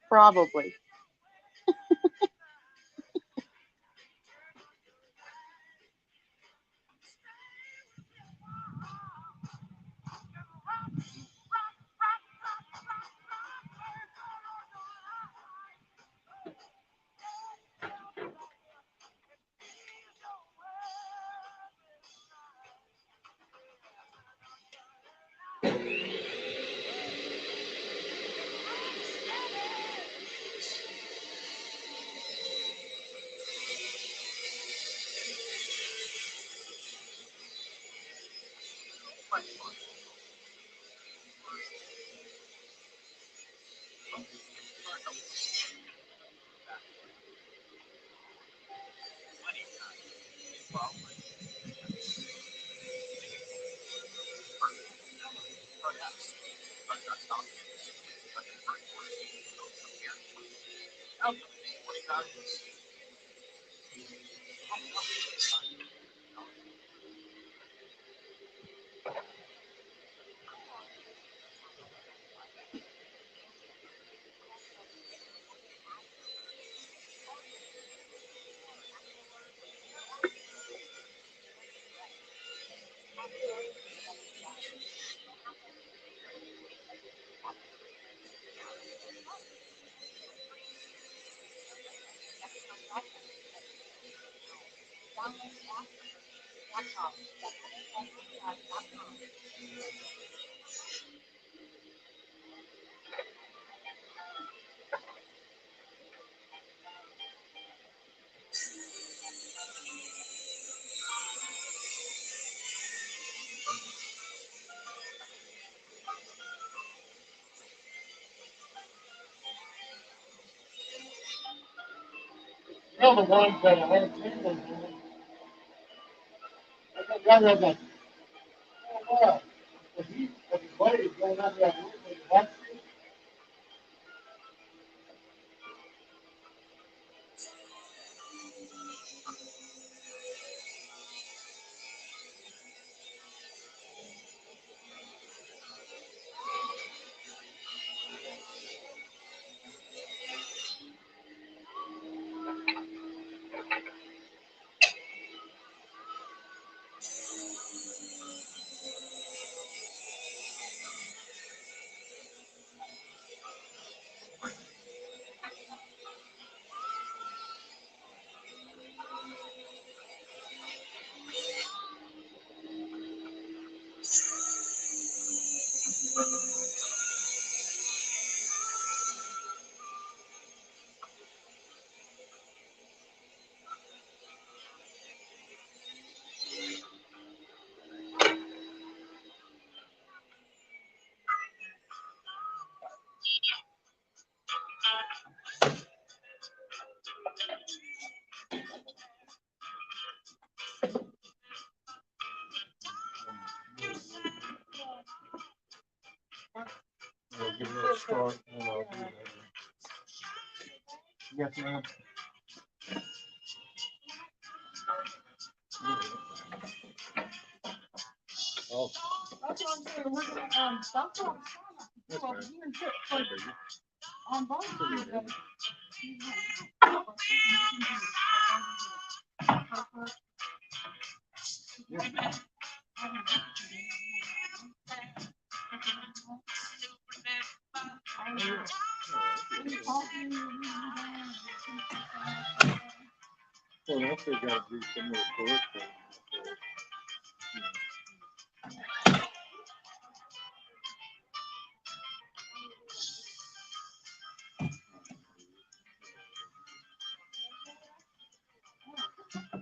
Probably. They're the ones that are hard to do. Rather than, oh, wow, if he, if his buddy is going out there, that's Give it a little start, and I'll do that. Yes, ma'am. Oh. That's what I'm saying. We're gonna stop on both of them. Well, I also got to do some more correcting.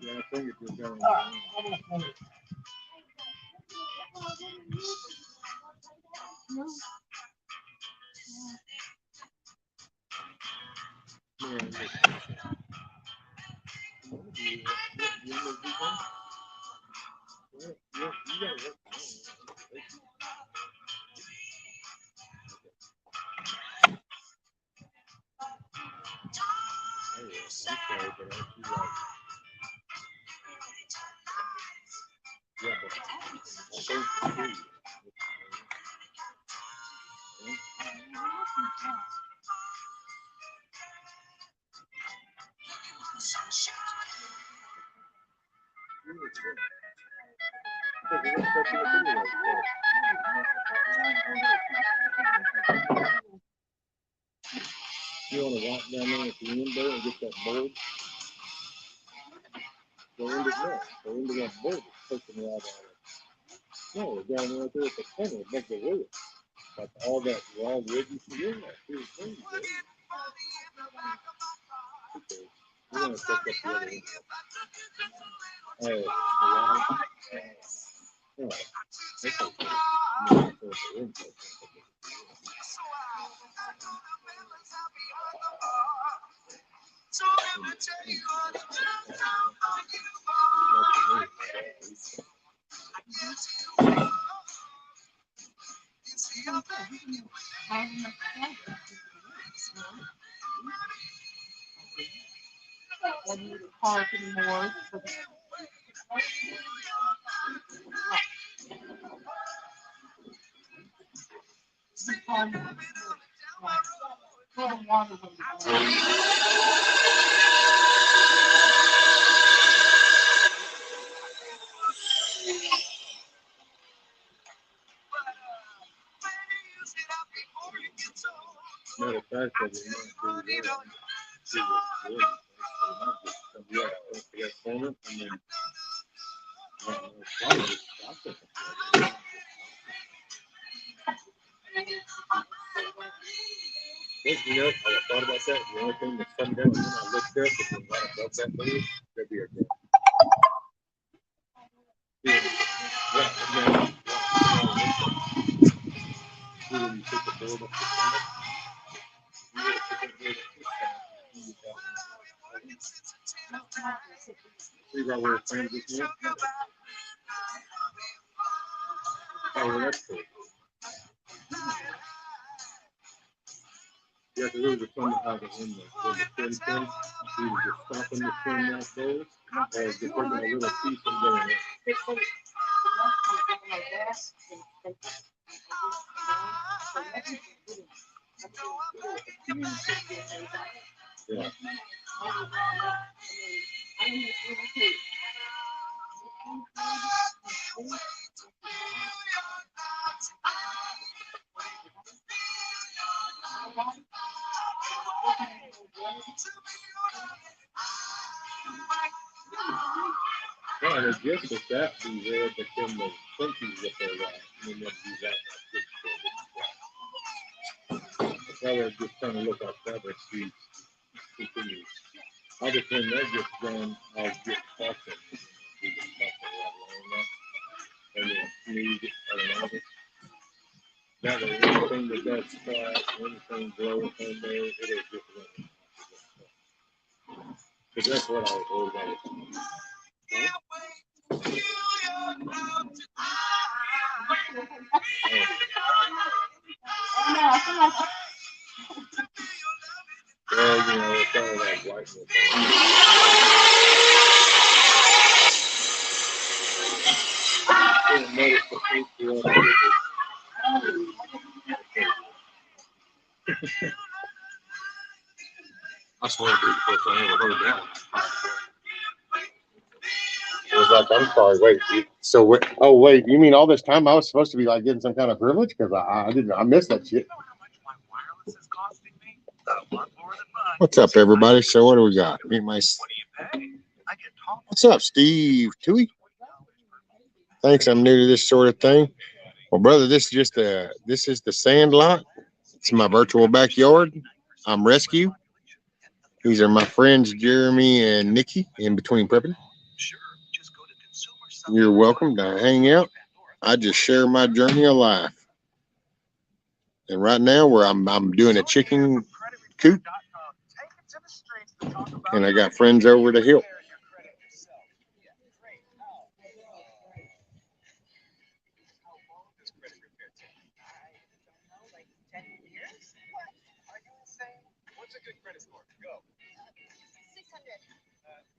Yeah, I think it was going on. You want to walk down there at the window and get that board? Go into that. Go into that board that's taking me out of it. No, down there at the corner, above the wood. Like all that raw wood you see in there. Here's the thing, okay. We're going to take up the other one. Oh, the wall? Oh, that's okay. So let me tell you all the time how you are. I guess you are. You see, I'm baby. I need a park anymore. Matter of fact, I didn't know she was that corner, and then probably just stopped it. You know, I thought about that. The only thing that's come down when I looked up is when right above that blue, there'd be a gap. When you put the board up the side, you gotta put that board up this side. See right where it's framed this year? Oh, well, that's cool. Yeah, because there was a fun out in the thin thing. So you just stopping the thin right there, or just taking a little piece and going in. Yeah. Well, I guess that that be red, but then the funkies up there, right? And then they'll do that like this. That would just kind of look like that, but she continues. Other thing that gets done, I'll get caution. You get caution right around that. And then sneeze it around it. That way, anything that does crack, anything blows in there, it'll just run. Because that's what I was worried about. I know, I Well, you know, it's kind of like whiteness. I swear to the first time I ever heard that one. It was like, I'm sorry, wait. So, wait, oh, wait, you mean all this time I was supposed to be like getting some kind of privilege? Because I missed that shit. What's up, everybody? So, what do we got? What's up, Steve Toohey? Thanks, I'm new to this sort of thing. Well, brother, this is the SandLot. It's my virtual backyard. I'm Rescue. These are my friends Jeremy and Nikki in between prepping. You're welcome to hang out. I just share my journey of life. And right now, where I'm doing a chicken coop, and I got friends over to help. What's a good credit score? Go. 600.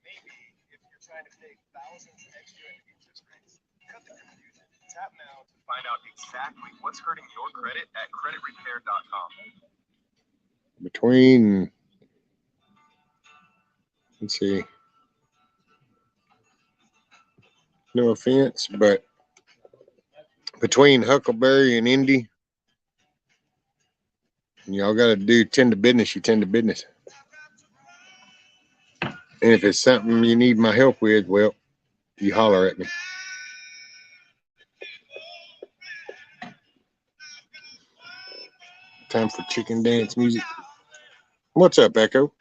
Maybe if you're trying to take thousands extra in interest rates. Cut the confusion. Tap now to find out exactly what's hurting your credit at creditrepair.com. Between, let's see, no offense, but between Huckleberry and Indy, y'all got to tend to business, you tend to business. And if it's something you need my help with, well, you holler at me. Time for chicken dance music. What's up, Echo?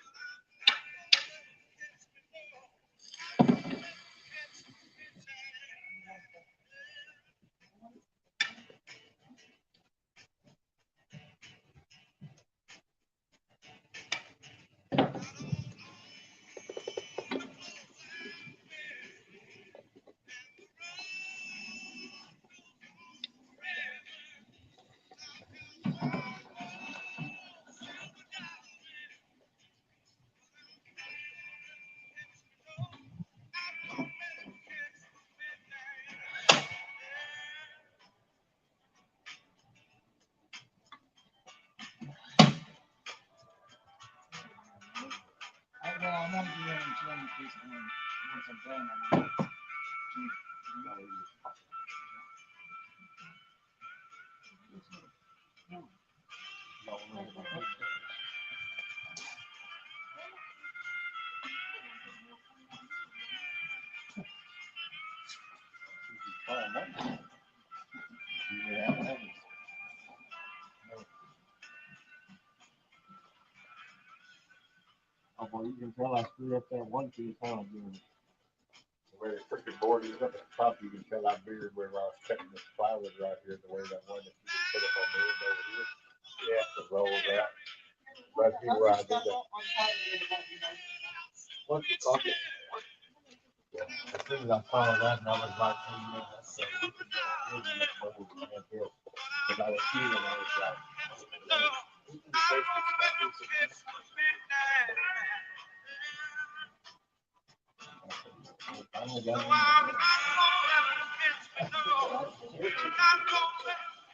Oh, well, you can tell I screwed up that one piece, huh? The way the freaking board is up at the top, you can tell I buried where I was cutting this plywood right here, the way that one that you just put up on the end over here. Yeah, it rolls out. Right here where I did that. What's the socket? Yeah. As soon as I saw that, and I was like, hey, man, that's so we could go ahead and let both of them help. Because I was here and I was like,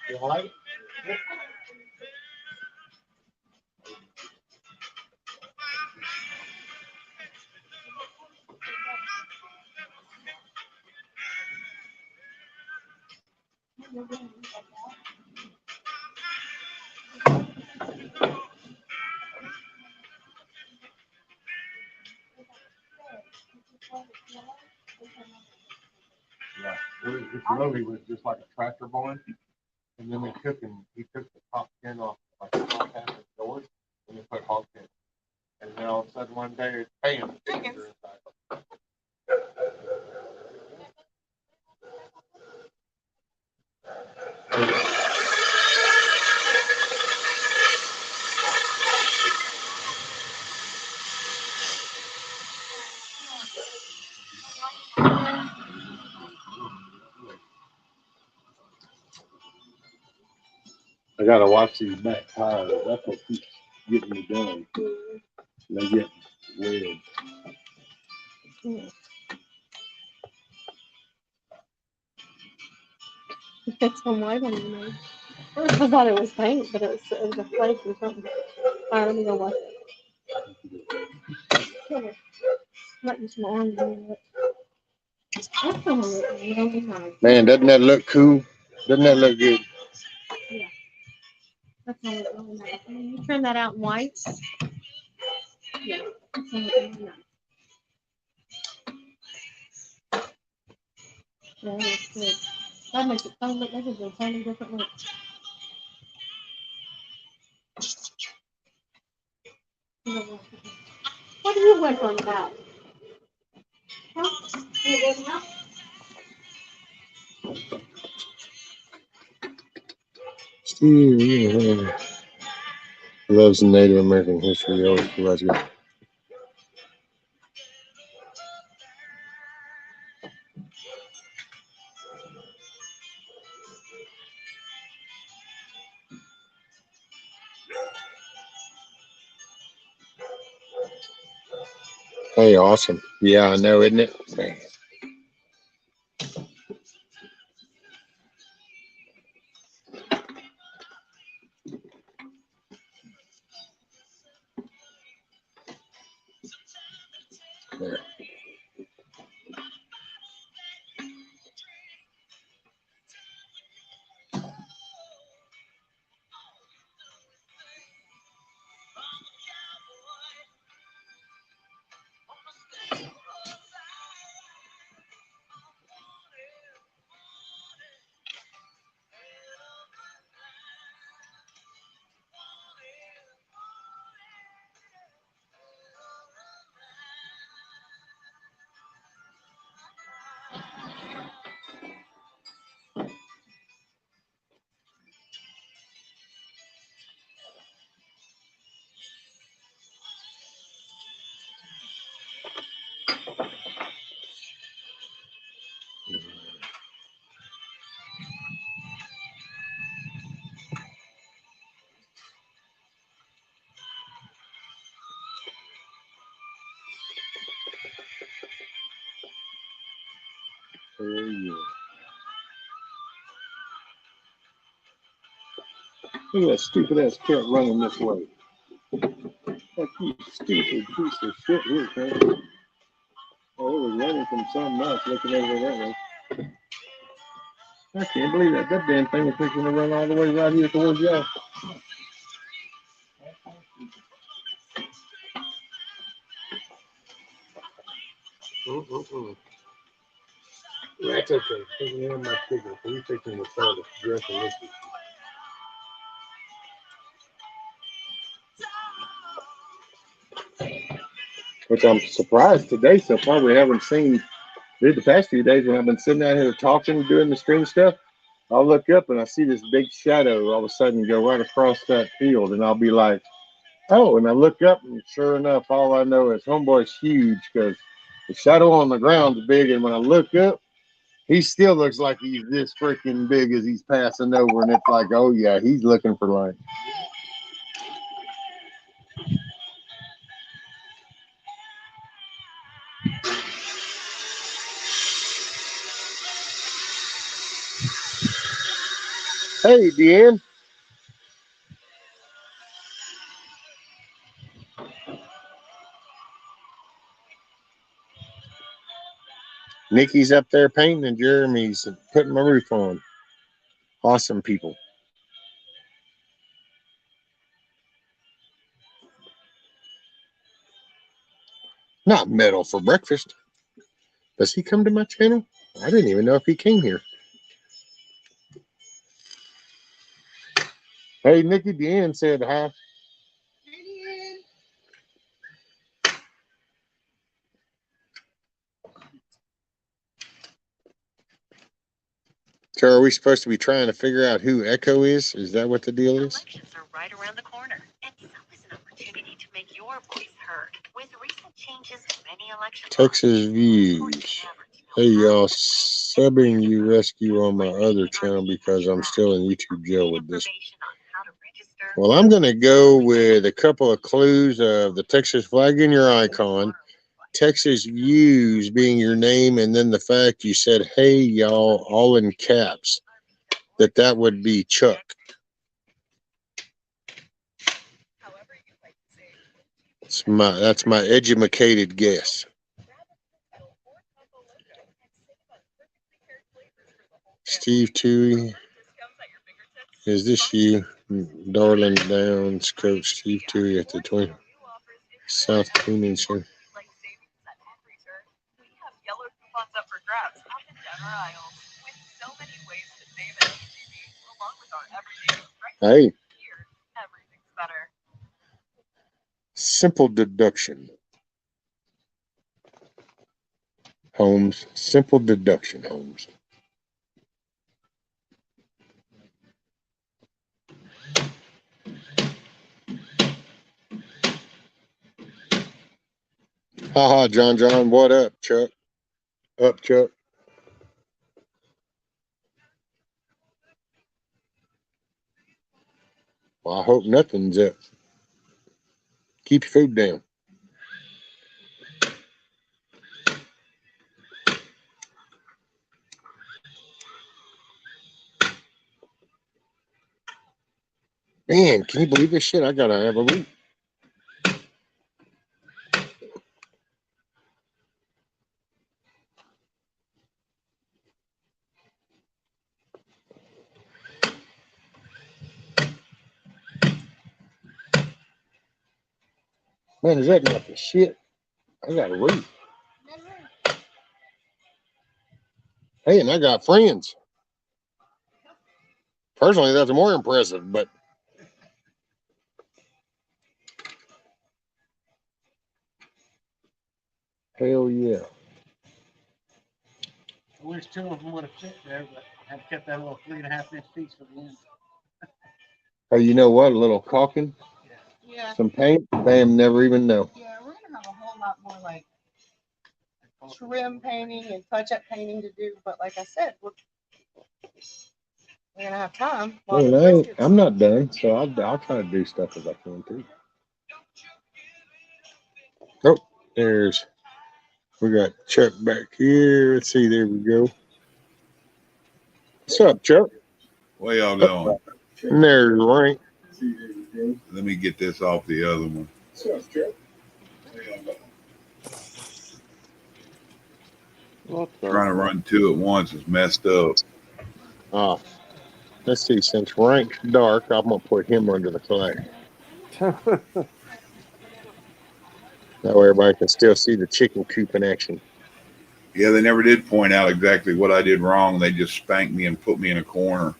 you like it? Yeah, it really was just like a tractor barn, and then he took the top tin off, like the top half of the doors, and they put hog tin. And then all of a sudden one day, bam, chickens are inside. I gotta watch these back tires. That's what keeps getting me done. They get weird. It's some white on the nose. First I thought it was paint, but it was a flake or something. All right, let me go watch it. Might be some orange in it. That's gonna look really nice. Man, doesn't that look cool? Doesn't that look good? Yeah. That's gonna look really nice. I mean, you turn that out in white. Yeah, that's gonna look really nice. Yeah, that looks good. That makes it look like a totally different look. What do you work on that? Huh? You working out? Steve, yeah. Loves Native American history. Always provides good. Hey, awesome. Yeah, I know, isn't it? Man. There. Oh, yeah. Look at that stupid ass cat running this way. That you stupid piece of shit here, man. Oh, it was running from something else, looking over that way. I can't believe that. That damn thing was fixing to run all the way right here towards y'all. That's okay. Taking in my chicken. So we taking the salad, dress and liquid. Which I'm surprised today so far we haven't seen. The past few days when I've been sitting out here talking, doing the screen stuff, I'll look up and I see this big shadow all of a sudden go right across that field, and I'll be like, oh, and I look up and sure enough, all I know is homeboy's huge because the shadow on the ground is big, and when I look up, he still looks like he's this freaking big as he's passing over, and it's like, oh yeah, he's looking for light. Hey, Deanne. Nikki's up there painting, and Jeremy's putting my roof on. Awesome people. Not metal for breakfast. Does he come to my channel? I didn't even know if he came here. Hey, Nikki, Deanne said hi. So are we supposed to be trying to figure out who Echo is? Is that what the deal is? Elections are right around the corner, and so is an opportunity to make your voice heard. With recent changes to many election Texas Views. Hey, y'all, subbing you rescue on my other channel because I'm still in YouTube jail with this Well, I'm going to go with a couple of clues of the Texas flag in your icon, Texas views being your name, and then the fact you said, "Hey, y'all," all in caps, that would be Chuck. That's my educated guess. Steve Toohey. Is this you? Darling Downs coach Steve Toohey at the 20 South Cleaning Show. We have yellow coupons up for grabs up and down our aisles with so many ways to save at HEB, along with our everyday Hey. Here, everything's better. Simple deduction. Holmes. Simple deduction, Holmes. Haha, John. What up, Chuck? Up, Chuck. Well, I hope nothing's up. Keep your food down. Man, can you believe this shit? I gotta have a week. Man, is that not the shit? I gotta read. Hey, and I got friends. Personally, that's more impressive, but hell yeah. I wish two of them would have fit there, but I've kept that little 3.5-inch piece for the end. Oh, you know what? A little caulking, Yeah. some paint. Bam, never even know. Yeah, we're gonna have a whole lot more like trim painting and touch-up painting to do, but like I said, we're gonna have time. Well, I'm not done, so I'll try to do stuff as I can too. Oh, we got Chuck back here. Let's see, there we go. What's up, Chuck? Where y'all going? And there's Rank. Let me get this off the other one. Trying to run two at once is messed up. Let's see, since Rank's dark, I'm gonna put him under the flag. That way everybody can still see the chicken coop in action. Yeah, they never did point out exactly what I did wrong. They just spanked me and put me in a corner.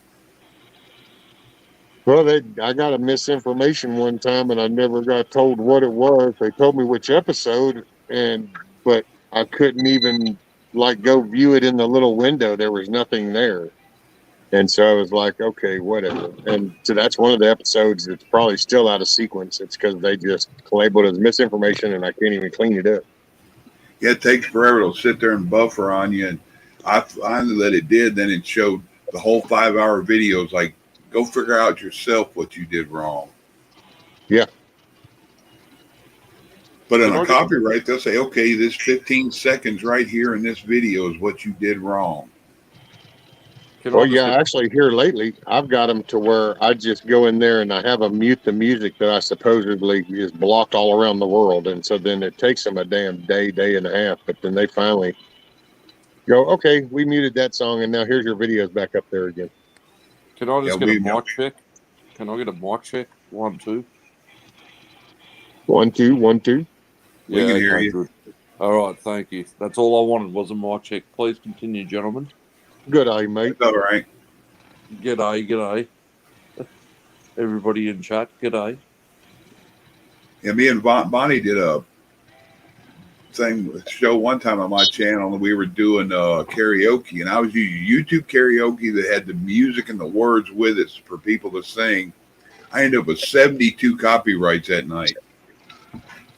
Well, I got a misinformation one time, and I never got told what it was. They told me which episode, but I couldn't even go view it in the little window. There was nothing there, and so I was like, okay, whatever. And so that's one of the episodes that's probably still out of sequence. It's because they just labeled it as misinformation, and I can't even clean it up. Yeah, it takes forever to sit there and buffer on you, and I finally let it did. Then it showed the whole 5-hour videos. Like, go figure out yourself what you did wrong. Yeah. But in a copyright, they'll say, okay, this 15 seconds right here in this video is what you did wrong. Well, yeah, actually here lately, I've got them to where I just go in there and I have them mute the music that I supposedly is blocked all around the world. And so then it takes them a damn day and a half. But then they finally go, okay, we muted that song and now here's your videos back up there again. Can I just get a mic check? Can I get a mic check? 1, 2. 1, 2, 1, 2. We can hear you. Good. All right, thank you. That's all I wanted was a mic check. Please continue, gentlemen. Good eye, mate. All right. G'day. Everybody in chat, g'day. Yeah, me and Bonnie did a show one time on my channel, and we were doing karaoke, and I was using YouTube karaoke that had the music and the words with it for people to sing. I ended up with 72 copyrights that night.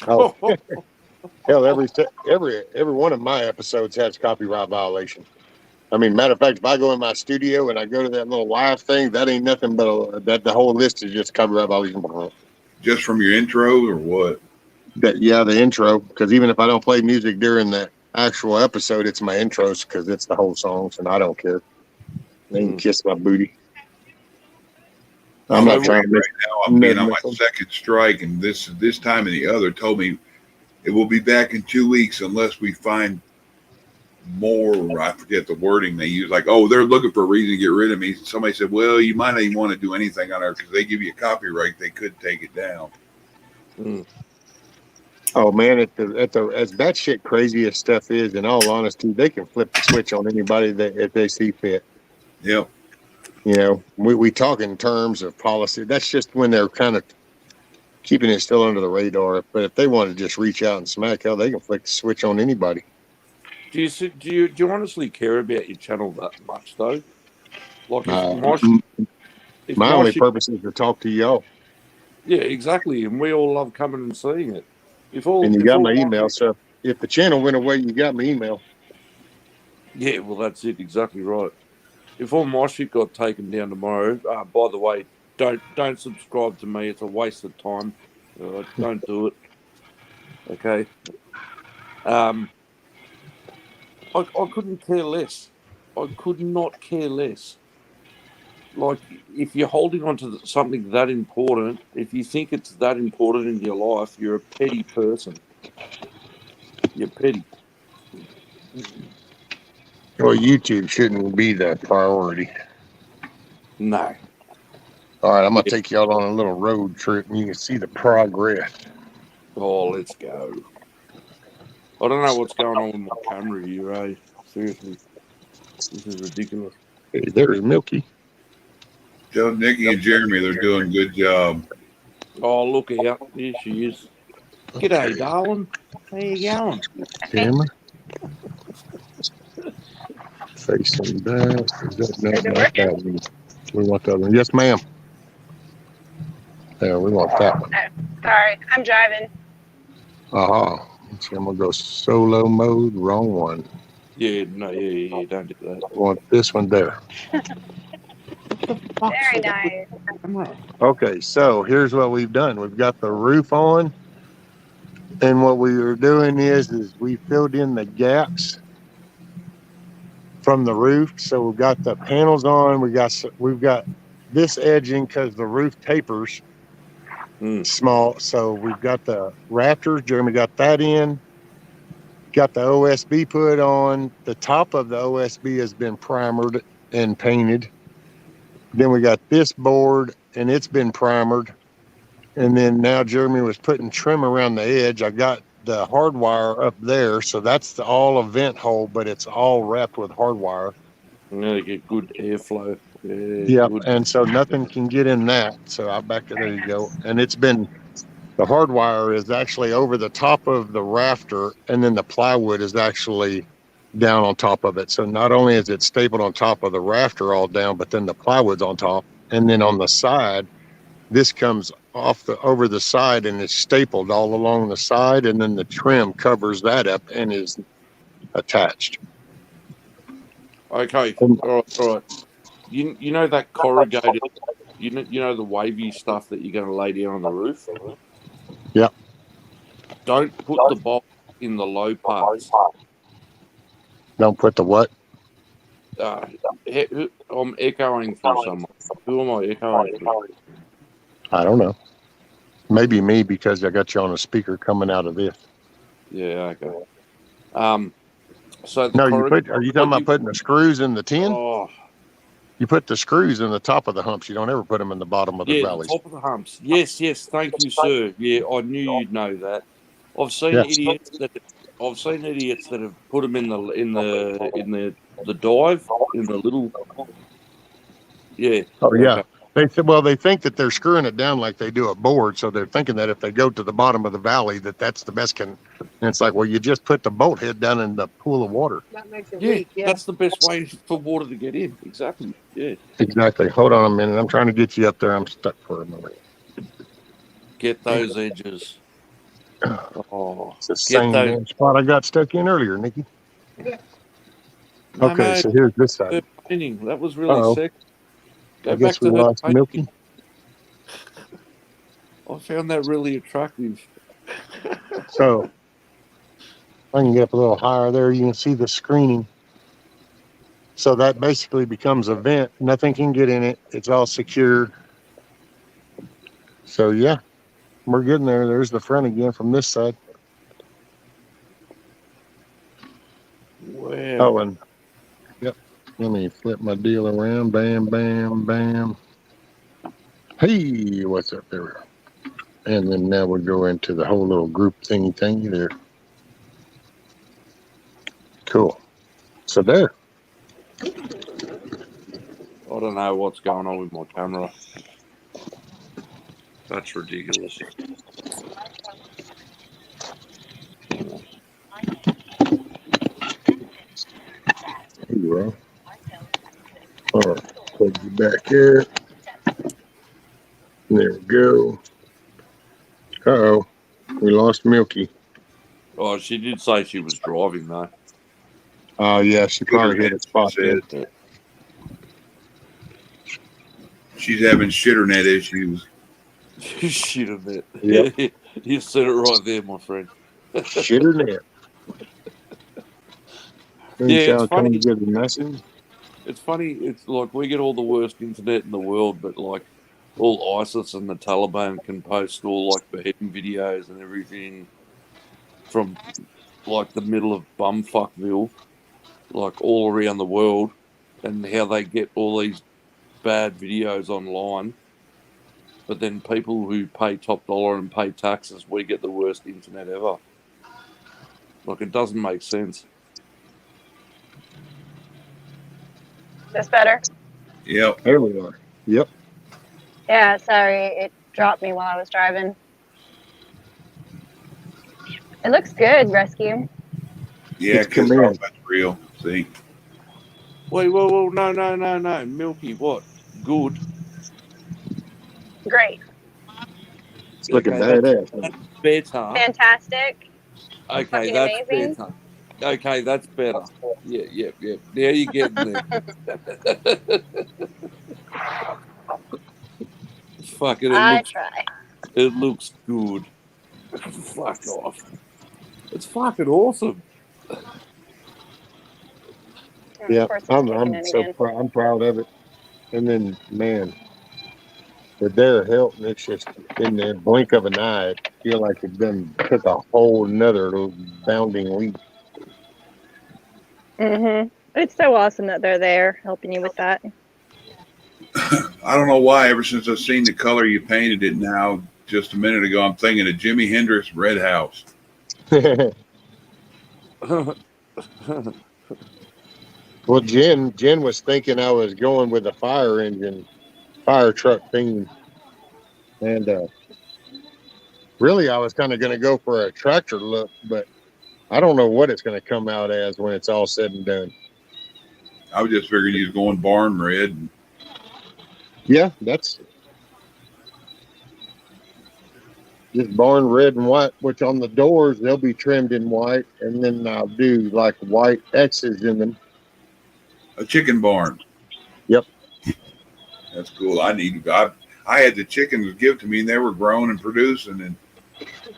Oh, hell! Every one of my episodes has copyright violation. I mean, matter of fact, if I go in my studio and I go to that little live thing, that ain't nothing but that the whole list is just covered up all these. Just from your intro or what? Yeah, the intro. Because even if I don't play music during the actual episode, it's my intros because it's the whole songs, and I don't care. They can kiss my booty. I'm not trying to right now. I'm being on my second strike, and this time and the other told me it will be back in 2 weeks unless we find more. I forget the wording they use. Like, oh, they're looking for a reason to get rid of me. Somebody said, well, you might not even want to do anything on there because they give you a copyright. They could take it down. Oh man, as batshit crazy as stuff is, in all honesty, they can flip the switch on anybody that if they see fit. Yep. You know, we talk in terms of policy. That's just when they're kind of keeping it still under the radar. But if they want to just reach out and smack, hell, they can flick the switch on anybody. Do you honestly care about your channel that much though? Like my only purpose is to talk to y'all. Yeah, exactly, and we all love coming and seeing it. And you got my email, so if the channel went away, you got my email. Yeah, well, that's it. Exactly right. If all my shit got taken down tomorrow, by the way, don't subscribe to me. It's a waste of time. Don't do it. Okay. I couldn't care less. I could not care less. Like, if you're holding on to something that important, if you think it's that important in your life, you're a petty person. You're petty. Well, YouTube shouldn't be the priority. No. All right, I'm going to take y'all on a little road trip and you can see the progress. Oh, let's go. I don't know what's going on with my camera here, eh? Seriously. This is ridiculous. Hey, there's Milky. Tell Nikki and Jeremy they're doing a good job. Oh, look out. Here she is. G'day, darling. How you going? Camera. Facing that. Is that not that one? We want that one. Yes, ma'am. Yeah, we want that one. Sorry, I'm driving. Uh-huh. See, I'm going to go solo mode. Wrong one. Yeah, no, yeah, don't do that. I want this one there. Very nice. Okay, so here's what we've done. We've got the roof on, and what we were doing is we filled in the gaps from the roof. So we've got the panels on. We've got this edging because the roof tapers small. So we've got the rafters. Jeremy got that in. Got the OSB put on. The top of the OSB has been primered and painted. Then we got this board, and it's been primered. And then now Jeremy was putting trim around the edge. I got the hardwire up there, so that's all a vent hole, but it's all wrapped with hardwire. Yeah, to get good airflow. Yeah, and so nothing can get in that. So I back to there you go. And the hardwire is actually over the top of the rafter, and then the plywood is actually down on top of it. So not only is it stapled on top of the rafter all down, but then the plywood's on top. And then on the side, this comes over the side and it's stapled all along the side, and then the trim covers that up and is attached. Okay, all right. You know that corrugated, you know the wavy stuff that you're going to lay down on the roof? Yeah. Don't put the bolt in the low parts. Don't put the what? I'm echoing through someone. Who am I echoing through? I don't know. Maybe me, because I got you on a speaker coming out of this. Yeah, okay. So no, are you talking about putting the screws in the tin? Oh. You put the screws in the top of the humps. You don't ever put them in the bottom of the valleys. The top of the humps. Yes, thank you, sir. Yeah, I knew you'd know that. I've seen idiots that have put them in the dive in the little. Yeah. Oh yeah. Okay. They think that they're screwing it down like they do a board, so they're thinking that if they go to the bottom of the valley, that's the best. And it's like, well, you just put the bolt head down in the pool of water. That makes it weak. Yeah, that's the best way for water to get in. Exactly. Yeah. Exactly. Hold on a minute. I'm trying to get you up there. I'm stuck for a moment. Get those edges. Oh, it's the same damn spot I got stuck in earlier, Nikki. No, Okay, mate, so here's this side. her painting. That was really Uh-oh. sick. I Go guess back we to her lost painting. Milky. I found that really attractive. So if I can get up a little higher there, you can see the screening. So that basically becomes a vent. Nothing can get in it. It's all secure. So yeah, we're getting there. There's the front again from this side. Wow. Oh, and yep. Let me flip my deal around. Bam, bam, bam. Hey, what's up there? And then now we'll go into the whole little group thingy there. Cool. So there. I don't know what's going on with my camera. That's ridiculous. Here you are. All right, plug you back here. There we go. Uh-oh. We lost Milky. Oh, she did say she was driving, though. Oh, yeah, she probably hit a spot there. She's having shitternet issues. Shitternet. Yep. You said it right there, my friend. Shitternet. Yeah, it's funny. To get the message. It's funny. It's like we get all the worst internet in the world, but like all ISIS and the Taliban can post all like beheading videos and everything from like the middle of bumfuckville, like all around the world, and how they get all these bad videos online. But then people who pay top dollar and pay taxes, we get the worst internet ever. Like, it doesn't make sense. This better? Yep. There we are. Yep. Yeah, sorry, it dropped me while I was driving. It looks good, Rescue. Yeah, because that's real. See? Wait, whoa, no. Milky, what? Good. Great. It's looking Okay, badass. that's better. Fantastic. Okay, Fucking that's amazing. better. Okay, that's better. Yeah. Now you're getting there. Fucking, it looks good. Fuck off. It's fucking awesome. Yeah, I'm proud of it. And then, man, with their help, it's just in the blink of an eye, I feel like it done took a whole nother bounding leap. It's so awesome that they're there helping you with that. I don't know why, ever since I've seen the color you painted it now, just a minute ago, I'm thinking of Jimi Hendrix Red House. Well, Jen was thinking I was going with a fire truck theme. And really, I was kind of going to go for a tractor look, but I don't know what it's going to come out as when it's all said and done. I was just figuring he's going barn red. Yeah, that's just barn red and white, which on the doors, they'll be trimmed in white. And then I'll do like white X's in them. A chicken barn. Yep. That's cool. I had the chickens give to me, and they were grown and producing, and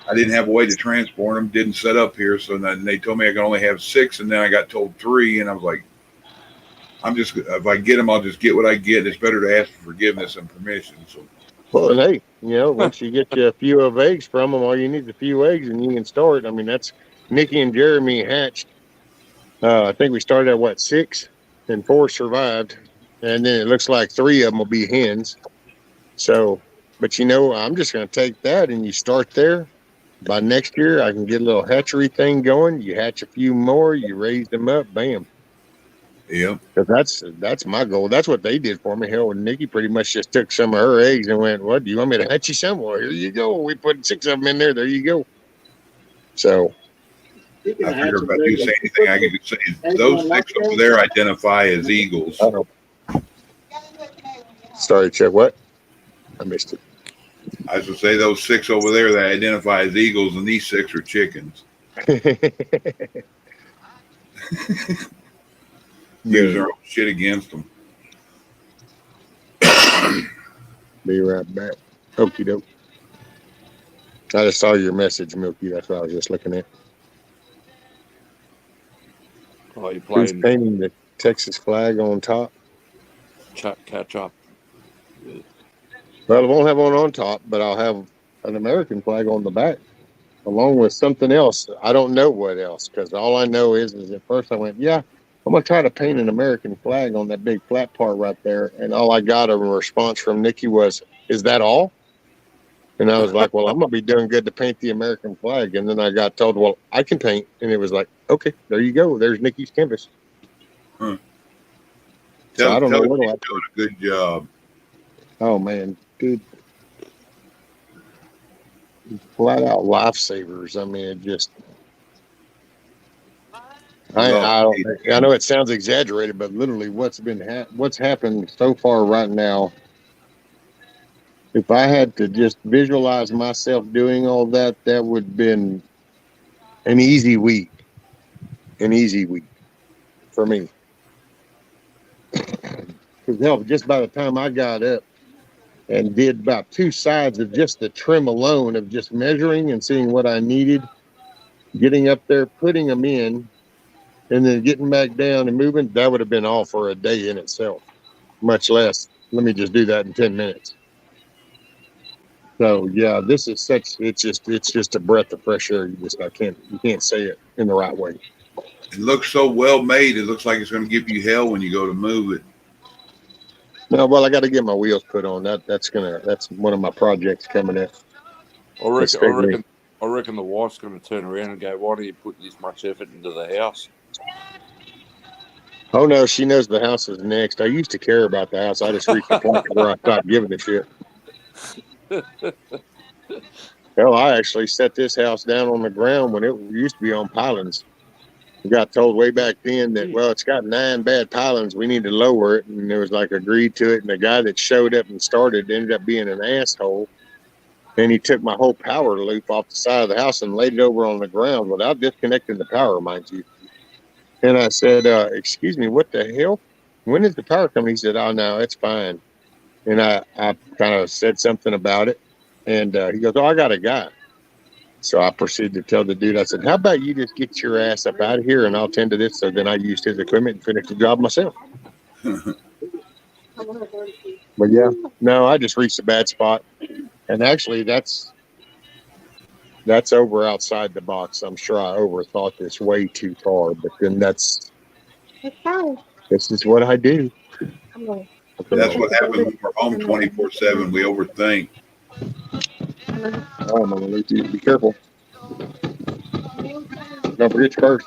I didn't have a way to transport them. Didn't set up here, so then they told me I could only have 6, and then I got told 3, and I was like, if I get them, I'll just get what I get. It's better to ask for forgiveness and permission. So, well, and hey, once you get you a few of eggs from them, all you need is a few eggs, and you can start. I mean, that's Nikki and Jeremy hatched. I think we started at 6, and 4 survived, and then it looks like 3 of them will be hens. So, but I'm just going to take that, and you start there. By next year, I can get a little hatchery thing going. You hatch a few more, you raise them up, bam. Yeah. Because that's my goal. That's what they did for me. Hell, Nikki pretty much just took some of her eggs and went, "What, do you want me to hatch you some? Well, here you go. We put 6 of them in there. There you go." So I figure if I do say anything, I can just say those 6 over there identify as eagles. Sorry, Chuck. What? I missed it. I was going to say those 6 over there that identify as eagles, and these 6 are chickens. use their own shit against them. Be right back. Okie doke. I just saw your message, Milky. That's what I was just looking at. Oh, you're Who's playing painting the Texas flag on top? catch up. Well, I won't have one on top, but I'll have an American flag on the back, along with something else. I don't know what else, because all I know is at first I went, yeah, I'm going to try to paint an American flag on that big flat part right there. And all I got a response from Nikki was, is that all? And I was like, well, I'm going to be doing good to paint the American flag. And then I got told, well, I can paint. And it was like, okay, there you go. There's Nikki's canvas. Huh. So I don't know she's what doing a good job. Oh, man, dude. Flat out lifesavers. I mean, it just. I know it sounds exaggerated, but literally what's happened so far right now, if I had to just visualize myself doing all that, that would have been an easy week for me. Because hell, just by the time I got up and did about 2 sides of just the trim alone of just measuring and seeing what I needed, getting up there, putting them in, and then getting back down and moving, that would have been all for a day in itself, much less let me just do that in 10 minutes. So yeah, this is it's just a breath of fresh air. You can't say it in the right way. It looks so well made. It looks like it's going to give you hell when you go to move it. No, well, I got to get my wheels put on. That's one of my projects coming up. I reckon the wife's going to turn around and go, "Why do you put this much effort into the house?" Oh no, she knows the house is next. I used to care about the house. I just reached the point where I stopped giving a shit. Hell, I actually set this house down on the ground when it used to be on pilings. We got told way back then that, well, it's got 9 bad pilings. We need to lower it. And it was like agreed to it. And the guy that showed up and started ended up being an asshole. And he took my whole power loop off the side of the house and laid it over on the ground without disconnecting the power, mind you. And I said, excuse me, what the hell? When is the power coming? He said, oh, no, it's fine. And I kind of said something about it. And he goes, oh, I got a guy. So I proceeded to tell the dude, I said, how about you just get your ass up out of here and I'll tend to this. So then I used his equipment and finished the job myself. But yeah, no, I just reached a bad spot. And actually that's over outside the box. I'm sure I overthought this way too far, but then this is what I do. That's what happens when we're home 24/7. We overthink. Oh, I'm gonna leave you. Be careful. Don't forget your purse.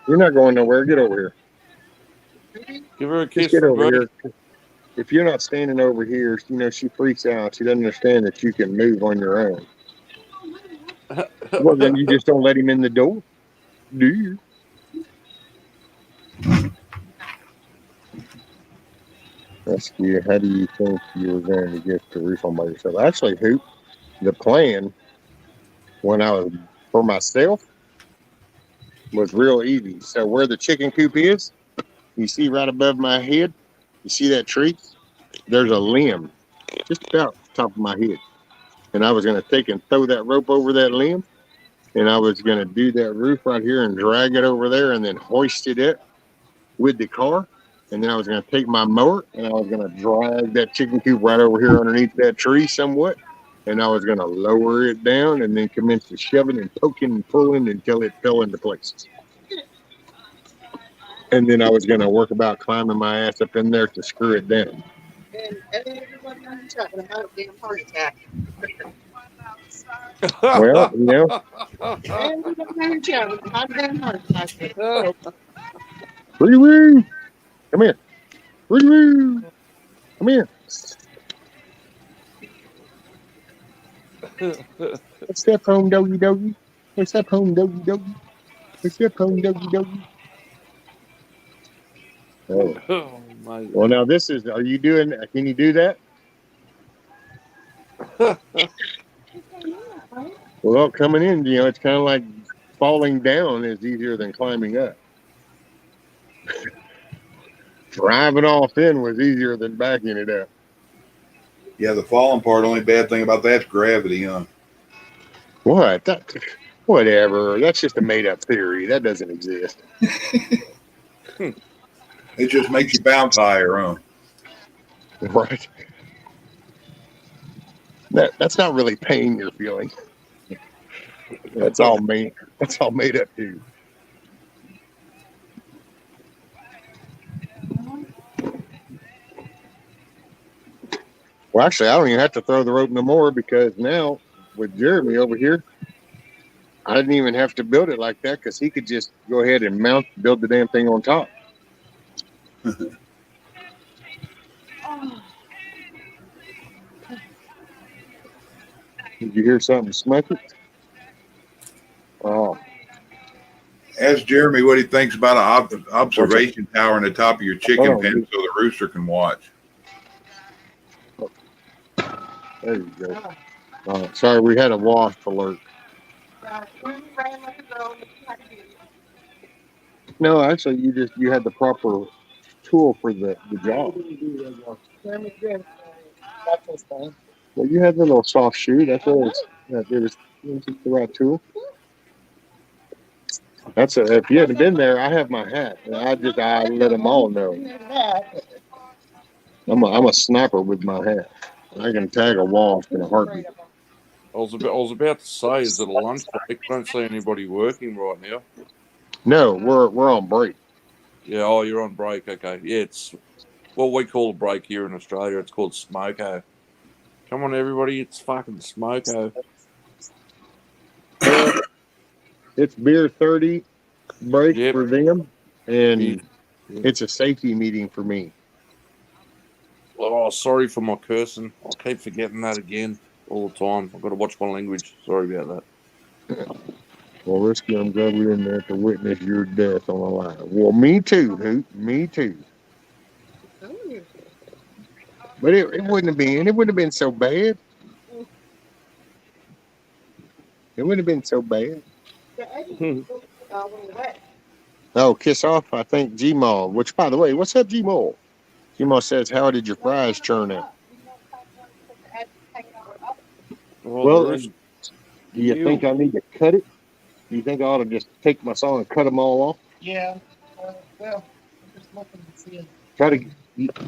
You're not going nowhere. Get over here. Give her a kiss. Just get over here. If you're not standing over here, she freaks out. She doesn't understand that you can move on your own. Well, then you just don't let him in the door, do you? Ask you, how do you think you were going to get the roof on by yourself? Actually, Hoop, the plan when I was for myself was real easy. So where the chicken coop is, you see right above my head, you see that tree? There's a limb just about the top of my head. And I was going to take and throw that rope over that limb. And I was going to do that roof right here and drag it over there and then hoist it up with the car. And then I was going to take my mower and I was going to drag that chicken coop right over here underneath that tree somewhat. And I was going to lower it down and then commence to shoving and poking and pulling until it fell into place. And then I was going to work about climbing my ass up in there to screw it down. And everybody on the chat about a damn heart attack. Well, Everybody on the chat about a damn heart attack. Woo! Come here. Woo! Come here. Let's step home, doggy doggy. Let's step home, doggy doggy. Let's step home, doggy doggy. Oh, well, now this is, can you do that? Well, coming in, it's kind of like falling down is easier than climbing up. Driving off in was easier than backing it up. Yeah, the falling part, only bad thing about that's gravity, huh? What? Whatever. That's just a made up theory. That doesn't exist. It just makes you bounce higher, huh? Right. That's not really pain you're feeling. That's all made up too. Well, actually, I don't even have to throw the rope no more because now with Jeremy over here, I didn't even have to build it like that because he could just go ahead and build the damn thing on top. Did you hear something smoking? Oh. Ask Jeremy what he thinks about an observation tower on the top of your chicken pen so the rooster can watch. There you go. Sorry, we had a wasp alert. No, actually, you had the proper tool for the job. Well, you had the little soft shoe. That's what it was the right tool. If you hadn't been there, I have my hat. And I let them all know. I'm a sniper with my hat. I can tag a wasp in a heartbeat. I was about to say, is it a lunch break? I don't see anybody working right now. No, we're on break. Yeah, oh, you're on break. Okay, yeah, it's what we call a break here in Australia. It's called smoko. Come on, everybody, it's fucking smoko. It's beer 30 break for them, and it's a safety meeting for me. Oh, sorry for my cursing. I keep forgetting that again all the time. I've got to watch my language. Sorry about that. Well, Risky, I'm glad we didn't have to witness your death on the line. Well, me too, Hoot. Me too. But it wouldn't have been so bad. It wouldn't have been so bad. Oh, kiss off, I think G-Mall, which, by the way, what's up, G-Mall? G-Mall says, how did your fries turn out? Well, do you think I need to cut it? Do you think I ought to just take my saw and cut them all off? Yeah. Well, I'm just looking to see. Try to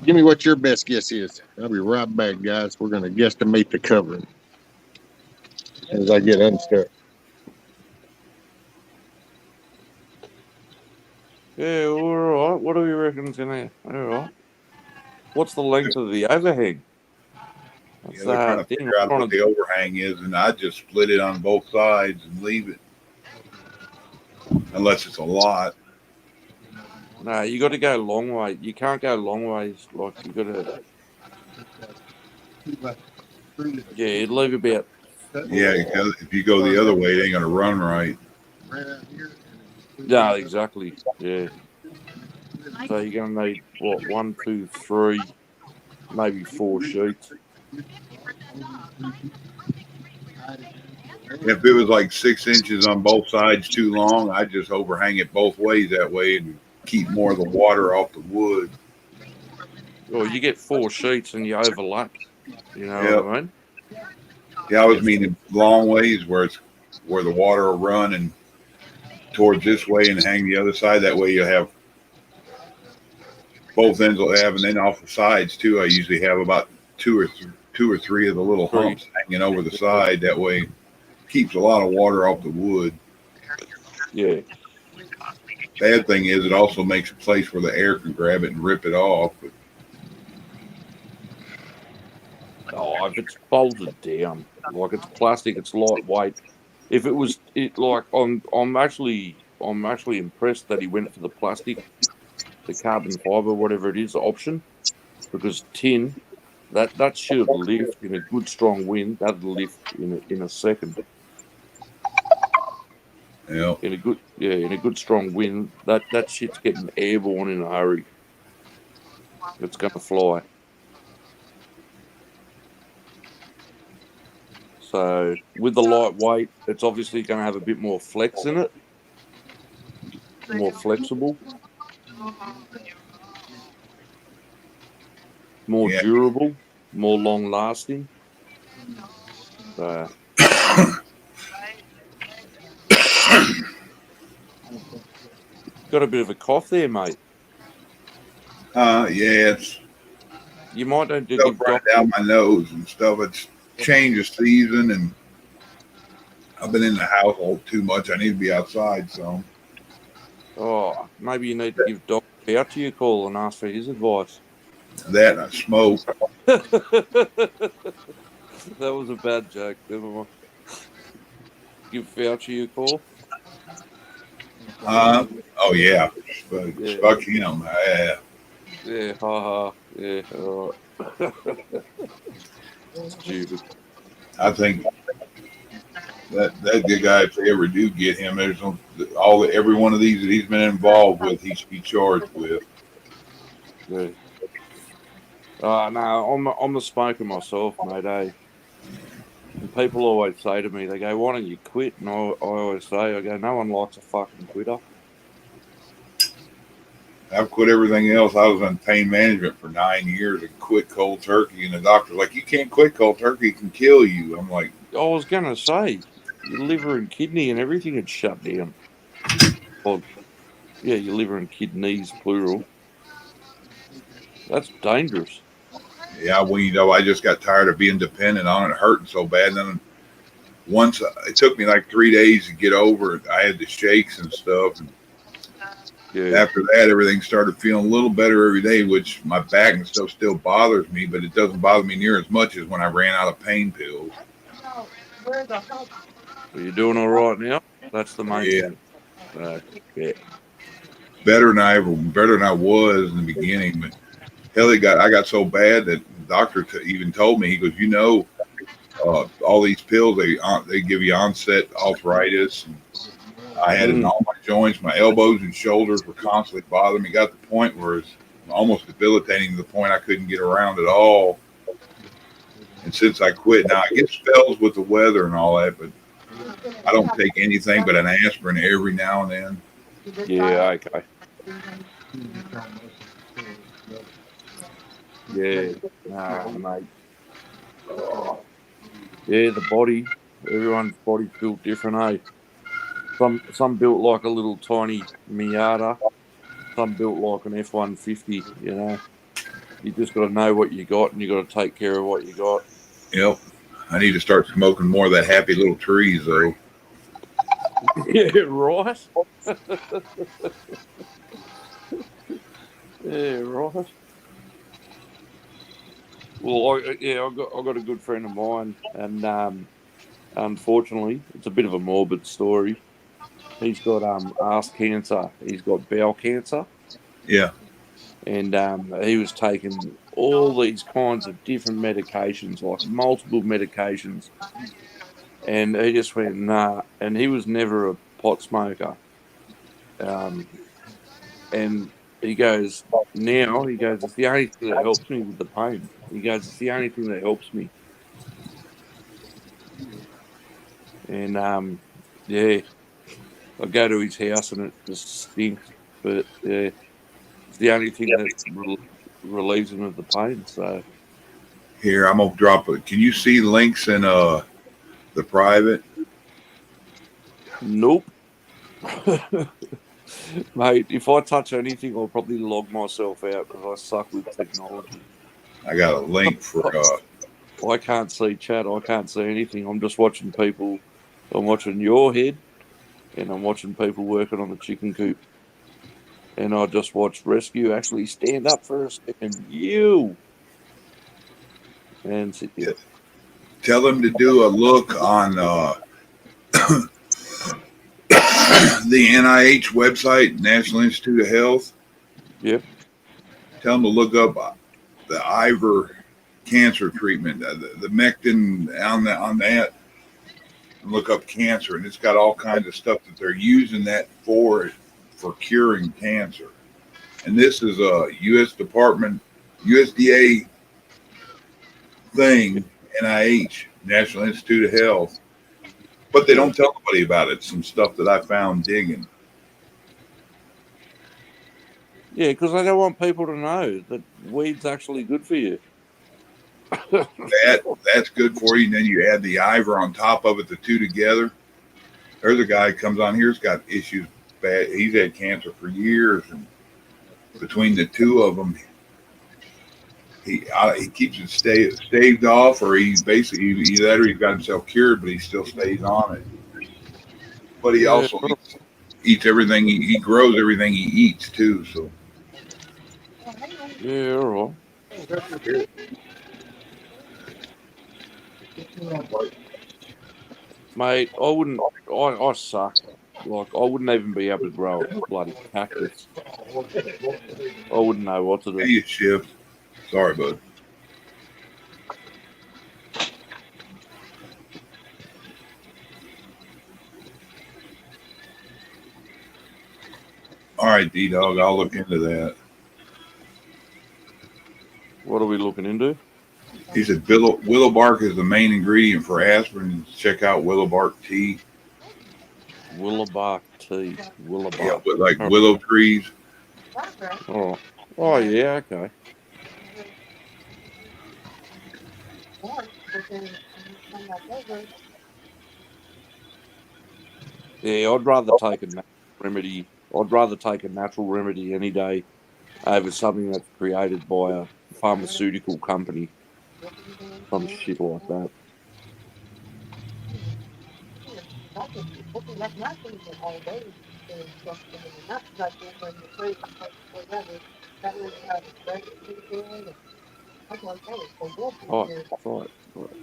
give me what your best guess is. I'll be right back, guys. We're going to guesstimate the covering as I get unstuck. Yeah, all right. What do we reckon's in there? All right. What's the length of the overhang? Yeah, they're trying to figure out what the overhang is, and I just split it on both sides and leave it. Unless it's a lot. No, you got to go long way. You can't go long ways. Like you got to. Yeah, leave about. Yeah, because if you go the other way, it ain't gonna run right. No, exactly. Yeah. So you're gonna need what 1, 2, 3, maybe 4 sheets. If it was like 6 inches on both sides too long, I'd just overhang it both ways that way and keep more of the water off the wood. Well, you get 4 sheets and you overlap. You know what I mean? Yeah, I was meaning long ways where the water will run and towards this way and hang the other side. That way you'll have both ends will have, and then off the sides too. I usually have about two or three of the little humps hanging over the side. That way, keeps a lot of water off the wood. Yeah. Bad thing is, it also makes a place where the air can grab it and rip it off. But if it's bolted down, like it's plastic, it's lightweight. If it was I'm actually impressed that he went for the plastic, the carbon fiber, whatever it is, option, because tin, that should lift in a good strong wind. That'll lift in a second. Yeah. In a good strong wind, that shit's getting airborne in a hurry. It's gonna fly. So with the lightweight, it's obviously going to have a bit more flex in it, more flexible, more durable, more long lasting. So. Got a bit of a cough there, mate. Yeah, it's you might don't stuff give running down my nose and stuff. It's change of season, and I've been in the household too much. I need to be outside, so. Oh, maybe you need to give Doc Fauci a call and ask for his advice. That and I smoke. That was a bad joke. Never mind. Give Fauci a call. Oh yeah, fuck him. Yeah. Yeah, haha. Yeah, all right. Stupid. I think that good guy, if they ever do get him, there's every one of these that he's been involved with, he should be charged with. Yeah. No, I'm a smoker myself, mate. And people always say to me, they go, "Why don't you quit?" And I always say, I go, "No one likes a fucking quitter." I've quit everything else. I was in pain management for 9 years and quit cold turkey. And the doctor's like, "You can't quit cold turkey; it can kill you." I'm like, I was gonna say, your liver and kidney and everything had shut down. Well, yeah, your liver and kidneys, plural. That's dangerous. yeah, I just got tired of being dependent on it, hurting so bad. And then once it took me like 3 days to get over it. I had the shakes and stuff. And after that, everything started feeling a little better every day, which my back and stuff still bothers me, but it doesn't bother me near as much as when I ran out of pain pills. Are you doing all right now? That's the main thing. Yeah. Better than I was in the beginning, but hell, I got so bad that the doctor even told me, he goes, all these pills they give you onset arthritis. And I had it in all my joints. My elbows and shoulders were constantly bothering me. Got to the point where it's almost debilitating, to the point I couldn't get around at all. And since I quit, now I get spells with the weather and all that, but I don't take anything but an aspirin every now and then. Yeah, okay. Yeah, mate. Oh. Yeah, the body. Everyone's body's built different, eh? Some built like a little tiny Miata. Some built like an F-150. You just got to know what you got, and you got to take care of what you got. Yep. I need to start smoking more of that happy little trees, though. Yeah, right. Yeah, right. Well, I got a good friend of mine, and unfortunately, it's a bit of a morbid story. He's got ass cancer. He's got bowel cancer. Yeah. And he was taking all these kinds of different medications, like multiple medications. And he just went, nah. And he was never a pot smoker. And he goes, it's the only thing that helps me with the pain. He goes, it's the only thing that helps me. And I go to his house and it just stinks. But yeah, it's the only thing that relieves him of the pain. So here, I'm gonna drop it. Can you see links in the private? Nope. Mate, if I touch anything, I'll probably log myself out because I suck with technology. I got a link for. I can't see chat. I can't see anything. I'm just watching people. I'm watching your head, and I'm watching people working on the chicken coop. And I just watched Rescue actually stand up for a second. And sit there. Tell them to do a look on the NIH website, National Institute of Health. Yep. Tell them to look up the Ivor cancer treatment, the Mectin on that, and look up cancer, and it's got all kinds of stuff that they're using that for curing cancer. And this is a USDA thing, NIH. National Institute of Health. But they don't tell nobody about it. Some stuff that I found digging. Yeah, because they don't want people to know that weed's actually good for you. That's good for you. And then you add the Ivor on top of it, the two together. There's a guy who comes on here, he's got issues bad. He's had cancer for years, and between the two of them, he keeps it staved off, or he basically either he's got himself cured, but he still stays on it. But he also eats everything. He grows everything he eats too. So yeah, all right. Mate, I wouldn't. I suck. Like, I wouldn't even be able to grow a bloody cactus. I wouldn't know what to do. Hey, shift. Sorry, bud. All right, D-Dog, I'll look into that. What are we looking into? He said willow bark is the main ingredient for aspirin. Check out willow bark tea. Willow bark tea. Willow Yeah, bark. like willow trees. Oh yeah, okay. Yeah, I'd rather take a natural remedy. I'd rather take a natural remedy any day over something that's created by a pharmaceutical company. Some shit like that. Oh,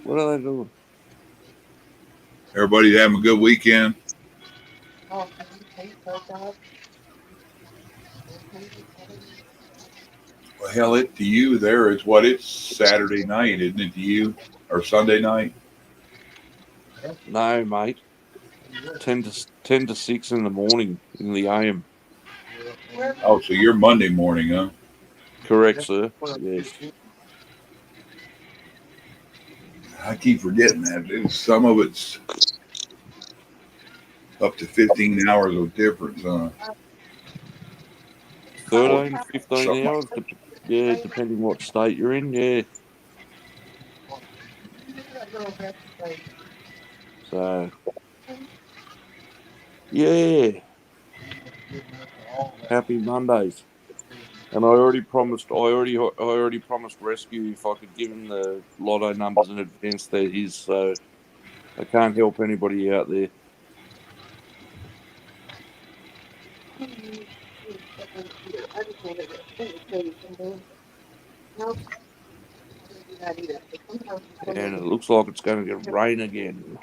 what are they doing? Everybody having a good weekend. Well, hell, it to you there is what it's Saturday night, isn't it to you? Or Sunday night? No, mate. 10 to 6 in the morning in the AM. Oh, so you're Monday morning, huh? Correct, sir. Yes. I keep forgetting that. Some of it's up to 15 hours of difference, huh? 13, 15 hours. Yeah, depending what state you're in. Yeah. So, yeah. Happy Mondays. And I already promised Rescue if I could give him the lotto numbers in advance, they're his. So I can't help anybody out there. And it looks like it's going to get rain again.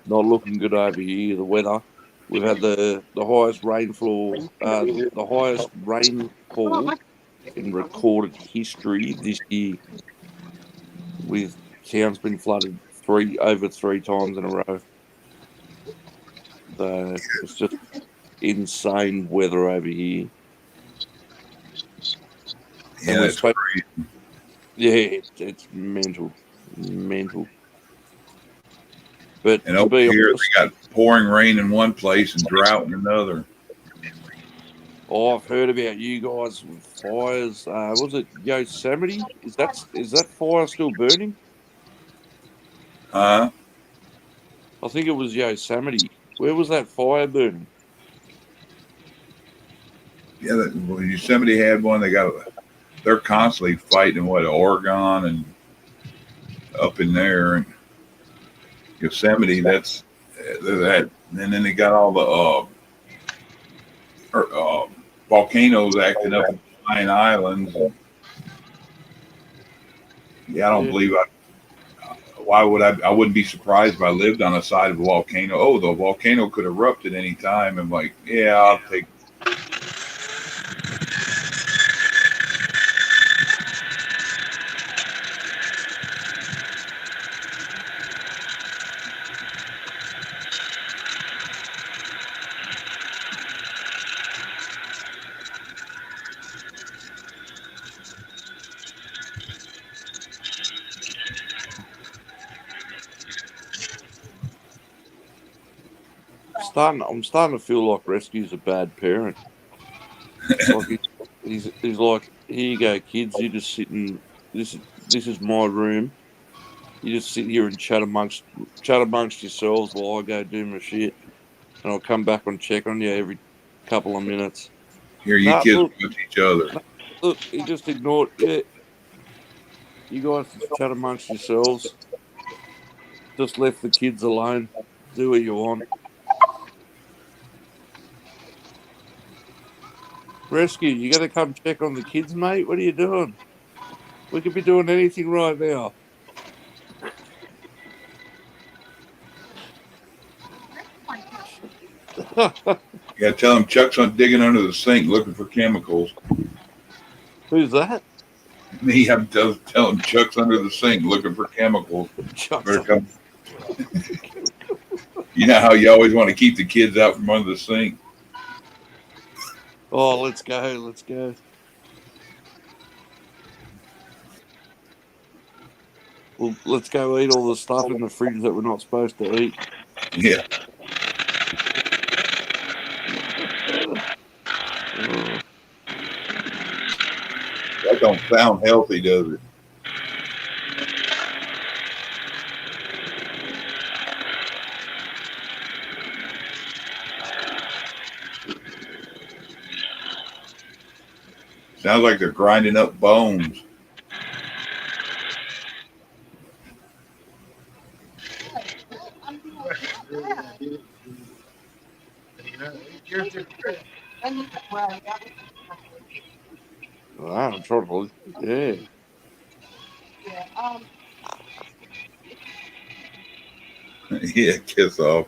Not looking good over here. The weather. We've had the highest rainfall, the highest rainfall in recorded history this year. With towns been flooded over three times in a row. So it's just insane weather over here. Yeah, that's crazy. Yeah, it's mental. But and to over be here, honest, they got pouring rain in one place and drought in another. Oh, I've heard about you guys with fires. Was it Yosemite? Is that fire still burning? Huh? I think it was Yosemite. Where was that fire burning? Yeah, Yosemite had one. They're constantly fighting Oregon and up in there, and Yosemite. That's that, and then they got all the volcanoes acting up in the Hawaiian Islands. And, yeah, I don't believe why would I wouldn't be surprised if I lived on the side of a volcano. Oh, the volcano could erupt at any time. I'm like, yeah, I'll take. I'm starting to feel like Rescue's a bad parent. Like he's like, here you go, kids. You just sit in this. This is my room. You just sit here and chat amongst yourselves while I go do my shit, and I'll come back and check on you every couple of minutes. Here, you kids watch each other. Look, he just ignored. Yeah, you guys just chat amongst yourselves. Just left the kids alone. Do what you want. Rescue, you got to come check on the kids, mate. What are you doing? We could be doing anything right now. Yeah, tell him Chuck's on digging under the sink looking for chemicals. Who's that? Me, I'm telling Chuck's under the sink looking for chemicals. Better come. You know how you always want to keep the kids out from under the sink? Oh, let's go. Let's go. Well, let's go eat all the stuff in the fridge that we're not supposed to eat. Yeah. That don't sound healthy, does it? Sounds like they're grinding up bones. Wow, trouble. Yeah. Yeah, kiss off.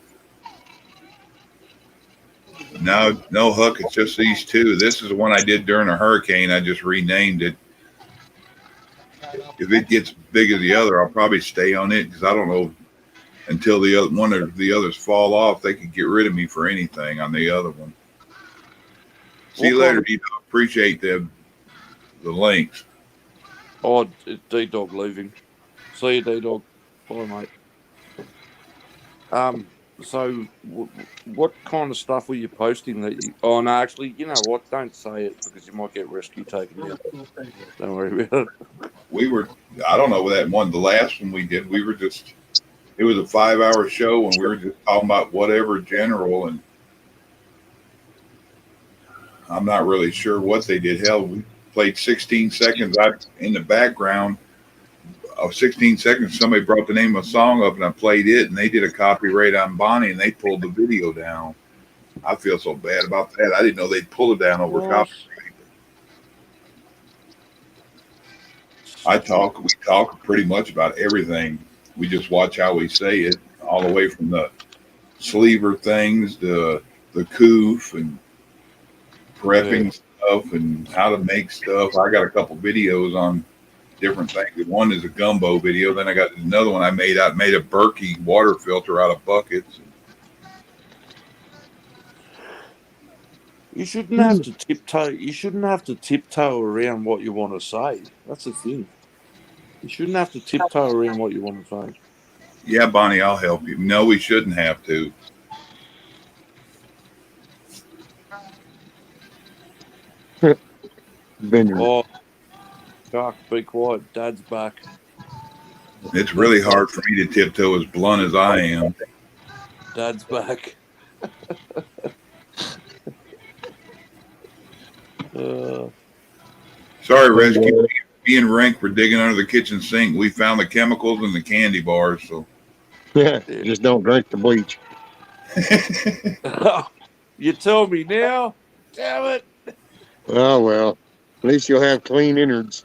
No, Huck, it's just these two. This is the one I did during a hurricane. I just renamed it. If it gets big as the other, I'll probably stay on it because I don't know until the other one or the others fall off. They could get rid of me for anything on the other one. See you later, D-Dog. Appreciate the links. Oh, it's D-Dog leaving. See you, D-Dog. Bye, mate. So what kind of stuff were you posting that you... Oh, no, actually, you know what? Don't say it because you might get Rescue taken down. Don't worry about it. I don't know that one, the last one we did, it was a 5-hour show and we were just talking about whatever general, and I'm not really sure what they did. Hell, we played 16 seconds in the background. 16 seconds, somebody brought the name of a song up and I played it, and they did a copyright on Bonnie and they pulled the video down. I feel so bad about that. I didn't know they'd pull it down over copyright. We talk pretty much about everything. We just watch how we say it, all the way from the sleever things, the coof and prepping stuff and how to make stuff. I got a couple videos on different things. One is a gumbo video. Then I got another one I made a Berkey water filter out of buckets. You shouldn't have to tiptoe. You shouldn't have to tiptoe around what you want to say. That's the thing. You shouldn't have to tiptoe around what you want to say. Yeah, Bonnie, I'll help you. No, we shouldn't have to. Oh, Chuck, be quiet. Dad's back. It's really hard for me to tiptoe as blunt as I am. Dad's back. Sorry, Rescue. Me and Rank were digging under the kitchen sink. We found the chemicals in the candy bars. So yeah, just don't drink the bleach. You tell me now. Damn it. Oh well, at least you'll have clean innards.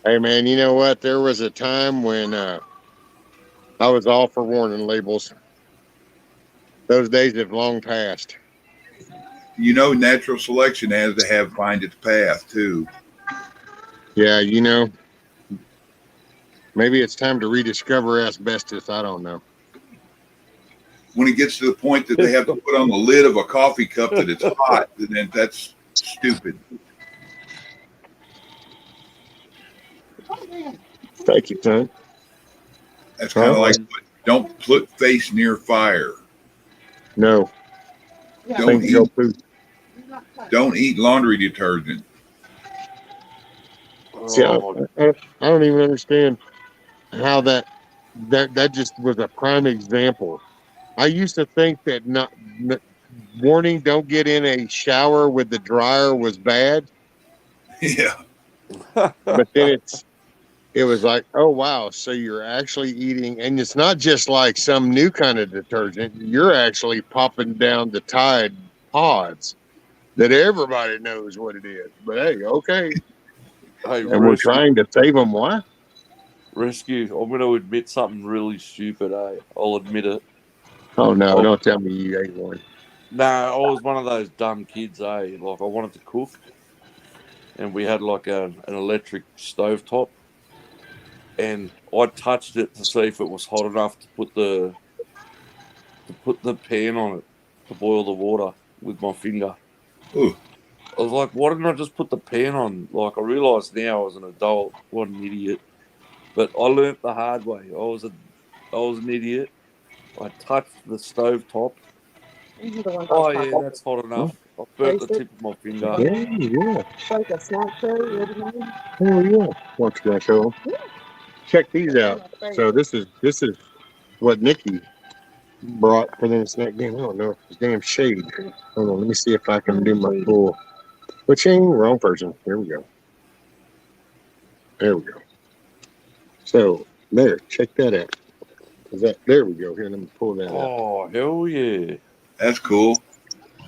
Hey man, you know what? There was a time when I was all for warning labels. Those days have long passed. You know, natural selection has to find its path too. Yeah, you know, maybe it's time to rediscover asbestos. I don't know. When it gets to the point that they have to put on the lid of a coffee cup that it's hot, then that's stupid. Thank you, son. That's kind of Huh? like don't put face near fire. No. Don't Things go eat. poop. Don't eat laundry detergent. See, Oh, I don't even understand how that just was a prime example. I used to think that warning, don't get in a shower with the dryer was bad, Yeah. but then it was like, oh wow, so you're actually eating, and it's not just like some new kind of detergent. You're actually popping down the Tide pods that everybody knows what it is. But hey, okay, hey, and we're trying to save them. Why? Rescue. I'm going to admit something really stupid. I'll admit it. Oh no, Oh, don't tell me you ate one. no, I was one of those dumb kids. Like I wanted to cook, and we had like an electric stovetop, and I touched it to see if it was hot enough to put the pan on it to boil the water with my finger. Ooh. I was like, why didn't I just put the pan on? Like, I realised now I was an adult, what an idiot. But I learnt the hard way. I was an idiot. I touched the stove top. Oh yeah, that's hot enough. I burnt the tip of my finger. Yeah. Like a snack tray, what do you mean? Oh yeah. What's that show? Check these out. So this is what Nikki brought for the snack game. I don't know if it's damn shade. Hold on, let me see if I can do my full. Cha-ching, wrong person. Here we go. There we go. So there, check that out. There we go. Here, let me pull that out. Oh hell yeah. That's cool.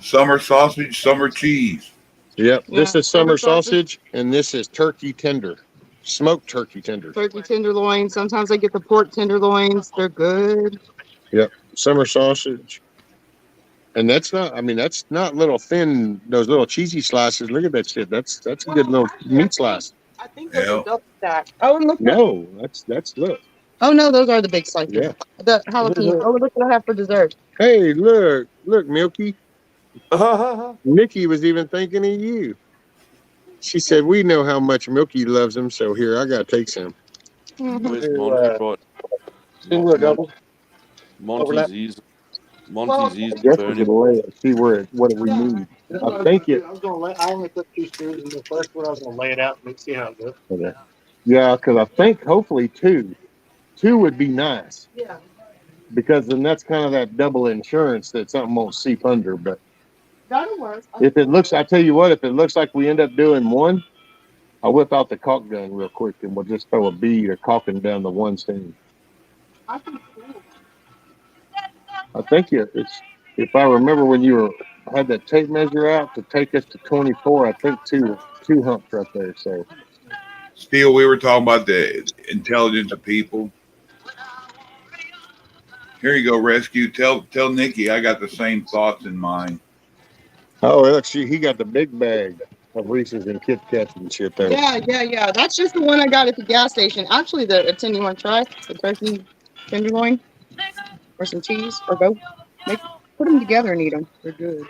Summer sausage, summer cheese. Yep. This is summer sausage, and this is turkey tender. Smoked turkey tender. Turkey tenderloin. Sometimes I get the pork tenderloins. They're good. Yep. Summer sausage. And that's not little thin, those little cheesy slices. Look at that shit. That's a good little meat slice. I think those are double stacked. Oh, and look. No, that's look. Oh no, those are the big slices. Yeah. The jalapeno. Oh, look what I have for dessert. Hey, look, Milky. Nikki was even thinking of you. She said, "We know how much Milky loves him, so here I gotta take some." Where's Monty? Right. Single or double? Monty's ears. Monty's ears I guess we burning. could lay it, see what we need. I think it. I was gonna I only put 2 screws in the first one. I was gonna lay it out and see how it goes. Okay. Yeah, because I think hopefully two would be nice. Yeah. Because then that's kind of that double insurance that something won't seep under. But That'll work. if it looks, I tell you what, if it looks like we end up doing one, I'll whip out the caulk gun real quick and we'll just throw a bead or caulking down the one seam. I think if I remember when you had that tape measure out to take us to 24, I think two humps right there. So, Steel, we were talking about the intelligence of people. Here you go, Rescue. Tell Nikki I got the same thoughts in mind. oh, look, he got the big bag of Reese's and Kit Kats and shit there. Yeah. That's just the one I got at the gas station. Actually, the you want to try the turkey tenderloin or some cheese or both. Put them together and eat them. They're good.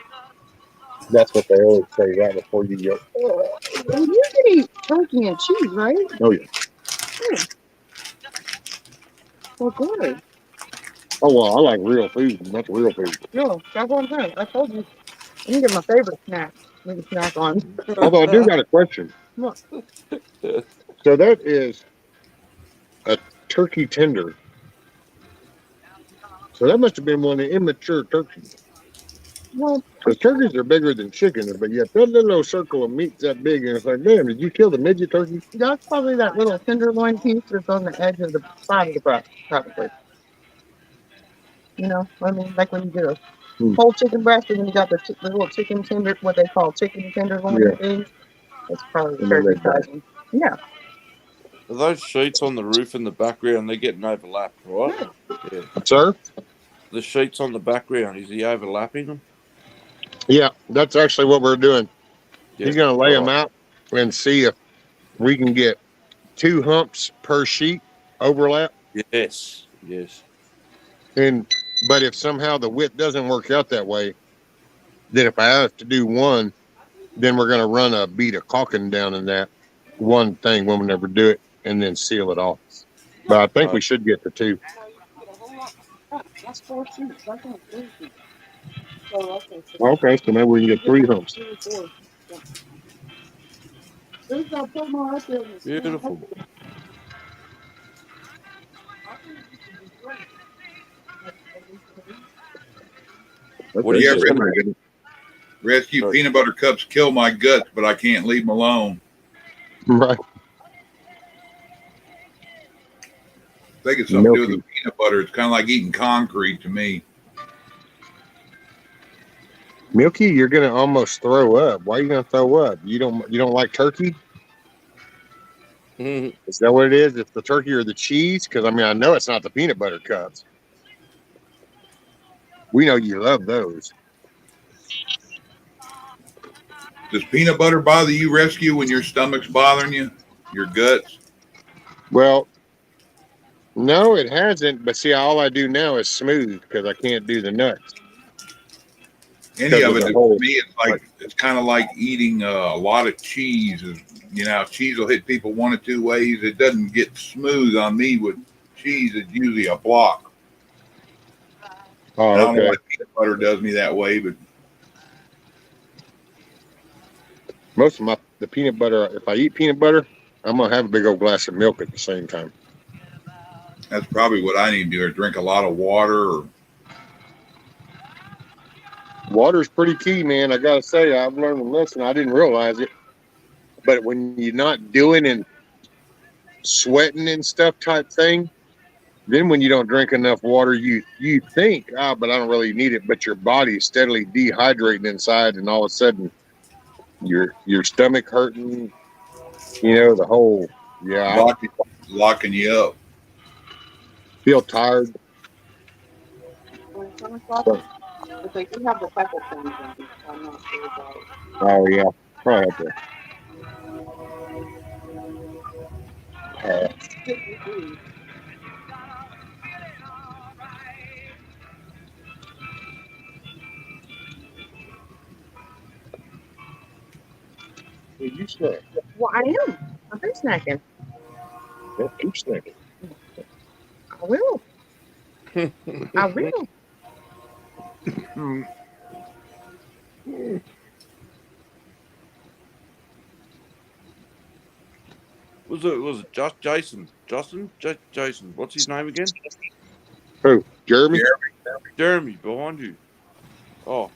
That's what they always say right before you go. Well, you can eat turkey and cheese, right? Oh yeah. Well, good. Oh well, I like real food. That's real food. No, that's what I'm saying. I told you. I can get my favorite snack. Maybe snack on. Although I do got a question. What? So that is a turkey tender. So that must have been one of the immature turkeys. Well, because turkeys are bigger than chickens, but yet that little circle of meat's that big, and it's like, damn, did you kill the midget turkey? That's probably that little tenderloin piece that's on the edge of the side of the breast, probably. You know, I mean, like when you do a whole chicken breast, and then you got the little chicken tender, what they call chicken tenderloin things. That's probably the turkey sizing. Yeah. Are those sheets on the roof in the background, they're getting overlapped, right? Yeah. Sir? The sheets on the background, is he overlapping them? Yeah, that's actually what we're doing. Yeah. He's going to lay them out and see if we can get 2 humps per sheet overlap. Yes. But if somehow the width doesn't work out that way, then if I have to do one, then we're going to run a bead of caulking down in that one thing when we never do it and then seal it off. But I think we should get the 2. That's 4 seats. That's not 3 seats. So, okay. Okay, so maybe we can get 3 humps. 3 or 4. Yeah. There's that promo out there. Beautiful. What Okay, yeah, so we're gonna get it. rescue peanut butter cups kill my guts, but I can't leave them alone. Right. I think it's something to do with Milky. the peanut butter. It's kind of like eating concrete to me. Milky, you're gonna almost throw up. Why are you gonna throw up? You don't like turkey? Is that what it is? It's the turkey or the cheese? Because I mean, I know it's not the peanut butter cups. We know you love those. Does peanut butter bother you, rescue, when your stomach's bothering you, your guts? Well, no, it hasn't. But see, all I do now is smooth because I can't do the nuts. Any of it, to me, it's like it's kind of like eating a lot of cheese. You know, cheese will hit people one of 2 ways. It doesn't get smooth on me with cheese. It's usually a block. Oh, I don't know okay. why peanut butter does me that way, but Most of the peanut butter, if I eat peanut butter, I'm gonna have a big old glass of milk at the same time. that's probably what I need to do, or drink a lot of water. Or Water's pretty key, man. I gotta say, I've learned a lesson. I didn't realize it, but when you're not doing and sweating and stuff type thing, then when you don't drink enough water, you think, but I don't really need it, but your body's steadily dehydrating inside, and all of a sudden, your stomach hurting. You know, the whole locking you up. Feel tired. But they do have the peppercorns in them, so I'm not sure about it. Oh yeah, probably have to. Hey, you snack. Well, I am. I've been snacking. Yeah, keep snacking. I will. I will. Was it just Jason? Jason. What's his name again? Who? Jeremy? Jeremy, behind you. Oh.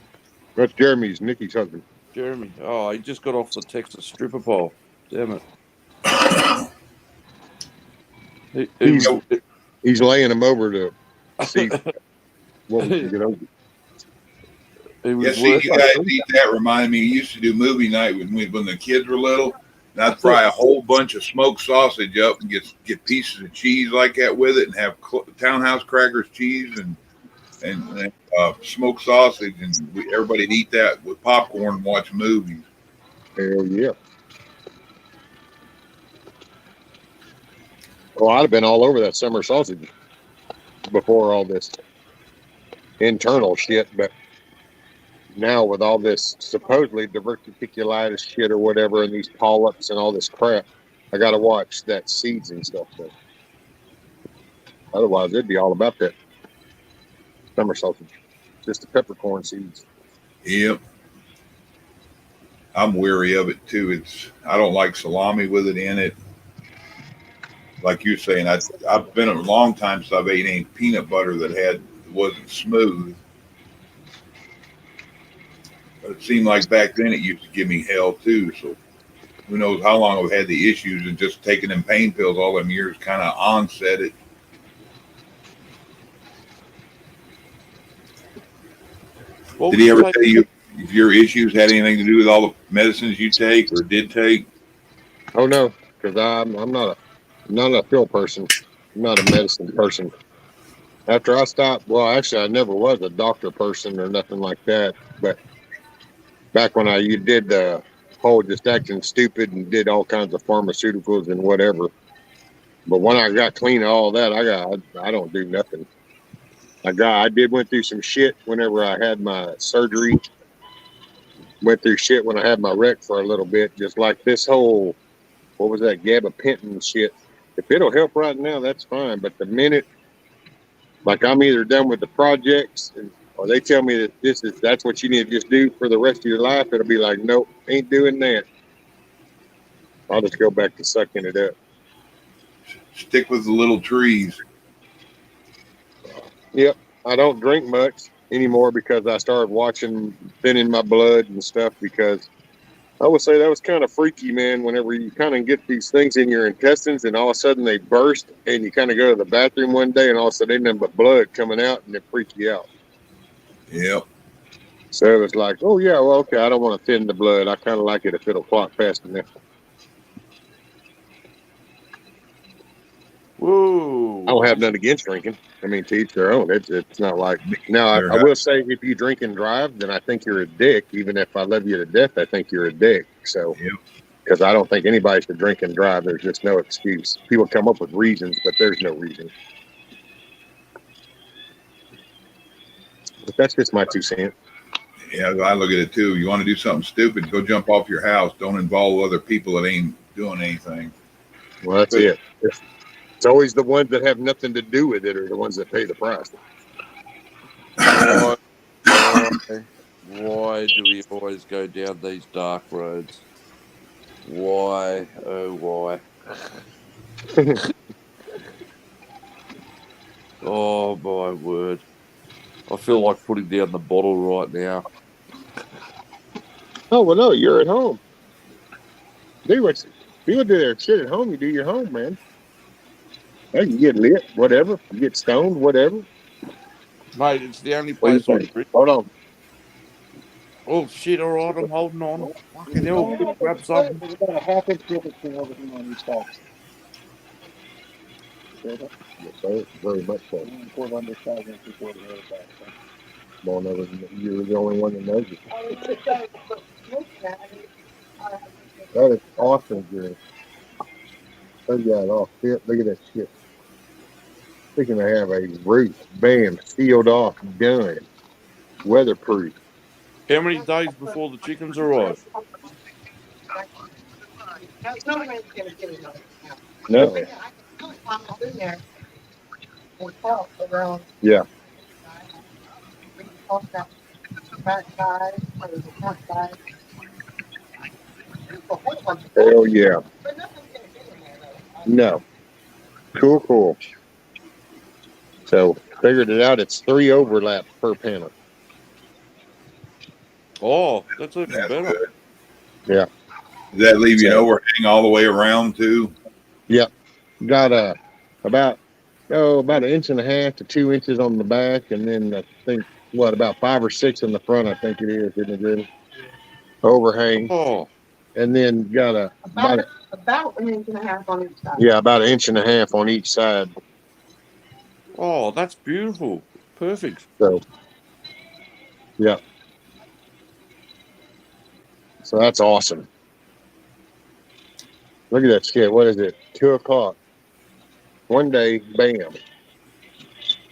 That's Jeremy's, Nikki's husband. Jeremy. Oh, he just got off the Texas stripper pole. Damn it. He's laying him over to see what we can get over. Yeah, see, you guys eat that reminded me. You used to do movie night when the kids were little. And I'd fry a whole bunch of smoked sausage up and get pieces of cheese like that with it, and have Townhouse crackers, cheese, and smoked sausage, and everybody'd eat that with popcorn and watch movies. Hell yeah. Well, I'd have been all over that summer sausage before all this internal shit, but now with all this supposedly diverticulitis shit or whatever, and these polyps and all this crap, I got to watch that seeds and stuff. But otherwise, it'd be all about that summer sausage, just the peppercorn seeds. Yep. I'm weary of it too. I don't like salami with it in it. Like you're saying, I've been a long time since I've ate any peanut butter that wasn't smooth. But it seemed like back then it used to give me hell too. So who knows how long I've had the issues, and just taking them pain pills all them years kind of onset it. Did he ever tell you if your issues had anything to do with all the medicines you take or did take? Oh no, because I'm not a pill person. I'm not a medicine person. After I stopped, well, actually, I never was a doctor person or nothing like that. But back when you did the whole just acting stupid and did all kinds of pharmaceuticals and whatever. But when I got clean of all that, I don't do nothing. I went through some shit whenever I had my surgery. Went through shit when I had my wreck for a little bit, just like this whole, what was that, gabapentin shit. If it'll help right now, that's fine. But the minute, like I'm either done with the projects, or they tell me that that's what you need to just do for the rest of your life, it'll be like, nope, ain't doing that. I'll just go back to sucking it up. Stick with the little trees. Yep. I don't drink much anymore because I started watching thinning my blood and stuff, because I would say that was kind of freaky, man, whenever you kind of get these things in your intestines and all of a sudden they burst and you kind of go to the bathroom one day and all of a sudden ain't nothing but blood coming out and it freaks you out. Yep. So it was like, oh, yeah, well, okay, I don't want to thin the blood. I kind of like it if it'll clot fast enough. Whoa. I don't have nothing against drinking. I mean, to each their own. It's not like... Now, I will say, if you drink and drive, then I think you're a dick. Even if I love you to death, I think you're a dick. So, because I don't think anybody should drink and drive. There's just no excuse. People come up with reasons, but there's no reason. But that's just my 2 cents. Yeah, I look at it too. You want to do something stupid, go jump off your house. Don't involve other people that ain't doing anything. Well, that's it. It's always the ones that have nothing to do with it are the ones that pay the price. Why do we always go down these dark roads? Why? Oh, why? Oh, my word. I feel like putting down the bottle right now. Oh, well, no, you're at home. People do their shit at home. You do your home, man. Hey, you get lit, whatever. You get stoned, whatever. Mate, it's the only place I drink. Hold on. Oh, shit, all right, I'm holding on. Fucking hell, grab something. There's about a half inch difference between everything on these boxes. Very much so. Pour it on this side and pour the other back. Well, no, you're the only one that knows it. That is awesome, Jerry. Look at that off fit. Look at that shit. Speaking of have a roof, bam, sealed off, done, weatherproof. How many days before the chickens arrive? No. Yeah. Hell yeah. No. Cool. So figured it out. It's 3 overlaps per panel. Oh, that's even better. Good. Yeah. Does that leave you an overhang all the way around too? Yep. Got about an inch and a half to 2 inches on the back, and then I think about 5 or 6 in the front. I think it is, isn't it, good? Overhang. Oh. And then got about an inch and a half on each side. Yeah, about an inch and a half on each side. Oh, that's beautiful. Perfect. So, yeah. So that's awesome. Look at that skit. What is it? 2 o'clock. One day, bam.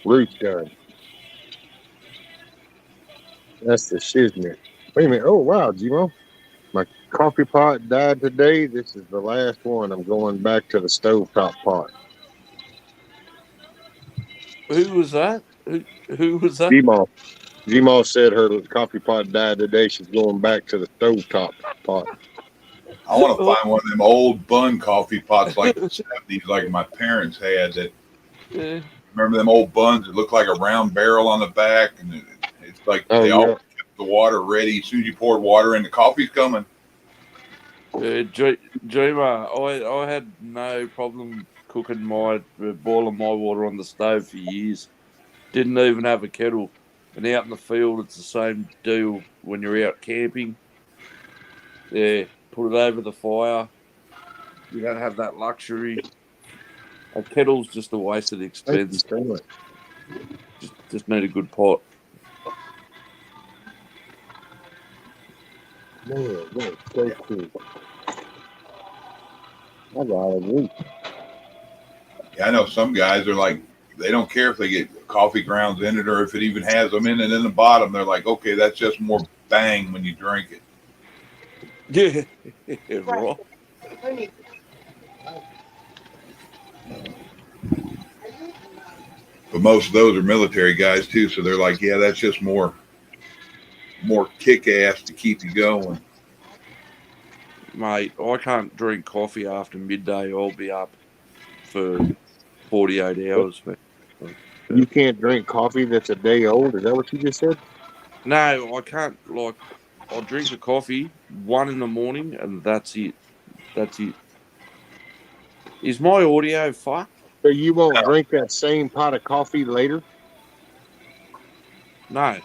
Roof done. That's the shiznit. Wait a minute. Oh, wow, Gmo. My coffee pot died today. This is the last one. I'm going back to the stovetop pot. Who was that? Who was that? Gmo said her coffee pot died today. She's going back to the stovetop pot. I want to find one of them old bun coffee pots like the 70s, like my parents had. That remember them old buns that look like a round barrel on the back, and it's like they all kept the water ready. As soon as you poured water in, the coffee's coming. Juma, I had no problem cooking boiling my water on the stove for years. Didn't even have a kettle. And out in the field, it's the same deal when you're out camping. Yeah, put it over the fire. You don't have that luxury. A kettle's just a waste of expense. Just need a good pot. Man, that's so cool. I got a roof. Yeah, I know some guys are like, they don't care if they get coffee grounds in it or if it even has them in it in the bottom. They're like, okay, that's just more bang when you drink it. Yeah, right. But most of those are military guys too, so they're like, yeah, that's just more kick ass to keep you going. Mate, I can't drink coffee after midday. I'll be up for 48 hours. You can't drink coffee that's a day old. Is that what you just said? No, I can't. Like, I'll drink a coffee 1 in the morning, and that's it. That's it. Is my audio fucked? So you won't drink that same pot of coffee later? No,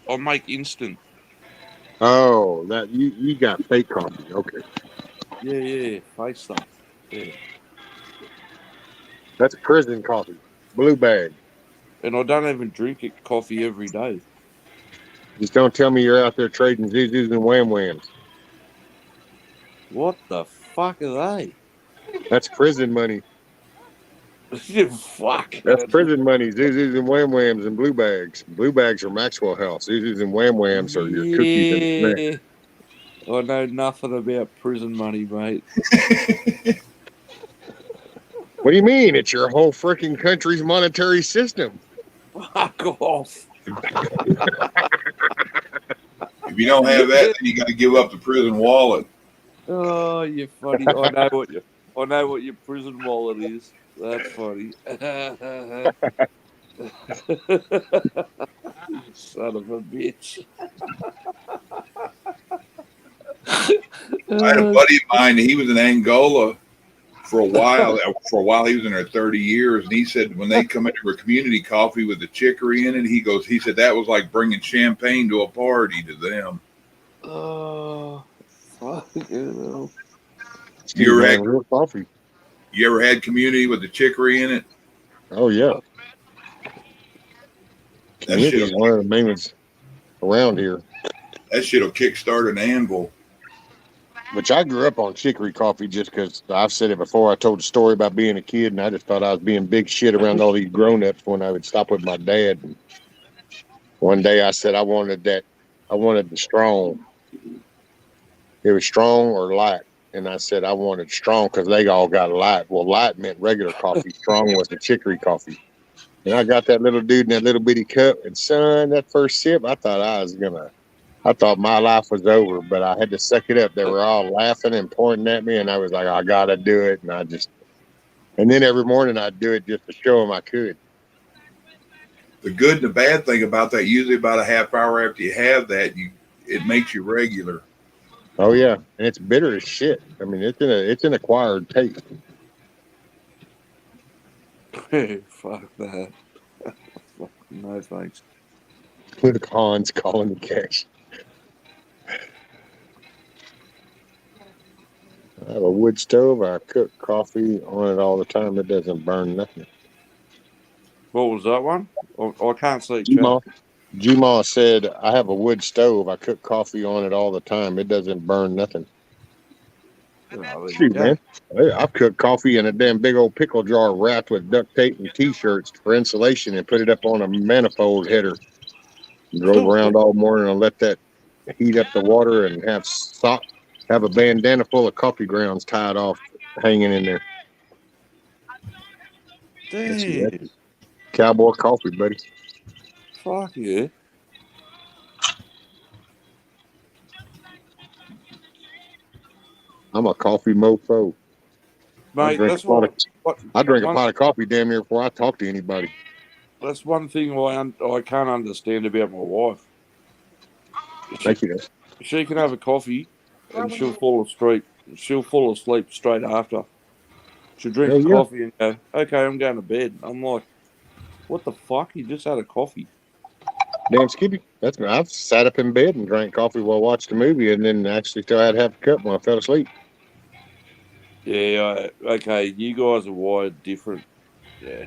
I'll make instant. Oh, that you got fake coffee. Okay. Yeah, fake stuff. Yeah. That's prison coffee. Blue bag. And I don't even drink it coffee every day. Just don't tell me you're out there trading Zuzus and Wham Whams. What the fuck are they? That's prison money. Fuck. That's prison money. Zuzus and Wham Whams and blue bags. Blue bags are Maxwell House. Zuzus and Wham Whams are your cookies and snacks. I know nothing about prison money, mate. What do you mean? It's your whole freaking country's monetary system. Fuck off. If you don't have that, then you got to give up the prison wallet. Oh, you're funny. I know what your prison wallet is. That's funny. Son of a bitch. I had a buddy of mine. He was in Angola for a while. For a while, he was in there 30 years, and he said when they come into a community coffee with the chicory in it, he said that was like bringing champagne to a party to them. Oh, fuck you. You ever had real coffee? You ever had community with the chicory in it? Oh yeah. Community is one of the main ones around here. That shit'll kickstart an anvil. Which I grew up on chicory coffee just because I've said it before. I told a story about being a kid, and I just thought I was being big shit around all these grown-ups when I would stop with my dad. And one day I said I wanted the strong. It was strong or light. And I said I wanted strong because they all got light. Well, light meant regular coffee. Strong was the chicory coffee. And I got that little dude in that little bitty cup. And son, that first sip, I thought my life was over, but I had to suck it up. They were all laughing and pointing at me, and I was like, I gotta do it. And then every morning I'd do it just to show them I could. The good and the bad thing about that, usually about a half hour after you have that, it makes you regular. Oh yeah, and it's bitter as shit. I mean, it's an acquired taste. Hey, fuck that. No thanks. Look, Hans calling the cash. I have a wood stove. I cook coffee on it all the time. It doesn't burn nothing. What was that one? I can't see. G-Ma said, I have a wood stove. I cook coffee on it all the time. It doesn't burn nothing. Shoot, man. I've cooked coffee in a damn big old pickle jar wrapped with duct tape and T-shirts for insulation and put it up on a manifold header. Drove around all morning and let that heat up the water and have a bandana full of coffee grounds tied off, hanging in there. Damn. Cowboy coffee, buddy. Fuck yeah. I'm a coffee mofo. Mate, I drink a pot of coffee damn near before I talk to anybody. That's one thing I can't understand about my wife. Thank you. She can have a coffee and she'll fall asleep. She'll fall asleep straight after. She'll drink coffee and go, okay, I'm going to bed. I'm like, what the fuck? You just had a coffee. Damn Skippy. I've sat up in bed and drank coffee while I watched a movie and then actually still had half a cup when I fell asleep. Yeah, okay, you guys are wired different. Yeah.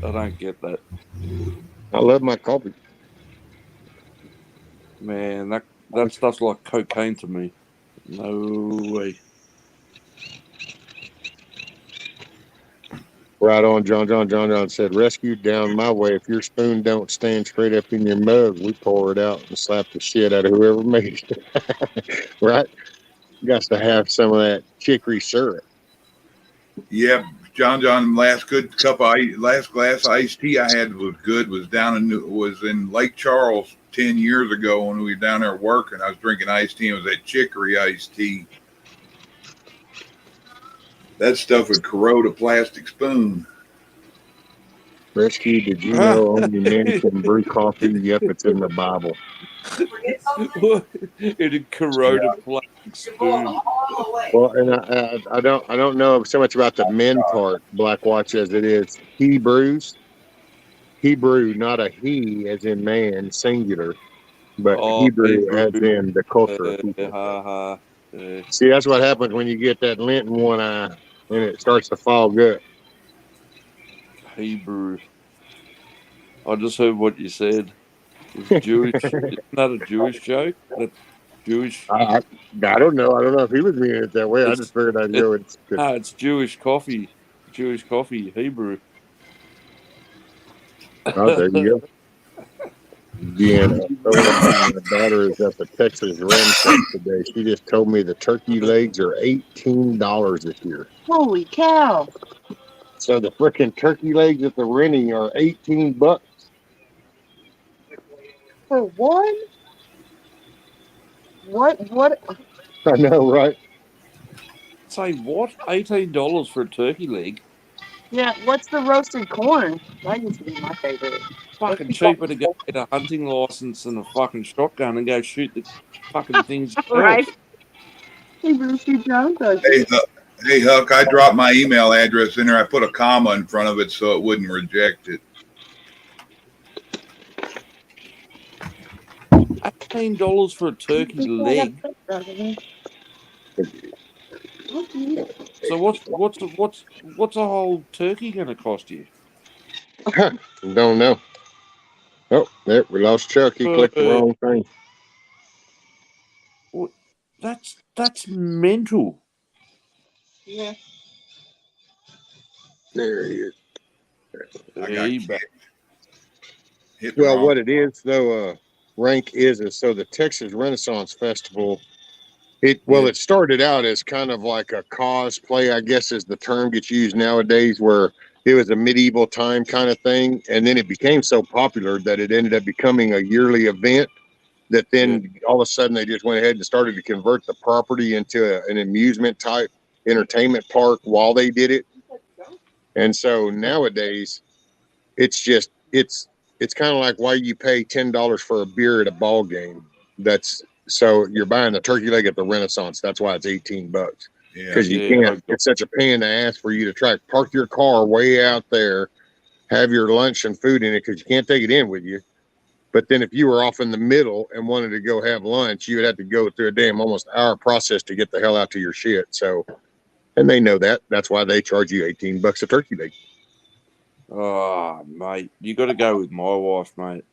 I don't get that. I love my coffee. Man, that stuff's like cocaine to me. No way. Right on, John. John said, rescue down my way. If your spoon don't stand straight up in your mug, we pour it out and slap the shit out of whoever made it. Right? You got to have some of that chicory syrup. Yeah, John, last glass of iced tea I had was good. Was in Lake Charles 10 years ago when we were down there working. I was drinking iced tea. It was that chicory iced tea. That stuff would corrode a plastic spoon. Rescue, did you know only men can brew coffee? Yep, it's in the Bible. It'd corrode a plastic spoon. Well, and I don't know so much about the men part, Black Watch, as it is Hebrews. Hebrew, not a he as in man, singular, but Hebrew as in the culture of people. See, that's what happens when you get that lint in one eye and it starts to fog up. Hebrew. I just heard what you said. It's Jewish. Isn't that a Jewish joke? That's Jewish. I don't know. I don't know if he was meaning it that way. I just figured I'd go. It's Jewish coffee. Jewish coffee, Hebrew. Oh, there you go. Deanna, my daughter is at the Texas Ram today. She just told me the turkey legs are $18 this year. Holy cow! So the freaking turkey legs at the renting are $18 for one. What? I know, right? Say what? $18 for a turkey leg? Yeah. What's the roasted corn? That used to be my favorite. Fucking cheaper to go get a hunting license and a fucking shotgun and go shoot the fucking things yourself. Right. Hey, Brucey Jones. Hey, Huck, I dropped my email address in there. I put a comma in front of it so it wouldn't reject it. $18 for a turkey leg. So what's a whole turkey going to cost you? Don't know. Oh, there, we lost Chuck. He clicked the wrong thing. That's mental. Yeah. There he is. Well, what it is though, rank is so the Texas Renaissance Festival. It started out as kind of like a cosplay, I guess, is the term gets used nowadays, where it was a medieval time kind of thing, and then it became so popular that it ended up becoming a yearly event. That then all of a sudden they just went ahead and started to convert the property into an amusement type entertainment park while they did it. And so nowadays, it's kind of like why you pay $10 for a beer at a ball game. So you're buying a turkey leg at the Renaissance. That's why it's $18. Because you can't. It's such a pain in the ass for you to park your car way out there, have your lunch and food in it because you can't take it in with you. But then if you were off in the middle and wanted to go have lunch, you would have to go through a damn almost hour process to get the hell out to your shit. So, and they know that. That's why they charge you $18 a turkey leg. Oh, mate, you got to go with my wife, mate.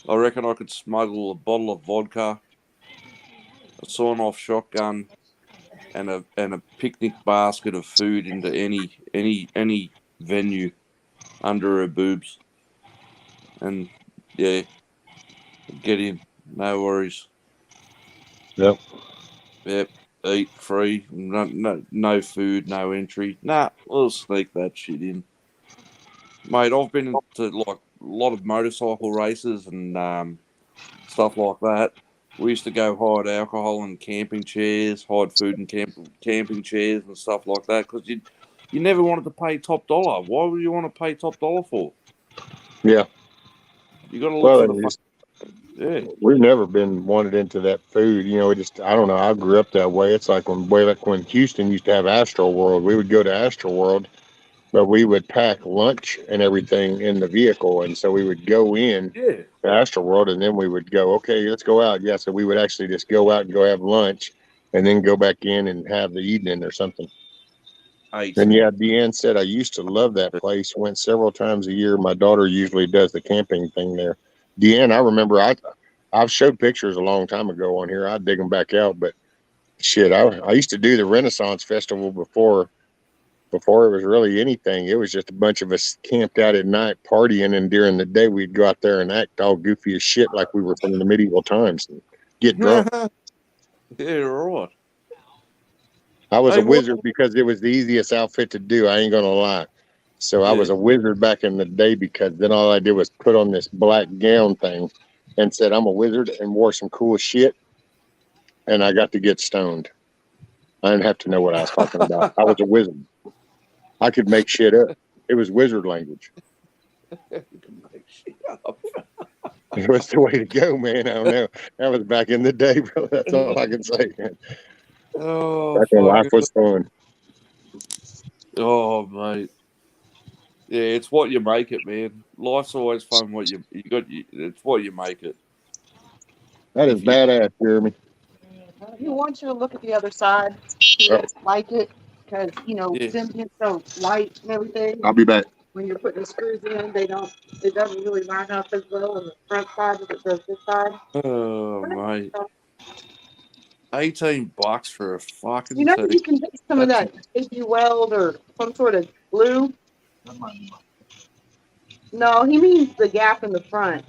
I reckon I could smuggle a bottle of vodka, a sawn-off shotgun, and a picnic basket of food into any venue under her boobs, and yeah, get in, no worries. Yep. Eat free, no food, no entry. Nah, we'll sneak that shit in. Mate, I've been into like a lot of motorcycle races and stuff like that. We used to go hide alcohol and camping chairs, hide food and camping chairs and stuff like that because you never wanted to pay top dollar. Why would you want to pay top dollar for? Yeah. You got to look for the We've never been wanted into that food. I don't know. I grew up that way. It's like when Houston used to have Astro World, we would go to Astro World, but we would pack lunch and everything in the vehicle. And so we would go in to Astro World and then we would go, okay, let's go out. Yeah. So we would actually just go out and go have lunch and then go back in and have the evening or something. And yeah, Deanne said, I used to love that place. Went several times a year. My daughter usually does the camping thing there. Deanne, I remember I've showed pictures a long time ago on here. I'd dig them back out, but shit, I used to do the Renaissance Festival before it was really anything. It was just a bunch of us camped out at night partying, and during the day we'd go out there and act all goofy as shit like we were from the medieval times and get drunk. Yeah, right. I was Hey, a wizard because it was the easiest outfit to do. I ain't gonna lie. So I Yeah. was a wizard back in the day because then all I did was put on this black gown thing and said I'm a wizard and wore some cool shit, and I got to get stoned. I didn't have to know what I was talking about. I was a wizard. I could make shit up. It was wizard language. It was the way to go, man. I don't know. That was back in the day, bro. That's all I can say, man. Oh, Back when life fuck. was fun. Oh, mate. Yeah, it's what you make it, man. Life's always fun. It's what you make it. That is badass, Jeremy. He wants you to look at the other side. He doesn't like it because, them being so light and everything. I'll be back. When you're putting the screws in, it doesn't really line up as well on the front side as it does this side. Oh, mate. $18 for a fucking You thing. can get some of that safety weld or some sort of glue. No, he means the gap in the front.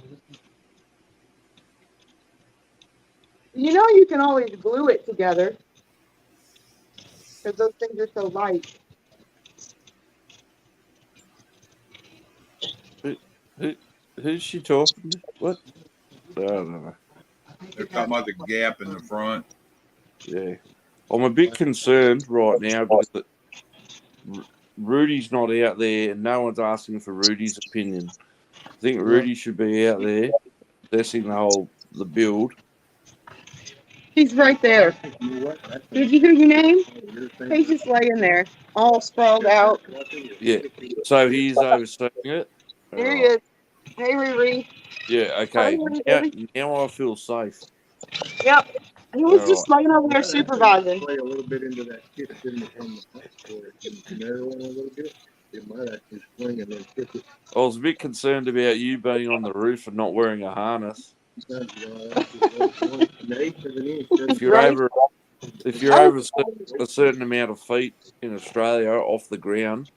You can always glue it together because those things are so light. Who's she talking to? What? I don't know. They're talking about the gap in the front. Yeah. I'm a bit concerned right now because Rudy's not out there and no one's asking for Rudy's opinion. I think Rudy should be out there assessing the build. He's right there. Did you hear your name? He's just laying there, all sprawled out. Yeah. So he's overseeing it. There he is. Hey, Riri. Yeah, okay. Now I feel safe. Yep. He was just laying over there supervising. Play a little bit into that kitchen and narrow it a little bit. It might actually swing and then kick it. I was a bit concerned about you being on the roof and not wearing a harness. If you're over a certain amount of feet in Australia off the ground,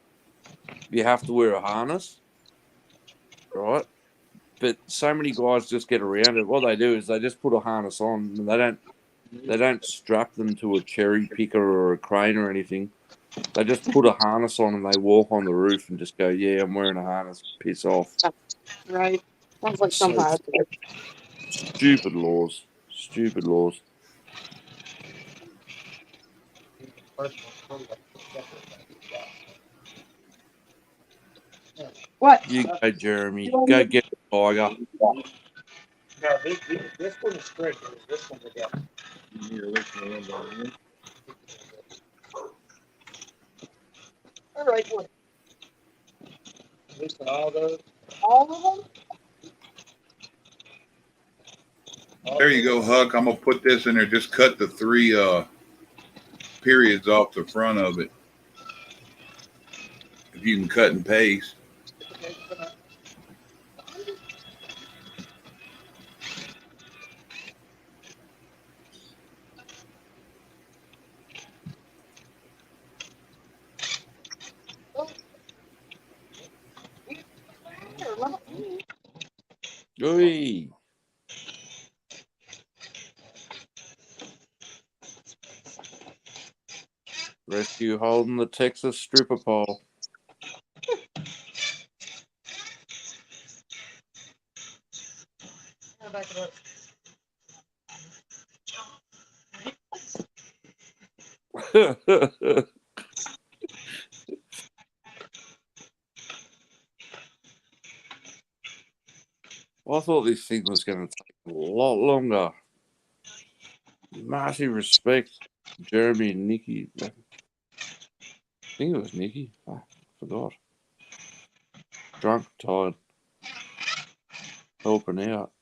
you have to wear a harness, right? But so many guys just get around it. What they do is they just put a harness on, and they don't strap them to a cherry picker or a crane or anything. They just put a harness on and they walk on the roof and just go, "Yeah, I'm wearing a harness. Piss off." Right. Sounds like some Stupid laws. Stupid laws. What? You go, Jeremy. Go get the tiger. No, this one is straight. This one's a gap. You need to listen to one down All right. What? Listen to all those. All of them? There you go, Huck. I'm gonna put this in there. Just cut the 3 periods off the front of it. If you can cut and paste. Oi. Rescue holding the Texas stripper pole. I thought this thing was going to take a lot longer. Massive respect, Jeremy and Nikki. I think it was Nikki. I forgot. Drunk, tired, helping out.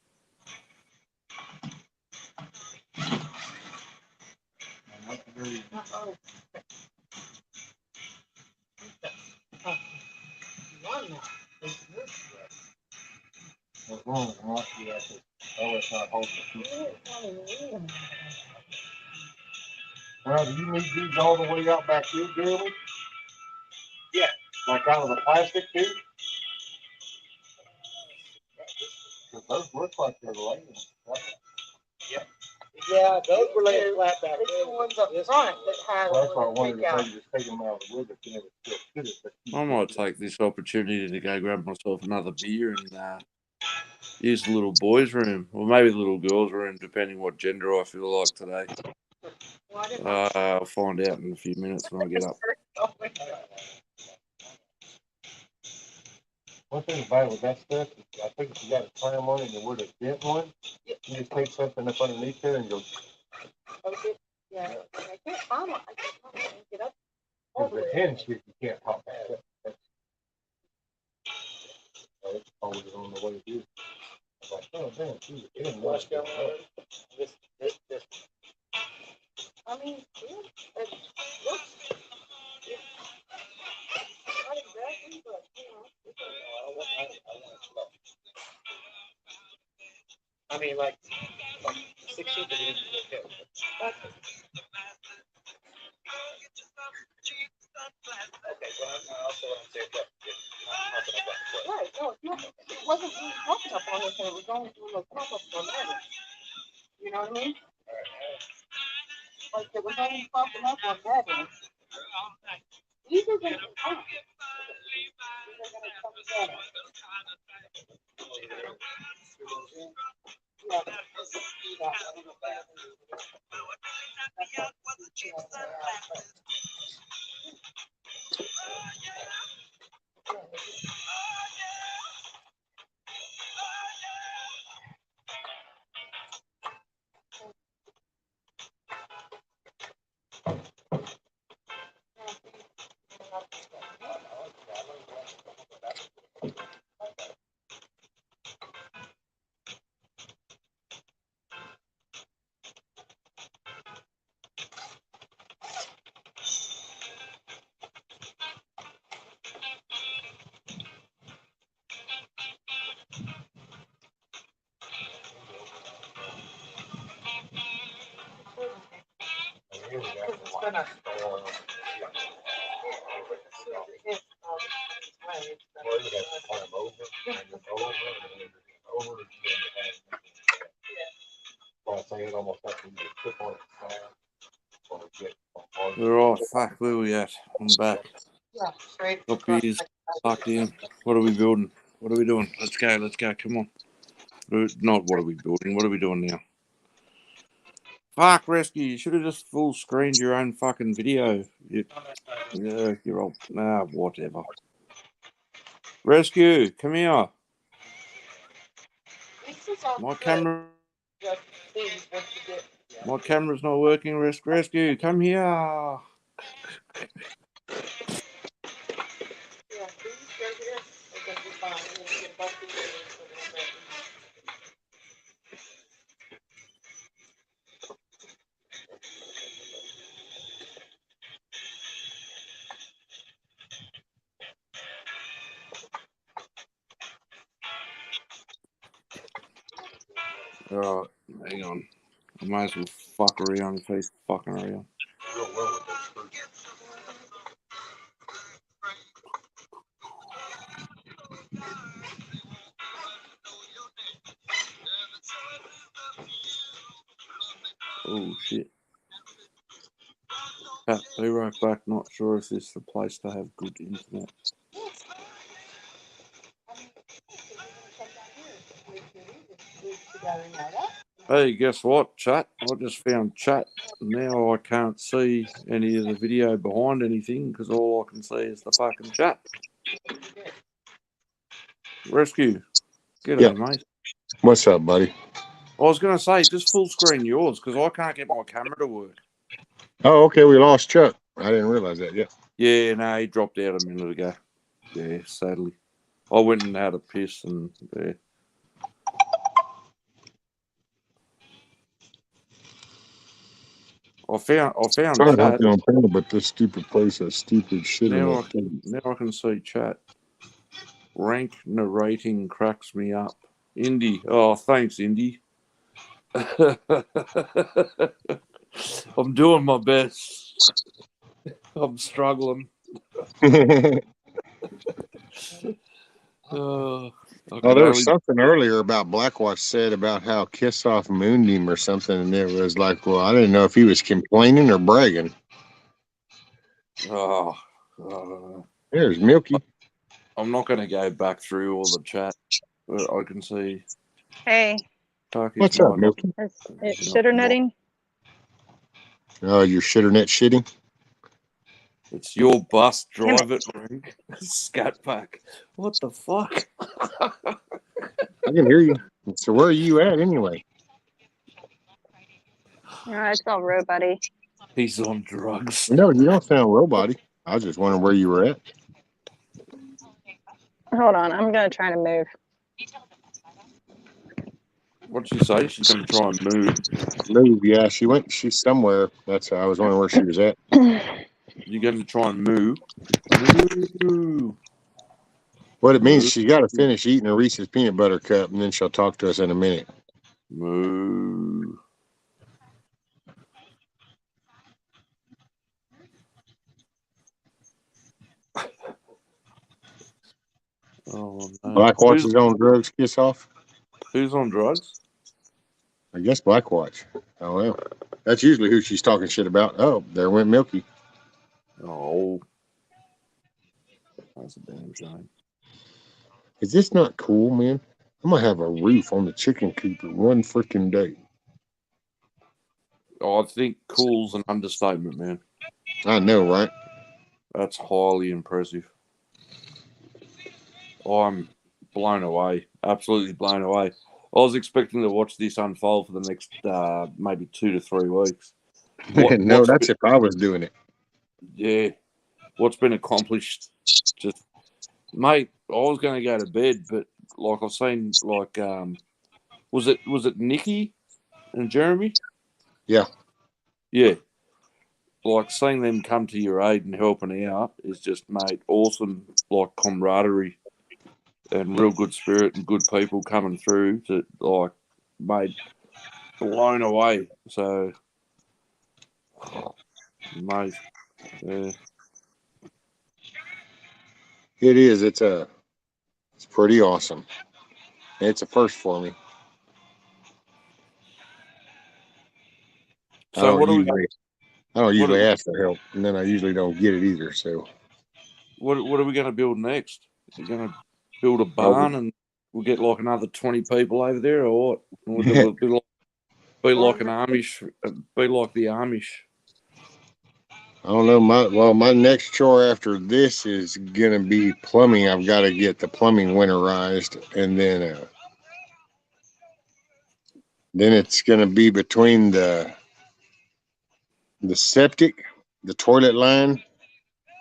What's wrong? It's not holding it. Well, do you need these all the way out back here, Jeremy? Yeah. Like out of the plastic too? Those look like they're laying. Yeah. Yeah, those were laying flat back It's there. the ones up front that had Well, that's why I a wondered take if out. they just take them out of the wood, but you never still fit it. But I might take this opportunity to go grab myself another beer and use the little boys' room, or maybe the little girls' room, depending what gender I feel like today. I'll find out in a few minutes when I get up. one thing about it with that stuff, I think if you got a clam on it and with a dent one, you just take something up underneath there and go. Okay. Yeah, I can't find one. I can't find one. Get up. Because the hinge, you can't pop back up. That's always on the way to do. I was like, oh, man, geez, it didn't wash down this. I mean, yeah, it looks. Not exactly, but you know. I mean, like 6 inches is okay. Okay, well, I also want to say that Right, no, it's not. It wasn't really popping up on this, and it was going through the pop-up on that. You know what I mean? Like, it was only popping up on that end. These are going to come. These are going to come together. Yeah, it's gonna. Or you have to climb over and over and over again. Well, I say it almost like you just click on it. Or get All right, fuck, where we at? I'm back. Yeah, straight Got across. beers, plugged in. What are we building? What are we doing? Let's go, come on. Not what are we building, what are we doing now? Fuck, Rescue, you should have just full screened your own fucking video. You're old. Whatever. Rescue, come here. My camera. My camera's not working. Rescue, come here. Alright, hang on. I might as well fuck around if he's fucking around. Oh shit. Pat, be right back. Not sure if this is the place to have good internet. Hey, guess what, chat? I just found chat. Now I can't see any of the video behind anything because all I can see is the fucking chat. Rescue. G'day, mate. What's up, buddy? I was going to say, just full screen yours because I can't get my camera to work. Oh, okay. We lost Chuck. I didn't realize that. Yeah. Yeah, no, he dropped out a minute ago. Yeah, sadly. I went and had a piss and yeah. I found Sorry chat. about on panel, but this stupid place has stupid shit in Now it. I can see chat. Rank narrating cracks me up. Indy. Oh, thanks, Indy. I'm doing my best. I'm struggling. Oh, there was something earlier about Blackwatch said about how Kiss Off mooned him or something, and it was like, well, I didn't know if he was complaining or bragging. There's Milky. I'm not going to go back through all the chat, but I can see. Hey. What's up, Milky? Is it shitter netting? Oh, your shitternet shitting? It's your bus, Damn drive it, Rick. Scat pack. What the fuck? I can hear you. So where are you at anyway? It's all robot-y. He's on drugs. No, you don't sound robot-y. I was just wondering where you were at. Hold on, I'm gonna try to move. What'd she say? She's going to try and move. Move, yeah. She's somewhere. That's I was wondering where she was at. You're going to try and move. Move. What it means, she's got to finish eating a Reese's peanut butter cup, and then she'll talk to us in a minute. Moo. Oh, no. Blackwatch is on drugs, Kiss Off? Who's on drugs? I guess Blackwatch. Oh, well. That's usually who she's talking shit about. Oh, there went Milky. Oh. That's a damn shame. Is this not cool, man? I'm going to have a roof on the chicken coop in one freaking day. Oh, I think cool's an understatement, man. I know, right? That's highly impressive. I'm blown away. Absolutely blown away. I was expecting to watch this unfold for the next maybe 2 to 3 weeks. No, that's if I was doing it. Yeah. What's been accomplished, just, mate, I was going to go to bed, but like I've seen, like, was it Nikki and Jeremy? Yeah. Yeah. Like, seeing them come to your aid and helping out is just, mate, awesome, like, camaraderie and real good spirit and good people coming through to, like, mate, blown away. So, mate, yeah. It is. It's pretty awesome. It's a first for me. So I don't usually ask for help, and then I usually don't get it either. So, what are we going to build next? We're going to build a barn and we'll get like another 20 people over there, or what? We'll be like an Amish, be like the Amish. I don't know. My next chore after this is gonna be plumbing. I've got to get the plumbing winterized, and then it's gonna be between the septic, the toilet line.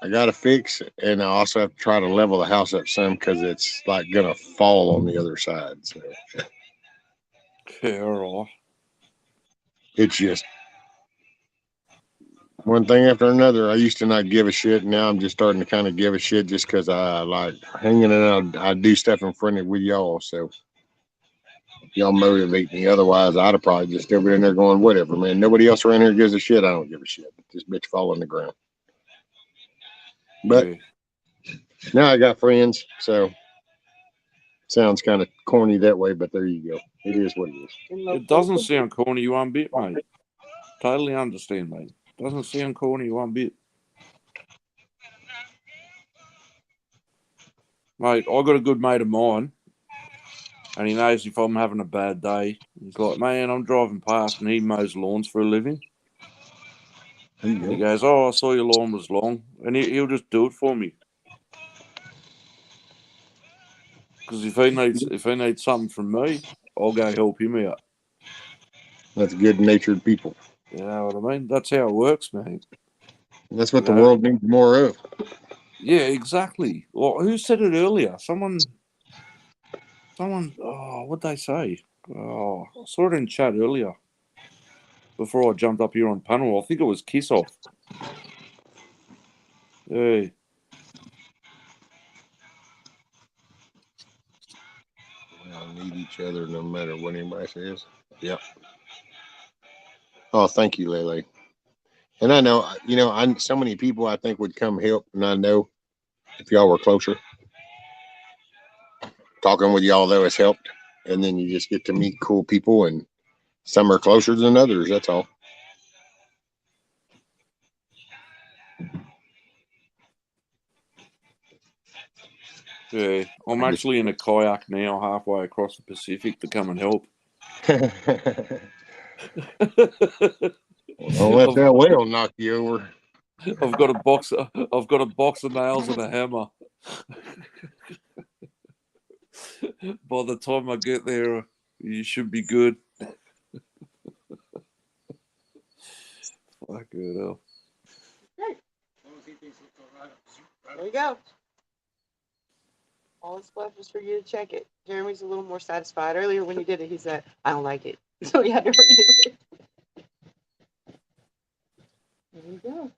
I got to fix, and I also have to try to level the house up some because it's like gonna fall on the other side. So, Carol, it's just one thing after another. I used to not give a shit. Now I'm just starting to kind of give a shit just because I like hanging out. I do stuff in front of with y'all, so y'all motivate me. Otherwise, I'd have probably just still been in there going, whatever, man. Nobody else around here gives a shit. I don't give a shit. This bitch fall on the ground. But now I got friends, so sounds kind of corny that way, but there you go. It is what it is. It doesn't sound corny one bit, mate. Totally understand, mate. Doesn't sound corny one bit. Mate, I got a good mate of mine, and he knows if I'm having a bad day. He's like, man, I'm driving past, and he mows lawns for a living. And he goes, oh, I saw your lawn was long, and he'll just do it for me. Because if he needs something from me, I'll go help him out. That's good-natured people. You know what I mean? That's how it works, mate. That's what the world needs more of. Yeah, exactly. Well, who said it earlier? Someone. Oh, what'd they say? Oh, I saw it in chat earlier. Before I jumped up here on panel, I think it was Kiss Off. Yeah. We all need each other no matter what anybody says. Yep. Oh, thank you, Lele. And I know, so many people I think would come help, and I know if y'all were closer. talking with y'all though has helped. And then you just get to meet cool people, and some are closer than others. That's all. Yeah, I'm actually in a kayak now, halfway across the Pacific to come and help. Don't let that whale knock you over. I've got a box of nails and a hammer. By the time I get there, you should be good. Fuck it hell. There you go. All that's left is for you to check it. Jeremy's a little more satisfied. Earlier when he did it, he said, I don't like it. So he had to redo it. There you go.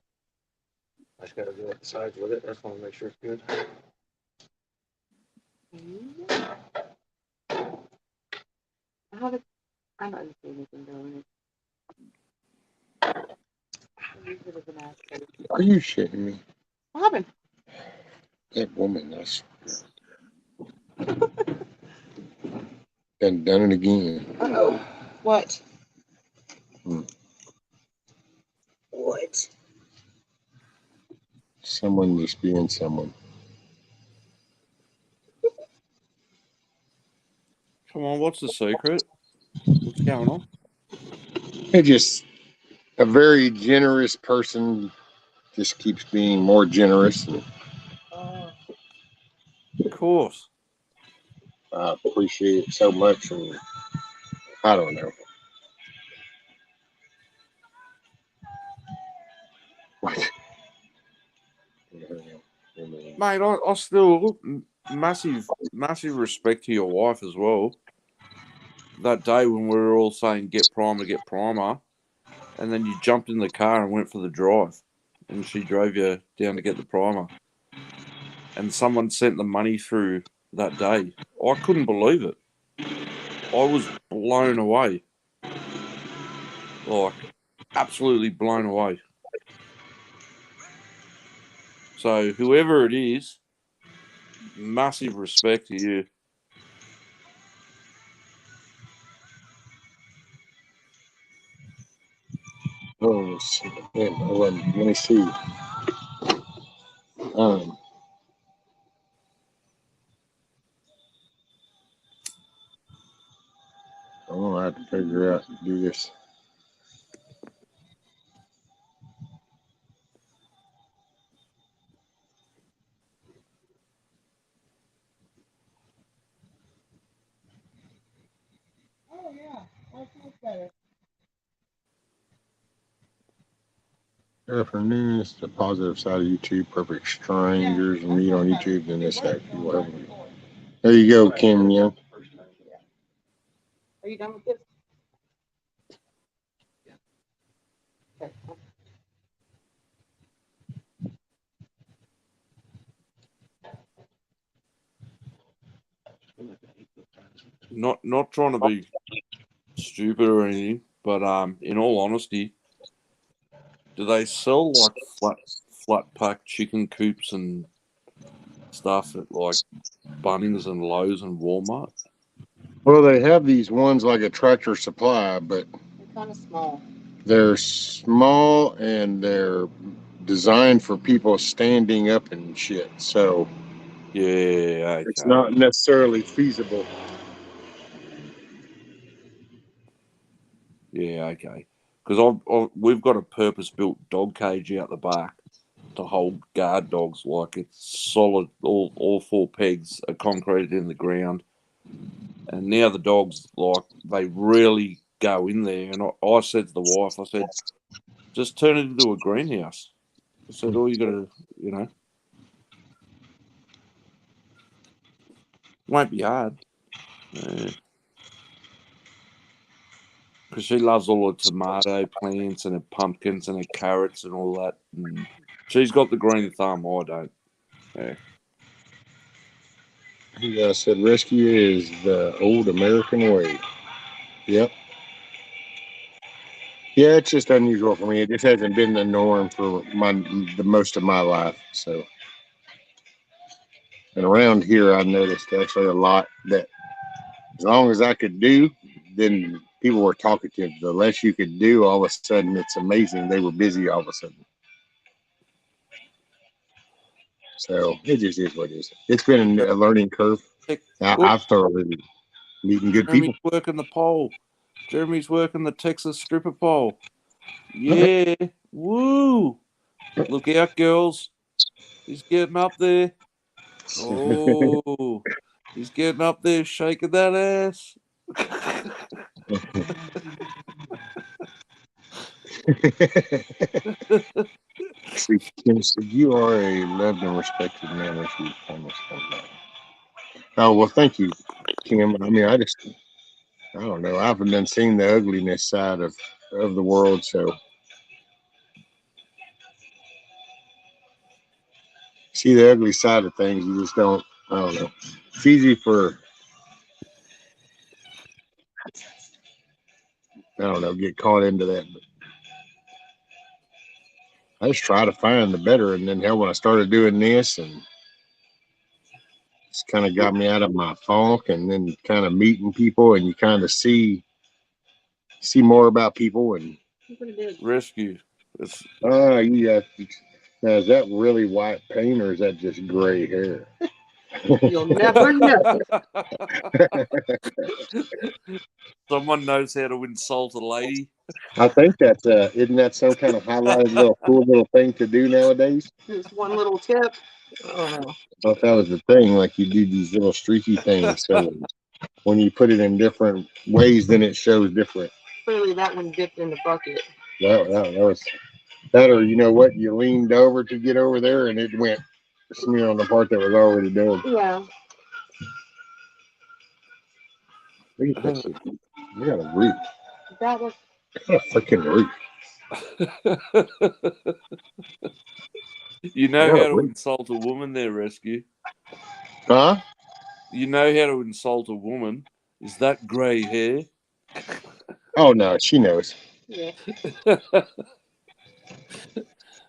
I just gotta go outside with it. I just want to make sure it's good. I'm not just doing anything going in. Are you shitting me? What happened? That woman, that's done it again. Uh-oh. What? What? Someone just being someone. Come on, what's the secret? What's going on? They're just a very generous person, just keeps being more generous. And of course. I appreciate it so much, and I don't know. What? Mate, I still massive respect to your wife as well. That day when we were all saying get primer, and then you jumped in the car and went for the drive, and she drove you down to get the primer, and someone sent the money through that day. I couldn't believe it. I was blown away, like absolutely blown away. So whoever it is, massive respect to you. Oh, shit. Let me see. I'm gonna have to figure out to do this. Oh, yeah. That's much better. Afternoon, it's the positive side of YouTube. Perfect strangers meet on YouTube, then this that. Whatever. There you go, Kim. Yeah. Are you done with this? Okay. Not trying to be stupid or anything, but in all honesty, do they sell like flat pack chicken coops and stuff at like Bunnings and Lowe's and Walmart? Well, they have these ones like a Tractor Supply, but They're kind of small. they're small and they're designed for people standing up and shit. So yeah, okay. It's not necessarily feasible. Yeah, okay. Because we've got a purpose-built dog cage out the back to hold guard dogs. Like it's solid, all four pegs are concreted in the ground. And now the dogs, like, they really go in there. And I said to the wife, I said, just turn it into a greenhouse. I said, all you got to, won't be hard. Because she loves all the tomato plants and her pumpkins and her carrots and all that. And she's got the green thumb. I don't. Yeah. Yeah, I said rescue is the old American way. Yep. Yeah, it's just unusual for me. It just hasn't been the norm for the most of my life. So And around here, I noticed actually a lot that as long as I could do, then people were talkative. The less you could do, all of a sudden, it's amazing. They were busy all of a sudden. So it just is what it is. It's been a learning curve. I've thoroughly meeting good Jeremy's people. working the pole. Jeremy's working the Texas stripper pole. Yeah. Woo. Look out, girls. He's getting up there. Oh, he's getting up there, shaking that ass. See, Kim said, you are a loved and respected man. If you promise that. Oh, well, thank you, Kim. I mean, I don't know. I haven't done seen the ugliness side of the world, so see the ugly side of things. You just don't. I don't know. It's easy for I don't know get caught into that. But I just try to find the better, and then hell, when I started doing this, and it's kind of got me out of my funk, and then kind of meeting people, and you kind of see more about people and rescue. Yeah. Now, is that really white paint or is that just gray hair? You'll never know. Someone knows how to insult a lady. I think that's isn't that some kind of highlighted little cool little thing to do nowadays? Just one little tip. I thought that was the thing. Like you do these little streaky things, so when you put it in different ways, then it shows different. Clearly, that one dipped in the bucket. That was that, or you know what? You leaned over to get over there, and it went smear on the part that was already done. Yeah. Look at that shit. You got a roof. That was A freaking roof. You know how to insult a woman there, Rescue. Huh? You know how to insult a woman. Is that grey hair? Oh, no, she knows. Yeah.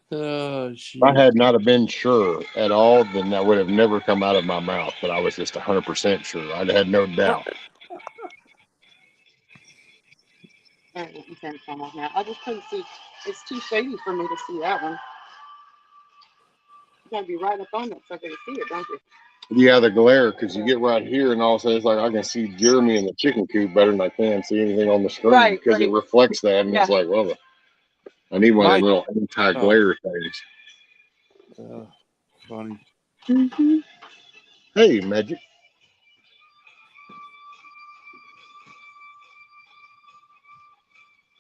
Oh, if I had not have been sure at all, then that would have never come out of my mouth. But I was just 100% sure. I'd had no doubt. All right, you can come off now. I just couldn't see. It's too shady for me to see that one. You gotta be right up on that sucker to see it, don't you? Yeah, the glare, because you get right here, and all of a sudden it's like I can see Jeremy in the chicken coop better than I can see anything on the screen because it reflects that, and it's like, well, I need one of them little anti-glare things. Funny. Mm-hmm. Hey, Magic.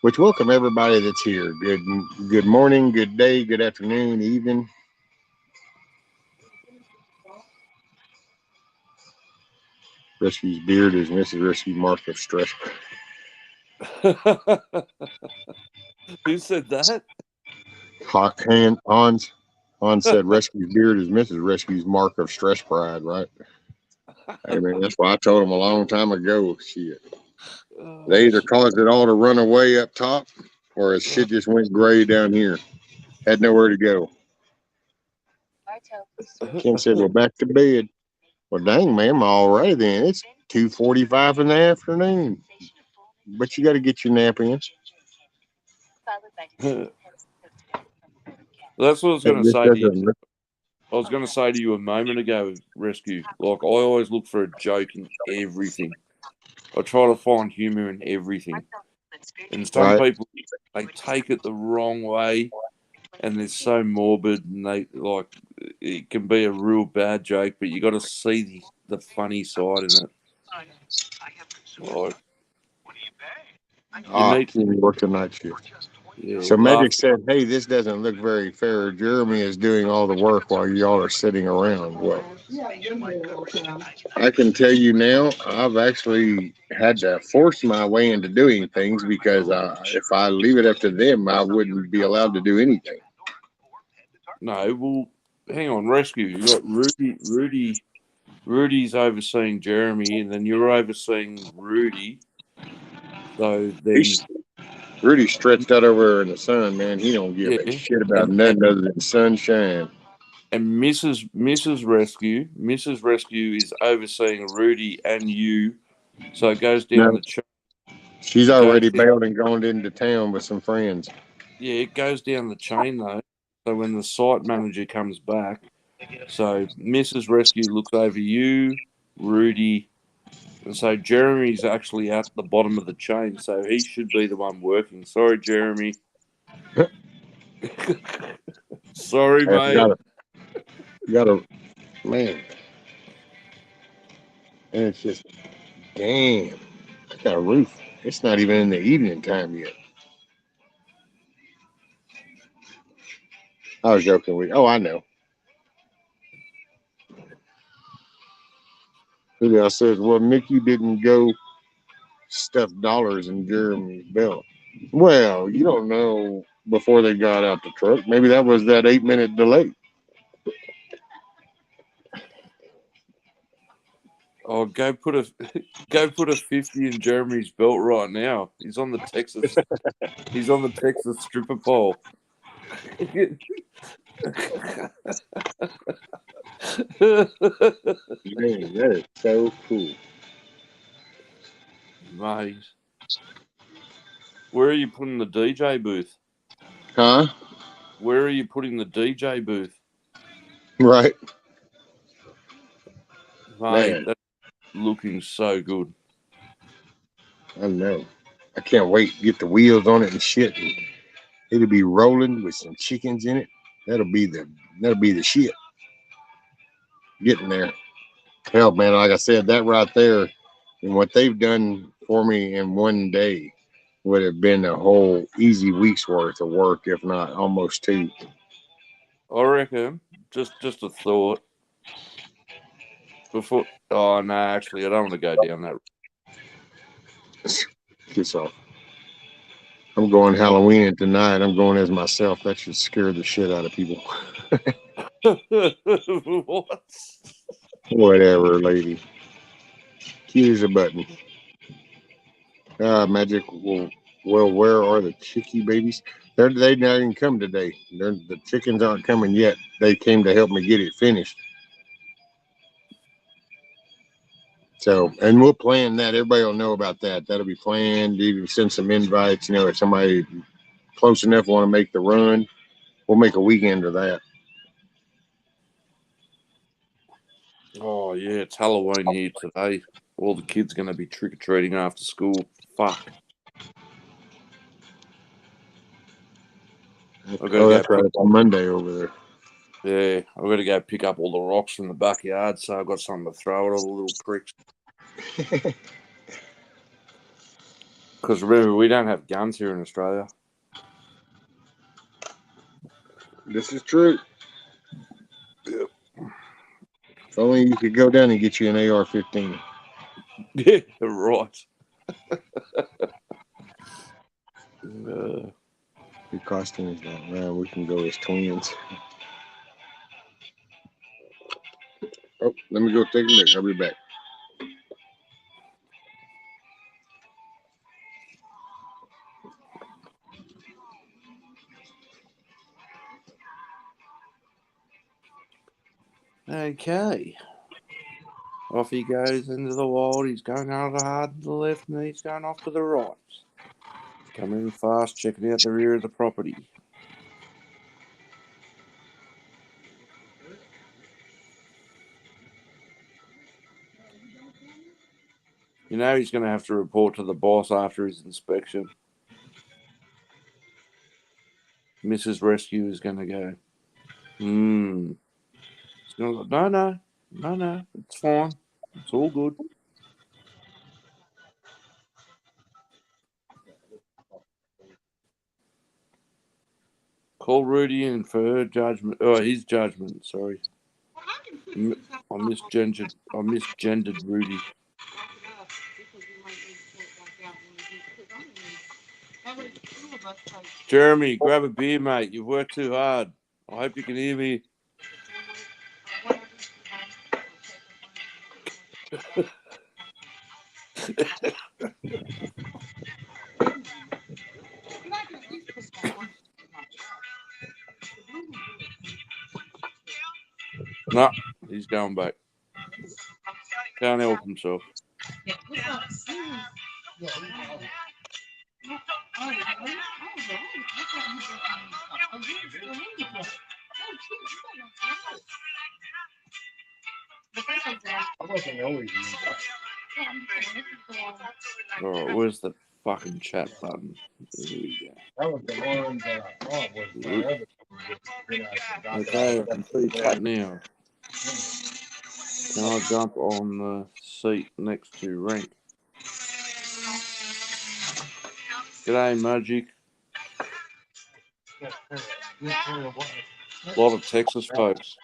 Which welcome everybody that's here. Good morning, good day, good afternoon, evening. Rescue's beard is Mrs. Rescue mark of stress. Who said that? Hans said Rescue's beard is Mrs. Rescue's mark of stress pride, right? Hey man, that's why I told him a long time ago. Shit. They either caused it all to run away up top, or his shit just went gray down here. Had nowhere to go. Kim said, "Well, back to bed." Well, dang, ma'am, all right then. It's 2:45 in the afternoon, but you got to get your nap in. That's what I was going to say to you. I was going to say to you a moment ago, Rescue. Like, I always look for a joke in everything. I try to find humor in everything. And some people, they take it the wrong way, and they're so morbid, and they like it can be a real bad joke, but you got to see the funny side in it. Like, you work the night shift. Yeah, so Magic said, "Hey, this doesn't look very fair. Jeremy is doing all the work while y'all are sitting around." Well, I can tell you now, I've actually had to force my way into doing things because if I leave it up to them, I wouldn't be allowed to do anything. No, well, hang on, Rescue. You got Rudy. Rudy's overseeing Jeremy, and then you're overseeing Rudy. So then Rudy's stretched out over in the sun, man. He don't give a shit about nothing other than sunshine. And Mrs. Rescue is overseeing Rudy and you, so it goes down No, the chain. she's already bailed and gone into town with some friends. Yeah, it goes down the chain though. So when the site manager comes back, so Mrs. Rescue looks over you, Rudy, and so Jeremy's actually at the bottom of the chain, so he should be the one working. Sorry, Jeremy. Sorry, mate. You gotta, man. And it's just, damn, I got a roof. It's not even in the evening time yet. I was joking with you. Oh, I know. Who else says, well, Nikki didn't go stuff dollars in Jeremy's belt. Well, you don't know before they got out the truck. Maybe that was that 8-minute delay. Oh, go put a 50 in Jeremy's belt right now. He's on the Texas stripper pole. Man, that is so cool. Mate. Where are you putting the DJ booth? Huh? Where are you putting the DJ booth? Right. Mate, Man. that's looking so good. I know. I can't wait to get the wheels on it and shit. And it'll be rolling with some chickens in it. That'll be the shit. Getting there. Hell, man, like I said, that right there and what they've done for me in one day would have been a whole easy week's worth of work, if not almost 2. I reckon. Just a thought. Before no, actually I don't want to go down that. Piss off. I'm going Halloween tonight. I'm going as myself. That should scare the shit out of people. What? Whatever, lady. Cute as a button. Magic. Well, where are the chickie babies? They not even come today. The chickens aren't coming yet. They came to help me get it finished. So, and we'll plan that. Everybody will know about that. That'll be planned. You can send some invites. If somebody close enough want to make the run, we'll make a weekend of that. Oh yeah, it's Halloween here today. All the kids going to be trick or treating after school. Fuck. That's right. It's on Monday over there. Yeah, I've got to go pick up all the rocks from the backyard, so I've got something to throw at all the little pricks. Because remember, we don't have guns here in Australia. This is true. Yep. If only you could go down and get you an AR-15. Yeah, right. Your costume is not around. We can go as twins. Oh, let me go take a look. I'll be back. Okay. Off he goes into the wild. He's going out hard to the left and he's going off to the right. Coming in fast, checking out the rear of the property. He's going to have to report to the boss after his inspection. Mrs. Rescue is going to go, It's going to go, no, it's fine. It's all good. Call Rudy in for her judgment. Oh, his judgment, sorry. I misgendered Rudy. Jeremy, grab a beer, mate. You've worked too hard. I hope you can hear me. No, he's going back. Can't help himself. All right, where's the fucking chat button? Here we That was the one that I thought was go. the other. Okay, I can see chat now. Can I jump on the seat next to Rank? G'day, Magic. A lot of Texas folks.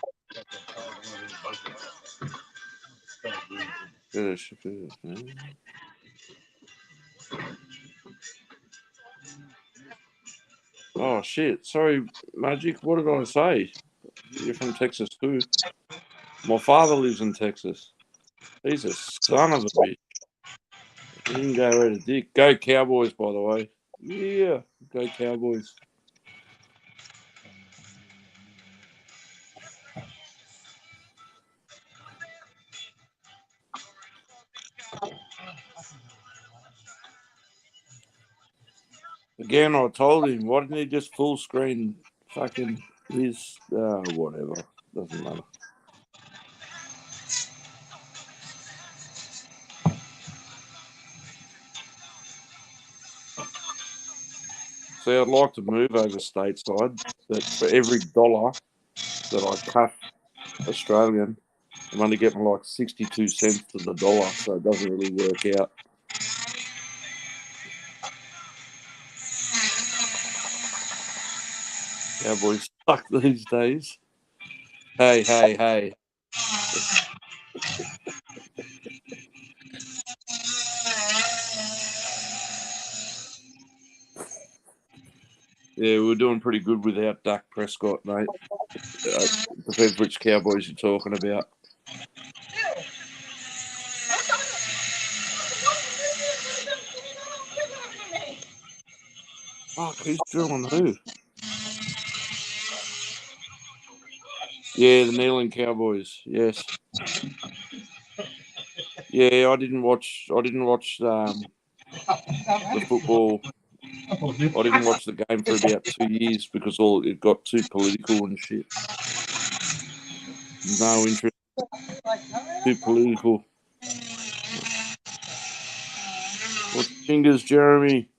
Oh shit! Sorry, Magic. What did I say? You're from Texas too. My father lives in Texas. He's a son of a bitch. He can go where the dick. Go Cowboys, by the way. Yeah, go Cowboys. Again, I told him, why didn't he just full screen fucking his, whatever. Doesn't matter. See, I'd like to move over stateside, but for every dollar that I cut Australian, I'm only getting like 62 cents to the dollar, so it doesn't really work out. Cowboys suck these days. Hey, hey, hey. Yeah, we're doing pretty good without Dak Prescott, mate. Depends which Cowboys you're talking about. Fuck, who's drilling who? Yeah, the kneeling Cowboys. Yes. Yeah, I didn't watch the football. I didn't watch the game for about 2 years because it got too political and shit. No interest. Too political. What's fingers, Jeremy?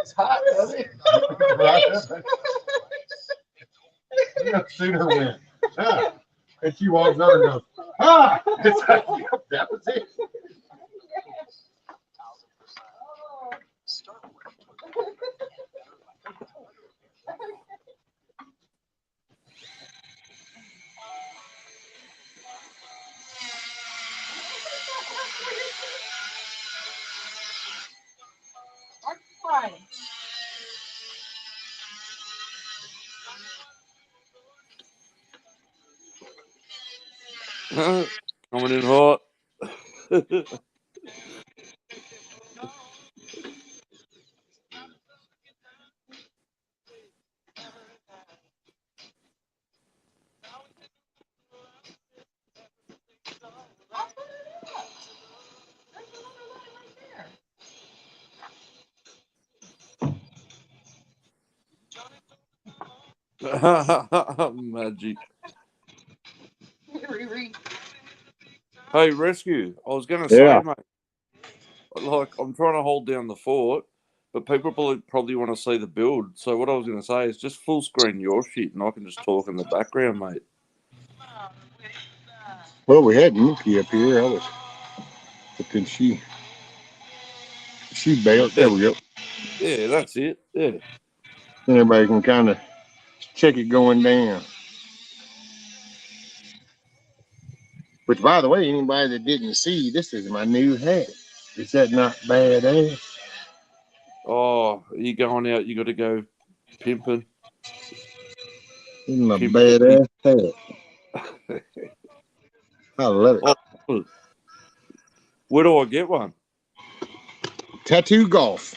It's hot, doesn't it? You have seen her win. Ah. And she walks over and goes, ah! It's like, that was it. Coming in hot. Magic. Hey, Rescue. I was going to say, mate, like, I'm trying to hold down the fort, but people probably want to see the build. So what I was going to say is just full screen your shit, and I can just talk in the background, mate. Well, we had Nikki up here. But then she bailed. There we go. Yeah, that's it. Yeah. Then everybody can kind of check it going down. Which, by the way, anybody that didn't see, this is my new hat. Is that not badass? Oh, you going out? You got to go pimping. This is my badass hat. I love it. Oh, where do I get one? Tattoo Golf.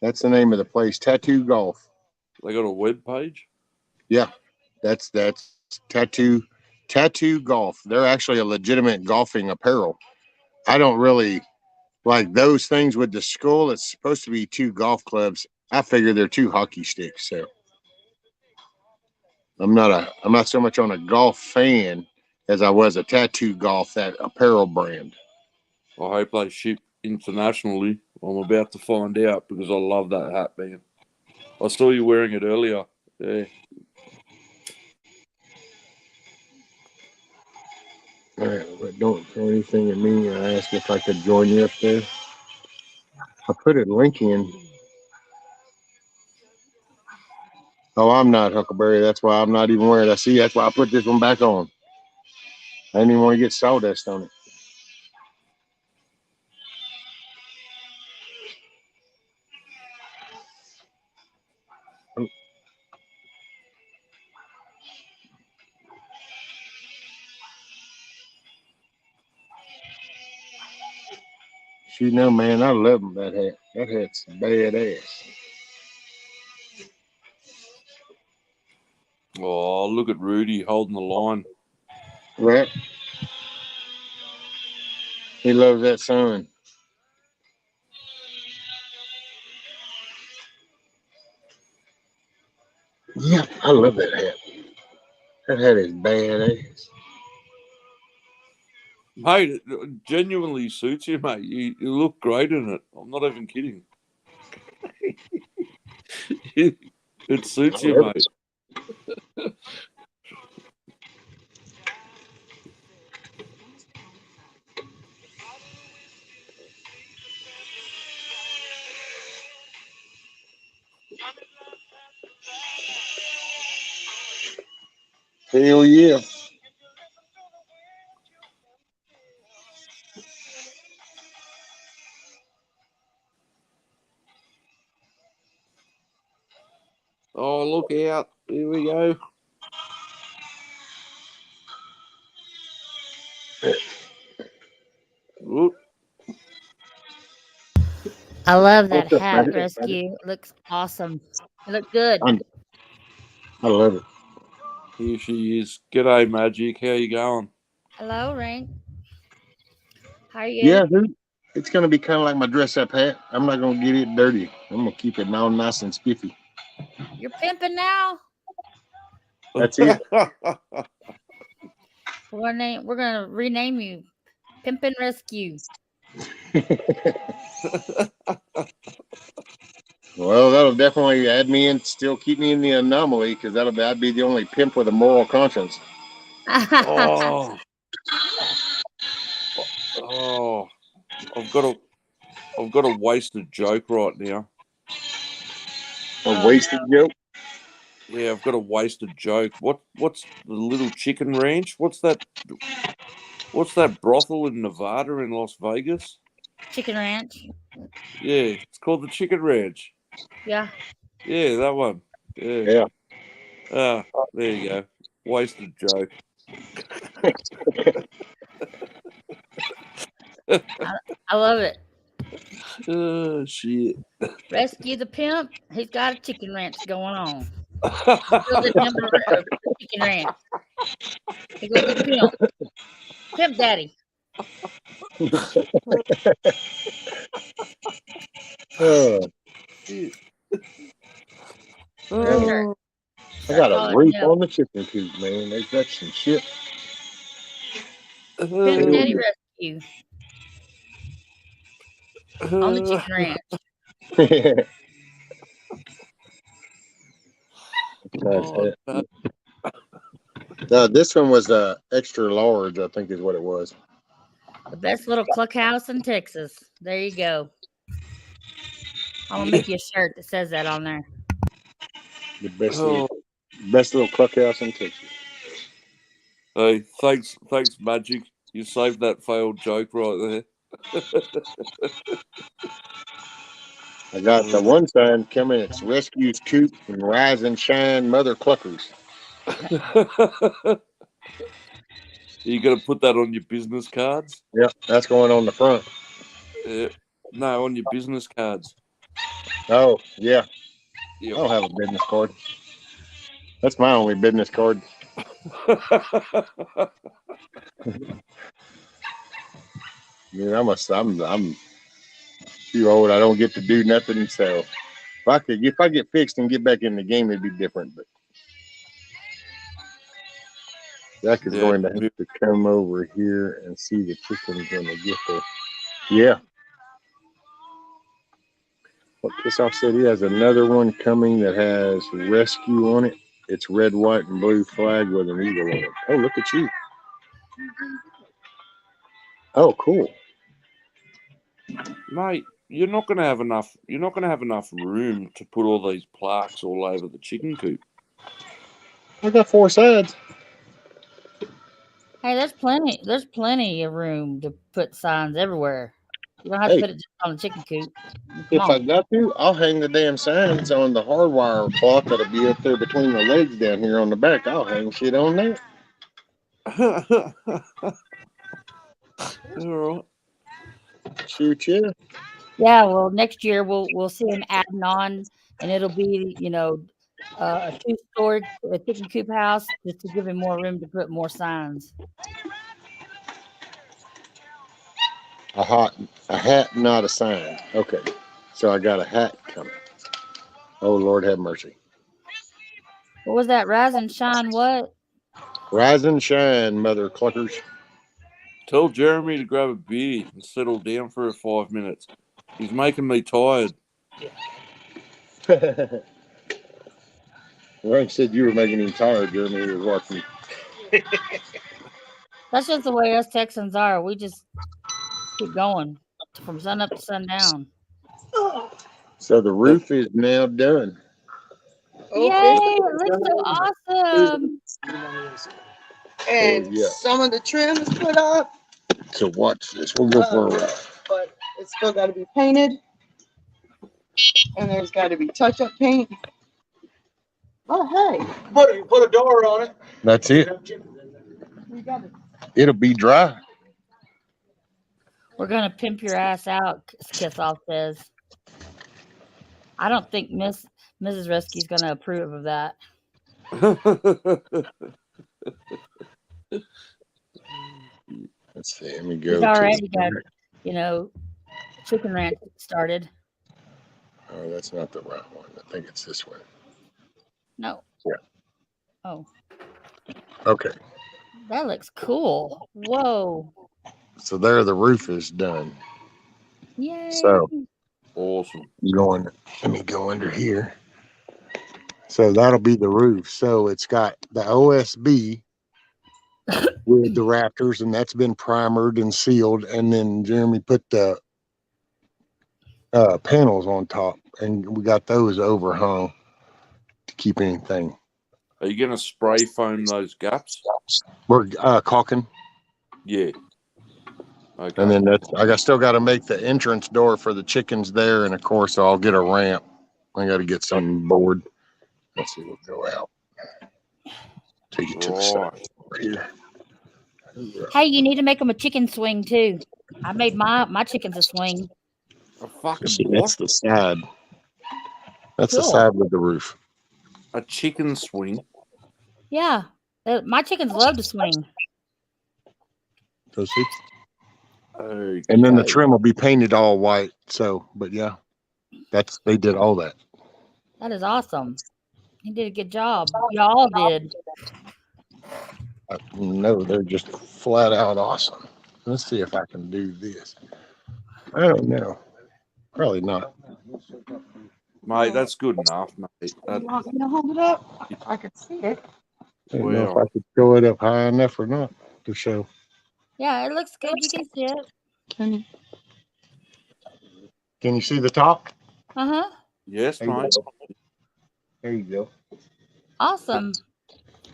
That's the name of the place, Tattoo Golf. They got a web page? Yeah, that's Tattoo Golf. They're actually a legitimate golfing apparel. I don't really like those things with the skull. It's supposed to be 2 golf clubs. I figure they're 2 hockey sticks. So I'm not so much on a golf fan as I was a Tattoo Golf, that apparel brand. I hope they ship internationally. I'm about to find out because I love that hat, man. I saw you wearing it earlier. Yeah. All right, but don't throw anything at me. I asked if I could join you up there. I put a link in. Oh, I'm not Huckleberry. That's why I'm not even wearing it. See, that's why I put this one back on. I didn't even want to get sawdust on it. You know, man, I love that hat. That hat's badass. Oh, look at Rudy holding the line. Right? He loves that sun. Yeah, I love that hat. That hat is badass. Mate, it genuinely suits you, mate. You look great in it. I'm not even kidding. It suits you, mate. Hell yeah. Oh, look out. Here we go. Oop. I love that What's up, hat, Magic? Rescue. It looks awesome. It looked good. I love it. Here she is. G'day, Magic. How you going? Hello, Rain. How are you? Yeah, dude. It's going to be kind of like my dress-up hat. I'm not going to get it dirty. I'm going to keep it all nice and spiffy. You're pimping now? That's it. We're gonna rename you Pimpin' Rescue. Well, that'll definitely add me in, still keep me in the anomaly, because I'd be the only pimp with a moral conscience. Oh. Oh. I've got a wasted joke right now. A wasted joke? Yeah, I've got a wasted joke. What's the little chicken ranch? What's that brothel in Nevada in Las Vegas? Chicken Ranch. Yeah, it's called the Chicken Ranch. Yeah. Yeah, that one. Yeah. Ah, there you go. Wasted joke. I love it. Oh, shit. Rescue the pimp. He's got a chicken ranch going on. Building him a chicken ranch. He goes to pimp. Pimp daddy. Oh. Oh. I got a roof on the chicken coop, man. That's some shit. Pimp daddy rescue. On the chicken ranch. No, this one was extra large, I think is what it was. The best little cluckhouse in Texas. There you go. I'm gonna make you a shirt that says that on there. The best little cluckhouse in Texas. Hey, thanks, Magic. You saved that failed joke right there. I got the one sign coming. It's Rescues Coop and Rise and Shine Mother Cluckers. You got to put that on your business cards? Yep, that's going on the front. Yeah. No, on your business cards. Oh, yeah. I Yep. don't have a business card. That's my only business card. Yeah, I'm too old. I don't get to do nothing. So if I get fixed and get back in the game, it'd be different. But Zach is Yeah. going to have to come over here and see the chickens when they get there. Yeah. Well, Kiss Off said he has another one coming that has rescue on it. It's red, white, and blue flag with an eagle on it. Oh, look at you. Oh, cool. Mate, you're not gonna have enough room to put all these plaques all over the chicken coop. I got 4 sides. Hey, there's plenty of room to put signs everywhere. You don't have to Hey, put it just on the chicken coop. Come if I on. got to, I'll hang the damn signs on the hardwire cloth that'll be up there between the legs down here on the back. I'll hang shit on there. All right. Shoot, yeah. Yeah, well, next year we'll see him adding on, and it'll be a 2-story chicken coop house just to give him more room to put more signs. A hat, not a sign. Okay, so I got a hat coming. Oh, Lord have mercy. What was that? Rise and shine. What? Rise and shine, mother cluckers. Tell Jeremy to grab a beer and settle down for 5 minutes. He's making me tired. Frank said you were making him tired, Jeremy. He was watching. That's just the way us Texans are. We just keep going from sun up to sundown. So the roof is now done. Yay! It looks so awesome. And yeah. some of the trim is put up. So watch this. We'll go for a ride. But it's still got to be painted. And there's got to be touch-up paint. Oh, hey. Put a door on it. That's it. It'll be dry. We're gonna pimp your ass out, Kissoff says. I don't think Mrs. Rescue's gonna approve of that. Let's see. Let me go. He's already got, chicken ranch started. Oh, that's not the right one. I think it's this one. No. Yeah. Oh. Okay. That looks cool. Whoa. So there, the roof is done. Yay. So awesome. Let me go under here. So that'll be the roof. So it's got the OSB with the rafters, and that's been primered and sealed. And then Jeremy put the panels on top, and we got those overhung to keep anything. Are you going to spray foam those gaps? We're caulking. Yeah. Okay. And then I still got to make the entrance door for the chickens there, and of course I'll get a ramp. I got to get some board. Let's see, we'll go out. Take it to the side right here. Hey, you need to make them a chicken swing too. I made my chickens a swing. A fucking That's the side. That's cool. The side with the roof. A chicken swing. Yeah, my chickens love to swing. Go see. Okay. And then the trim will be painted all white. So, but yeah, they did all that. That is awesome. He did a good job. Y'all did. No, they're just flat out awesome. Let's see if I can do this. I don't know. Probably not. Mate, that's good enough, mate. You want me to hold it up? I can see it. I don't know if I could throw it up high enough or not to show. Yeah, it looks good. You can see it. Can you see the top? Uh-huh. Yes, mate. There you go. Awesome.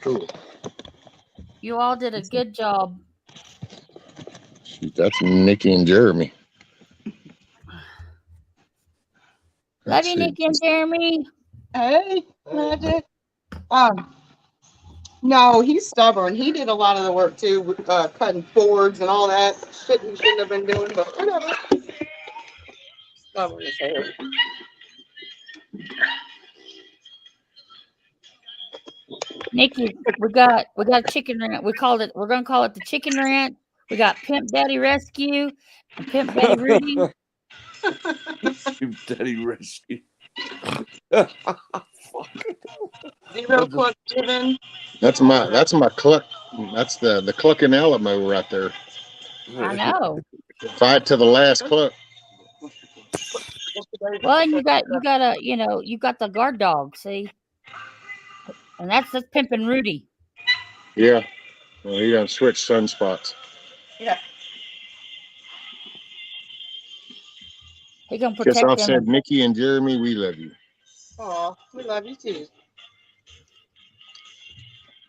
Cool. You all did a good job. Shoot, that's Nikki and Jeremy. Love you, Nikki and Jeremy. Hey, Magic. No, he's stubborn. He did a lot of the work too, with cutting boards and all that shit he shouldn't have been doing, but whatever. Stubborn as hell. Nikki, we got a chicken ranch. We're gonna call it the Chicken Ranch. We got Pimp Daddy Rescue and Pimp Daddy Rudy. Pimp Daddy Rescue. Zero cluck given. That's my cluck. That's the clucking Alamo right there. I know. Fight to the last cluck. Well, and you got you got the guard dog, see, and that's Pimpin' Rudy. Yeah. Well, you gotta switch sunspots. Yeah. He gonna Kiss protect off them. said, Nikki and Jeremy, we love you. Oh, we love you too.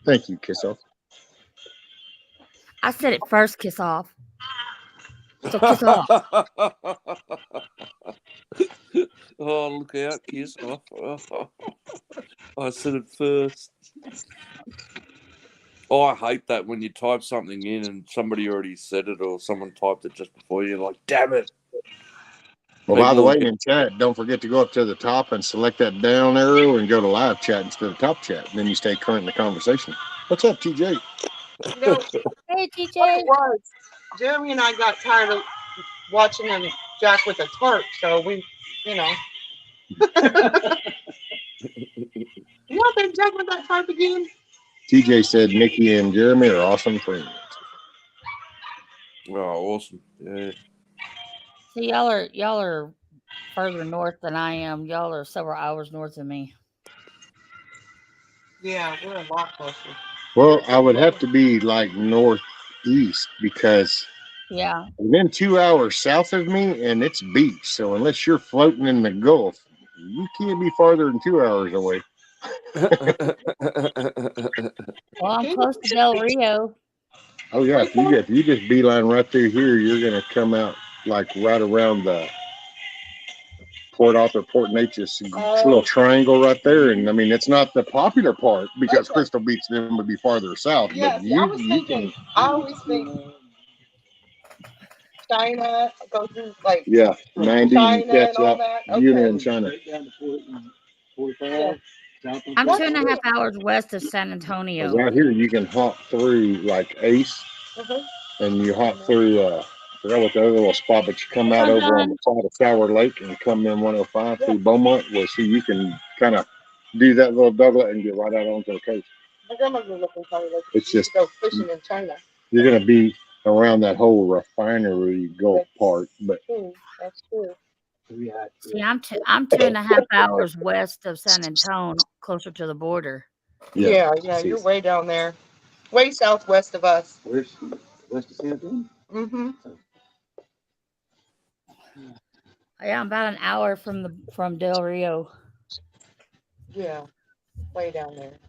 Thank you, Kiss off. I said it first. Kiss off. So kiss off. Oh, look out, Kiss off. I said it first. Oh, I hate that when you type something in and somebody already said it or someone typed it just before you. Like, damn it. Well, by the way, in chat, don't forget to go up to the top and select that down arrow and go to live chat instead of top chat. And then you stay current in the conversation. What's up, TJ? Hey, TJ. What it was, Jeremy and I got tired of watching him jack with a tarp, so we, you know. You want to jack with that tarp again? TJ said Nikki and Jeremy are awesome friends. Oh, awesome. Yeah. See, y'all are further north than I am. Y'all are several hours north of me. Yeah, we're a lot closer. Well, I would have to be like northeast because Yeah. within 2 hours south of me, and it's beach. So unless you're floating in the Gulf, you can't be farther than 2 hours away. Well, I'm close to Del Rio. Oh yeah, if you just beeline right through here, you're gonna come out like right around the Port Arthur, Port Neches little triangle right there. And I mean, it's not the popular part because Crystal Beach then would be farther south. Yeah, But see, I always think China, go through like 90 China catch and all up, that. Yuna and China. Yeah. I'm 2.5 hours west of San Antonio. Because out here you can hop through like Ace, and you hop through. I forgot what the other little spot, but you come out over on the side of Sour Lake and come in 105 through Beaumont. Well, see, you can kind of do that little doublet and get right out onto the coast. My grandma's been looking for like It's just go fishing in China. you're gonna be around that whole refinery Gulf part, but That's true. See, I'm 2.5 hours west of San Antonio, closer to the border. Yeah, you're way down there, way southwest of us. Where's west of San Antonio? Mm-hmm. Yeah, I'm about an hour from Del Rio. Yeah, way down there.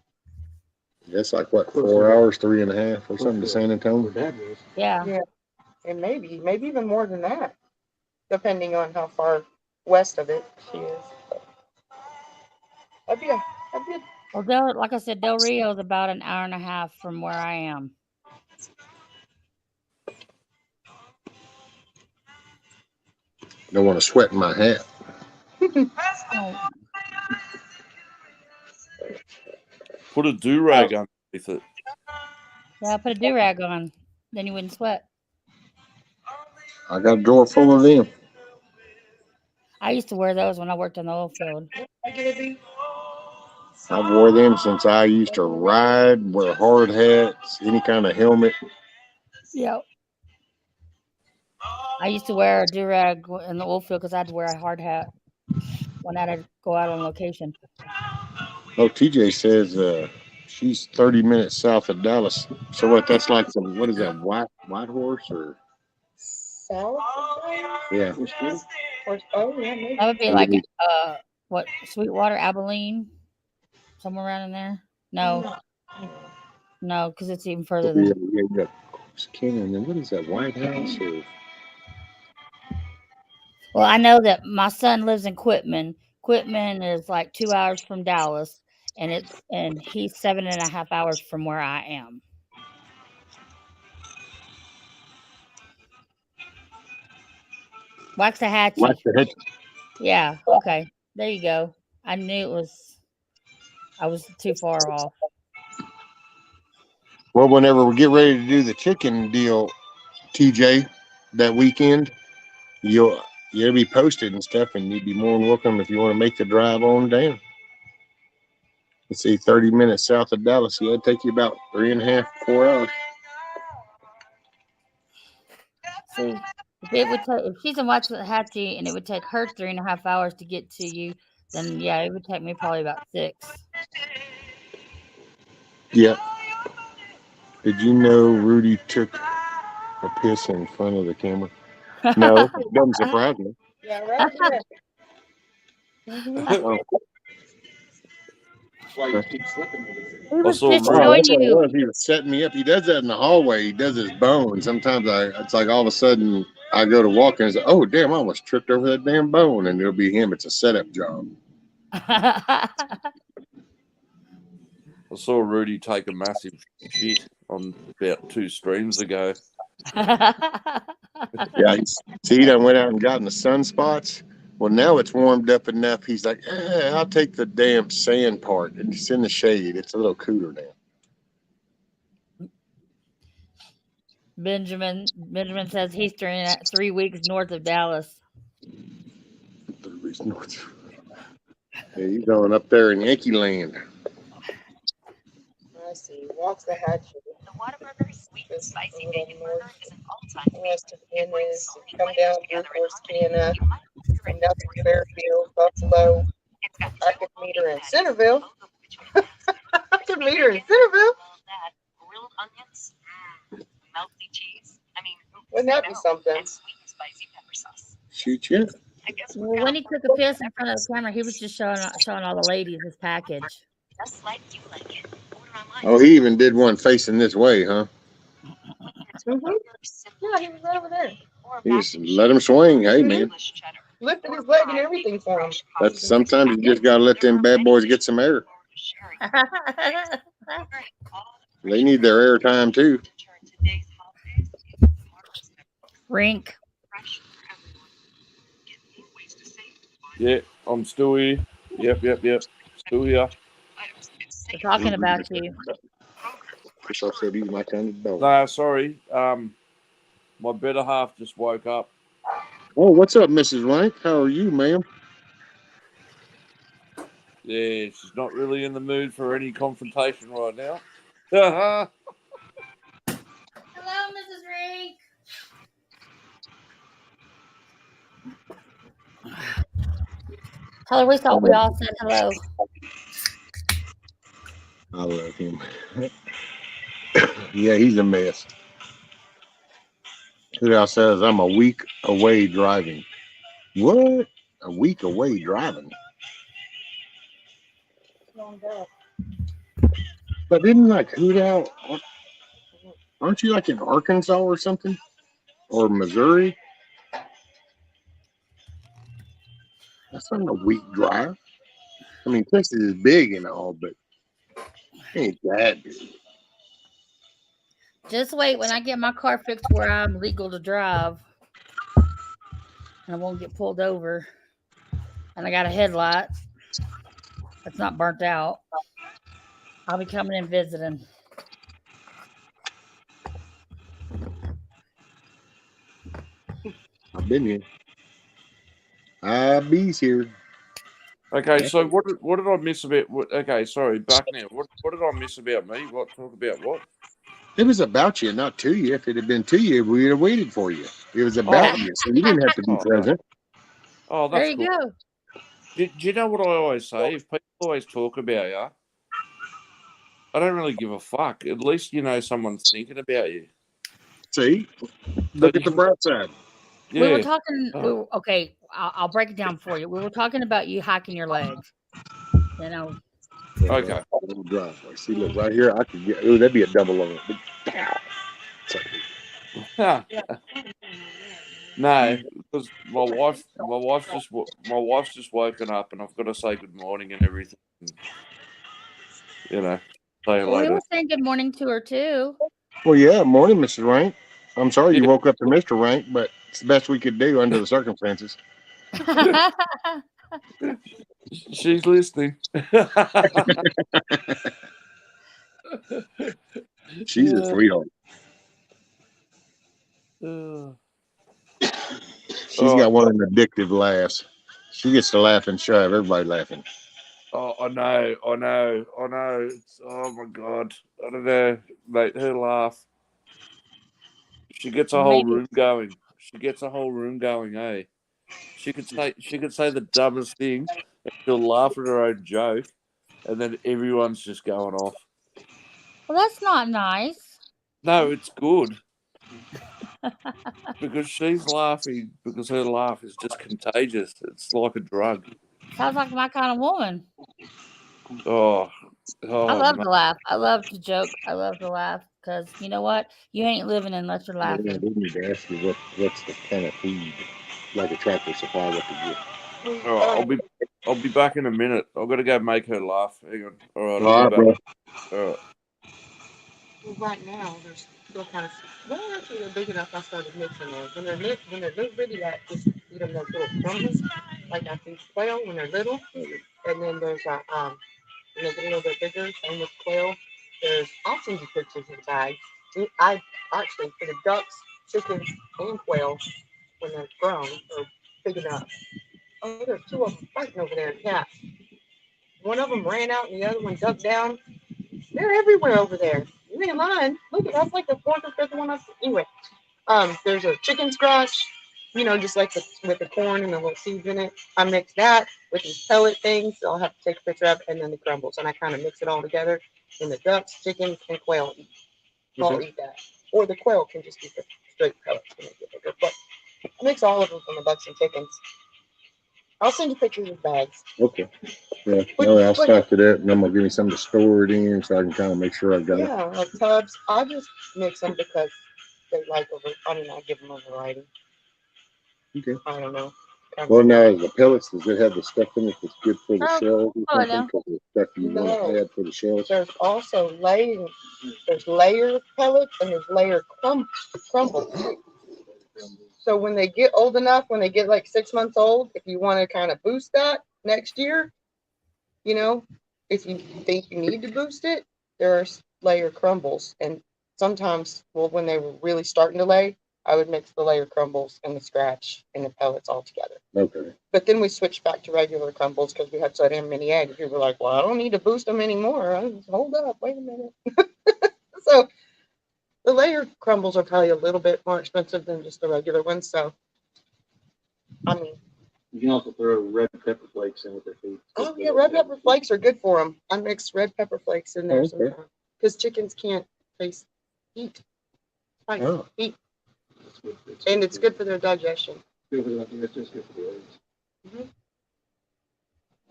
that's like what 4 hours, 3.5 or something to San Antonio. Yeah. Yeah, and maybe even more than that, depending on how far west of it she is. That'd be Well, like I said, Del Rio is about an hour and a half from where I am. Don't want to sweat in my hat. Put a do-rag underneath it. Yeah, put a do-rag on. Then you wouldn't sweat. I got a drawer full of them. I used to wear those when I worked in the oil field. I've wore them since I used to ride, wear hard hats, any kind of helmet. Yep. I used to wear a do-rag in the oil field because I had to wear a hard hat when I had to go out on location. Oh, TJ says she's 30 minutes south of Dallas. So what? That's like some, what is that, white horse or? South? Yeah. Oh, yeah, maybe. That would be like what, Sweetwater, Abilene, somewhere around in there. No, because it's even further than. Yeah. And then what is that, White House or? Well, I know that my son lives in Quitman. Quitman is like 2 hours from Dallas, and he's 7.5 hours from where I am. Waxahachie. Waxahachie. Yeah. Okay. There you go. I knew I was too far off. Well, whenever we get ready to do the chicken deal, TJ, that weekend, you'll be posted and stuff, and you'd be more than welcome if you want to make the drive on down. Let's see, 30 minutes south of Dallas. Yeah, it'd take you about 3.5, 4 hours. See, if she's in Waxahachie and it would take her 3.5 hours to get to you, then yeah, it would take me probably about 6. Yeah. Did you know Rudy took a piss in front of the camera? No, it doesn't surprise me. Yeah, right here. Oh. He was saw just Rudy. showing That's what it you. was. He was setting me up. He does that in the hallway. He does his bone. Sometimes it's like all of a sudden I go to walk and it's like, oh damn, I almost tripped over that damn bone, and it'll be him. It's a setup job. I saw Rudy take a massive shit on about 2 streams ago. Yeah, see, he done went out and gotten the sunspots. Well, now it's warmed up enough. He's like, I'll take the damn sand part. And it's in the shade. It's a little cooler now. Benjamin says he's 3 weeks north of Dallas. 3 weeks north. Yeah, he's going up there in Yankee land. I see. Waxahachie. The Whataburger sweet and spicy bacon burger is an all-time West of Kansas, come down Air Force Canada, come down to Fairfield, Buffalo. I could meet her in Centerville. I could meet her in Centerville. Grilled onions, melty cheese. I mean, wouldn't that be something? And sweet and spicy pepper sauce. Shoot, yeah. Well, when he took a piss in front of the camera, he was just showing all the ladies his package. Just like you like it. Order online. Oh, he even did one facing this way, huh? Yeah, he was right over there. He just let him swing. Hey, man. Lifted his leg and everything for him. That's sometimes you just gotta let them bad boys get some air. They need their air time too. Rink. Yeah, I'm still here. Yep. Still here. We're talking about you. Chris also said he's my kind of dog. No, sorry. My better half just woke up. Oh, what's up, Mrs. Rank? How are you, ma'am? Yeah, she's not really in the mood for any confrontation right now. Hello, Mrs. Rink. Tell her we all said hello. I love him. Yeah, he's a mess. Who else says I'm a week away driving? What? A week away driving? But didn't like Hoot out? Aren't you like in Arkansas or something? Or Missouri? That's not a week drive. I mean, Texas is big and all, but it ain't that big. Just wait when I get my car fixed where I'm legal to drive. And I won't get pulled over. And I got a headlight that's not burnt out. I'll be coming and visiting. I've been here. Be's here. Okay, so what did I miss about? Okay, sorry, back now. What did I miss about me? Talk about what? It was about you, not to you. If it had been to you, we would have waited for you. It was about you, so you didn't have to be present. Oh, that's there you cool. go. Do you know what I always say? If people always talk about you, I don't really give a fuck. At least you know someone's thinking about you. See? Look at the bright side. Yeah. We were talking. Okay, I'll break it down for you. We were talking about you hiking your legs. You know. Okay. Little driveway. See, look right here. I could get. Ooh, that'd be a double on it. No, because my wife's just woken up, and I've got to say good morning and everything. You know, say her We later. were saying good morning to her too. Well, yeah. Morning, Mr. Rank. I'm sorry you woke up to Mr. Rank, but it's the best we could do under the circumstances. She's listening. She's a sweetheart. She's got one of them addictive laughs. She gets to laugh and show everybody laughing. Oh, I know. It's, oh my God, I don't know, mate. Her laugh. She gets a whole room going. Eh? She could say the dumbest thing, and she'll laugh at her own joke, and then everyone's just going off. Well, that's not nice. No, it's good. Because she's laughing because her laugh is just contagious. It's like a drug. Sounds like my kind of woman. Oh, I love to laugh. I love to joke. I love to laugh because you know what? You ain't living unless you're Yeah, I laughing. did need to ask you what's the kind of feed, like a Tractor Supply, what to get. All right, I'll be back in a minute. I've got to go make her laugh. Hang on. All right, All I'll right, be bro. back. All right. Well, right now, they're still kind of, well, actually, they're big enough. I started mixing those. When they're little bitty, I just feed them those little crumbles, like I feed quail when they're little. And then there's when they get a little bit bigger, same with quail. I'll send you pictures of the bags. I actually, for the ducks, chickens, and quail, when they're grown or big enough. Oh, there's two of them fighting over there, cats. One of them ran out and the other one ducked down. They're everywhere over there. You ain't lying. Look, that's like the fourth or fifth one. Anyway, there's a chicken scratch, just like with the corn and the little seeds in it. I mix that with these pellet things. So I'll have to take a picture of it, and then the crumbles. And I kind of mix it all together. And the ducks, chickens, and quail all eat that. Or the quail can just eat the straight pellets when they get bigger. But I mix all of them from the ducks and chickens. I'll send you pictures of bags. Okay. Yeah. I'll stock it up, and I'm gonna give me something to store it in, so I can kind of make sure I've got it. Yeah, like tubs. I just mix them because they like I give them a variety. Okay. I don't know. Well, now the pellets, does it have the stuff in it that's good for the shells or something? No. Because the stuff you want to add for the shells. There's also layer pellets and there's layer crumbles. So when they get old enough, when they get like 6 months old, if you want to kind of boost that next year, if you think you need to boost it, there's layer crumbles. And sometimes, when they were really starting to lay, I would mix the layer crumbles and the scratch and the pellets all together. Okay. But then we switched back to regular crumbles because we had so damn many eggs. People were like, well, I don't need to boost them anymore. Hold up, wait a minute. So the layer crumbles are probably a little bit more expensive than just the regular ones. So, I mean. You can also throw red pepper flakes in with their food. Oh, yeah, red pepper flakes are good for them. I mix red pepper flakes in there sometimes. Because chickens can't taste heat. Spice, heat. And it's good for their digestion. It's just good for the eggs.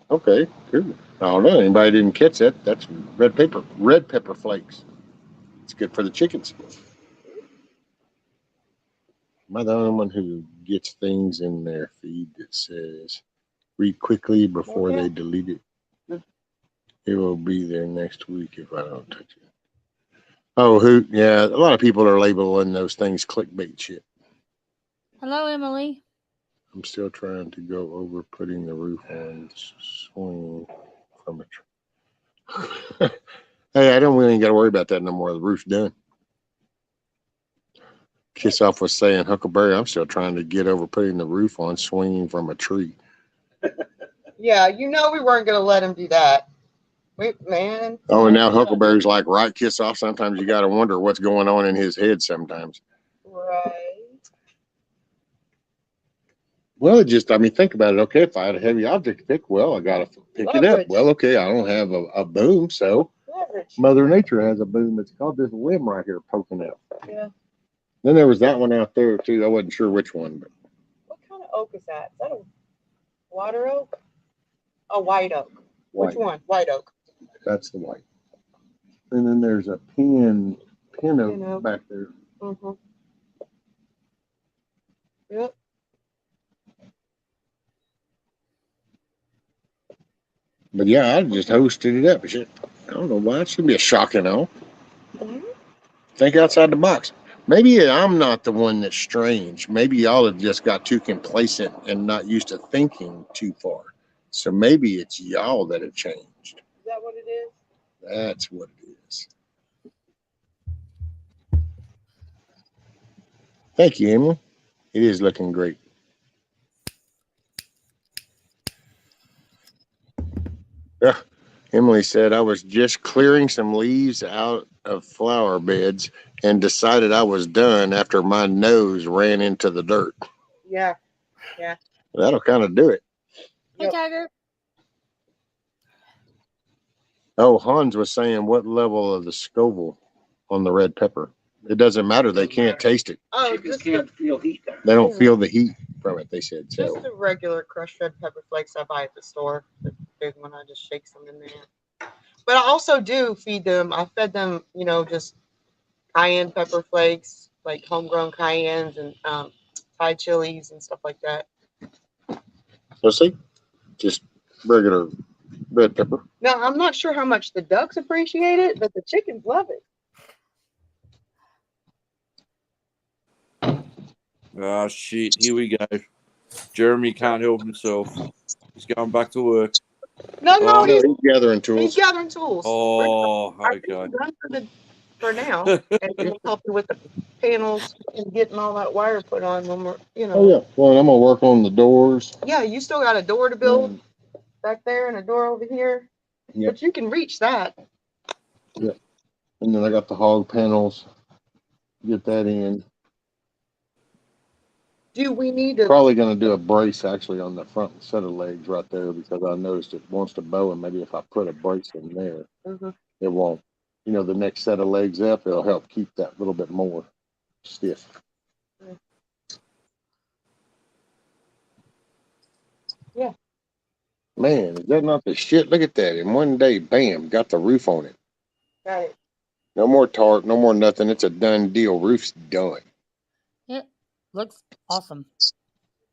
Okay, cool. I don't know. Anybody didn't catch that? That's red pepper flakes. It's good for the chickens. Am I the only one who gets things in their feed that says read quickly before they delete it? It will be there next week if I don't touch it. Oh, yeah, a lot of people are labeling those things clickbait shit. Hello, Emily. I'm still trying to go over putting the roof on swing from a tree. Hey, we ain't got to worry about that no more. The roof's done. Kiss Off was saying, Huckleberry, I'm still trying to get over putting the roof on swinging from a tree. Yeah, we weren't going to let him do that. Man. Oh, and now Huckleberry's like, right, Kiss Off. Sometimes you got to wonder what's going on in his head sometimes. Right. Well, think about it. Okay, if I had a heavy object to pick, well, I got to pick it up. Well, okay, I don't have a boom, so Mother Nature has a boom. It's called this limb right here poking out. Yeah. Then there was that one out there, too. I wasn't sure which one. But what kind of oak is that? Is that a water oak? A white oak. Which one? White oak. That's the white. And then there's a pin oak back there. Mm-hmm. Yep. But yeah, I just hosted it up. I don't know why. It should be a shock and awe. Think outside the box. Maybe I'm not the one that's strange. Maybe y'all have just got too complacent and not used to thinking too far. So maybe it's y'all that have changed. Is that what it is? That's what it is. Thank you, Emily. It is looking great. Yeah. Emily said, I was just clearing some leaves out of flower beds and decided I was done after my nose ran into the dirt. Yeah. Yeah. That'll kind of do it. Hey, Tiger. Oh, Hans was saying what level of the Scoville on the red pepper. It doesn't matter. They can't taste it. Oh, just can't feel heat. They don't feel the heat from it, they said. Just So the regular crushed red pepper flakes I buy at the store. The big one, I just shake some in there. But I also do feed them. I fed them, just cayenne pepper flakes, like homegrown cayennes and Thai chilies and stuff like that. let's see. Just regular red pepper. Now, I'm not sure how much the ducks appreciate it, but the chickens love it. Ah, shit. Here we go. Jeremy can't help himself. He's going back to work. No, he's gathering tools. He's gathering tools. Oh, I think okay. we're done for now. And just help you with the panels and getting all that wire put on when we're, Oh, yeah. Well, I'm going to work on the doors. Yeah, you still got a door to build back there and a door over here. Yep. But you can reach that. Yep. And then I got the hog panels. Get that in. Do we need to? Probably going to do a brace actually on the front set of legs right there because I noticed it wants to bow, and maybe if I put a brace in there, it won't. The next set of legs up, it'll help keep that little bit more stiff. Yeah. Man, is that not the shit? Look at that. In one day, bam, got the roof on it. Got it. No more tarp, no more nothing. It's a done deal. Roof's done. It looks awesome.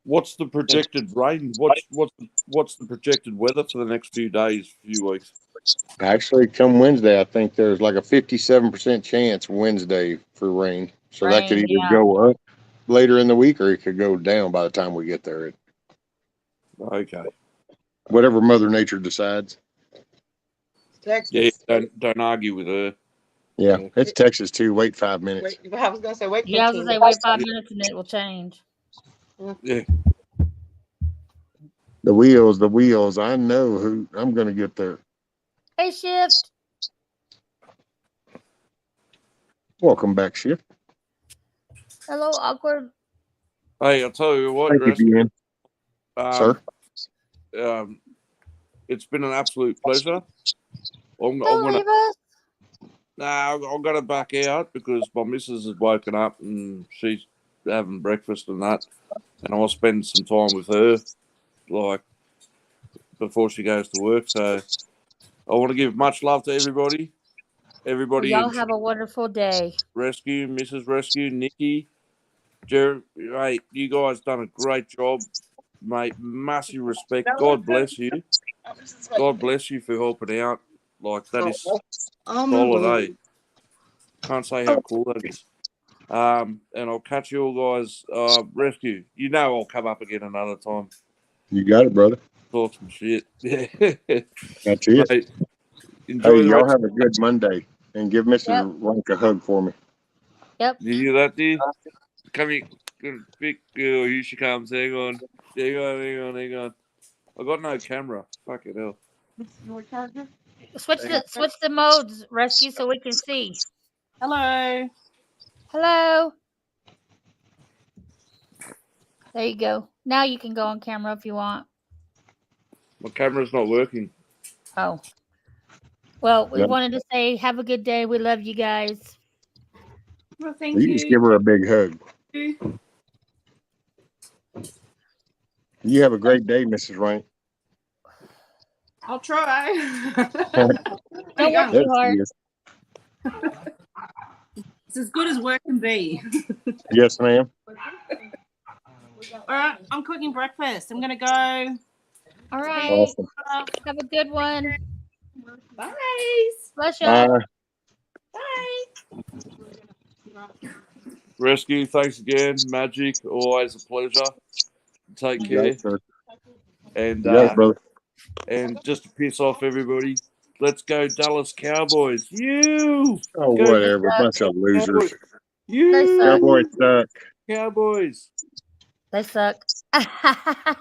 What's the projected rain? What's the projected weather for the next few days, few weeks? Actually, come Wednesday, I think there's like a 57% chance Wednesday for rain. So that could either go up later in the week or it could go down by the time we get there. Okay. Whatever Mother Nature decides. Texas. Yeah, don't argue with her. Yeah, it's Texas too. Wait 5 minutes. Wait, I was gonna say wait. Yeah, I was gonna say wait 5 minutes and it will change. Yeah. The wheels. I know who I'm gonna get there. Hey, Shift. Welcome back, Shift. Hello, awkward. Hey, I'll tell you what, Thank you, Ben. Sir. It's been an absolute pleasure. I'm gonna back out because my missus has woken up and she's having breakfast and that, and I'll spend some time with her, like before she goes to work. So I want to give much love to everybody. Everybody, Y'all have a wonderful day. Rescue, Mrs. Rescue, Nikki, Jeremy, mate, you guys done a great job, mate. Massive respect. God bless you. God bless you for helping out. Like that is solid, eh? Can't say how cool that is. And I'll catch you all guys. Rescue, I'll come up again another time. You got it, brother. Talk some shit. That's it. Mate, enjoy hey, the y'all rest. have a good Monday, and give Mrs. Rank a hug for me. Yep. You hear that, dude? Come here, good big girl. Here she comes. Hang on. Hang on. I got no camera. Fuck it hell. Switch the modes, Rescue, so we can see. Hello. Hello. There you go. Now you can go on camera if you want. My camera's not working. Oh. Well, we wanted to say have a good day. We love you guys. Well, thank you. You just give her a big hug. You have a great day, Mrs. Rank. I'll try. Don't work too hard. It's as good as work can be. Yes, ma'am. All right, I'm cooking breakfast. I'm gonna go. All right. Awesome. Have a good one. Bye. Bless you. Bye. Bye. Rescue, thanks again. Magic, always a pleasure. Take care. Sir. And you got it, brother. And just to piss off everybody, let's go Dallas Cowboys. You Oh, go whatever. Bunch of losers. They suck. Cowboys suck. Cowboys. They suck.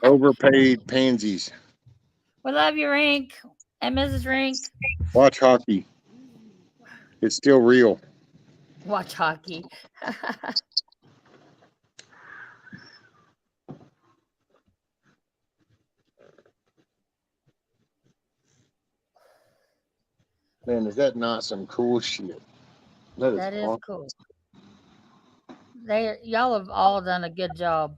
Overpaid pansies. We love you, Rink and Mrs. Rink. Watch hockey. It's still real. Watch hockey. Man, is that not some cool shit? That is awesome. cool. Y'all have all done a good job.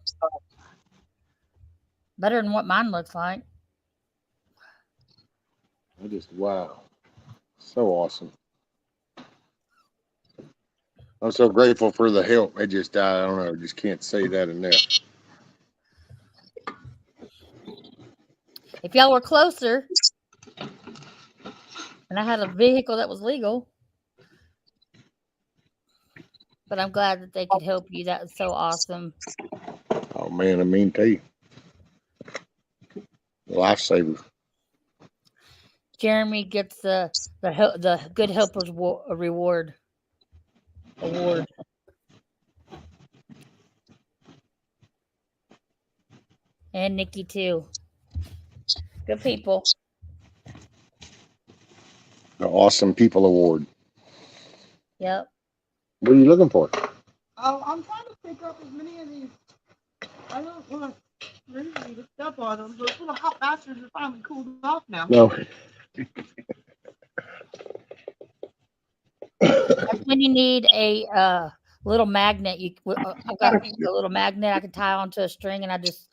Better than what mine looks like. Wow. So awesome. I'm so grateful for the help. I don't know, just can't say that enough. If y'all were closer and I had a vehicle that was legal, but I'm glad that they could help you. That was so awesome. Oh man, I mean, tell you, lifesaver. Jeremy gets the Good Helpers Award. And Nikki too. Good people. The Awesome People Award. Yep. What are you looking for? Oh, I'm trying to pick up as many of these. I don't want really to step on them. Those little hot bastards are finally cooled off now. No. That's when you need a little magnet. I've got a little magnet I can tie onto a string, and I just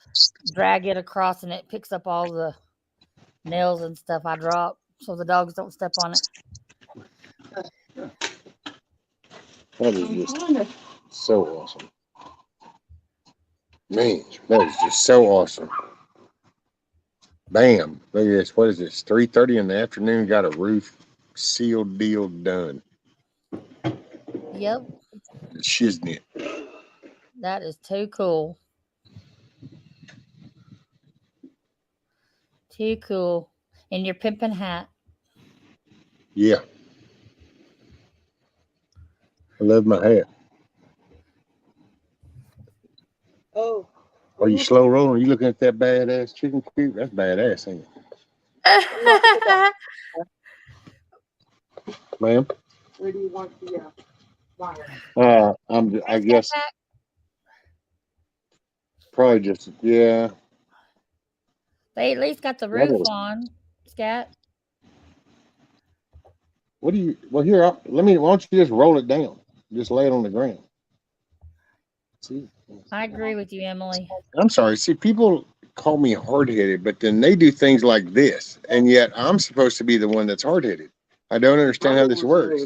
drag it across, and it picks up all the nails and stuff I drop, so the dogs don't step on it. That is just so awesome. Man, that is just so awesome. Bam. Look at this. What is this? 3:30 in the afternoon. Got a roof sealed deal done. Yep. Shiznit. That is too cool. Too cool. And your pimpin' hat. Yeah. I love my hat. Oh. Are you slow rolling? Are you looking at that badass chicken coop? That's badass, ain't it? Ma'am? Where do you want the wire? I guess probably just, yeah. They at least got the roof on, Scat. Well, here, why don't you just roll it down? Just lay it on the ground. See? I agree with you, Emily. I'm sorry. See, people call me hard-headed, but then they do things like this, and yet I'm supposed to be the one that's hard-headed. I don't understand how this works.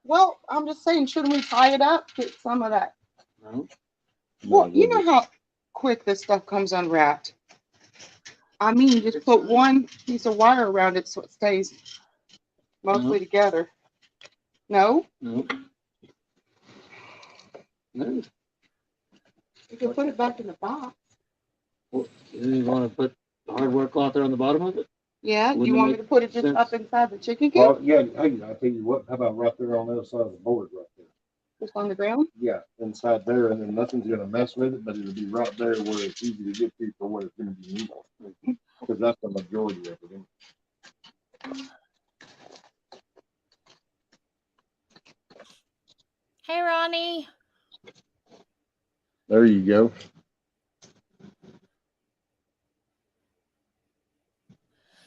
Well, I'm just saying, shouldn't we tie it up? Get some of that. No. Well, you know how quick this stuff comes unwrapped. I mean, just put one piece of wire around it so it stays mostly together. No? No. No. You can put it back in the box. Well, you want to put the hardware cloth there on the bottom of it? Yeah, do you want me to put it just up inside the chicken coop? Well, yeah, I'll tell you what, how about right there on the other side of the board right there? Just on the ground? Yeah, inside there, and then nothing's gonna mess with it, but it'll be right there where it's easy to get to for what it's gonna be used for. Because that's the majority of it. Hey, Ronnie. There you go.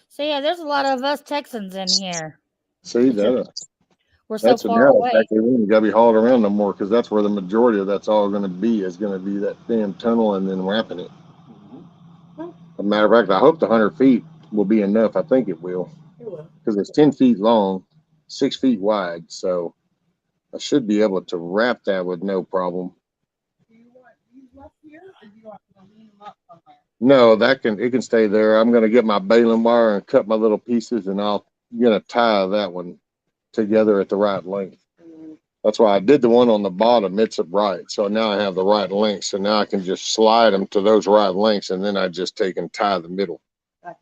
So yeah, there's a lot of us Texans in here. See that? We're so far away. Exactly. We ain't got to be hauled around no more because that's where the majority of that's all going to be is going to be that damn tunnel and then wrapping it. As a matter of fact, I hope the 100 feet will be enough. I think it will. It will. Because it's 10 feet long, 6 feet wide. So I should be able to wrap that with no problem. Do you want these left here, or do you want to lean them up somewhere? No, it can stay there. I'm going to get my baling wire and cut my little pieces, and I'm going to tie that one together at the right length. That's why I did the one on the bottom. It's right. So now I have the right length. So now I can just slide them to those right lengths, and then I just take and tie the middle. Okay.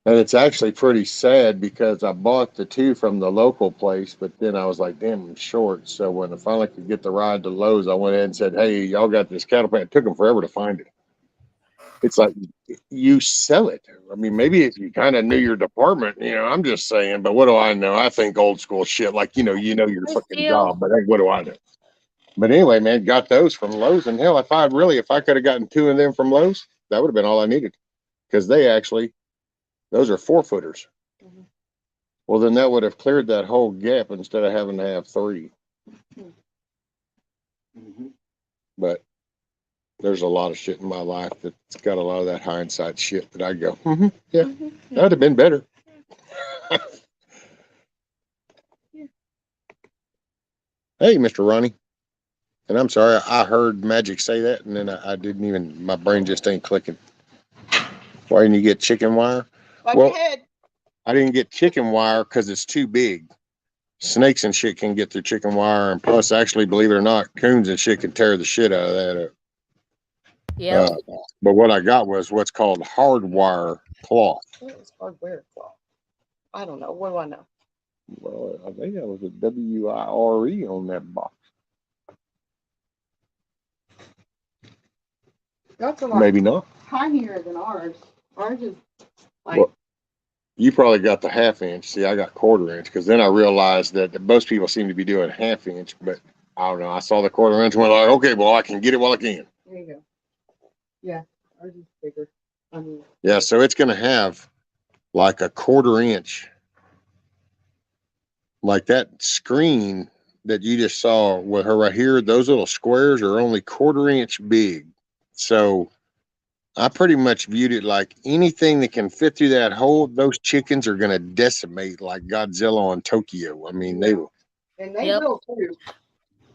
And it's actually pretty sad because I bought the two from the local place, but then I was like, damn, I'm short. So when I finally could get the ride to Lowe's, I went ahead and said, hey, y'all got this cattle pan. It took them forever to find it. It's like you sell it. I mean, maybe if you kind of knew your department, I'm just saying, but what do I know? I think old school shit, like, you know your fucking job, but hey, what do I know? But anyway, man, got those from Lowe's. And hell, if I could have gotten two of them from Lowe's, that would have been all I needed. Because those are 4-footers. Mhm. Well, then that would have cleared that whole gap instead of having to have 3. Mm-hmm. But there's a lot of shit in my life that's got a lot of that hindsight shit that I go, yeah, that would have been better. Hey, Mr. Ronnie. And I'm sorry, I heard Magic say that, and then I didn't even, my brain just ain't clicking. Why didn't you get chicken wire? Well, ahead. I didn't get chicken wire because it's too big. Snakes and shit can get through chicken wire, and plus, actually, believe it or not, coons and shit can tear the shit out of that up. Yeah. But what I got was what's called hardwire cloth. What was hardware cloth? I don't know. What do I know? Well, I think that was a WIRE on that box. That's a lot. Maybe not. Tinier than ours. Ours is like. Well, you probably got the 1/2 inch. See, I got 1/4 inch because then I realized that most people seem to be doing 1/2 inch, but I don't know. I saw the 1/4 inch and went like, okay, well, I can get it while I can. There you go. Yeah, ours is bigger. I mean. Yeah, so it's going to have like a 1/4 inch. Like that screen that you just saw with her right here, those little squares are only 1/4 inch big. So I pretty much viewed it like anything that can fit through that hole, those chickens are going to decimate like Godzilla on Tokyo. I mean, they will. And they will too.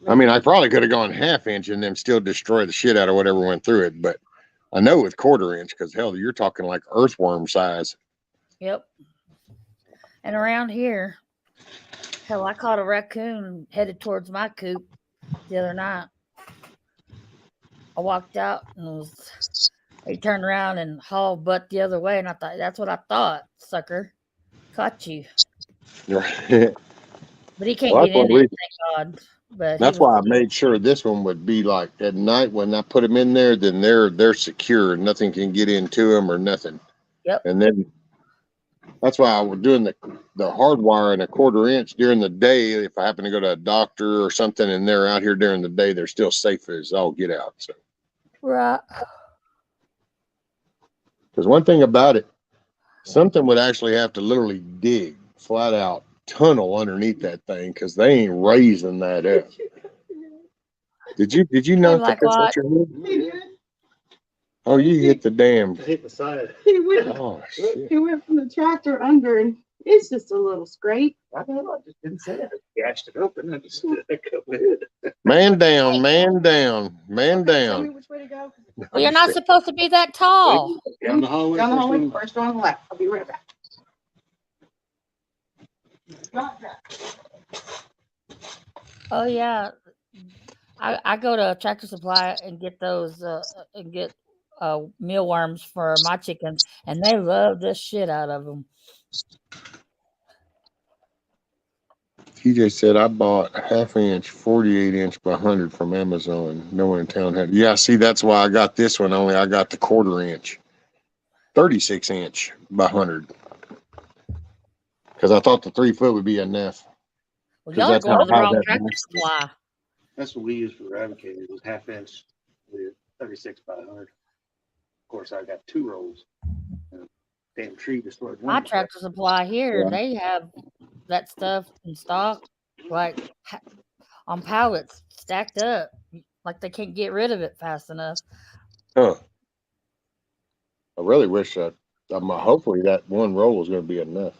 I mean, I probably could have gone 1/2 inch and then still destroy the shit out of whatever went through it. But I know with 1/4 inch, because hell, you're talking like earthworm size. Yep. And around here, hell, I caught a raccoon headed towards my coop the other night. I walked out and he turned around and hauled butt the other way, and I thought, that's what I thought, sucker. Caught you. Right. But he can't get in it, thank God. But that's why I made sure this one would be like at night when I put them in there, then they're secure. Nothing can get into them or nothing. Yep. And then that's why I was doing the hardwire in a 1/4 inch during the day. If I happen to go to a doctor or something and they're out here during the day, they're still safe as all get out. So. Right. Because one thing about it, something would actually have to literally dig flat out tunnel underneath that thing because they ain't raising that up. Did you know like that's what? what you did? Oh, you hit the damn. Hit the side. He went. Oh shit! He went from the tractor under, and it's just a little scrape. I know. I just didn't say it. I gashed it open. I just it. Man down, man down, man Tell me down. which way to go. Well, you're not supposed to be that tall. Down the hallway. Down the hallway, first door on the left. I'll be right back. Oh yeah, I go to Tractor Supply and get those mealworms for my chickens, and they love the shit out of them. TJ said I bought 1/2 inch, 48 inch by 100 from Amazon. No one in town had. Yeah, see, that's why I got this one. Only I got the 1/4 inch, 36 inch by 100, because I thought the 3 foot would be enough. Well, y'all are going to the wrong Tractor Supply. That's what we used for eradicating. It was 1/2 inch with 36 by 100. Of course, I got 2 rolls. Damn tree destroyed one. My Tractor Supply here, they have that stuff in stock, like on pallets stacked up, like they can't get rid of it fast enough. Huh. I really wish hopefully that one roll is going to be enough.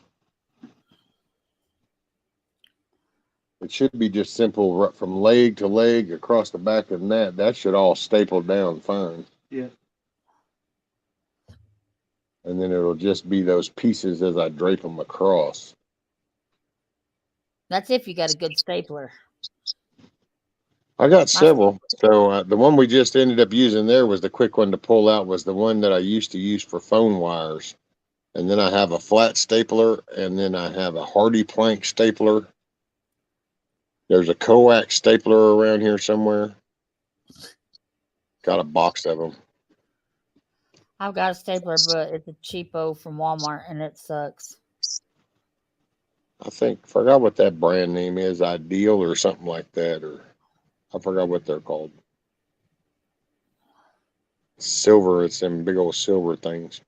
It should be just simple from leg to leg across the back of the net. That should all staple down fine. Yeah. And then it'll just be those pieces as I drape them across. That's if you got a good stapler. I got several. So the one we just ended up using there was the quick one to pull out, was the one that I used to use for phone wires. and then I have a flat stapler, and then I have a hardy plank stapler. There's a coax stapler around here somewhere. Got a box of them. I've got a stapler, but it's a cheapo from Walmart, and it sucks. I forgot what that brand name is, Ideal or something like that, or I forgot what they're called. Silver, it's them big old silver things.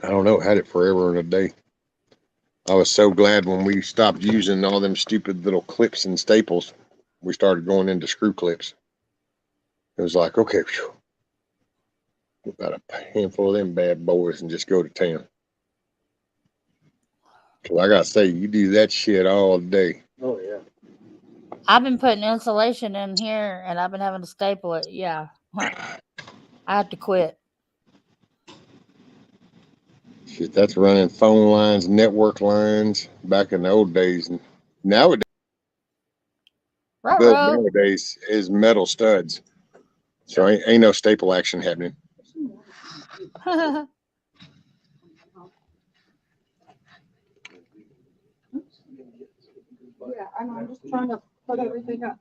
I don't know, had it forever and a day. I was so glad when we stopped using all them stupid little clips and staples. We started going into screw clips. It was like, okay, whew, about a handful of them bad boys and just go to town. Cause I gotta say, you do that shit all day. Oh yeah. I've been putting insulation in here, and I've been having to staple it. Yeah, I have to quit. Shit, that's running phone lines, network lines back in the old days. Nowadays, build nowadays is metal studs. So ain't no staple action happening. Yeah, I know. I'm just trying to put everything up.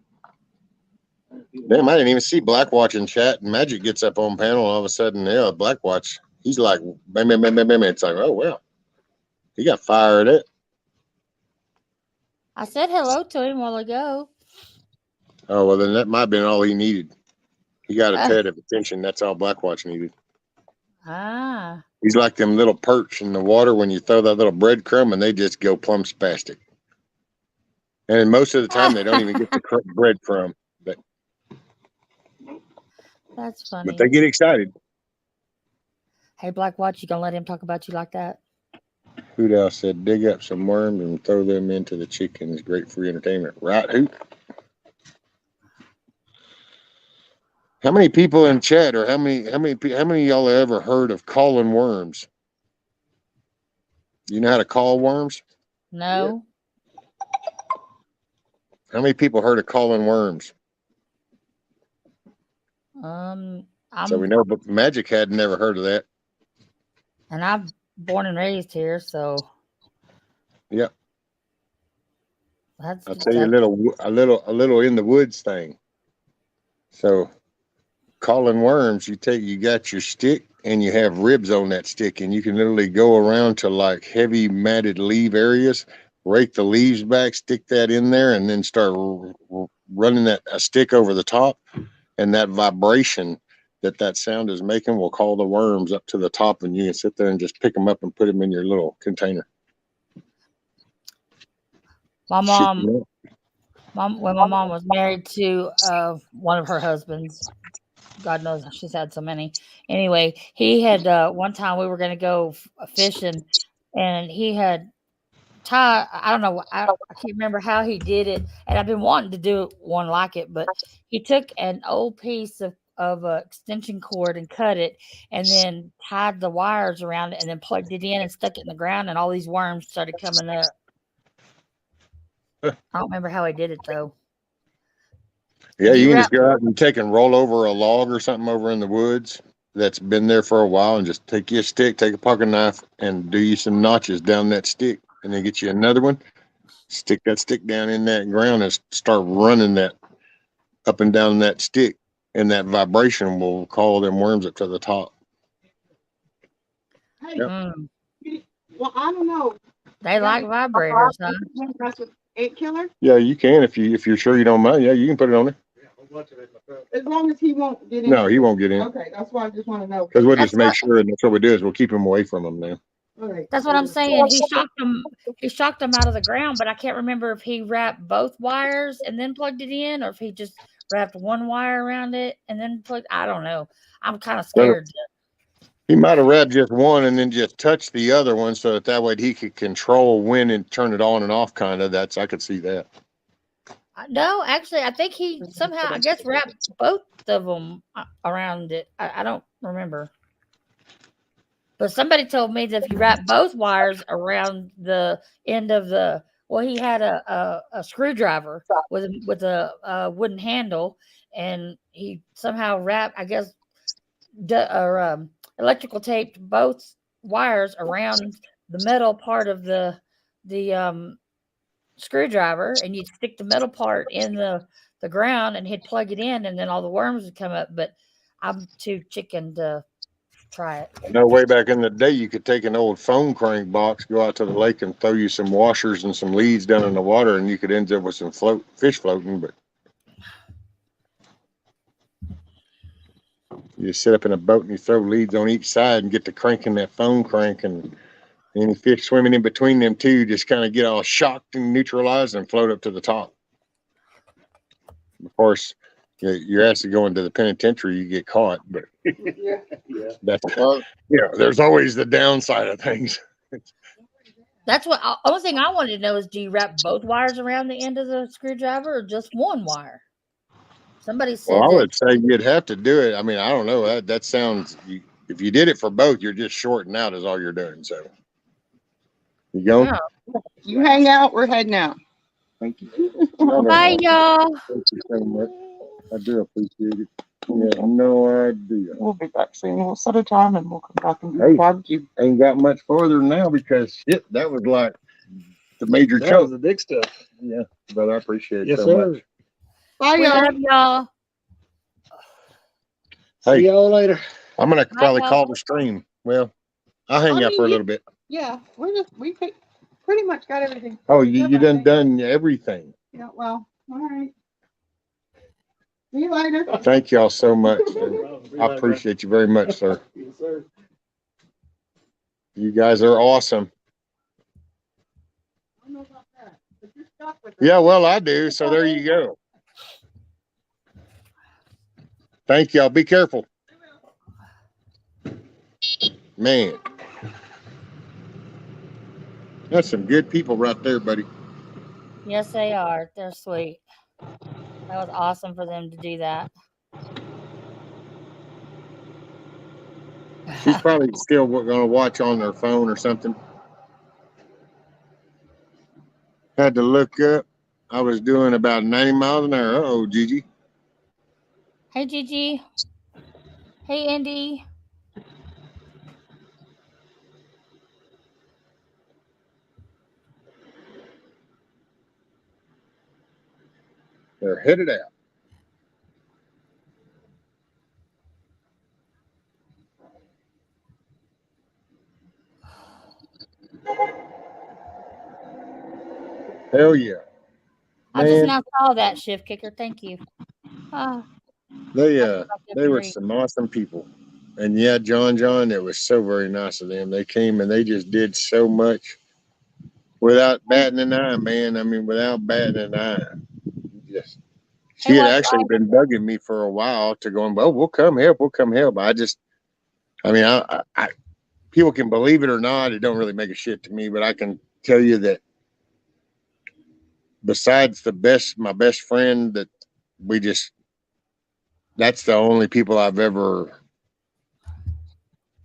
Damn, I didn't even see Blackwatch in chat. And Magic gets up on panel, and all of a sudden, yeah, Blackwatch. He's like, bam, bam, bam, bam, bam. It's like, oh, well, he got fired at. I said hello to him a while ago. Oh, well, then that might have been all he needed. He got a tad of attention. That's all Blackwatch needed. Ah. He's like them little perch in the water when you throw that little breadcrumb, and they just go plumb spastic. And most of the time, they don't even get the breadcrumb. That's funny. But they get excited. Hey, Blackwatch, you gonna let him talk about you like that? Hoot Owl said, dig up some worms and throw them into the chickens. Great free entertainment. Right, Hoot? How many people in chat, or how many of y'all have ever heard of calling worms? You know how to call worms? No. How many people heard of calling worms? So we know, but Magic had never heard of that. And I'm born and raised here, so. Yep. I'll tell you a little in the woods thing. So, calling worms, you got your stick and you have ribs on that stick, and you can literally go around to like heavy matted leaf areas, rake the leaves back, stick that in there, and then start running a stick over the top, and that vibration that sound is making will call the worms up to the top, and you can sit there and just pick them up and put them in your little container. My mom, when my mom was married to one of her husbands, God knows she's had so many. Anyway, he had one time we were going to go fishing, and he had tied. I don't know. I can't remember how he did it, and I've been wanting to do one like it. But he took an old piece of extension cord and cut it, and then tied the wires around it, and then plugged it in and stuck it in the ground, and all these worms started coming up. I don't remember how he did it though. Yeah, you can just go out and roll over a log or something over in the woods that's been there for a while, and just take your stick, take a pocket knife, and do you some notches down that stick, and then get you another one, stick that stick down in that ground, and start running that up and down that stick, and that vibration will call them worms up to the top. Hey, well, I don't know. They like vibrators, huh? Ant killer? Yeah, you can if you're sure you don't mind. Yeah, you can put it on there. As long as he won't get in. No, he won't get in. Okay, that's why I just want to know. Because we'll just make sure, and that's what we do is we'll keep him away from them now. Okay. That's what I'm saying. He shocked them out of the ground, but I can't remember if he wrapped both wires and then plugged it in, or if he just wrapped one wire around it and then plugged. I don't know. I'm kind of scared. He might have wrapped just one and then just touched the other one so that way he could control when and turn it on and off. Kind of. I could see that. No, actually, I think he somehow, I guess, wrapped both of them around it. I don't remember. But somebody told me that if you wrap both wires around the end of he had a screwdriver with a wooden handle, and he somehow wrapped, I guess, electrical taped both wires around the metal part of the screwdriver, and you'd stick the metal part in the ground, and he'd plug it in, and then all the worms would come up. But I'm too chicken to try it. I know way back in the day, you could take an old phone crank box, go out to the lake, and throw you some washers and some leads down in the water, and you could end up with some fish floating. But you sit up in a boat and you throw leads on each side and get to cranking that phone crank, and any fish swimming in between them two just kind of get all shocked and neutralized and float up to the top. Of course, you're actually going to the penitentiary, you get caught, but that's there's always the downside of things. That's what. Only thing I wanted to know is, do you wrap both wires around the end of the screwdriver, or just one wire? Somebody said. Well, I would say you'd have to do it. I mean, I don't know. That sounds. If you did it for both, you're just shorting out is all you're doing. So you go. Yeah. You hang out. We're heading out. Thank you. Bye, y'all. Thank you so much. I do appreciate it. Yeah, no idea. We'll be back soon. We'll set a time and we'll come back and do barbecue. Ain't got much farther now because shit, that was like the major That chunk. was the big stuff. Yeah, but I appreciate it Yes, so sir. much. Bye, We love y'all. Hey, See y'all later. I'm gonna probably y'all. call the stream. Well, I'll hang out for a little bit. Yeah, we pretty much got everything. Oh, you done everything. Yeah, well, all right. See you later. Thank y'all so much. I appreciate you very much, sir. Yes, sir. You guys are awesome. I don't know about that, but you're stuck with Yeah, well, I do. So there you go. Thank y'all. Be careful. Man. That's some good people right there, buddy. Yes, they are. They're sweet. That was awesome for them to do that. She's probably still going to watch on their phone or something. Had to look up. I was doing about 90 miles an hour. Uh-oh, Gigi. Hey, Gigi. Hey, Andy. They're headed out. Hell yeah. I just Man, now saw that shift kicker. Thank you. they were some awesome people. And yeah, John, it was so very nice of them. They came and they just did so much without batting an eye, man. I mean, without batting an eye. Just she had actually been bugging me for a while to going, well, we'll come help. I mean, I people can believe it or not. It don't really make a shit to me, but I can tell you that besides my best friend, that that's the only people I've ever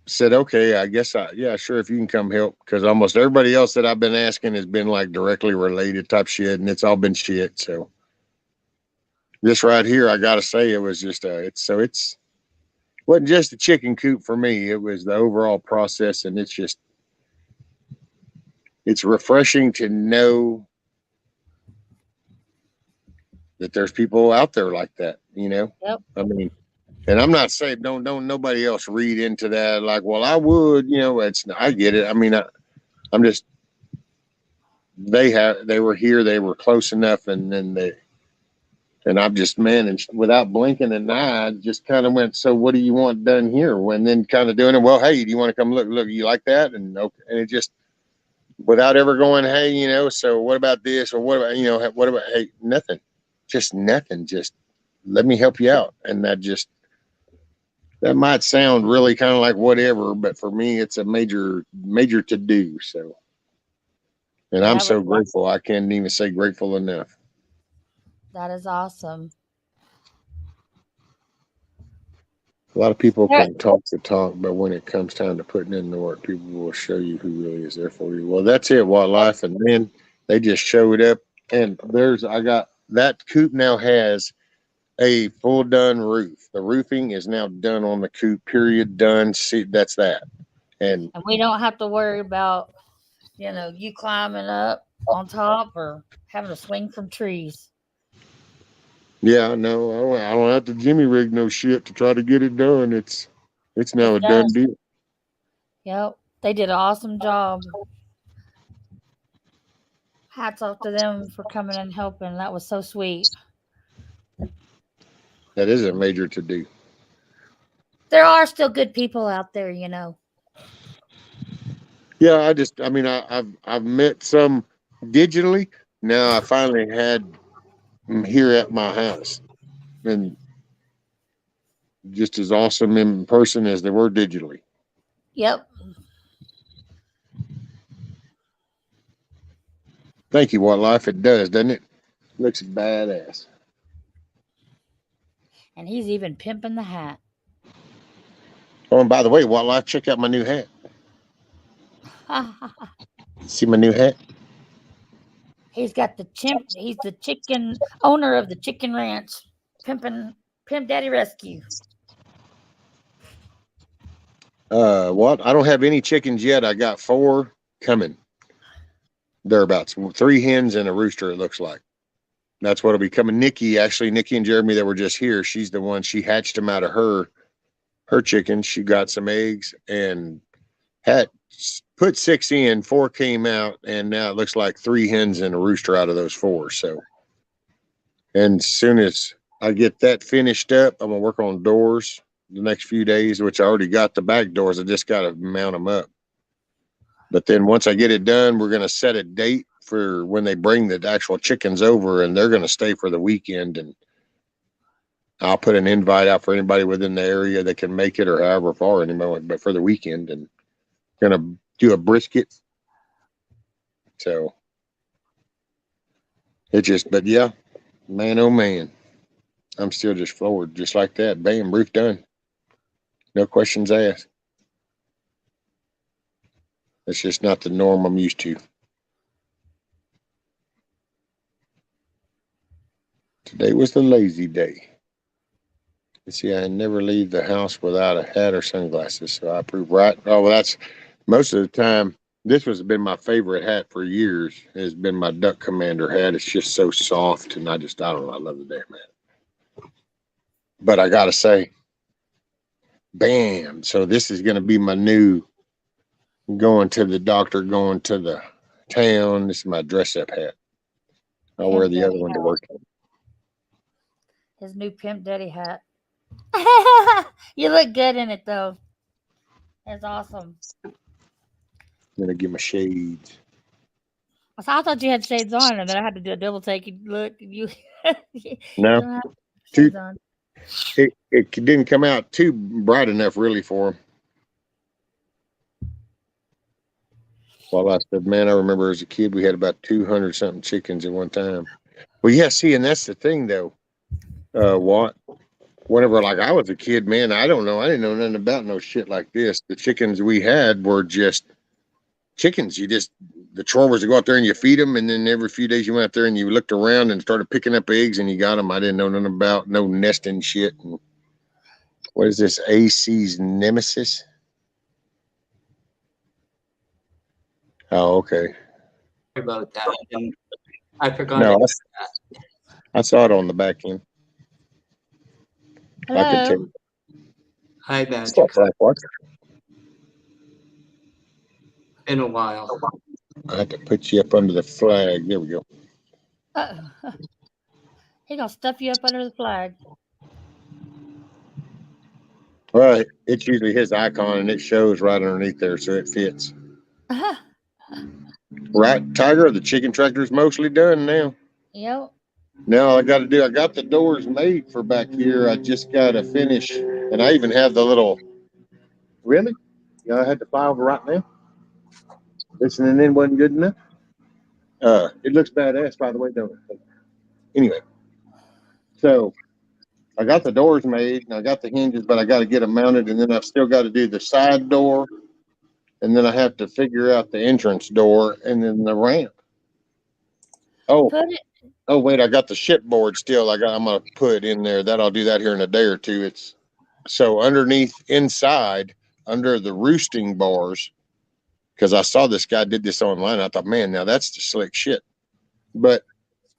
said, okay, I guess yeah, sure, if you can come help, because almost everybody else that I've been asking has been like directly related type shit, and it's all been shit. So this right here, I gotta say, it was just wasn't just a chicken coop for me. It was the overall process, and it's refreshing to know that there's people out there like that, you know? Yep. I mean, and I'm not saying don't nobody else read into that like, well, I would, you know, I get it. I mean, I'm just, they were here, they were close enough, and I've just managed without blinking an eye, just kind of went, so what do you want done here? When then kind of doing it, well, hey, do you want to come look, you like that? And okay, and it just, without ever going, hey, you know, so what about this? Or what about, you know, what about, hey, nothing, just nothing, just let me help you out. And that might sound really kind of like whatever, but for me, it's a major to do. So, and I'm so grateful. I can't even say grateful enough. That is awesome. A lot of people can talk the talk, but when it comes time to putting in the work, people will show you who really is there for you. Well, that's it, Wildlife. And then they just showed up, and I got that coop now has a full done roof. The roofing is now done on the coop. Period. Done. See, that's that. And we don't have to worry about, you climbing up on top or having to swing from trees. yeah, no, I don't have to Jimmy rig no shit to try to get it done. It's now a done deal. Yep. They did an awesome job. Hats off to them for coming and helping. That was so sweet. That is a major to do. There are still good people out there, Yeah, I've met some digitally. Now I finally had them here at my house, and just as awesome in person as they were digitally. Yep. Thank you, Wildlife. It does, doesn't it? Looks badass. And he's even pimping the hat. Oh, and by the way, Wildlife, check out my new hat. See my new hat? He's got the chimp. He's the chicken owner of the chicken ranch. Pimp Daddy Rescue. What? I don't have any chickens yet. I got 4 coming. Thereabouts. 3 hens and a rooster, it looks like. That's what'll be coming. Nikki and Jeremy that were just here, she's the one, she hatched them out of her chickens. She got some eggs and had put 6 in, 4 came out, and now it looks like 3 hens and a rooster out of those 4. So, and as soon as I get that finished up, I'm gonna work on doors the next few days, which I already got the back doors. I just got to mount them up. But then once I get it done, we're going to set a date for when they bring the actual chickens over, and they're going to stay for the weekend. And I'll put an invite out for anybody within the area that can make it, or however far anybody, but for the weekend, and going to do a brisket. So but yeah, man, oh man, I'm still just floored, just like that. Bam, roof done. No questions asked. It's just not the norm I'm used to. Today was the lazy day. You see, I never leave the house without a hat or sunglasses, so I approve. Right? Oh, well, that's most of the time. This has been my favorite hat for years. Has been my Duck Commander hat. It's just so soft, and I don't know. I love the damn hat. But I gotta say, bam! So this is gonna be my new. Going to the doctor, going to the town. This is my dress-up hat. I'll wear the other one to work. His new Pimp Daddy hat. You look good in it, though. It's awesome. I'm gonna get my shades. I thought you had shades on, and then I had to do a double take. You look, you. No, it didn't come out too bright enough, really, for him. Well, I said, man, I remember as a kid, we had about 200 something chickens at one time. Well, yeah, see, and that's the thing, though. Whenever, like, I was a kid, man, I don't know. I didn't know nothing about no shit like this. The chickens we had were just chickens. The chore was to go out there and you feed them, and then every few days you went out there and you looked around and started picking up eggs and you got them. I didn't know nothing about no nesting shit. And what is this? AC's Nemesis? Oh, okay. About that. And I forgot. No, I saw it on the back end. Hello. I could tell. Hi, Magic. Stuff like what? In a while. I had to put you up under the flag. There we go. He gonna stuff you up under the flag. Well, it's usually his icon, and it shows right underneath there, so it fits. Right, Tiger? The chicken tractor's mostly done now. Yep. Now I got the doors made for back here. I just got to finish, and I even have the little. Really? Yeah, I had to fly over right now. Listening in wasn't good enough. It looks badass, by the way, don't it? Anyway, so I got the doors made, and I got the hinges, but I got to get them mounted, and then I've still got to do the side door, and then I have to figure out the entrance door, and then the ramp. Oh, Oh wait, I got the shit board still. I'm gonna put it in there. I'll do that here in a day or two. It's so underneath inside under the roosting bars, because I saw this guy did this online. I thought, man, now that's the slick shit. But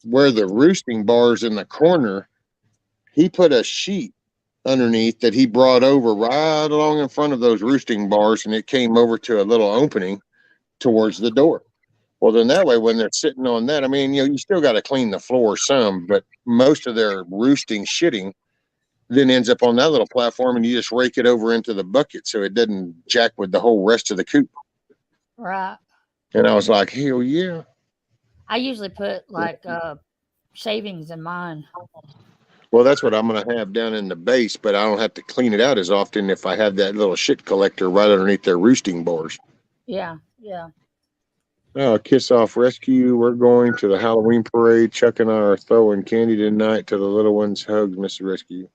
where the roosting bars in the corner, he put a sheet underneath that he brought over right along in front of those roosting bars, and it came over to a little opening towards the door. Well, then that way, when they're sitting on that, I mean, you still got to clean the floor some, but most of their roosting shitting then ends up on that little platform, and you just rake it over into the bucket so it doesn't jack with the whole rest of the coop. Right. And I was like, hell yeah. I usually put like shavings in mine. Well, that's what I'm going to have down in the base, but I don't have to clean it out as often if I have that little shit collector right underneath their roosting bars. Yeah, yeah. Kiss Off Rescue. We're going to the Halloween parade. Chuck and I are throwing candy tonight to the little ones. Hugs, Mr. Rescue.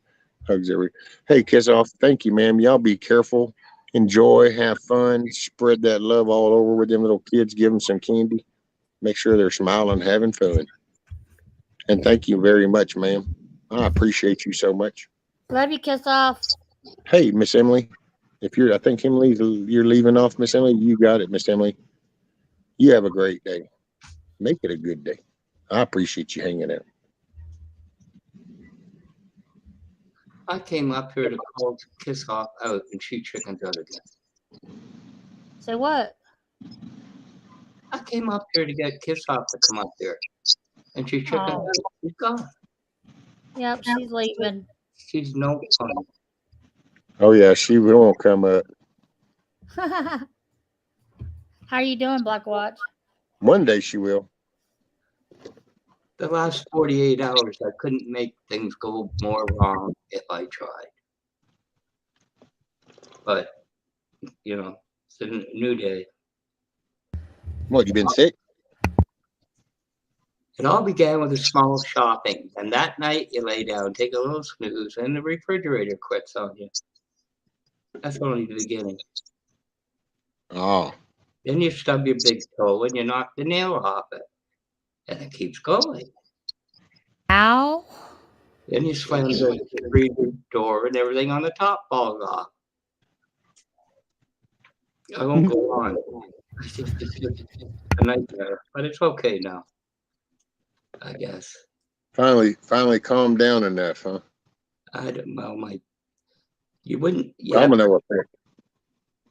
Hugs every. Hey, Kiss Off. Thank you, ma'am. Y'all be careful. Enjoy. Have fun. Spread that love all over with them little kids. Give them some candy. Make sure they're smiling, having fun. And thank you very much, ma'am. I appreciate you so much. Love you, Kiss Off. Hey, Miss Emily. I think you're leaving off, Miss Emily. You got it, Miss Emily. You have a great day. Make it a good day. I appreciate you hanging out. I came up here to call Kiss Off out and shoot chickens out again. Say what? I came up here to get Kiss Off to come up here and shoot chickens out. She's gone. Yep, she's leaving. She's no fun. Oh, yeah, she won't come up. How are you doing, Black Watch? One day she will. The last 48 hours, I couldn't make things go more wrong if I tried. But, it's a new day. What, you been sick? It all began with a small shopping, and that night you lay down, take a little snooze, and the refrigerator quits on you. That's only the beginning. Oh. Then you stub your big toe and you knock the nail off it. And it keeps going. Ow. Then you slam the freezer door and everything on the top falls off. I won't go on. It's just a nightmare, but it's okay now, I guess. Finally calmed down enough, huh? I don't know, you wouldn't. Domino effect.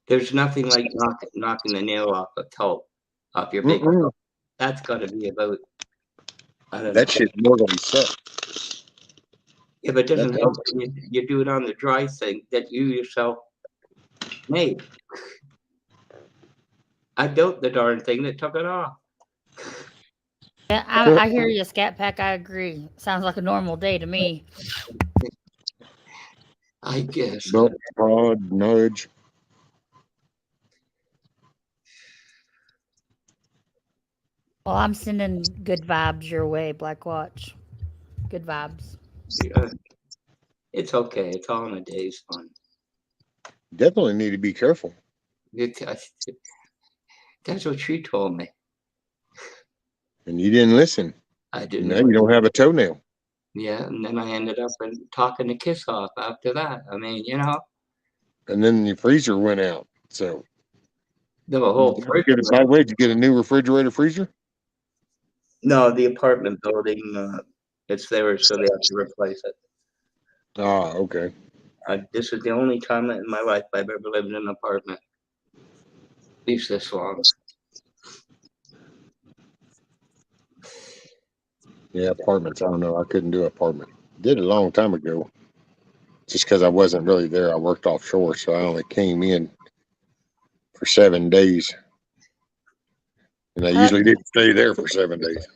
There's nothing like knocking the nail off a toe, off your big toe. That's got to be about. I don't know. That shit's more than suck. If it doesn't help, you do it on the dry thing that you yourself made. I built the darn thing that took it off. Yeah, I hear you, Scat Pack. I agree. Sounds like a normal day to me. I guess. Prod, nudge. Well, I'm sending good vibes your way, Black Watch. Good vibes. Yeah. It's okay. It's all in a day's fun. Definitely need to be careful. That's what she told me. And you didn't listen. I didn't. Now you don't have a toenail. Yeah, and then I ended up talking to Kiss Off after that. I mean, And then the freezer went out. So. The whole fridge. By the way, did you get a new refrigerator freezer? No, the apartment building, it's there, so they have to replace it. Ah, okay. This is the only time in my life I've ever lived in an apartment. At least this long. Yeah, apartments. I don't know. I couldn't do an apartment. Did it a long time ago. Just because I wasn't really there. I worked offshore, so I only came in for 7 days. And I usually didn't stay there for 7 days.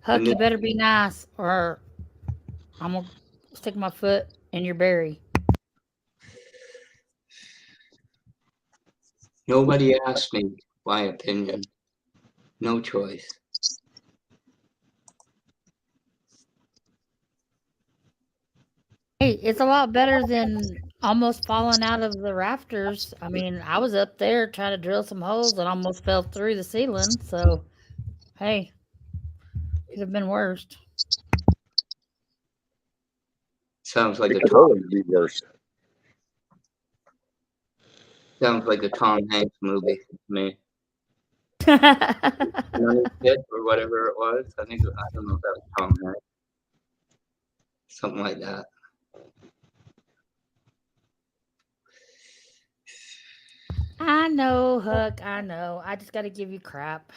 Huck, you better be nice, or I'm going to stick my foot in your berry. Nobody asked me my opinion. No choice. Hey, it's a lot better than almost falling out of the rafters. I mean, I was up there trying to drill some holes and almost fell through the ceiling. So, hey. Could have been worse. Sounds like a It could Tom. always be worse. Sounds like a Tom Hanks movie to me. Money Pit or whatever it was. I don't know if that was Tom Hanks. Something like that. I know, Huck. I know. I just got to give you crap.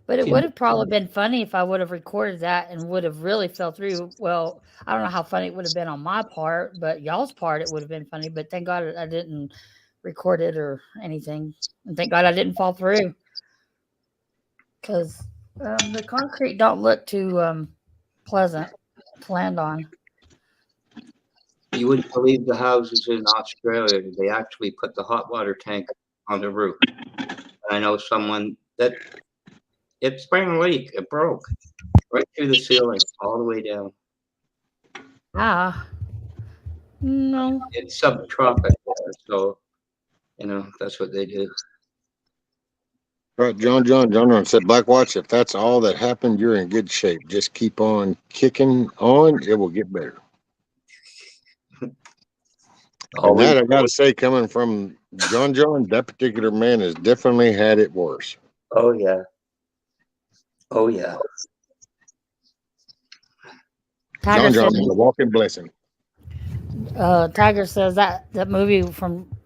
But it would have probably been funny if I would have recorded that and would have really fell through. Well, I don't know how funny it would have been on my part, but y'all's part, it would have been funny. But thank God I didn't record it or anything. And thank God I didn't fall through. Because the concrete don't look too pleasant to land on. You wouldn't believe the houses in Australia. They actually put the hot water tank on the roof. And I know someone that it sprang a leak. It broke right through the ceiling, all the way down. Ah, no. It's subtropic, so that's what they do. Right, John said, Black Watch, if that's all that happened, you're in good shape. Just keep on kicking on. It will get better. And that I got to say, coming from John, that particular man has definitely had it worse. Oh, yeah. Oh, yeah. Tiger John said, is a walking blessing. Tiger says that movie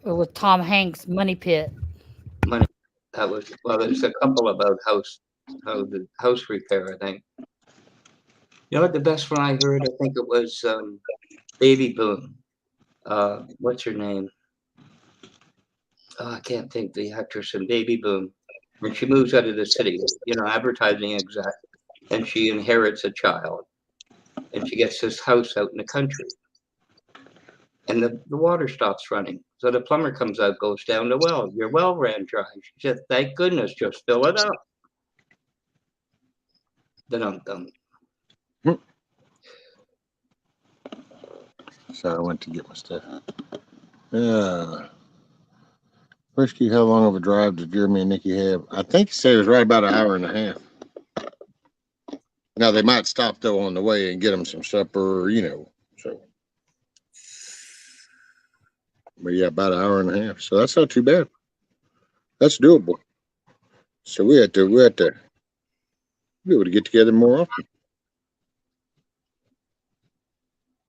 with Tom Hanks, Money Pit. That was, well, there's a couple about house repair, I think. You know what the best one I heard? I think it was Baby Boom. What's her name? Oh, I can't think. The actress in Baby Boom. When she moves out of the city, advertising exec, and she inherits a child, and she gets this house out in the country, and the water stops running. So the plumber comes out, goes down the well. Your well ran dry. She said, "Thank goodness, just fill it up." Dum. So I went to get my stuff. Risky, how long of a drive did Jeremy and Nikki have? I think he said it was right about an hour and a half. Now, they might stop, though, on the way and get them some supper, so. But, yeah, about an hour and a half. So that's not too bad. That's doable. So we had to be able to get together more often.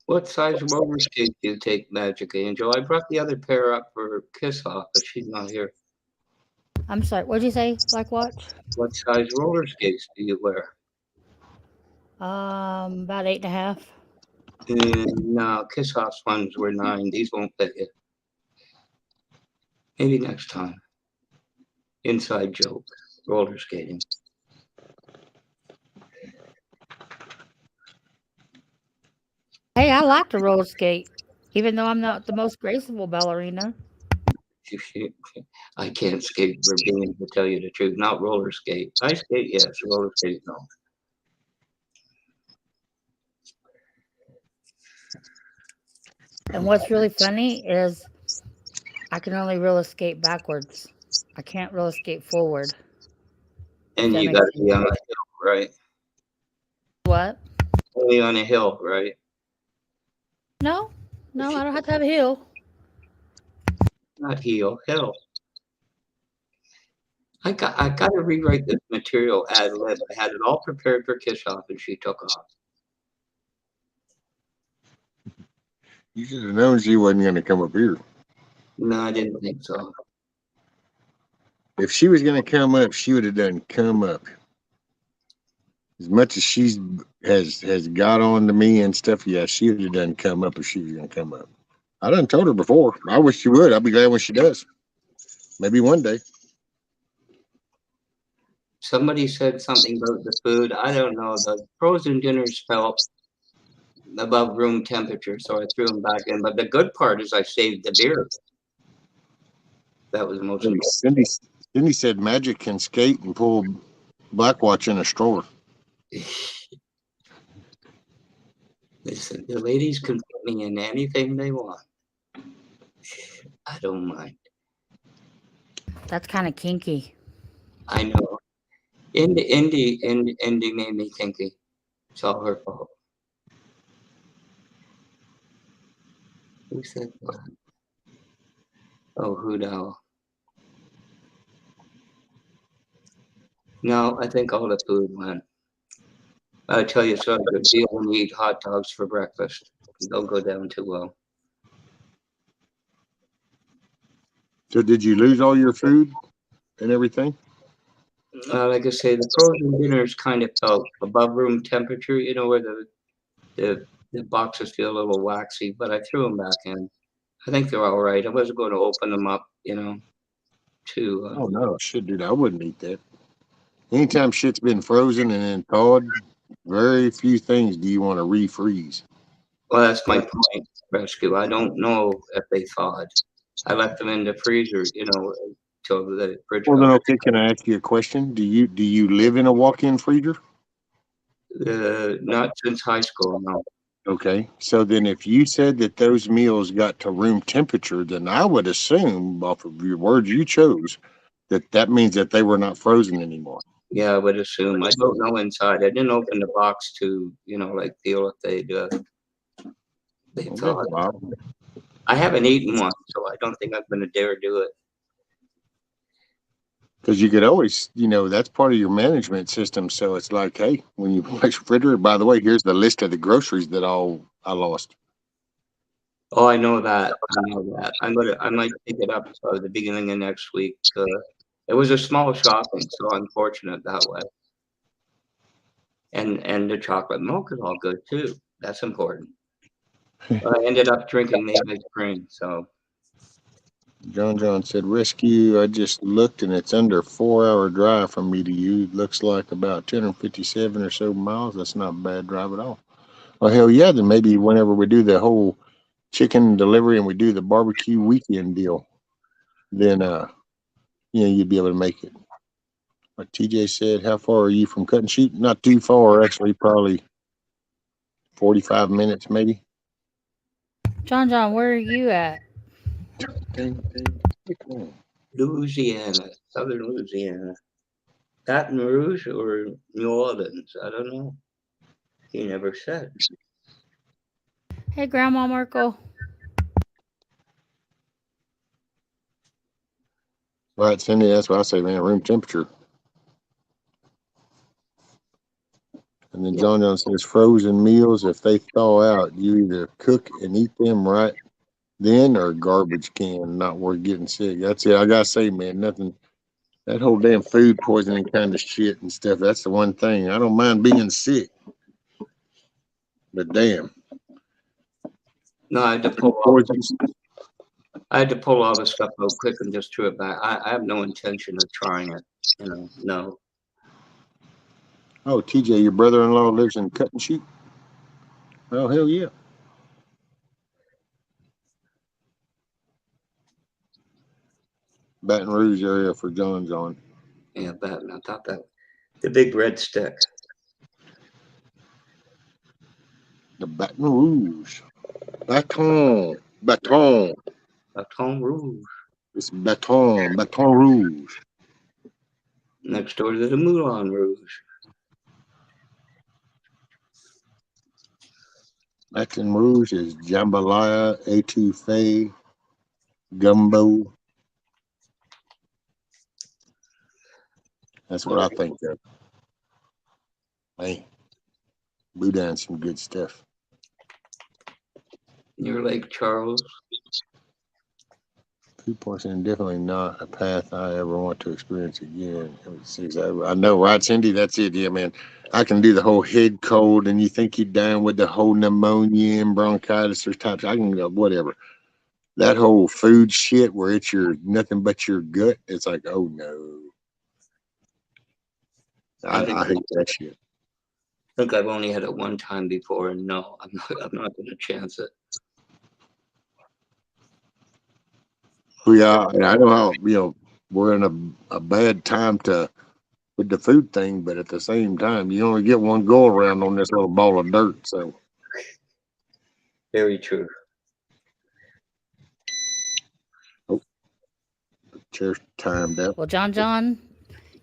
What size roller skate do you take, Magic Angel? I brought the other pair up for Kiss Off, but she's not here. I'm sorry. What did you say, Black Watch? What size roller skates do you wear? About 8.5. No, Kiss Off's ones were 9. These won't fit you. Maybe next time. Inside joke. Roller skating. Hey, I like to roller skate, even though I'm not the most graceful ballerina. I can't skate for being, to tell you the truth. Not roller skate. I skate, yes. Roller skate, no. And what's really funny is I can only roller skate backwards. I can't roller skate forward. And you got to be on a hill, right? What? Only on a hill, right? No, I don't have to have a heel. Not heel, hill. I got to rewrite this material ad lib. I had it all prepared for Kiss Off, and she took off. You should have known she wasn't going to come up here. No, I didn't think so. If she was going to come up, she would have done come up. As much as she's has got on to me and stuff, yeah, she would have done come up if she was going to come up. I done told her before. I wish she would. I'll be glad when she does. Maybe one day. Somebody said something about the food. I don't know. The frozen dinners felt above room temperature, so I threw them back in. But the good part is I saved the beer. That was the most important. Cindy said Magic can skate and pull Black Watch in a stroller. Listen, the ladies can put me in anything they want. I don't mind. That's kind of kinky. I know. Indy made me thinking it's all her fault. Who said that? Oh, who now? No, I think all the food went. I tell you something, if you only eat hot dogs for breakfast, they'll go down too well. So did you lose all your food and everything? Like I say, the frozen dinners kind of felt above room temperature, you know, where the boxes feel a little waxy, but I threw them back in. I think they're all right. I wasn't going to open them up, you know, to. Oh no, shit, dude, I wouldn't eat that. Anytime shit's been frozen and then thawed, very few things do you want to refreeze. Well, that's my point, Rescue. I don't know if they thawed. I left them in the freezer, you know, till the fridge Well then, got. okay, can I ask you a question? Do you live in a walk-in freezer? Not since high school, no. Okay, so then if you said that those meals got to room temperature, then I would assume, off of your words you chose, that means that they were not frozen anymore. Yeah, I would assume. I don't know inside. I didn't open the box to, you know, like feel if they Well, thawed. that's wild. I haven't eaten one, so I don't think I'm going to dare do it. Because you could always, you know, that's part of your management system. So it's like, hey, when you place refrigerator, by the way, here's the list of the groceries that I lost. Oh, I know that. I know that. I might pick it up the beginning of next week. It was a small shopping, so unfortunate that way. And the chocolate milk is all good too. That's important. But I ended up drinking the ice cream, so. John said, rescue. I just looked and it's under a 4-hour drive from me to you. Looks like about 257 or so miles. That's not a bad drive at all. Well, hell yeah. Then maybe whenever we do the whole chicken delivery and we do the barbecue weekend deal, then, you know, you'd be able to make it. Like TJ said, how far are you from Cut and Shoot? Not too far, actually, probably 45 minutes, maybe. John, where are you at? Louisiana, southern Louisiana. Baton Rouge or New Orleans? I don't know. He never said. Hey, Grandma Merkel. Right, Cindy, that's what I say, man, room temperature. And then John says frozen meals, if they thaw out, you either cook and eat them right then or garbage can, not worth getting sick. That's it. I gotta say, man, nothing, that whole damn food poisoning kind of shit and stuff, that's the one thing. I don't mind being sick. But damn. No, I had to pull all the stuff out quick and just threw it back. I have no intention of trying it. You know, no. Oh, TJ, your brother-in-law lives in Cut and Shoot? Oh, hell yeah. Baton Rouge area for John. Yeah, Baton. I thought that. The big red stick. The Baton Rouge. Baton Rouge. It's Baton Rouge. Next door to the Moulin Rouge. Baton Rouge is jambalaya, etouffee, gumbo. That's what I think of. Hey, Boudin's some good stuff. Near Lake Charles. Food poisoning definitely not a path I ever want to experience again. I know, right, Cindy? That's it. Yeah, man. I can do the whole head cold, and you think you're down with the whole pneumonia and bronchitis or types. I can go whatever. That whole food shit where it's your nothing but your gut. It's like, oh no. I hate that shit. I think I've only had it one time before, and no, I'm not going to chance it. Well, yeah, and I know how, you know, we're in a bad time with the food thing, but at the same time, you only get one go around on this little ball of dirt. So very true. Oh, the chair's timed out. Well, John,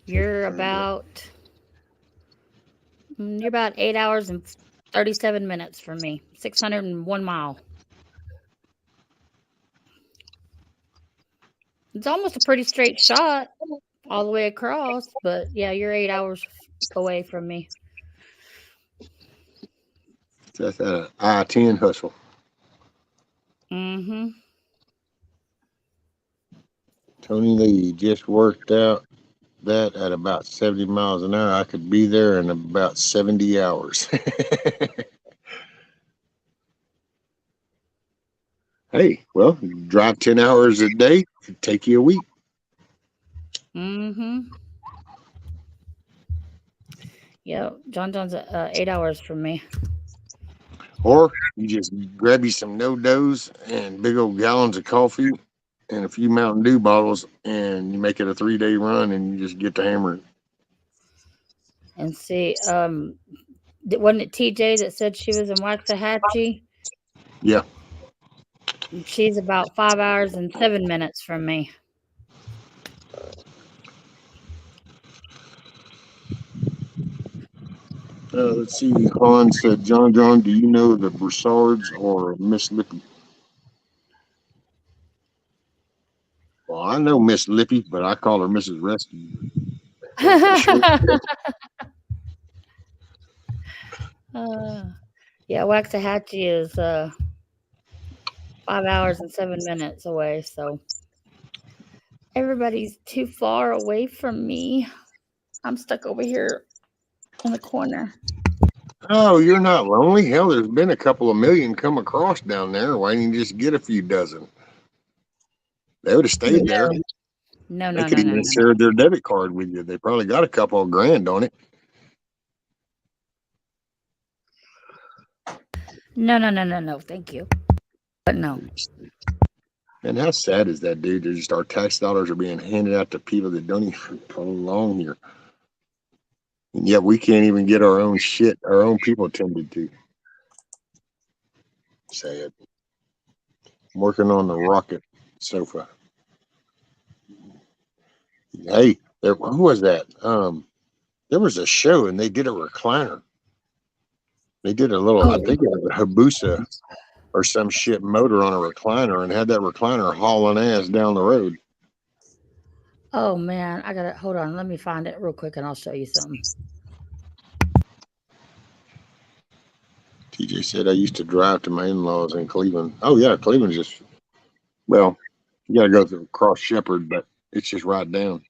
you're about You're about 8 hours and 37 minutes from me. 601 mile. It's almost a pretty straight shot all the way across, but yeah, you're 8 hours away from me. That's a I-10 hustle. Mm-hmm. Tony Lee just worked out that at about 70 miles an hour. I could be there in about 70 hours. Hey, well, drive 10 hours a day, it'd take you a week. Mm-hmm. Yeah, John's 8 hours from me. Or you just grab you some no-dos and big old gallons of coffee and a few Mountain Dew bottles, and you make it a 3-day run, and you just get to hammer it. And see, wasn't it TJ that said she was in Waxahachie? Yeah. She's about 5 hours and 7 minutes from me. Let's see. Han said, John, do you know the Broussards or Miss Lippy? Well, I know Miss Lippy, but I call her Mrs. Rescue. Yeah, Waxahachie is 5 hours and 7 minutes away, so everybody's too far away from me. I'm stuck over here in the corner. Oh, you're not lonely? Hell, there's been a couple of million come across down there. Why didn't you just get a few dozen? They would have stayed there. No, They could even share their debit card with you. They probably got a couple of grand on it. No, thank you. But no. And how sad is that, dude? They're just our tax dollars are being handed out to people that don't even belong here. And yet we can't even get our own shit, our own people tended to. Sad. I'm working on the rocket sofa. Hey, who was that? There was a show and they did a recliner. They did a little, I think it was a Hayabusa or some shit motor on a recliner and had that recliner hauling ass down the road. Oh man, I gotta hold on. Let me find it real quick and I'll show you something. TJ said I used to drive to my in-laws in Cleveland. Oh yeah, Cleveland's just, well, you gotta go through Cross Shepherd, but it's just right down.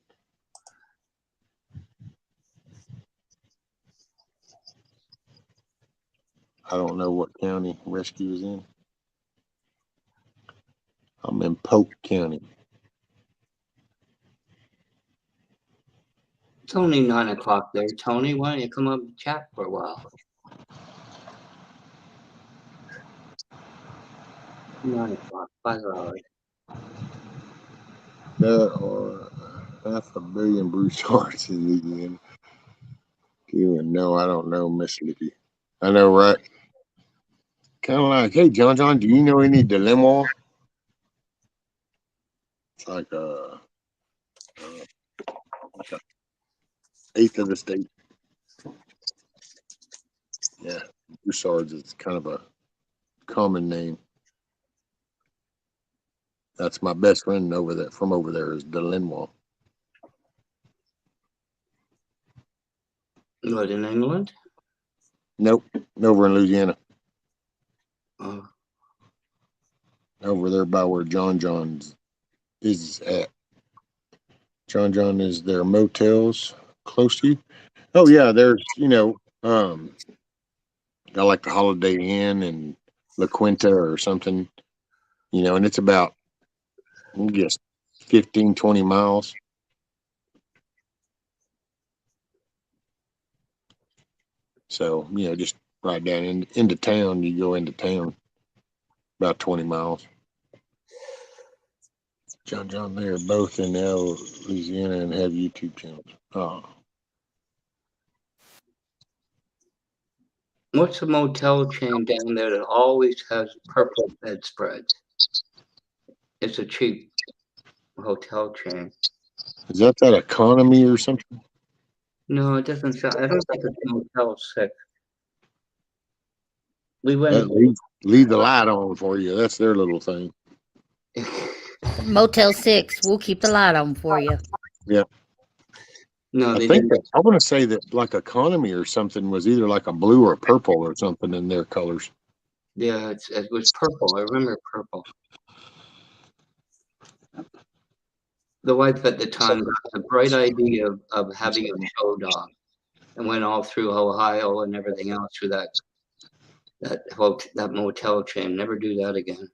I don't know what county Rescue is in. I'm in Polk County. It's only 9 o'clock there, Tony. Why don't you come up and chat for a while? 9 o'clock, 5 hours. There are 500 million Broussards in Louisiana. No, I don't know Mississippi. I know, right? Kind of like, hey, John, do you know any dilemma? It's like a eighth of the state. Yeah, Broussards is kind of a common name. That's my best friend over there from over there is Delenwall. What, in England? Nope, over in Louisiana. Oh. Over there by where John's is at. John is there motels close to you? Oh yeah, there's got like the Holiday Inn and La Quinta or something, and it's about I guess 15, 20 miles. So, just right down into town, you go into town about 20 miles. John, they are both in Louisiana and have YouTube channels. Oh. What's a motel chain down there that always has purple bedspreads? It's a cheap hotel chain. Is that economy or something? No, it doesn't sound. I don't think it's Motel 6. We went. Leave the light on for you. That's their little thing. Motel 6. We'll keep the light on for you. Yeah. No, I they think didn't. that, I want to say that like Economy or something was either like a blue or purple or something in their colors. Yeah, it was purple. I remember purple. The wife at the time got the bright idea of having a show dog, and went all through Ohio and everything else through that motel chain. Never do that again.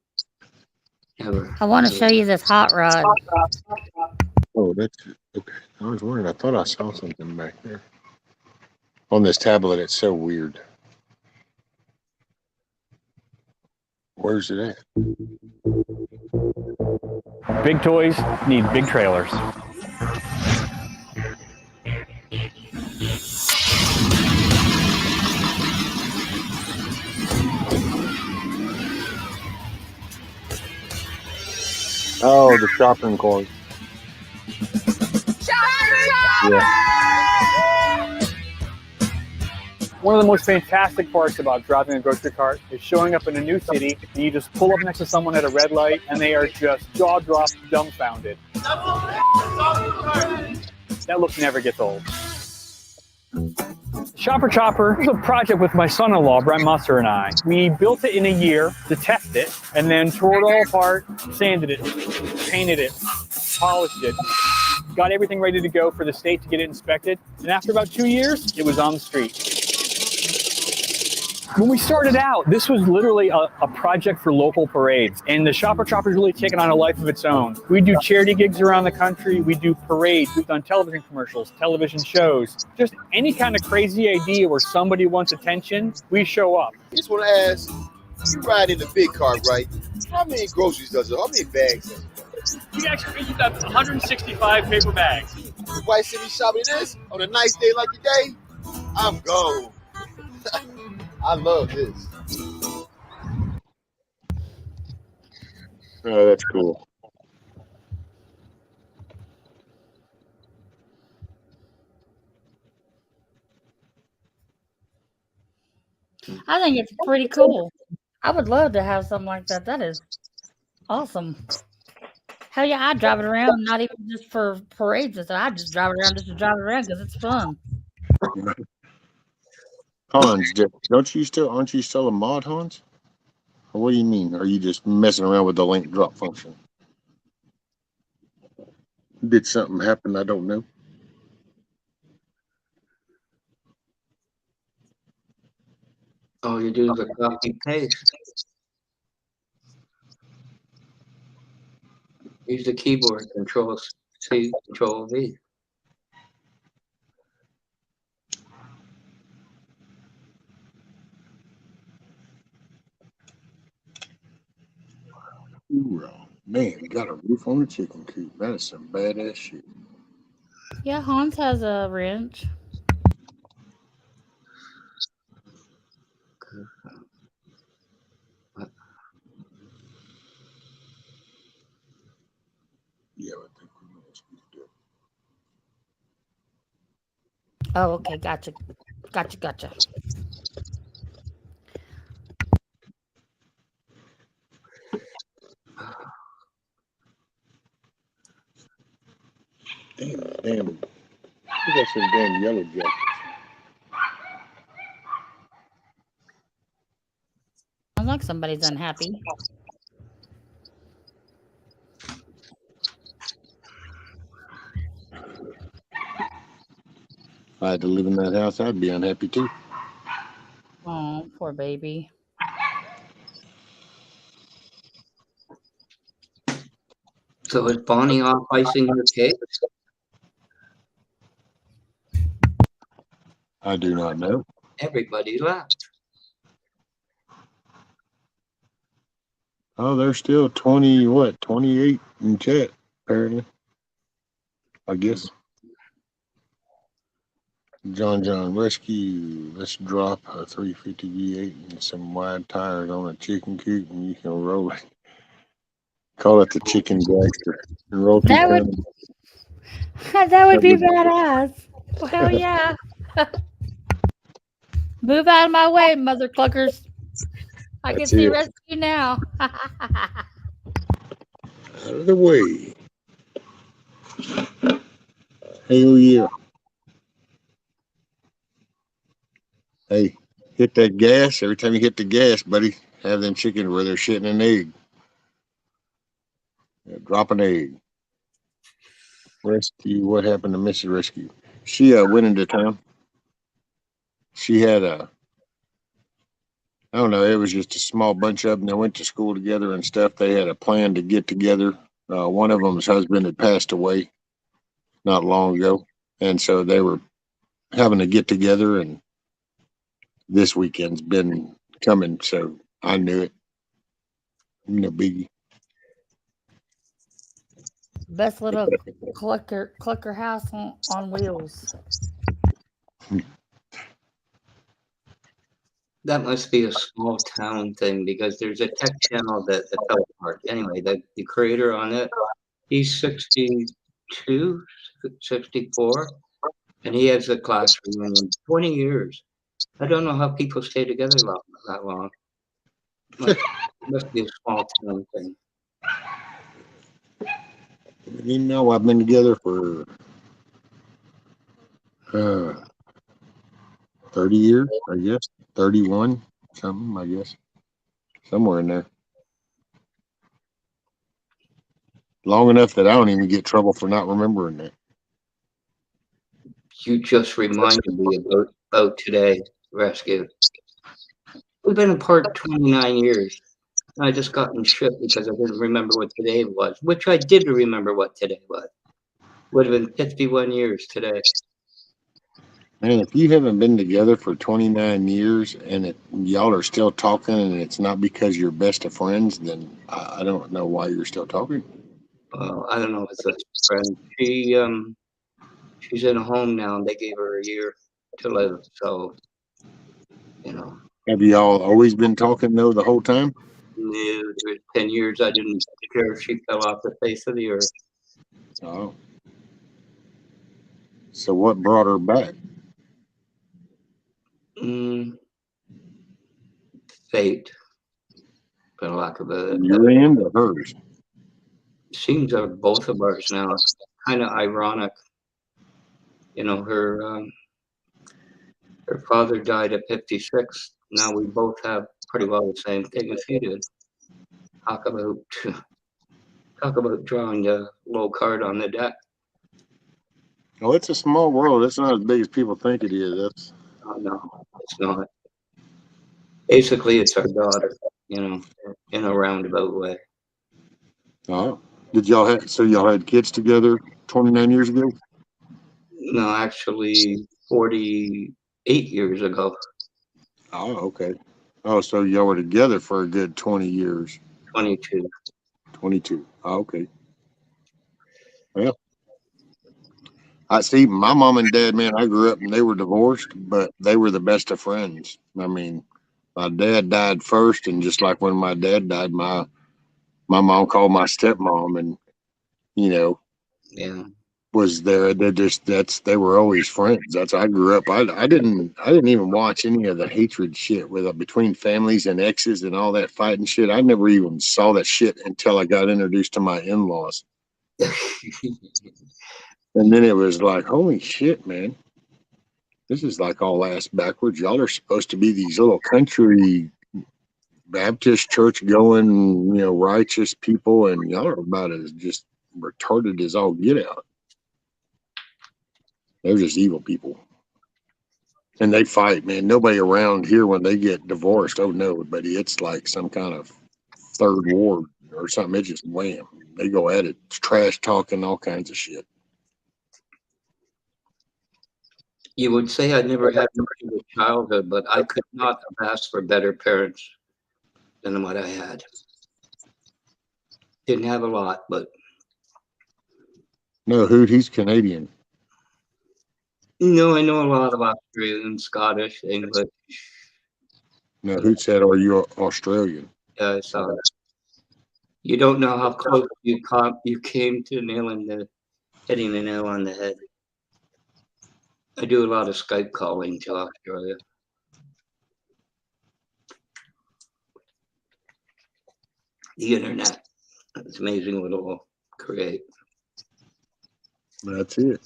Never. I want to show you this hot rod. Oh, that's okay. I was wondering. I thought I saw something back there on this tablet. It's so weird. Where's it at? Big toys need big trailers. Oh, the shopping cart. Yeah. One of the most fantastic parts about driving a grocery cart is showing up in a new city and you just pull up next to someone at a red light and they are just jaw-dropped, dumbfounded. That look never gets old. Shopper Chopper is a project with my son-in-law, Brent Musser, and I. We built it in a year to test it and then tore it all apart, sanded it, painted it, polished it, got everything ready to go for the state to get it inspected. And after about 2 years, it was on the street. When we started out, this was literally a project for local parades, and the Shopper Chopper's really taken on a life of its own. We do charity gigs around the country, we do parades, we've done television commercials, television shows, just any kind of crazy idea where somebody wants attention, we show up. Just want to ask, you ride in the big cart, right? How many groceries does it? How many bags does it? We actually used up 165 paper bags. The White City shopping this on a nice day like today, I'm gone. I love this. Oh, that's cool. I think it's pretty cool. I would love to have something like that. That is awesome. Hell yeah, I drive it around, not even just for parades. I just drive it around just to drive it around because it's fun. Hans, aren't you still a mod, Hans? Or what do you mean? Are you just messing around with the link drop function? Did something happen I don't know? All you do is a copy paste. Use the keyboard, Control C, Control V. Hoorah. Man, we got a roof on the chicken coop. That is some badass shit. Yeah, Hans has a wrench. Yeah, I think we know what we do. Oh, okay, gotcha. Damn. We got some damn yellow jackets. Sounds like somebody's unhappy. If I had to live in that house, I'd be unhappy too. Oh, poor baby. So is Bonnie off icing her cake? I do not know. Everybody left. Oh, there's still 28 in chat, apparently. I guess. John Rescue. Let's drop a 350 V8 and some wide tires on a chicken coop and you can roll it. Call it the chicken dragster. And roll That would be badass. Well, hell yeah. Move out of my way, mother cluckers. I can That's see it. rescue now. Out of the way. Hell yeah. Hey, hit that gas. Every time you hit the gas, buddy, have them chickens where they're shitting an egg. Drop an egg. Rescue. What happened to Mrs. Rescue? She went into town. She had I don't know, it was just a small bunch of them that went to school together and stuff. They had a plan to get together. One of them's husband had passed away not long ago. And so they were having to get together, and this weekend's been coming. So I knew it. No biggie. Best little clucker house on wheels. That must be a small town thing because there's a tech channel that fell apart. Anyway, the creator on it, he's 62, 64, and he has a class reunion. 20 years. I don't know how people stay together that long. Must be a small town thing. You know, I've been together for 30 years, I guess. 31, something, I guess. Somewhere in there. Long enough that I don't even get trouble for not remembering that. You just reminded me about today, Rescue. We've been apart 29 years. I just got in shit because I didn't remember what today was, which I did remember what today was. Would have been 51 years today. Man, if you haven't been together for 29 years and y'all are still talking and it's not because you're best of friends, then I don't know why you're still talking. I don't know if it's a friend. She's in a home now, and they gave her a year to live. So, you know. Have y'all always been talking though the whole time? No, there was 10 years I didn't care if she fell off the face of the earth. Oh. So what brought her back? Fate, for lack of a Your end or hers? Seems are both of ours now. It's kind of ironic. You know, her father died at 56. Now we both have pretty well the same thing as he did. Talk about drawing a low card on the deck. Oh, it's a small world. It's not as big as people think it is. No, it's not. Basically, it's our daughter, you know, in a roundabout way. Oh. Did y'all had kids together 29 years ago? No, actually 48 years ago. Oh, okay. Oh, so y'all were together for a good 20 years. 22. 22. Oh, okay. Well, I see my mom and dad, man, I grew up and they were divorced, but they were the best of friends. I mean, my dad died first, and just like when my dad died, my mom called my stepmom and, you know, yeah, was there. They were always friends. That's I grew up. I didn't even watch any of the hatred shit between families and exes and all that fighting shit. I never even saw that shit until I got introduced to my in-laws. And then it was like, holy shit, man. This is like all ass backwards. Y'all are supposed to be these little country Baptist church going, righteous people, and y'all are about as just retarded as all get out. They're just evil people. And they fight, man. Nobody around here when they get divorced. Oh no, buddy, it's like some kind of third war or something. It just wham. They go at it. It's trash talking, all kinds of shit. You would say I never had much of a childhood, but I could not have asked for better parents than what I had. Didn't have a lot, but. No, Hoot, he's Canadian. No, I know a lot of Australian, Scottish, English. No, Hoot said, are you Australian? Yeah, I saw that. You don't know how close you came to hitting the nail on the head. I do a lot of Skype calling to Australia. The internet. It's amazing what it will create. That's it.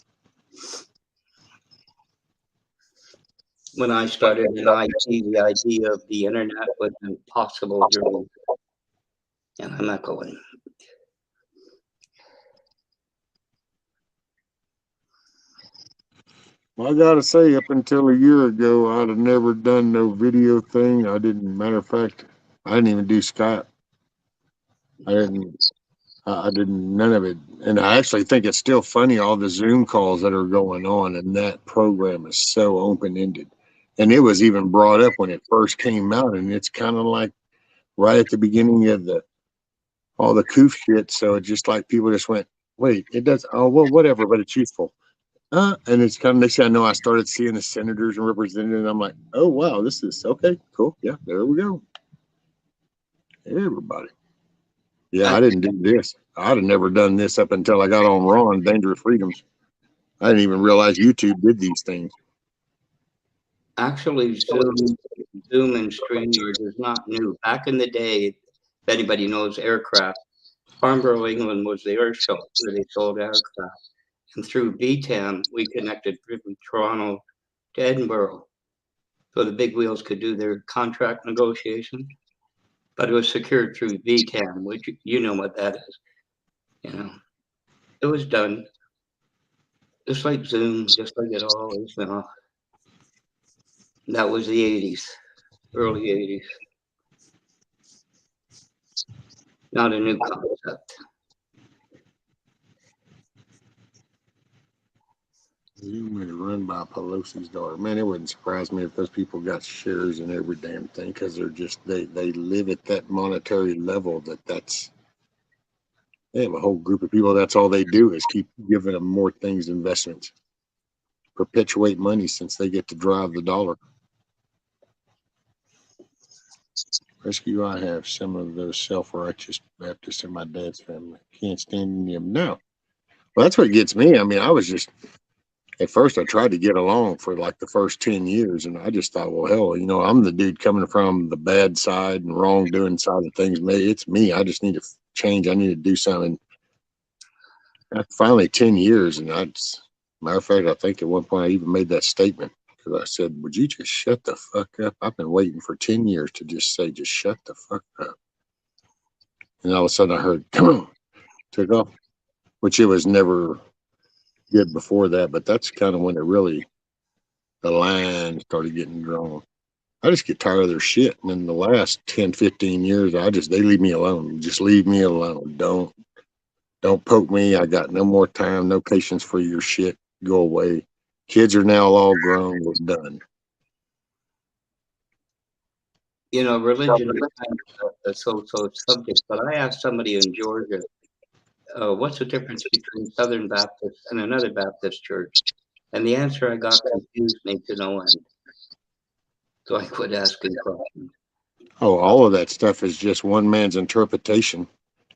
When I started in IT, the idea of the internet was an impossible dream. And I'm echoing. Well, I gotta say, up until a year ago, I'd have never done no video thing. I didn't. Matter of fact, I didn't even do Skype. I didn't. None of it. And I actually think it's still funny all the Zoom calls that are going on, and that program is so open ended. And it was even brought up when it first came out, and it's kind of like right at the beginning of all the coof shit. So it's just like people just went, wait, it does. Oh well, whatever, but it's useful. And it's kind of next thing I know, I started seeing the senators and representatives, and I'm like, oh wow, this is okay, cool, yeah, there we go. Everybody, yeah, I didn't do this. I'd have never done this up until I got on Raw and Dangerous Freedoms. I didn't even realize YouTube did these things. Actually, Zoom and StreamYard is not new. Back in the day, if anybody knows aircraft, Farnborough, England was the air show where they sold aircraft. And through BTAM, we connected from Toronto to Edinburgh. So the big wheels could do their contract negotiations. But it was secured through BTAM, which you know what that is. You know, it was done just like Zoom, just like it always now. That was the 80s, early 80s. Not a new concept. You made it run by Pelosi's daughter. Man, it wouldn't surprise me if those people got shares in every damn thing because they're just they live at that monetary level that's they have a whole group of people. That's all they do is keep giving them more things, investments, perpetuate money since they get to drive the dollar. Rescue, I have some of those self-righteous Baptists in my dad's family. Can't stand them now. Well, that's what gets me. I mean, I was just at first I tried to get along for like the first 10 years, and I just thought, well, hell, you know, I'm the dude coming from the bad side and wrongdoing side of things. Maybe it's me. I just need to change. I need to do something. After finally 10 years, and matter of fact, I think at one point I even made that statement because I said, would you just shut the fuck up? I've been waiting for 10 years to just say, just shut the fuck up. And all of a sudden I heard, come on, took off, which it was never good before that, but that's kind of when it really, the line started getting drawn. I just get tired of their shit. And in the last 10, 15 years, they leave me alone. Just leave me alone. Don't poke me. I got no more time, no patience for your shit. Go away. Kids are now all grown. We're done. You know, religion is kind of a so-so subject, but I asked somebody in Georgia, what's the difference between Southern Baptist and another Baptist church? And the answer I got confused me to no end. So I quit asking questions. Oh, all of that stuff is just one man's interpretation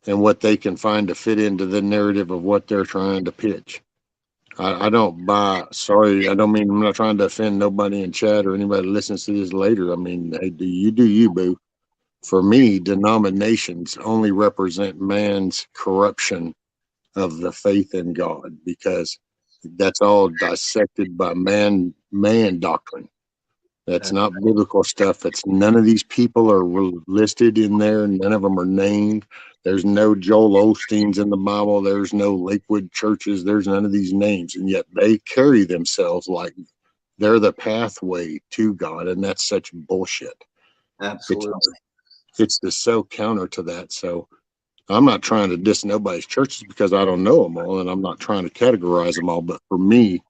and what they can find to fit into the narrative of what they're trying to pitch. I don't buy, sorry, I don't mean, I'm not trying to offend nobody in chat or anybody that listens to this later. I mean, hey, do you, boo. For me, denominations only represent man's corruption of the faith in God because that's all dissected by man doctrine. That's not biblical stuff. It's none of these people are listed in there. None of them are named. There's no Joel Osteens in the Bible. There's no Lakewood churches. There's none of these names. And yet they carry themselves like they're the pathway to God. And that's such bullshit. Absolutely. It's just so counter to that. So I'm not trying to diss nobody's churches because I don't know them all. And I'm not trying to categorize them all. But for me,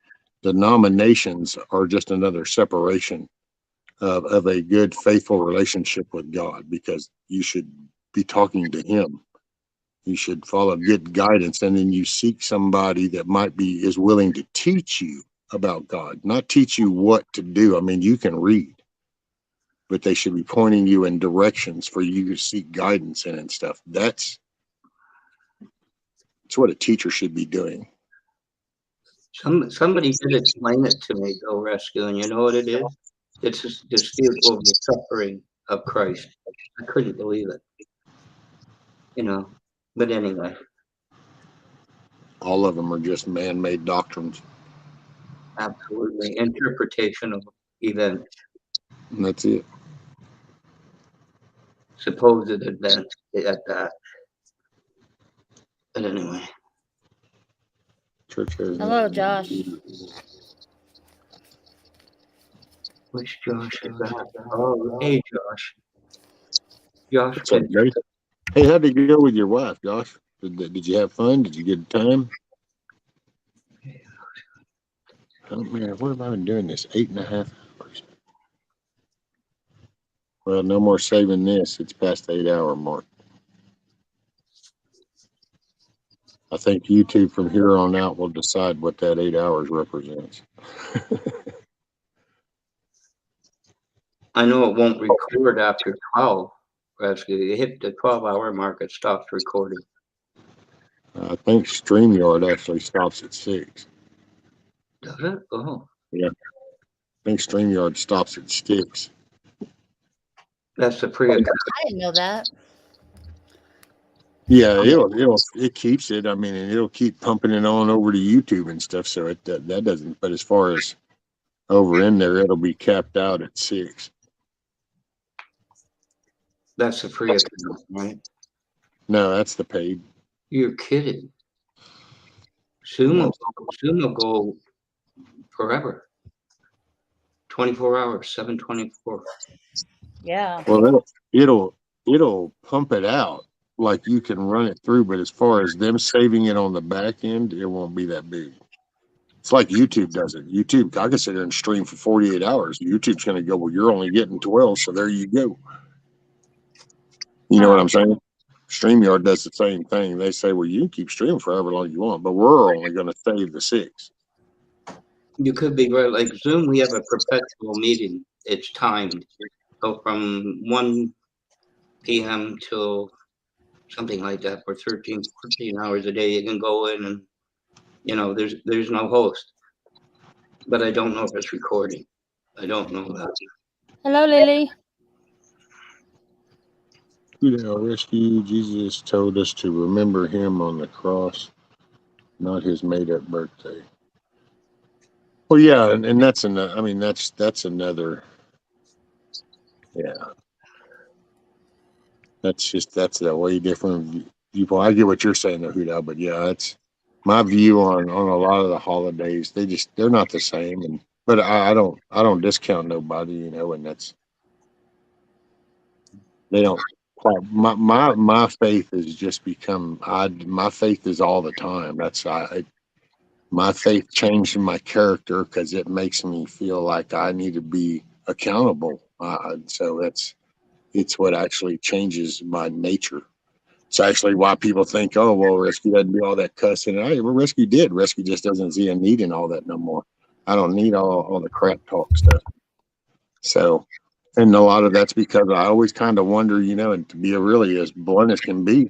denominations are just another separation of a good, faithful relationship with God, because you should be talking to Him. You should follow, get guidance, and then you seek somebody that is willing to teach you about God, not teach you what to do. I mean, you can read, but they should be pointing you in directions for you to seek guidance in and stuff. That's what a teacher should be doing. Somebody did explain it to me, though, Rescue, and you know what it is? It's a dispute over the suffering of Christ. I couldn't believe it. You know, but anyway, All of them are just man-made doctrines. absolutely. Interpretation of events, And that's it. supposed events at that. But anyway, Church has Hello, Josh. which Josh is that? Oh, hey, Josh. Josh, What's up, buddy? Hey, how'd it go with your wife, Josh? Did you have fun? Did you get time? Oh man, what have I been doing this 8.5 hours? Well, no more saving this. It's past the 8-hour mark. I think YouTube from here on out will decide what that 8 hours represents. I know it won't record after 12, Rescue. You hit the 12-hour mark, it stops recording. I think StreamYard actually stops at 6. Does it? Oh. Yeah. I think StreamYard stops at 6. That's the free account. I didn't know that. Yeah, it keeps it. I mean, and it'll keep pumping it on over to YouTube and stuff. So that doesn't. But as far as over in there, it'll be capped out at 6. That's the free account, right? No, that's the paid. You're kidding. Soon will go forever. 24 hours, 7/24. Yeah. Well, it'll pump it out like you can run it through, but as far as them saving it on the back end, it won't be that big. It's like YouTube does it. YouTube, I can sit there and stream for 48 hours. YouTube's going to go, well, you're only getting 12, so there you go. You know what I'm saying? StreamYard does the same thing. They say, well, you can keep streaming for however long you want, but we're only going to save the 6. You could be right. Like Zoom, we have a perpetual meeting. It's timed. So from 1 p.m. till something like that for 13, 14 hours a day, you can go in and, you know, there's no host. But I don't know if it's recording. I don't know that. Hello, Lily. Who thou rescue, Jesus told us to remember him on the cross, not his made-up birthday. Well, yeah, and that's another. I mean, that's another. Yeah, that's a way different viewpoint. I get what you're saying, though, Huda, but yeah, that's my view on a lot of the holidays. They're not the same, but I don't discount nobody, you know, and they don't quite. My faith has just become. My faith is all the time. My faith changed my character because it makes me feel like I need to be accountable. So it's what actually changes my nature. It's actually why people think, oh, well, Rescue doesn't do all that cussing. Well, Rescue did. Rescue just doesn't see a need in all that no more. I don't need all the crap talk stuff. So, and a lot of that's because I always kind of wonder, you know, and to be really as blunt as can be,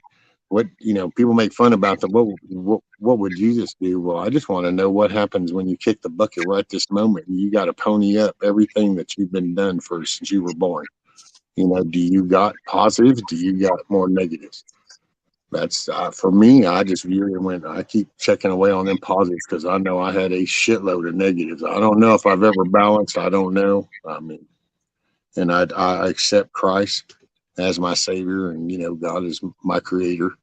what, you know, people make fun about what would Jesus do? Well, I just want to know what happens when you kick the bucket right this moment. You got to pony up everything that you've been done for since you were born. You know, do you got positives? Do you got more negatives? That's for me. I just view it when I keep checking away on them positives because I know I had a shitload of negatives. I don't know if I've ever balanced. I don't know. I mean, and I accept Christ as my savior, and you know, God is my creator.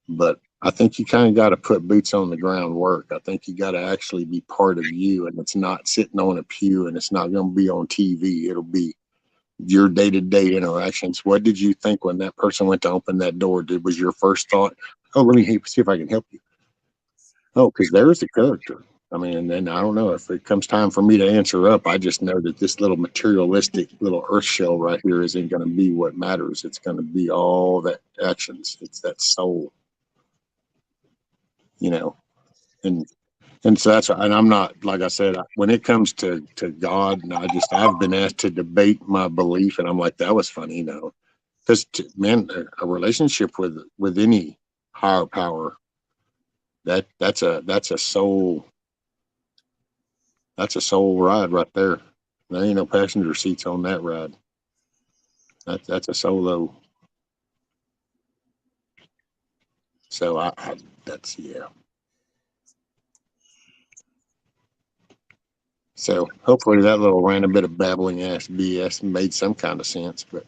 But I think you kind of got to put boots on the ground work. I think you got to actually be part of you, and it's not sitting on a pew, and it's not going to be on TV. It'll be your day-to-day interactions. What did you think when that person went to open that door? Was your first thought, oh, let me see if I can help you? Oh, because there's the character. I mean, and then I don't know if it comes time for me to answer up. I just know that this little materialistic little earth shell right here isn't going to be what matters. It's going to be all that actions. It's that soul, you know, and so that's, and I'm not, like I said, when it comes to God, and I've been asked to debate my belief, and I'm like, that was funny, you know, because man, a relationship with any higher power, that's a soul That's a sole ride right there. There ain't no passenger seats on that ride. That's a solo. So that's yeah. So hopefully that little random bit of babbling ass BS made some kind of sense, but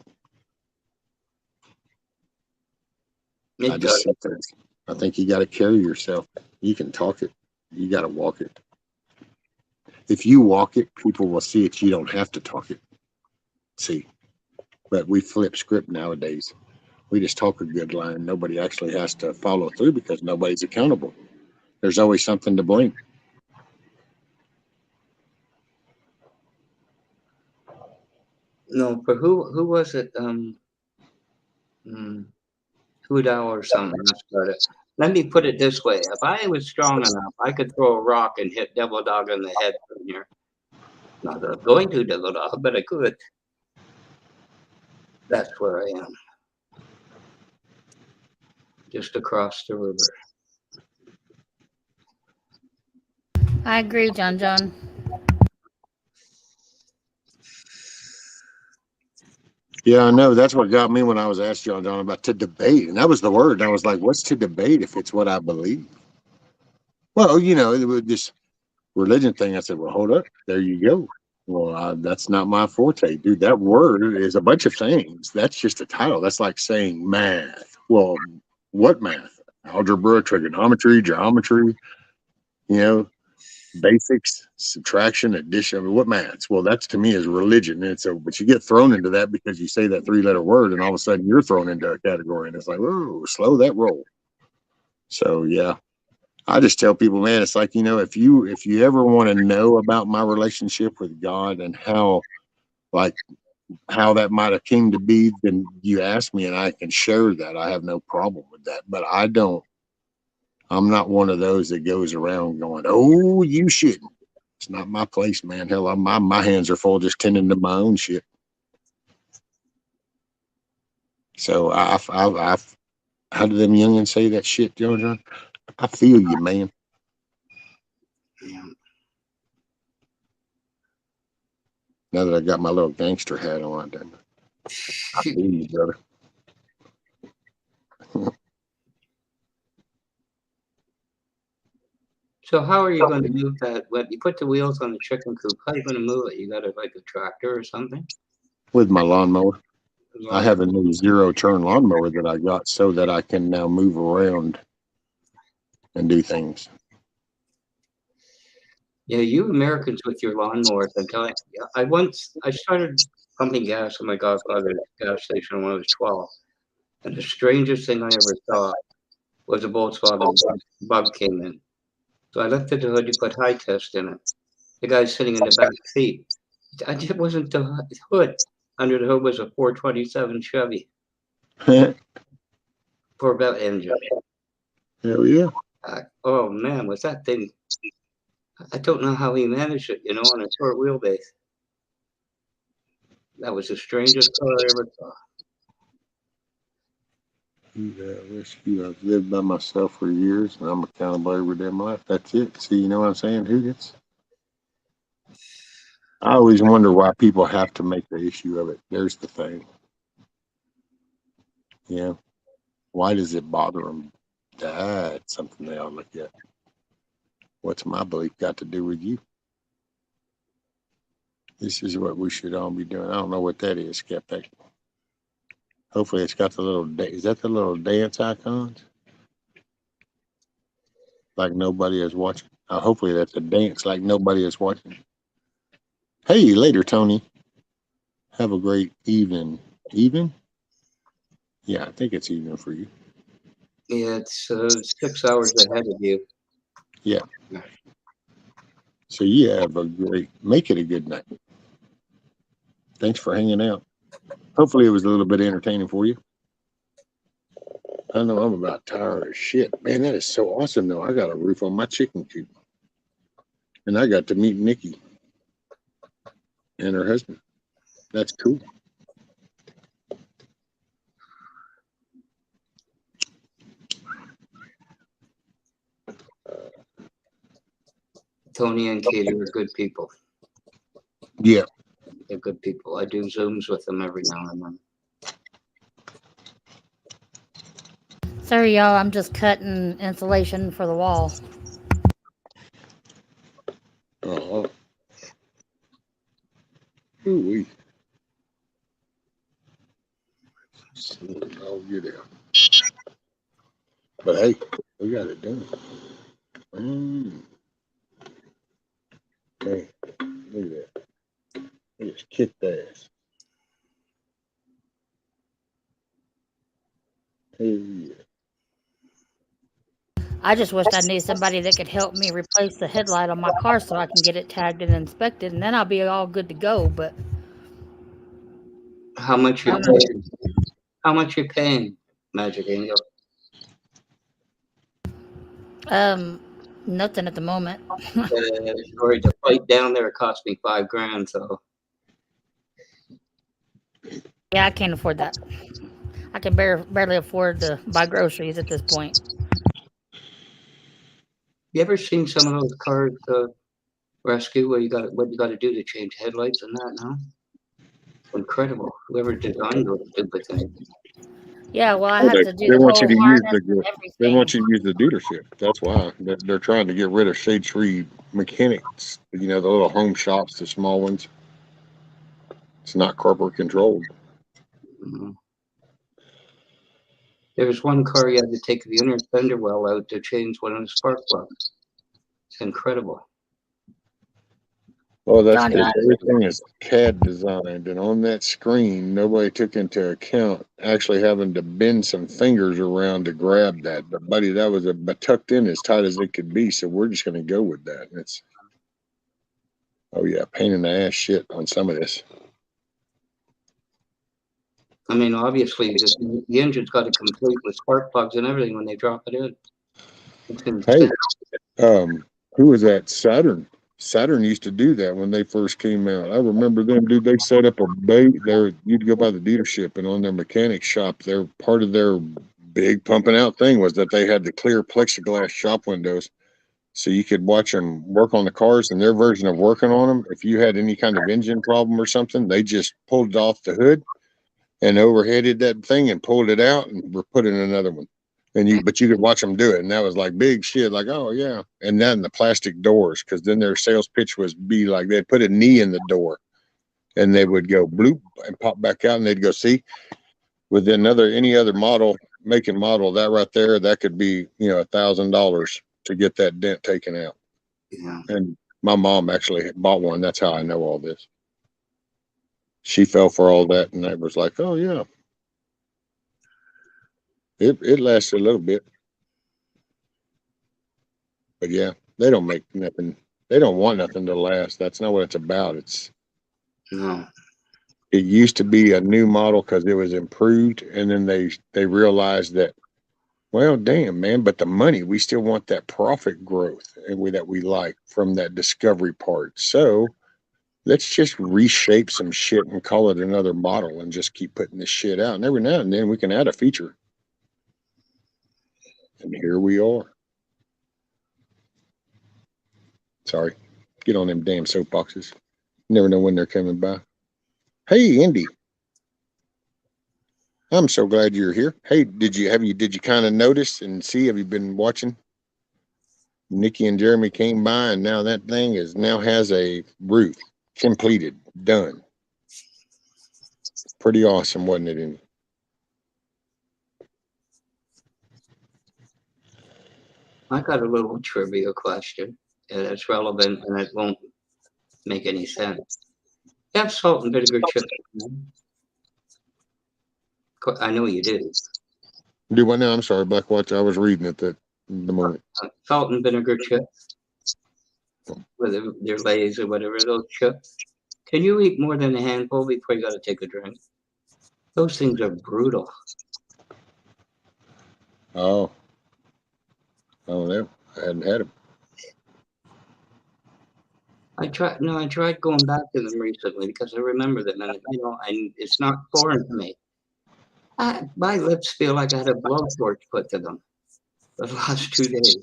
I just sit there. I think you got to carry yourself. You can talk it. You got to walk it. If you walk it, people will see it. You don't have to talk it. See, but we flip script nowadays. We just talk a good line. Nobody actually has to follow through because nobody's accountable. There's always something to blame. No, for who was it? Hudao or something. That's about it. Let me put it this way: if I was strong enough, I could throw a rock and hit Devil Dog in the head from here. Not that I'm going to Devil Dog, but I could. That's where I am. Just across the river. I agree, John John. Yeah, I know. That's what got me when I was asked John about to debate. And that was the word. And I was like, what's to debate if it's what I believe? Well, you know, it was this religion thing. I said, well, hold up. There you go. Well, that's not my forte, dude. That word is a bunch of things. That's just a title. That's like saying math. Well, what math? Algebra, trigonometry, geometry, you know, basics, subtraction, addition. I mean, what maths? Well, that's to me is religion. And so, but you get thrown into that because you say that 3-letter word, and all of a sudden you're thrown into a category, and it's like, whoa, slow that roll. So yeah, I just tell people, man, it's like, you know, if you ever want to know about my relationship with God and how that might have came to be, then you ask me, and I can share that. I have no problem with that. But I'm not one of those that goes around going, oh, you shouldn't. It's not my place, man. Hell, my hands are full just tending to my own shit. So how do them youngins say that shit, John? I feel you, man. Now that I got my little gangster hat on, I feel you, brother. So how are you going to move that? When you put the wheels on the chicken coop, how are you going to move it? You got like a tractor or something? With my lawnmower. I have a new 0-turn lawnmower that I got so that I can now move around and do things. Yeah, you Americans with your lawnmowers. I'm telling you, I started pumping gas at my godfather's gas station when I was 12, and the strangest thing I ever saw was a Volkswagen bug came in. So I lifted the hood to put high test in it. The guy sitting in the back seat. It wasn't the hood. Under the hood was a 427 Chevy Corvette engine. Hell yeah. Oh man, was that thing? I don't know how he managed it, on a short wheelbase. That was the strangest car I ever saw. I've lived by myself for years, and I'm accountable every day of my life. That's it. See, you know what I'm saying? I always wonder why people have to make the issue of it. There's the thing. Yeah. Why does it bother them? That's something they all look at. What's my belief got to do with you? This is what we should all be doing. I don't know what that is, Skeptic. Hopefully it's got the little, is that the little dance icons? Like nobody is watching. Hopefully that's a dance like nobody is watching. Hey, later, Tony. Have a great evening. Even? Yeah, I think it's evening for you. Yeah, it's 6 hours ahead of you. Yeah. So you have make it a good night. Thanks for hanging out. Hopefully it was a little bit entertaining for you. I know I'm about tired as shit. Man, that is so awesome, though. I got a roof on my chicken coop. And I got to meet Nikki and her husband. That's cool. Tony and Katie are good people. Yeah. They're good people. I do Zooms with them every now and then. Sorry, y'all. I'm just cutting insulation for the wall. Oh. Ooh-wee. Oh, you're there. But hey, we got it done. Hey, look at that. We just kicked ass. Hell yeah. I just wished I knew somebody that could help me replace the headlight on my car so I can get it tagged and inspected, and then I'll be all good to go. But How much you paying? How much you paying, Magic Angel? nothing at the moment. Sorry, to fight down there, it cost me $5,000. So Yeah, I can't afford that. I can barely afford to buy groceries at this point. you ever seen some of those cars rescue where what you got to do to change headlights and that? No, incredible. Whoever designed those stupid things. Yeah, well, I Oh, have to do they the want you whole to use harness and they everything. want you to use the dealership. That's why they're trying to get rid of shade-free mechanics. You know, the little home shops, the small ones. It's not corporate controlled. Mhm. There was one car you had to take the inner fender well out to change one of the spark plugs. It's incredible. Well, that's Johnny, because everything is CAD designed, and on that screen, nobody took into account actually having to bend some fingers around to grab that. But buddy, that was tucked in as tight as it could be, so we're just going to go with that. And it's, oh yeah, pain in the ass shit on some of this. I mean, obviously, the engine's got to complete with spark plugs and everything when they drop it in. It's Hey, insane. who was that? Saturn. Saturn used to do that when they first came out. I remember them, dude. They set up a bait there. You'd go by the dealership, and on their mechanic shop, their part of their big pumping out thing was that they had the clear plexiglass shop windows, so you could watch them work on the cars. And their version of working on them, if you had any kind of engine problem or something, they just pulled it off the hood and overheaded that thing and pulled it out and were put in another one. But you could watch them do it, and that was like big shit. Like, oh yeah, and then the plastic doors, because then their sales pitch was be like they'd put a knee in the door, and they would go bloop and pop back out, and they'd go see with any other model, make and model, that right there, that could be $1,000 to get that dent taken out. Yeah. And my mom actually bought one. That's how I know all this. She fell for all that, and I was like, oh yeah. It lasted a little bit. But yeah, they don't make nothing. They don't want nothing to last. That's not what it's about. No. It used to be a new model because it was improved, and then they realized that, well, damn man, but the money, we still want that profit growth that we like from that discovery part. So let's just reshape some shit and call it another model and just keep putting this shit out. And every now and then we can add a feature. And here we are. Sorry, get on them damn soapboxes. Never know when they're coming by. Hey, Indy. I'm so glad you're here. Hey, did you kind of notice and see? Have you been watching? Nikki and Jeremy came by, and now that thing now has a roof completed, done. Pretty awesome, wasn't it, Indy? I got a little trivia question, and it's relevant, and it won't make any sense. You have salt and vinegar chips. I know you do. Do what now? I'm sorry, Black Watch. I was reading it the moment. Salt and vinegar chips, whether they're Lay's or whatever, those chips. Can you eat more than a handful before you got to take a drink? Those things are brutal. Oh, I don't know. I hadn't had them. I tried going back to them recently because I remember them, and it's not foreign to me. My lips feel like I had a blowtorch put to them the last 2 days.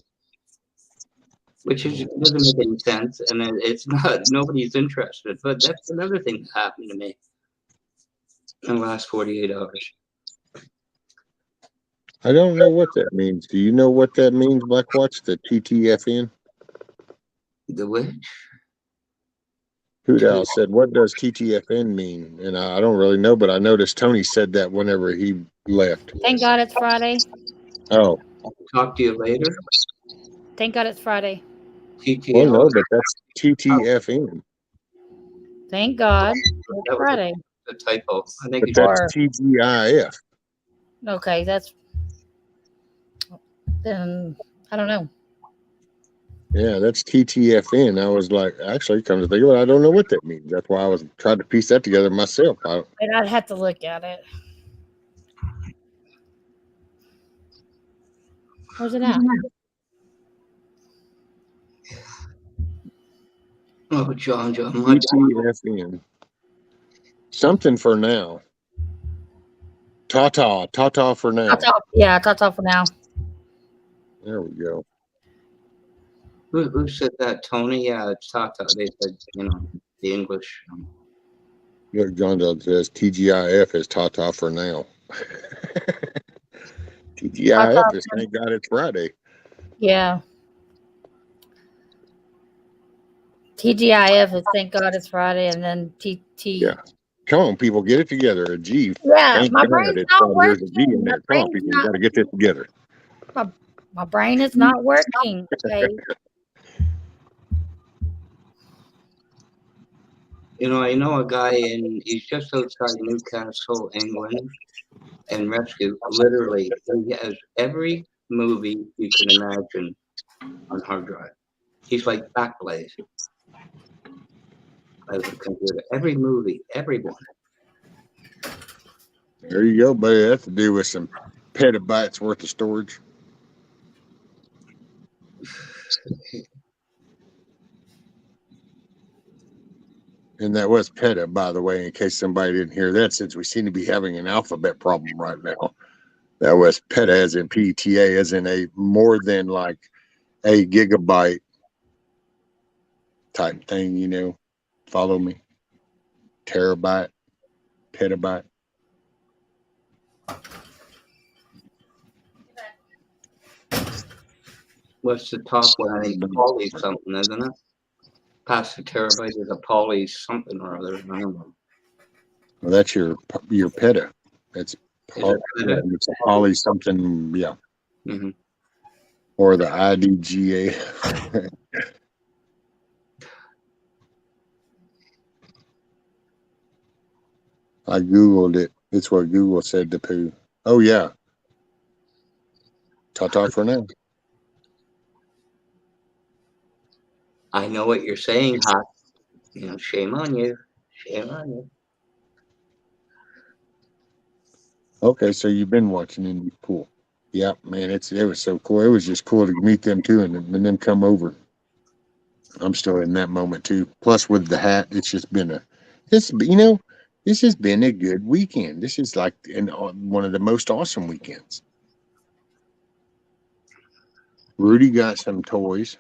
which is doesn't make any sense, and it's not nobody's interested. But that's another thing that happened to me in the last 48 hours. I don't know what that means. Do you know what that means, Blackwatch? The TTFN? The which? Hoot Owl said, "What does TTFN mean?" And I don't really know, but I noticed Tony said that whenever he left. Thank God it's Friday. Oh, Talk to you later. Thank God it's Friday. well, no, but that's TTFN. Thank God That it's was Friday. a typo. I think But it's that's TGIF. Okay, that's then I don't know. Yeah, that's TTFN. I was like, actually, come to think of it, I don't know what that means. That's why I was trying to piece that together myself. And I'd have to look at it. Where's it at? Oh, John, TTFN. Something for now. Ta-ta for now. Ta-ta for now. There we go. Who said that? Tony? Yeah, it's Tata. They said, the English. Look, John Dodd says TGIF is ta-ta for now. TGIF is thank God it's Friday. Yeah. TGIF is thank God it's Friday, and then Yeah. Come on, people, get it together. A G. Yeah, Thank my God brain's it's not Friday. There's a G working. in there. Come on, people, we got to get this together. My brain is not working. Okay. I know a guy he's just outside Newcastle, England, and rescue. Literally, he has every movie you can imagine on hard drive. He's like Backblaze. As a computer, every movie, everyone. There you go, buddy. That's to do with some petabytes worth of storage. And that was PETA, by the way, in case somebody didn't hear that, since we seem to be having an alphabet problem right now. That was PETA as in PTA, as in a more than like a gigabyte type thing, Follow me. Terabyte, petabyte. What's the top one? I think the poly something, isn't it? Past the terabyte is a poly something or other. I don't know. Well, that's your PETA. That's PETA? it's a poly something, yeah. Mm-hmm. Or the IDGA. I Googled it. It's what Google said to poo. Oh, yeah. Ta-ta for now. I know what you're saying, Hot. Shame on you. Shame on you. Okay, so you've been watching Indy Pool. Yeah, man, it was so cool. It was just cool to meet them too and then come over. I'm still in that moment too. Plus with the hat, it's just been this has been a good weekend. This is like one of the most awesome weekends. Rudy got some toys.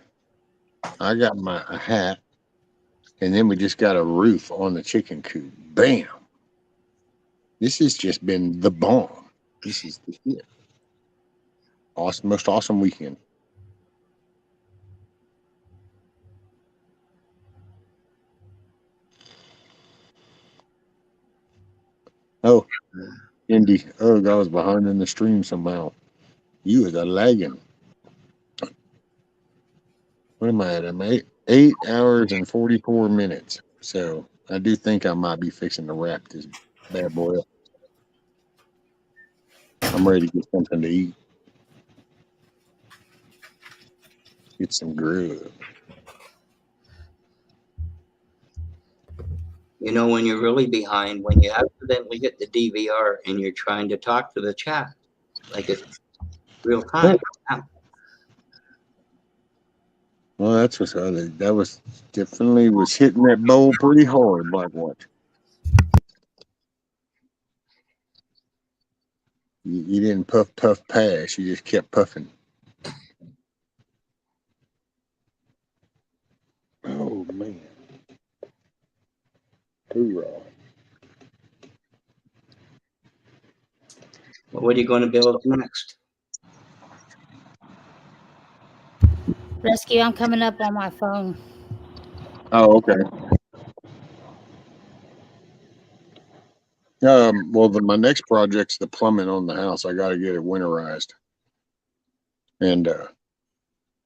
I got a hat. And then we just got a roof on the chicken coop. Bam. This has just been the bomb. This is the awesome, most awesome weekend. Oh, Indy. Oh, I was behind in the stream somehow. You was a lagging. What am I at? I'm 8 hours and 44 minutes. So I do think I might be fixing to wrap this bad boy up. I'm ready to get something to eat. Get some grub. When you're really behind, when you accidentally hit the DVR and you're trying to talk to the chat, like it's real time. Well, that's what's other. That was definitely was hitting that bowl pretty hard, Blackwatch. You didn't puff pass. You just kept puffing. Hoorah. What are you going to build next? Rescue, I'm coming up on my phone. Oh, okay. Well, my next project's the plumbing on the house. I got to get it winterized. And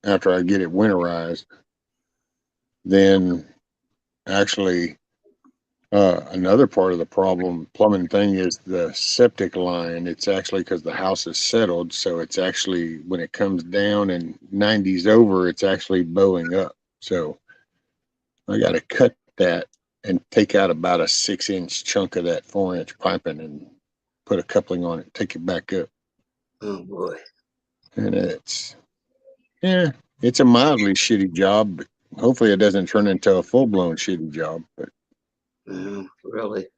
after I get it winterized, then actually another part of the plumbing thing is the septic line. It's actually because the house is settled. So it's actually, when it comes down and 90's over, it's actually bowing up. So I got to cut that and take out about a 6-inch chunk of that 4-inch piping and put a coupling on it, take it back up. Oh boy. And it's a mildly shitty job, but hopefully it doesn't turn into a full-blown shitty job. But really?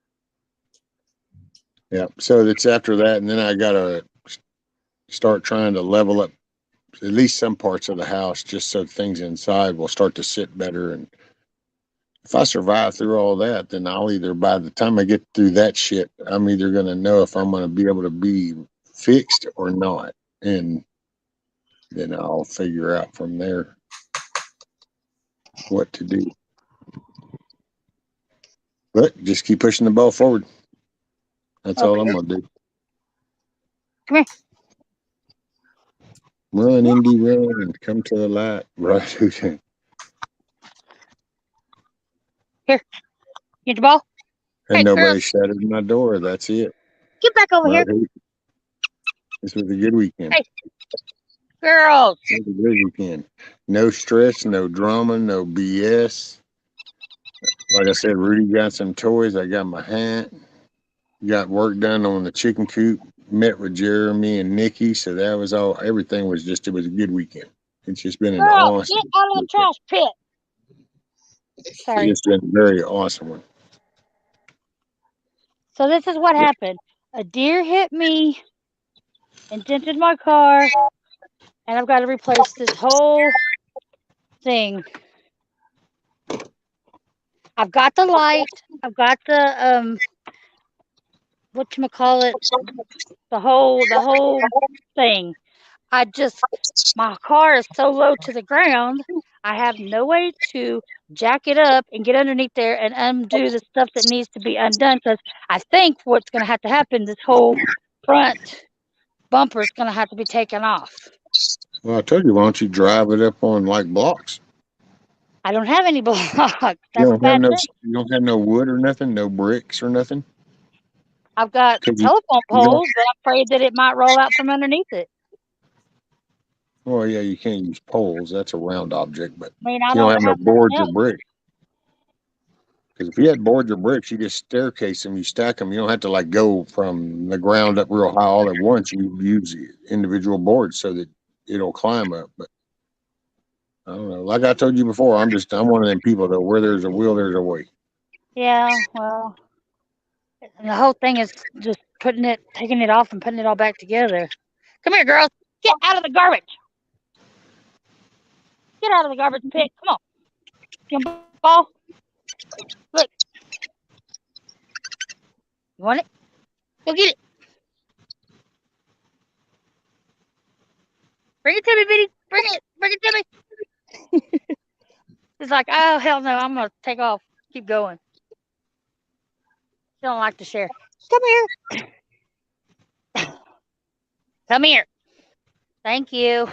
yeah, so it's after that, and then I gotta start trying to level up at least some parts of the house, just so things inside will start to sit better. And if I survive through all that, then I'll either, by the time I get through that shit, I'm either gonna know if I'm gonna be able to be fixed or not, and then I'll figure out from there what to do. But just keep pushing the ball forward. That's all I'm gonna do. Come here. Run, Indy, run, and come to the light. Right. Here. Get the ball. And Hey, nobody girls. shattered my door. That's it. Get back over here. This was a good weekend. Hey. Girls. It was a good weekend. No stress, no drama, no BS. Like I said, Rudy got some toys. I got my hat. Got work done on the chicken coop. Met with Jeremy and Nikki. So that was all. Everything was just, it was a good weekend. It's just been an Girl, awesome. get out of the trash pit. Sorry. It's been a very awesome one. So this is what happened. A deer hit me and dented my car, and I've got to replace this whole thing. I've got the light. I've got the whatchamacallit, the whole thing. My car is so low to the ground, I have no way to jack it up and get underneath there and undo the stuff that needs to be undone, because I think what's going to have to happen, this whole front bumper is going to have to be taken off. Well, I told you, why don't you drive it up on like blocks? I don't have any blocks. That's You don't bad have thing. you don't have no wood or nothing, no bricks or nothing. I've got telephone poles, but I'm afraid that it might roll out from underneath it. Well, yeah, you can't use poles. That's a round object, but I mean, you don't have no boards or bricks. Because if you had boards or bricks, you just staircase them, you stack them. You don't have to like go from the ground up real high all at once. You use individual boards so that it'll climb up. But I don't know. Like I told you before, I'm one of them people that where there's a will, there's a way. Yeah, well, and the whole thing is just taking it off and putting it all back together. Come here, girls. Get out of the garbage. Get out of the garbage pit. Come on. You want a ball? Look. You want it? Go get it. Bring it to me, Biddy. Bring it. Bring it to me. It's like, oh, hell no. I'm going to take off. Keep going. She don't like to share. Come here. Come here. Thank you.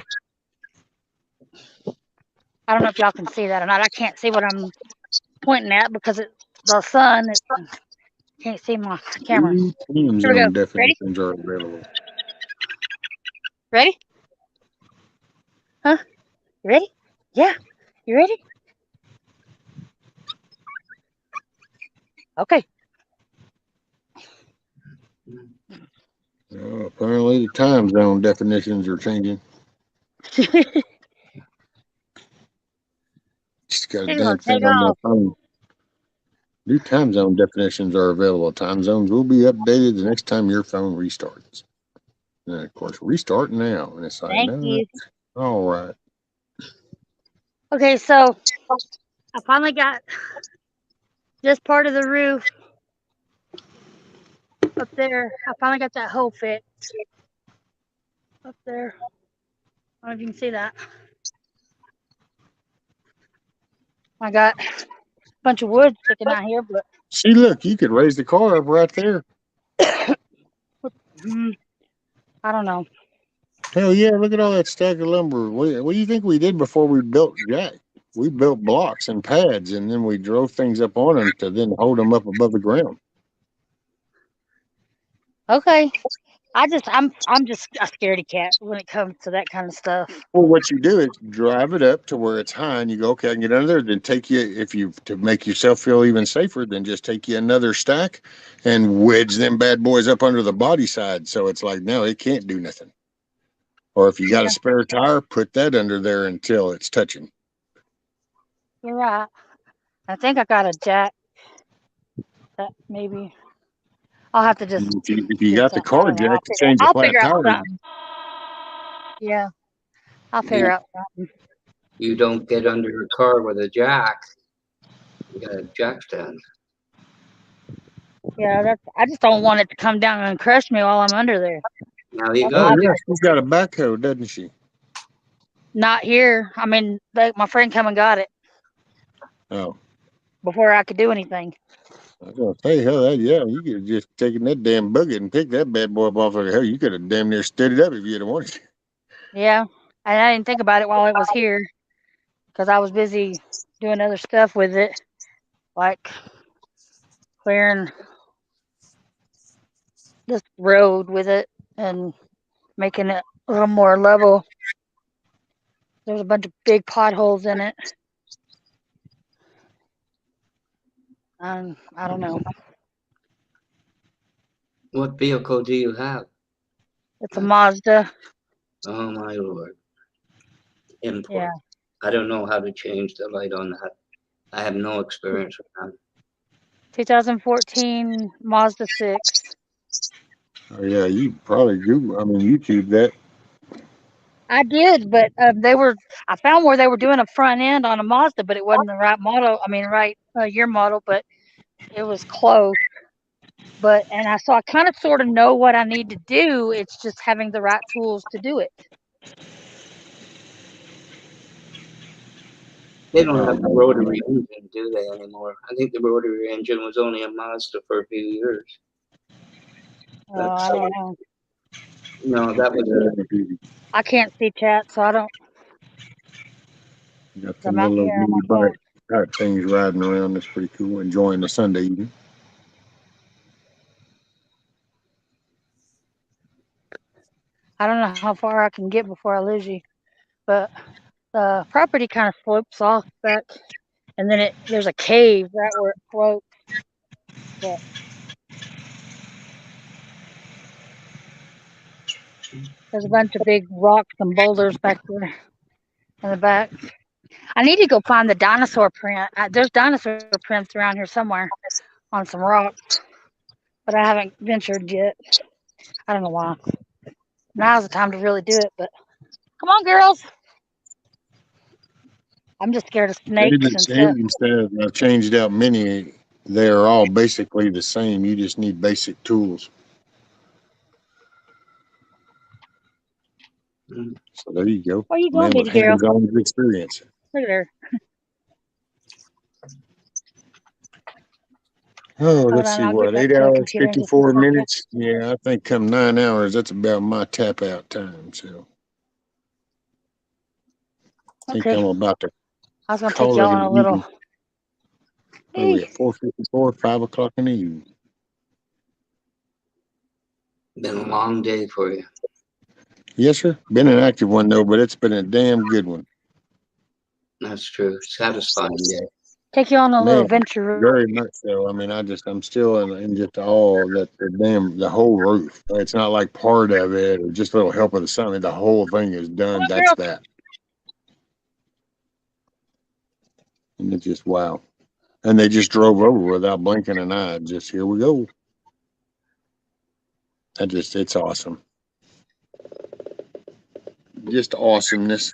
I don't know if y'all can see that or not. I can't see what I'm pointing at because it's the sun. Can't see my camera. Time Here we zone go. Ready? definitions are available. Ready? Huh? You ready? Yeah. You ready? Okay. Apparently the time zone definitions are changing. Just got a damn thing on my phone. New time zone definitions are available. Time zones will be updated the next time your phone restarts. And of course, restart now. And it's like, Thank no, you. all right. Okay, so I finally got this part of the roof up there. I finally got that hole fixed up there. I don't know if you can see that. I got a bunch of wood sticking out here, but See, look, you could raise the car up right there. I don't know. Hell yeah, look at all that stack of lumber. What do you think we did before we built Jack? We built blocks and pads, and then we drove things up on them to then hold them up above the ground. Okay. I'm just a scaredy cat when it comes to that kind of stuff. Well, what you do is drive it up to where it's high, and you go, okay, I can get under there. Then take you, if you to make yourself feel even safer, then just take you another stack and wedge them bad boys up under the body side. So it's like, no, it can't do nothing. Or if you got a spare tire, put that under there until it's touching. You're right. I think I got a jack that maybe I'll have to just If you get got the something. I car don't know. jack to change a I'll flat figure out tire, something. Yeah, I'll figure out something. You don't get under your car with a jack. You got a jack stand. Yeah, I just don't want it to come down and crush me while I'm under there. Now you That's got obvious. yeah, she's got a backhoe, doesn't she? Not here. I mean, my friend come and got it Oh, before I could do anything. I was gonna say, hell, yeah, you could have just taken that damn bucket and picked that bad boy up off of the hell. You could have damn near stood it up if you'd have wanted to. Yeah, and I didn't think about it while it was here because I was busy doing other stuff with it, like clearing this road with it and making it a little more level. There's a bunch of big potholes in it. I don't know. What vehicle do you have? It's a Mazda. Oh my lord. Import. Yeah. I don't know how to change the light on that. I have no experience with that. 2014 Mazda 6. Oh yeah, you probably Google. I mean, YouTube that. I did, but I found where they were doing a front end on a Mazda, but it wasn't the right model. I mean, right year model, but it was close. And I kind of sort of know what I need to do. It's just having the right tools to do it. They don't have the rotary engine, do they, anymore? I think the rotary engine was only a Mazda for a few years. I don't know. No, that was I can't see chat, so I don't. Got some little mini bike type things riding around. That's pretty cool. Enjoying the Sunday evening. I don't know how far I can get before I lose you, but the property kind of slopes off back, and then there's a cave right where it floats. But there's a bunch of big rocks and boulders back there in the back. I need to go find the dinosaur print. There's dinosaur prints around here somewhere on some rocks, but I haven't ventured yet. I don't know why. Now's the time to really do it, but come on, girls. I'm just scared of snakes and stuff. Instead, I've changed out many. They are all basically the same. You just need basic tools. So there you go. Where you going, Man with baby girl? hands-on experience. Look at her. Oh, Hold let's on, see I'll what, get back 8 to the hours, computer in just a 54 second. minutes. Yeah, I think come 9 hours, that's about my tap out time. So I think Okay. I'm about to I was gonna take call y'all it on a an little. evening. What are we at? 4:54, 5 o'clock in the evening. been a long day for you. Yes, sir. Been an active one though, but it's been a damn good one. That's true. Satisfying day. Take you on a little Man, venture. very much so. I mean, I'm still in just awe that the whole roof. It's not like part of it or just a little help with the sun. The whole thing is done. That's that. And it's just wow. And they just drove over without blinking an eye. Just here we go. It's awesome. Just awesomeness.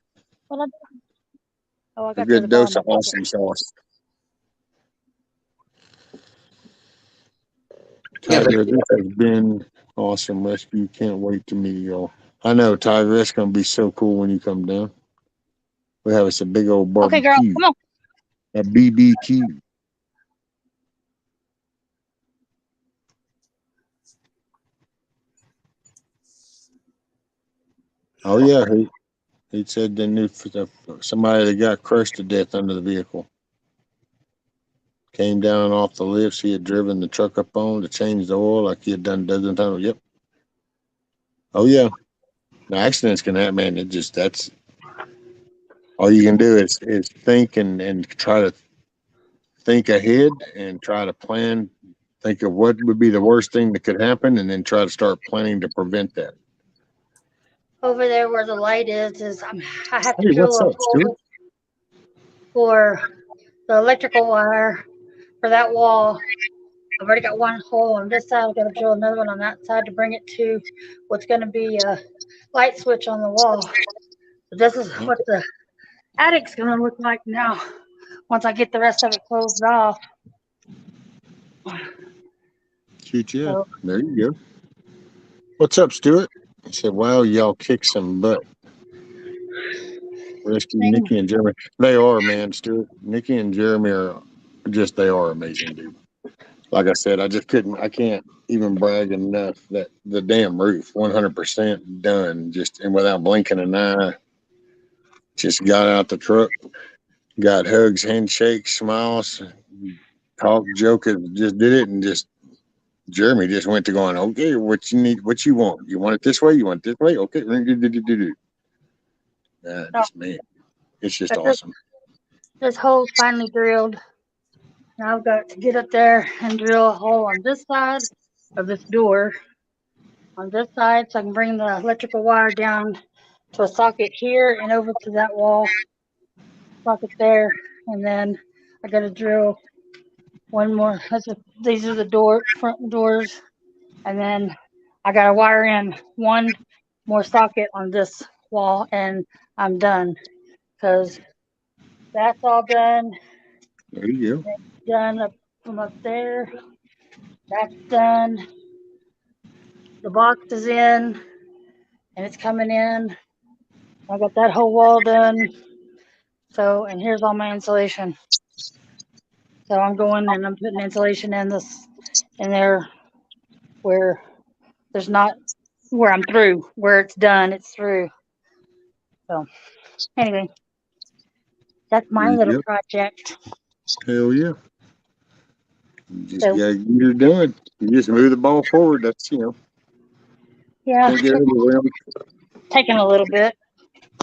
Oh, I A got to good the dose bottom of of awesome sauce. Yeah, Tiger, this has been awesome rescue. Can't wait to meet y'all. I know, Tiger, it's gonna be so cool when you come down. We have us a big old Okay, girl, barbecue, come on. a BBQ. Oh yeah, he said they knew somebody that got crushed to death under the vehicle. Came down off the lifts he had driven the truck up on to change the oil like he had done dozen times. Yep. Oh yeah. The accidents can happen, man. That's all you can do is think and try to think ahead and try to plan. Think of what would be the worst thing that could happen, and then try to start planning to prevent that. Over there where the light is I have to Hey, drill what's a up, Stuart? hole for the electrical wire for that wall. I've already got one hole on this side. I've got to drill another one on that side to bring it to what's going to be a light switch on the wall. So this is what the attic's going to look like now once I get the rest of it closed off. Shoot, yeah. So, There you go. What's up, Stuart? He said, "Wow, y'all kick some butt." Rescue Nikki and Jeremy. They are, man, Stuart. Nikki and Jeremy are they are amazing, dude. Like I said, I can't even brag enough that the damn roof, 100% done, just and without blinking an eye. Just got out the truck, got hugs, handshakes, smiles, talk, joke, just did it, and just Jeremy just went to going, okay, what you need, what you want. You want it this way? You want it this way? Okay. Just, man, it's just awesome. This hole's finally drilled. Now I've got to get up there and drill a hole on this side of this door. On this side, so I can bring the electrical wire down to a socket here and over to that wall socket there. And then I got to drill one more. These are the front doors. And then I got to wire in one more socket on this wall and I'm done. Because that's all done. There you go. That's done from up there. That's done. The box is in and it's coming in. I got that whole wall done. So, and here's all my insulation. So I'm going and I'm putting insulation in there where there's not, where I'm through, where it's done, it's through. So anyway, that's my little project. Hell yeah. You just gotta get it done. You just move the ball forward. That's, Yeah, can't get overwhelmed. taking a little bit.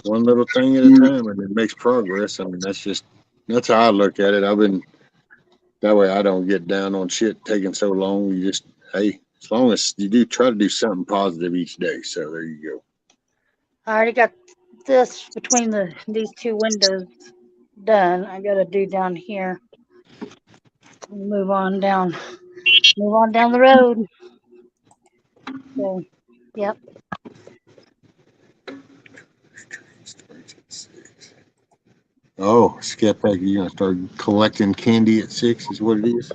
One little thing at a time, and it makes progress. I mean, that's how I look at it. That way I don't get down on shit taking so long. You just, hey, as long as you do try to do something positive each day. So there you go. I already got this between these two windows done. I got to do down here. Move on down the road. So, yep. Oh, Skip, you're gonna start collecting candy at 6 is what it is.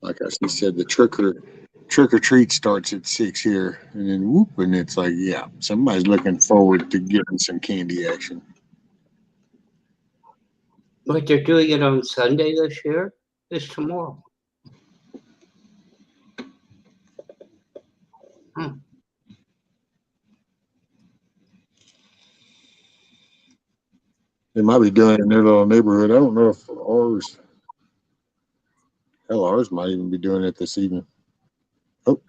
Like I said, the trick or treat starts at 6 here, and then whoop, and it's like, yeah, somebody's looking forward to getting some candy action. But they're doing it on Sunday this year? It's tomorrow. They might be doing it in their little neighborhood. I don't know if ours might even be doing it this evening. Oh,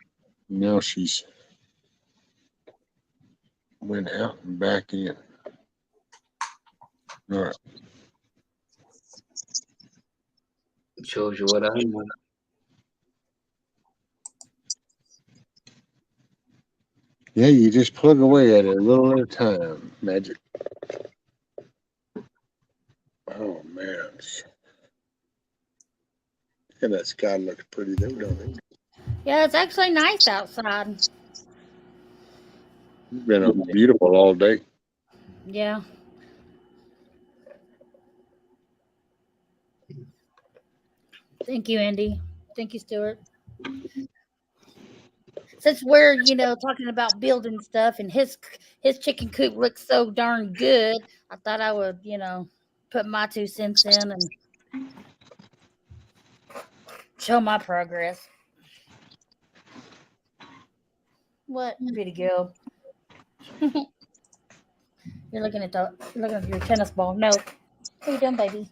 now she's went out and back in. All right. It shows you what I know. Yeah, you just plug away at it a little at a time. Magic. Oh man. Look at that sky looks pretty though, don't it? Yeah, it's actually nice outside. It's been beautiful all day. Yeah. Thank you, Andy. Thank you, Stuart. Since we're talking about building stuff, and his chicken coop looks so darn good, I thought I would put my 2 cents in and show my progress. What, pretty girl? You're looking at your tennis ball. No, what are you doing, baby?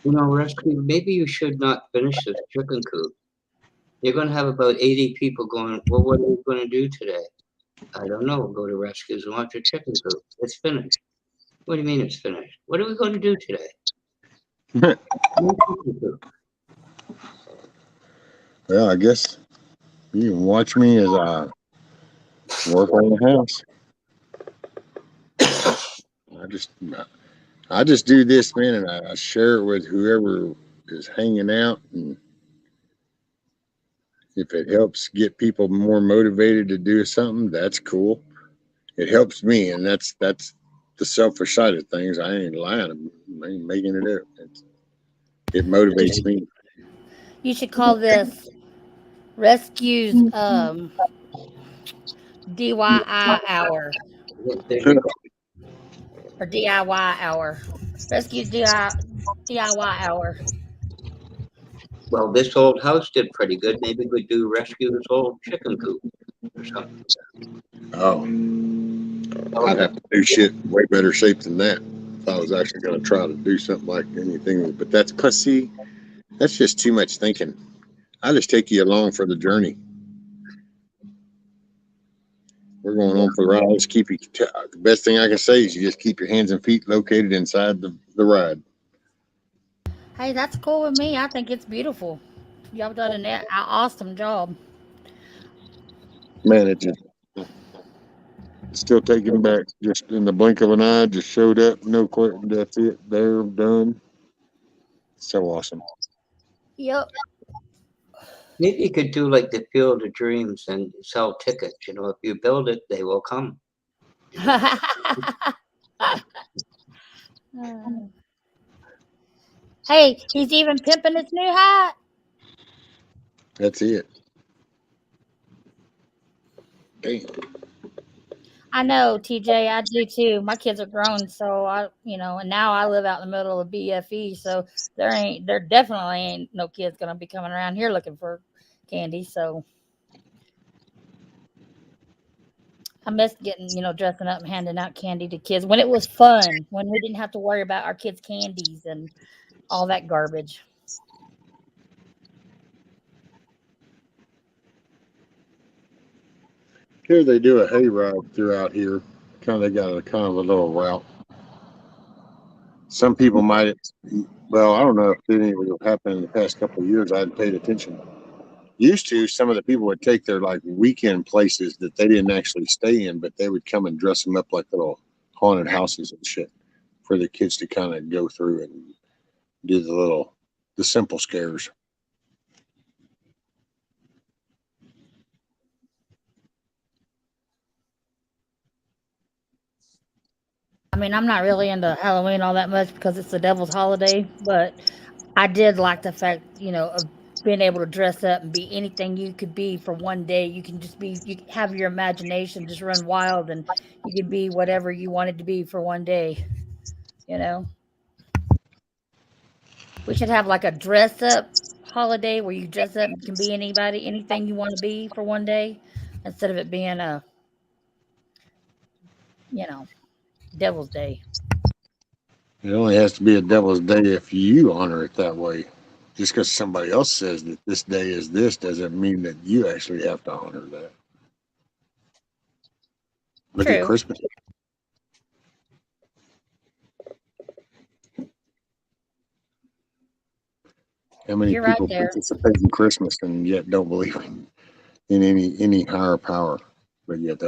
Rescue, maybe you should not finish this chicken coop. You're going to have about 80 people going, well, what are we going to do today? I don't know. Go to Rescues and watch a chicken coop. It's finished. What do you mean it's finished? What are we going to do today? Well, I guess you can watch me as I work on the house. I just do this, man, and I share it with whoever is hanging out, and if it helps get people more motivated to do something, that's cool. It helps me, and that's the selfish side of things. I ain't lying. I ain't making it up. It motivates me. You should call this Rescues DIY hour. Or DIY hour. Rescues DIY hour. Well, this old house did pretty good. Maybe we'd do Rescue this old chicken coop or something. Oh, I'd have to do shit way better shape than that if I was actually going to try to do something like anything. But that's just too much thinking. I just take you along for the journey. We're going on for the ride. Just keep you. The best thing I can say is you just keep your hands and feet located inside the ride. Hey, that's cool with me. I think it's beautiful. Y'all done an awesome job. Man, it's still taking back. Just in the blink of an eye, just showed up. No question. That's it. They're done. So awesome. Yep. Maybe you could do like the Field of Dreams and sell tickets. If you build it, they will come. Hey, he's even pimping his new hat. That's it. Damn. I know, TJ. I do too. My kids are grown, so and now I live out in the middle of BFE, so there definitely ain't no kids gonna be coming around here looking for candy. So I missed getting, dressing up and handing out candy to kids when it was fun, when we didn't have to worry about our kids' candies and all that garbage. Here they do a hayride throughout here. They got a kind of a little route. Some people might, well, I don't know if anything would have happened in the past couple of years. I hadn't paid attention. Used to, some of the people would take their like weekend places that they didn't actually stay in, but they would come and dress them up like little haunted houses and shit for the kids to kind of go through and do the simple scares. I mean, I'm not really into Halloween all that much because it's the devil's holiday, but I did like the fact, of being able to dress up and be anything you could be for one day. You can just be, you have your imagination just run wild, and you can be whatever you wanted to be for one day. We should have like a dress up holiday where you dress up and can be anything you want to be for one day, instead of it being a, Devil's Day. It only has to be a Devil's Day if you honor it that way. Just because somebody else says that this day is this doesn't mean that you actually have to honor that. Look at Christmas. How many people participate in Christmas and yet don't believe in any higher power, but yet they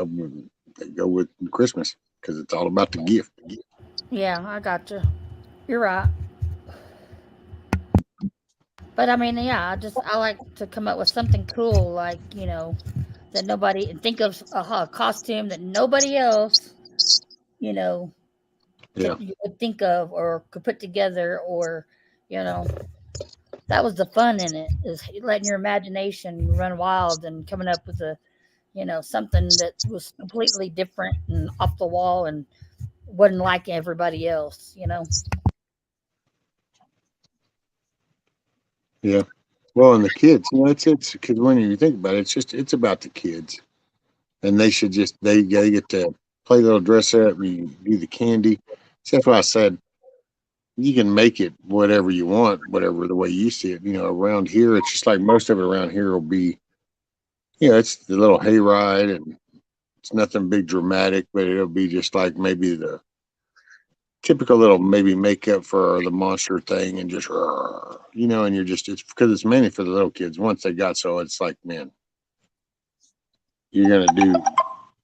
go with Christmas because it's all about the gift. Yeah, I got you. You're right. But I mean, yeah, I like to come up with something cool, like that nobody, and think of a costume that nobody else, Yeah. you would think of or could put together, or you know, that was the fun in it, is letting your imagination run wild and coming up with a, something that was completely different and off the wall and wasn't like everybody else. Yeah. Well, and the kids, it's because when you think about it, it's about the kids, and they should they get to play a little dress up, you do the candy. So that's why I said you can make it whatever you want, whatever the way you see it. Around here, it's just like most of it around here will be, it's the little hayride, and it's nothing big dramatic, but it'll be just like maybe the typical little maybe makeup for the monster thing, and just and it's because it's mainly for the little kids. Once they got, so it's like, man, you're gonna do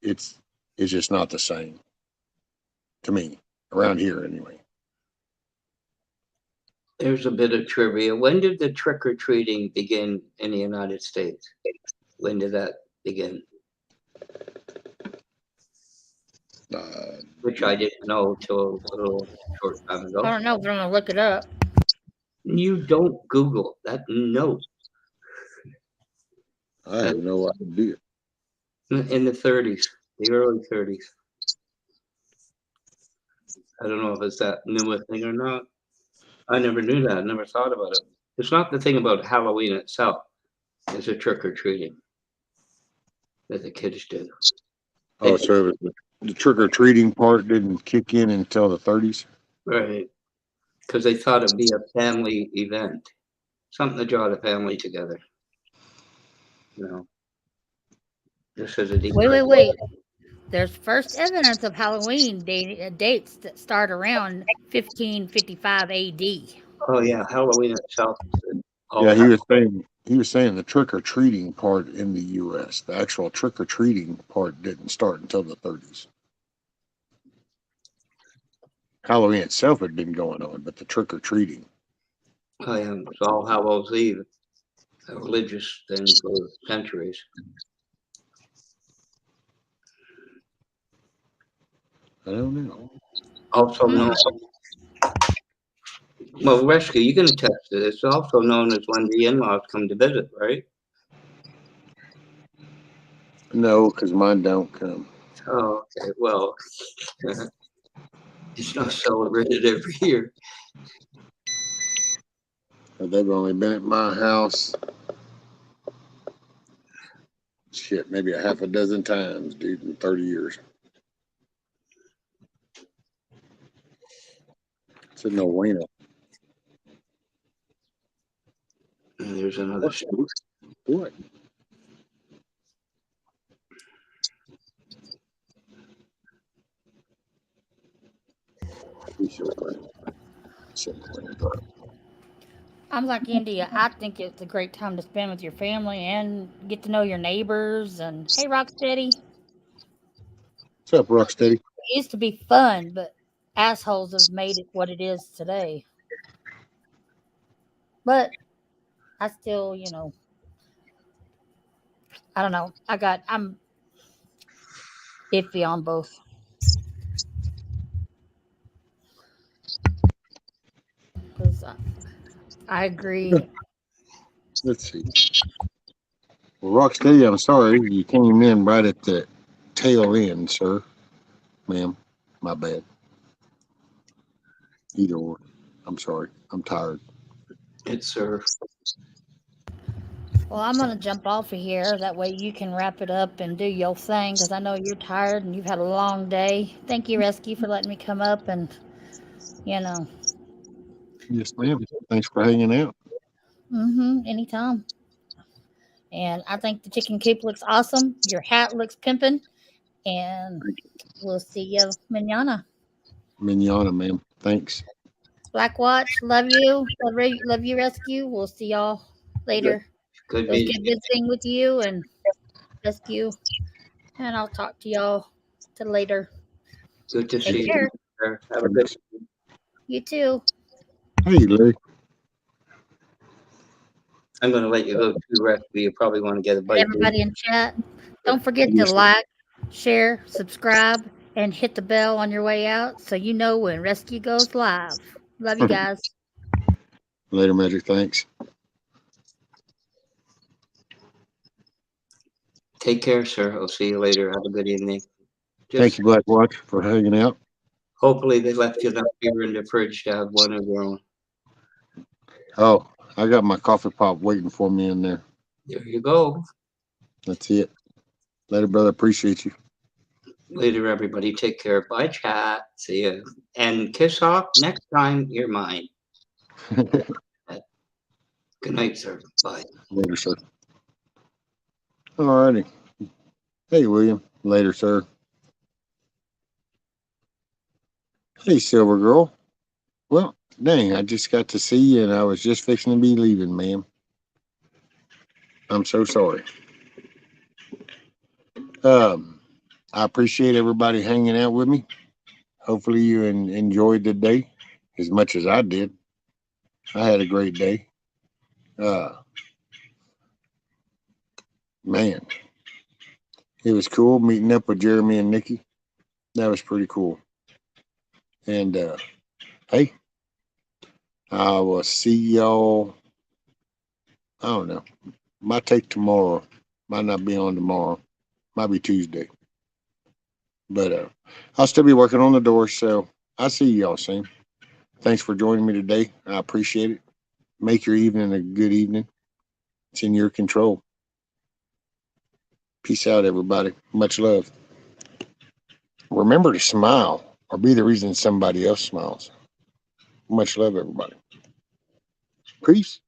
it's just not the same to me around here anyway. There's a bit of trivia. When did the trick or treating begin in the United States? When did that begin? Which I didn't know till a little short time ago. I don't know, but I'm gonna look it up. You don't Google that. No. I have no idea. In the 30s, the early 30s. I don't know if it's that new a thing or not. I never knew that. I never thought about it. It's not the thing about Halloween itself. It's a trick or treating that the kids do. Oh, so the trick or treating part didn't kick in until the 30s? Right. Because they thought it'd be a family event, something to draw the family together. Just as a Wait. There's first evidence of Halloween dates that start around 1555 AD. Oh yeah, Halloween itself. Yeah, he was saying the trick or treating part in the U.S. The actual trick or treating part didn't start until the 30s. Halloween itself had been going on, but the trick or treating. Oh yeah, it's All Hallows Eve, a religious thing for centuries. I don't know. Also known. Well, Rescue, you can attest to this. It's also known as when the in-laws come to visit, right? No, because mine don't come. Oh, okay. Well, it's not celebrated every year. But they've only been at my house, maybe a half a dozen times, dude, in 30 years. It's in Nowena. There's another. What? I'm like India. I think it's a great time to spend with your family and get to know your neighbors. And hey, Rocksteady. What's up, Rocksteady? It used to be fun, but assholes have made it what it is today. But I still, I don't know. I'm iffy on both. Because I agree. Let's see. Well, Rocksteady, I'm sorry you came in right at the tail end, sir. Ma'am, my bad. Either or. I'm sorry. I'm tired. It's sir. Well, I'm going to jump off of here. That way you can wrap it up and do your thing, because I know you're tired and you've had a long day. Thank you, Rescue, for letting me come up and, Yes, ma'am. Thanks for hanging out. Anytime. And I think the chicken coop looks awesome. Your hat looks pimping. And we'll see you manana. Manana, ma'am. Thanks. Black Watch, love you. Love you, Rescue. We'll see y'all later. Good It was good visiting with you and Rescue. And I'll talk to y'all later. Good to Take see care. you. Have a good. You too. Hey, Larry. I'm going to let you go too, Rescue. You probably want to get a bite. Everybody in chat, don't forget to like, share, subscribe, and hit the bell on your way out so you know when rescue goes live. Love you guys. Later, Magic. Thanks. Take care, sir. I'll see you later. Have a good evening. Thank you, Black Watch, for hanging out. Hopefully they left you enough beer in the fridge to have one of your own. Oh, I got my coffee pot waiting for me in there. There you go. That's it. Later, brother. Appreciate you. Later, everybody. Take care. Bye, chat. See you. And kiss off next time. You're mine. Good night, sir. Bye. Later, sir. All righty. Hey, William. Later, sir. Hey, Silver Girl. Well, dang, I just got to see you and I was just fixing to be leaving, ma'am. I'm so sorry. I appreciate everybody hanging out with me. Hopefully you enjoyed the day as much as I did. I had a great day. Man, it was cool meeting up with Jeremy and Nikki. That was pretty cool. And hey, I will see y'all. I don't know. Might take tomorrow. Might not be on tomorrow. Might be Tuesday. But I'll still be working on the door, so I'll see y'all soon. Thanks for joining me today. I appreciate it. Make your evening a good evening. It's in your control. Peace out, everybody. Much love. Remember to smile or be the reason somebody else smiles. Much love, everybody. Peace.